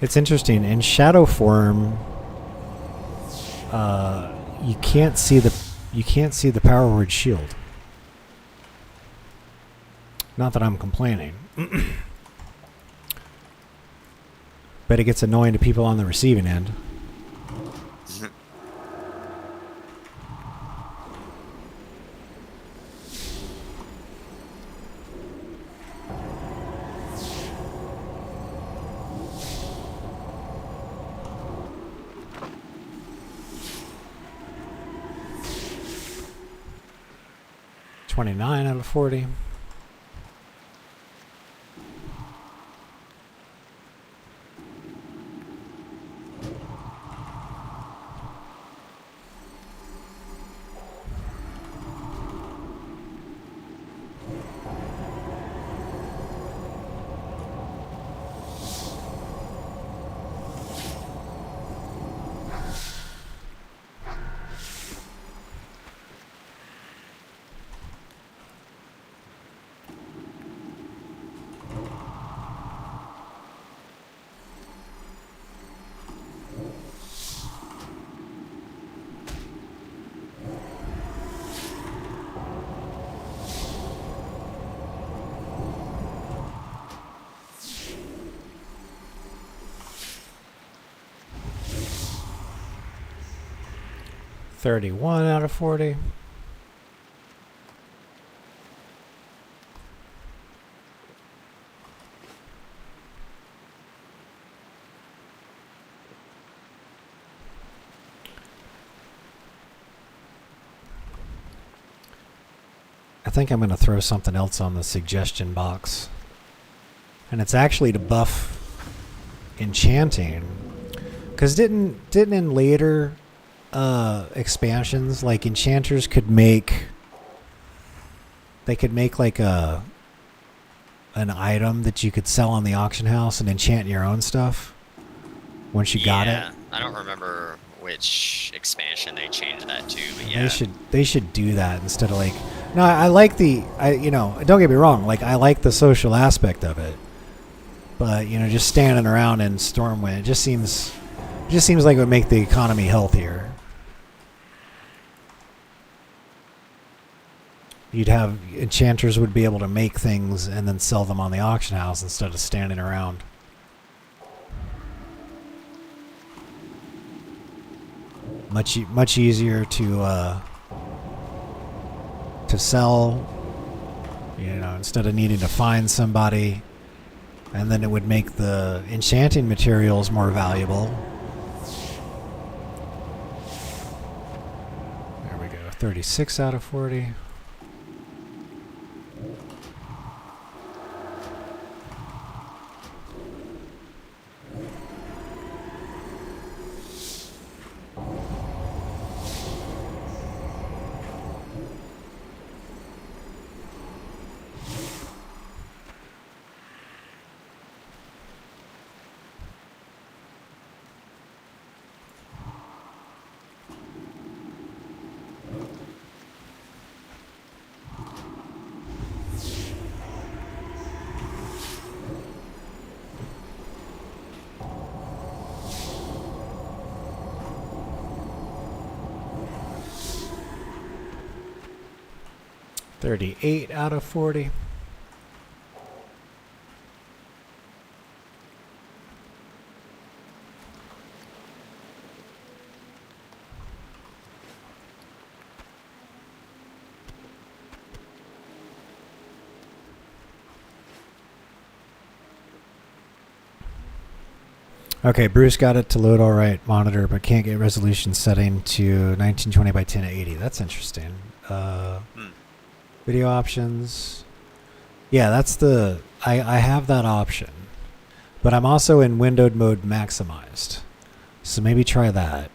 It's interesting. In shadow form, you can't see the power word shield. Not that I'm complaining. But it gets annoying to people on the receiving end. $29 out of 40. $31 out of 40. I think I'm going to throw something else on the suggestion box. And it's actually to buff enchanting. Because didn't in later expansions, like enchanters could make... They could make like an item that you could sell on the auction house and enchant your own stuff once you got it. I don't remember which expansion they changed that to, but yeah. They should do that instead of like... No, I like don't get me wrong, like I like the social aspect of it. But, just standing around in Stormwind, it just seems like it would make the economy healthier. You'd have enchanters would be able to make things and then sell them on the auction house instead of standing around. Much easier to sell, instead of needing to find somebody, and then it would make the enchanting materials more valuable. There we go, 36 out of 40. $38 out of 40. Okay, Bruce got it to load all right, monitor, but can't get resolution setting to 1920 by 1080. That's interesting. Video options. Yeah, that's the... I have that option. But I'm also in windowed mode maximized. So maybe try that.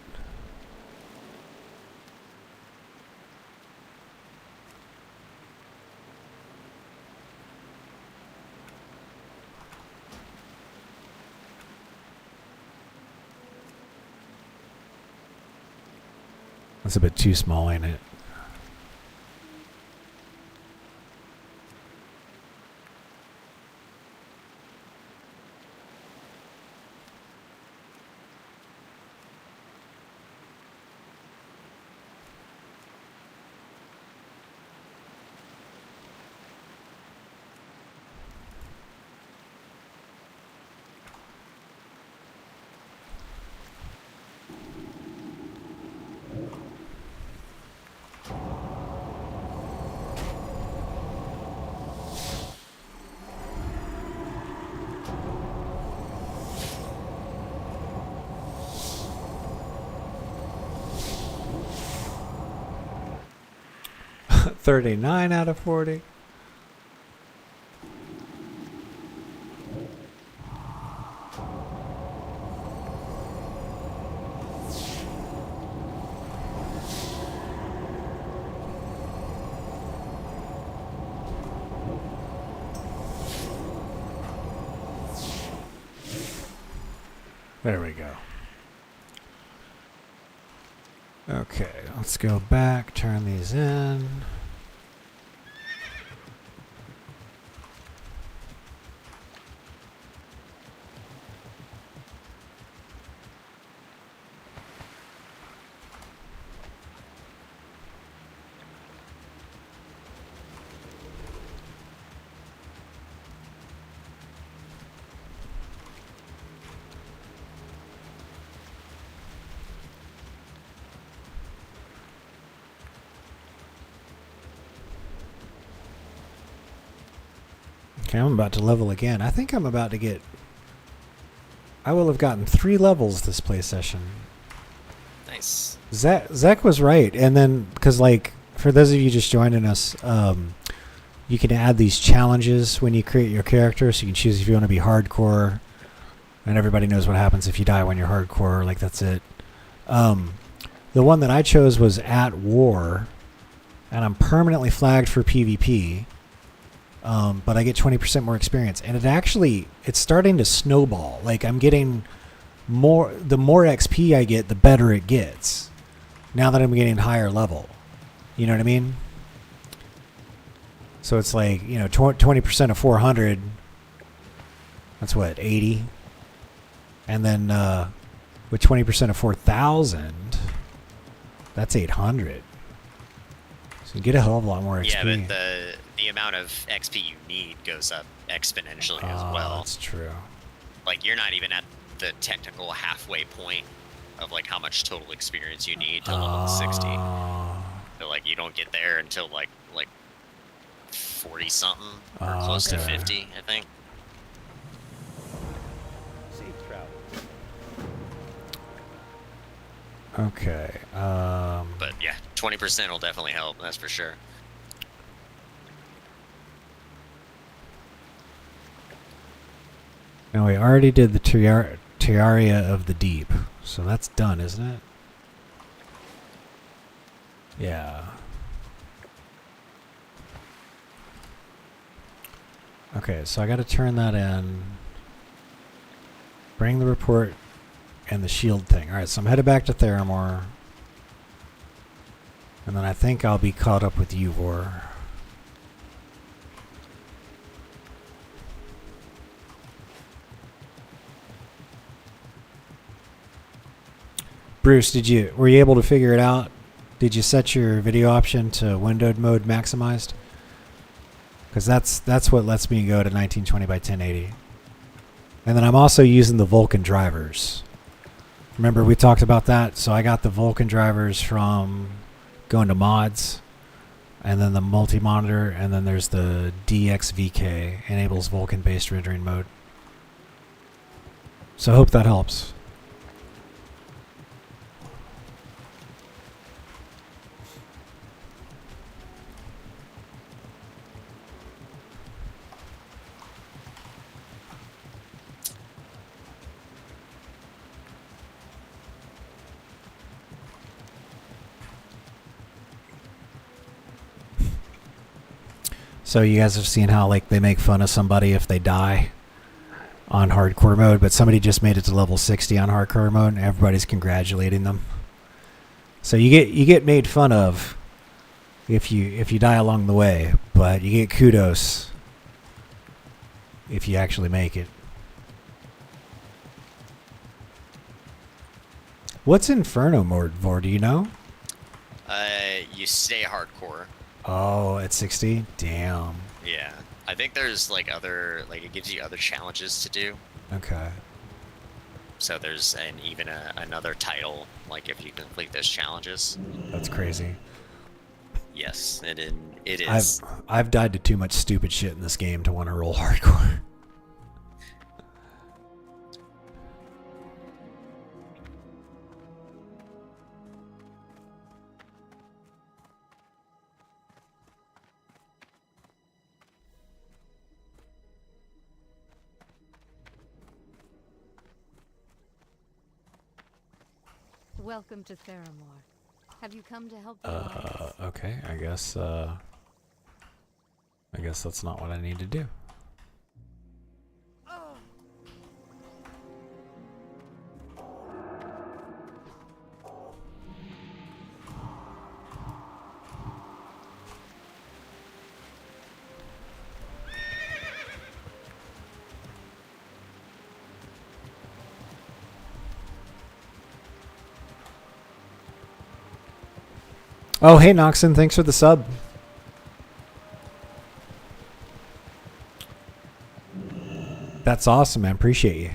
That's a bit too small, ain't it? $39 out of 40. There we go. Okay, let's go back, turn these in. Okay, I'm about to level again. I think I'm about to get... I will have gotten 3 levels this play session. Nice. Zach was right. And then, because, like, for those of you just joining us, you can add these challenges when you create your character, so you can choose if you want to be hardcore, and everybody knows what happens if you die when you're hardcore. Like, that's it. The one that I chose was at war, and I'm permanently flagged for PvP, but I get 20% more experience, and it's starting to snowball. Like, I'm getting more. The more XP I get, the better it gets. Now that I'm getting higher level, you know what I mean? So it's like, 20% of 400. That's what, 80. And then with 20% of 4,000, that's 800. So you get a hell of a lot more XP. Yeah, but the amount of XP you need goes up exponentially as well. That's true. Like, you're not even at the technical halfway point of like how much total experience you need to level 60. So like, you don't get there until like 40 something or close to 50, I think. Safe travel. Okay. But yeah, 20% will definitely help. That's for sure. Now we already did the Tiaria of the Deep, so that's done, isn't it? Yeah. Okay, so I got to turn that in. Bring the report and the shield thing. All right, so I'm headed back to Theramore. And then I think I'll be caught up with Eivor. Bruce, were you able to figure it out? Did you set your video option to windowed mode maximized? Because that's what lets me go to 1920 by 1080. And then I'm also using the Vulkan drivers. Remember we talked about that? So I got the Vulkan drivers from going to mods, and then the multi-monitor, and then there's the DXVK, enables Vulkan-based rendering mode. So I hope that helps. So you guys have seen how like they make fun of somebody if they die on hardcore mode, but somebody just made it to level 60 on hardcore mode and everybody's congratulating them. So you get made fun of if you die along the way, but you get kudos if you actually make it. What's Inferno mode for, do you know? You stay hardcore. Oh, at 60? Damn. Yeah. I think there's like it gives you other challenges to do. Okay. So there's another title, like if you complete those challenges. That's crazy. Yes, it is. I've died to too much stupid shit in this game to want to roll hardcore. Welcome to Theramore. Have you come to help the Alliance? Okay, I guess that's not what I need to do. Oh, hey, Noxon, thanks for the sub. That's awesome, man. Appreciate you.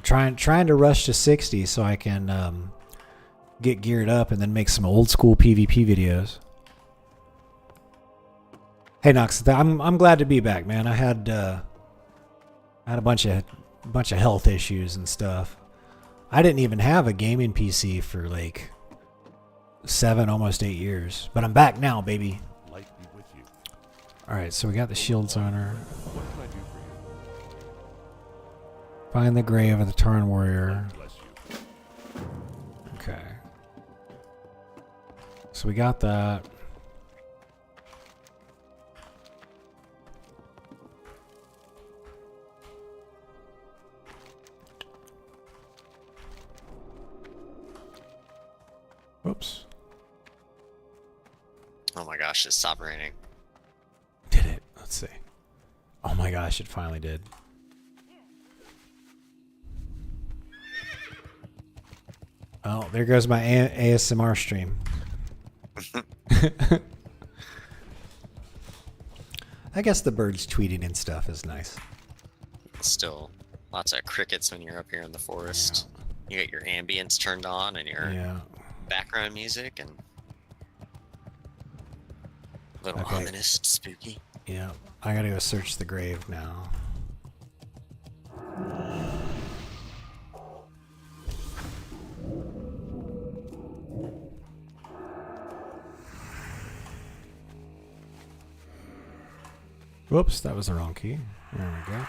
Trying to rush to 60 so I can get geared up and then make some old school PvP videos. Hey, Noxon, I'm glad to be back, man. I had a bunch of health issues and stuff. I didn't even have a gaming PC for like 7, almost 8 years. But I'm back now, baby. Light be with Alright, so we got the shields on her. What can I do for you? Find the grave of the Tarn warrior. Bless you. Okay. So we got that. Whoops. Oh my gosh, it stopped raining. Did it? Let's see. Oh my gosh, it finally did. Oh, there goes my ASMR stream. I guess the birds tweeting and stuff is nice. Still, lots of crickets when you're up here in the forest. You got your ambience turned on and your Yeah. background music and a little Okay. ominous, spooky. Yeah. I gotta go search the grave now. Whoops, that was the wrong key. There we go.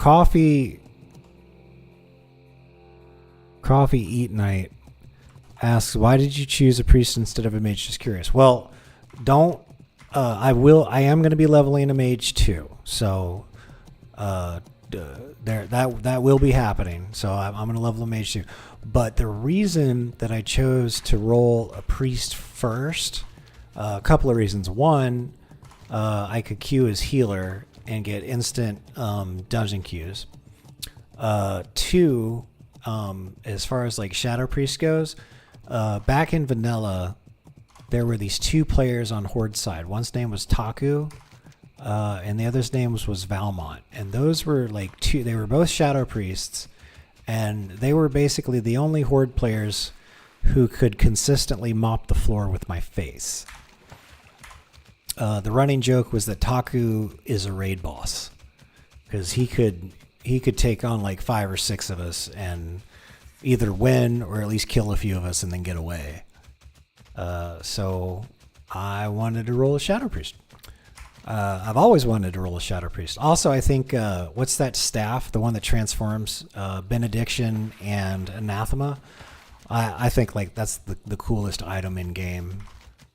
Coffee Eat Night asks, why did you choose a priest instead of a mage? Just curious. Well, don't, I am going to be leveling a mage too. So, that will be happening. So I'm going to level a mage too. But the reason that I chose to roll a priest first, a couple of reasons. One, I could queue as healer and get instant dungeon queues. Two, as far as like Shadow Priest goes, back in vanilla, there were these two players on Horde side. One's name was Taku, and the other's name was Valmont. And those were like they were both Shadow Priests, and they were basically the only Horde players who could consistently mop the floor with my face. The running joke was that Taku is a raid boss, because he could take on like 5 or 6 of us and either win or at least kill a few of us and then get away. So I wanted to roll a Shadow Priest. I've always wanted to roll a Shadow Priest. Also, I think, what's that staff? The one that transforms Benediction and Anathema? I think like that's the coolest item in game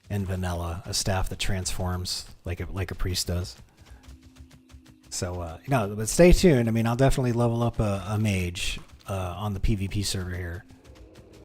in vanilla. A staff that transforms like a priest does. So, but stay tuned. I mean, I'll definitely level up a mage on the PvP server here.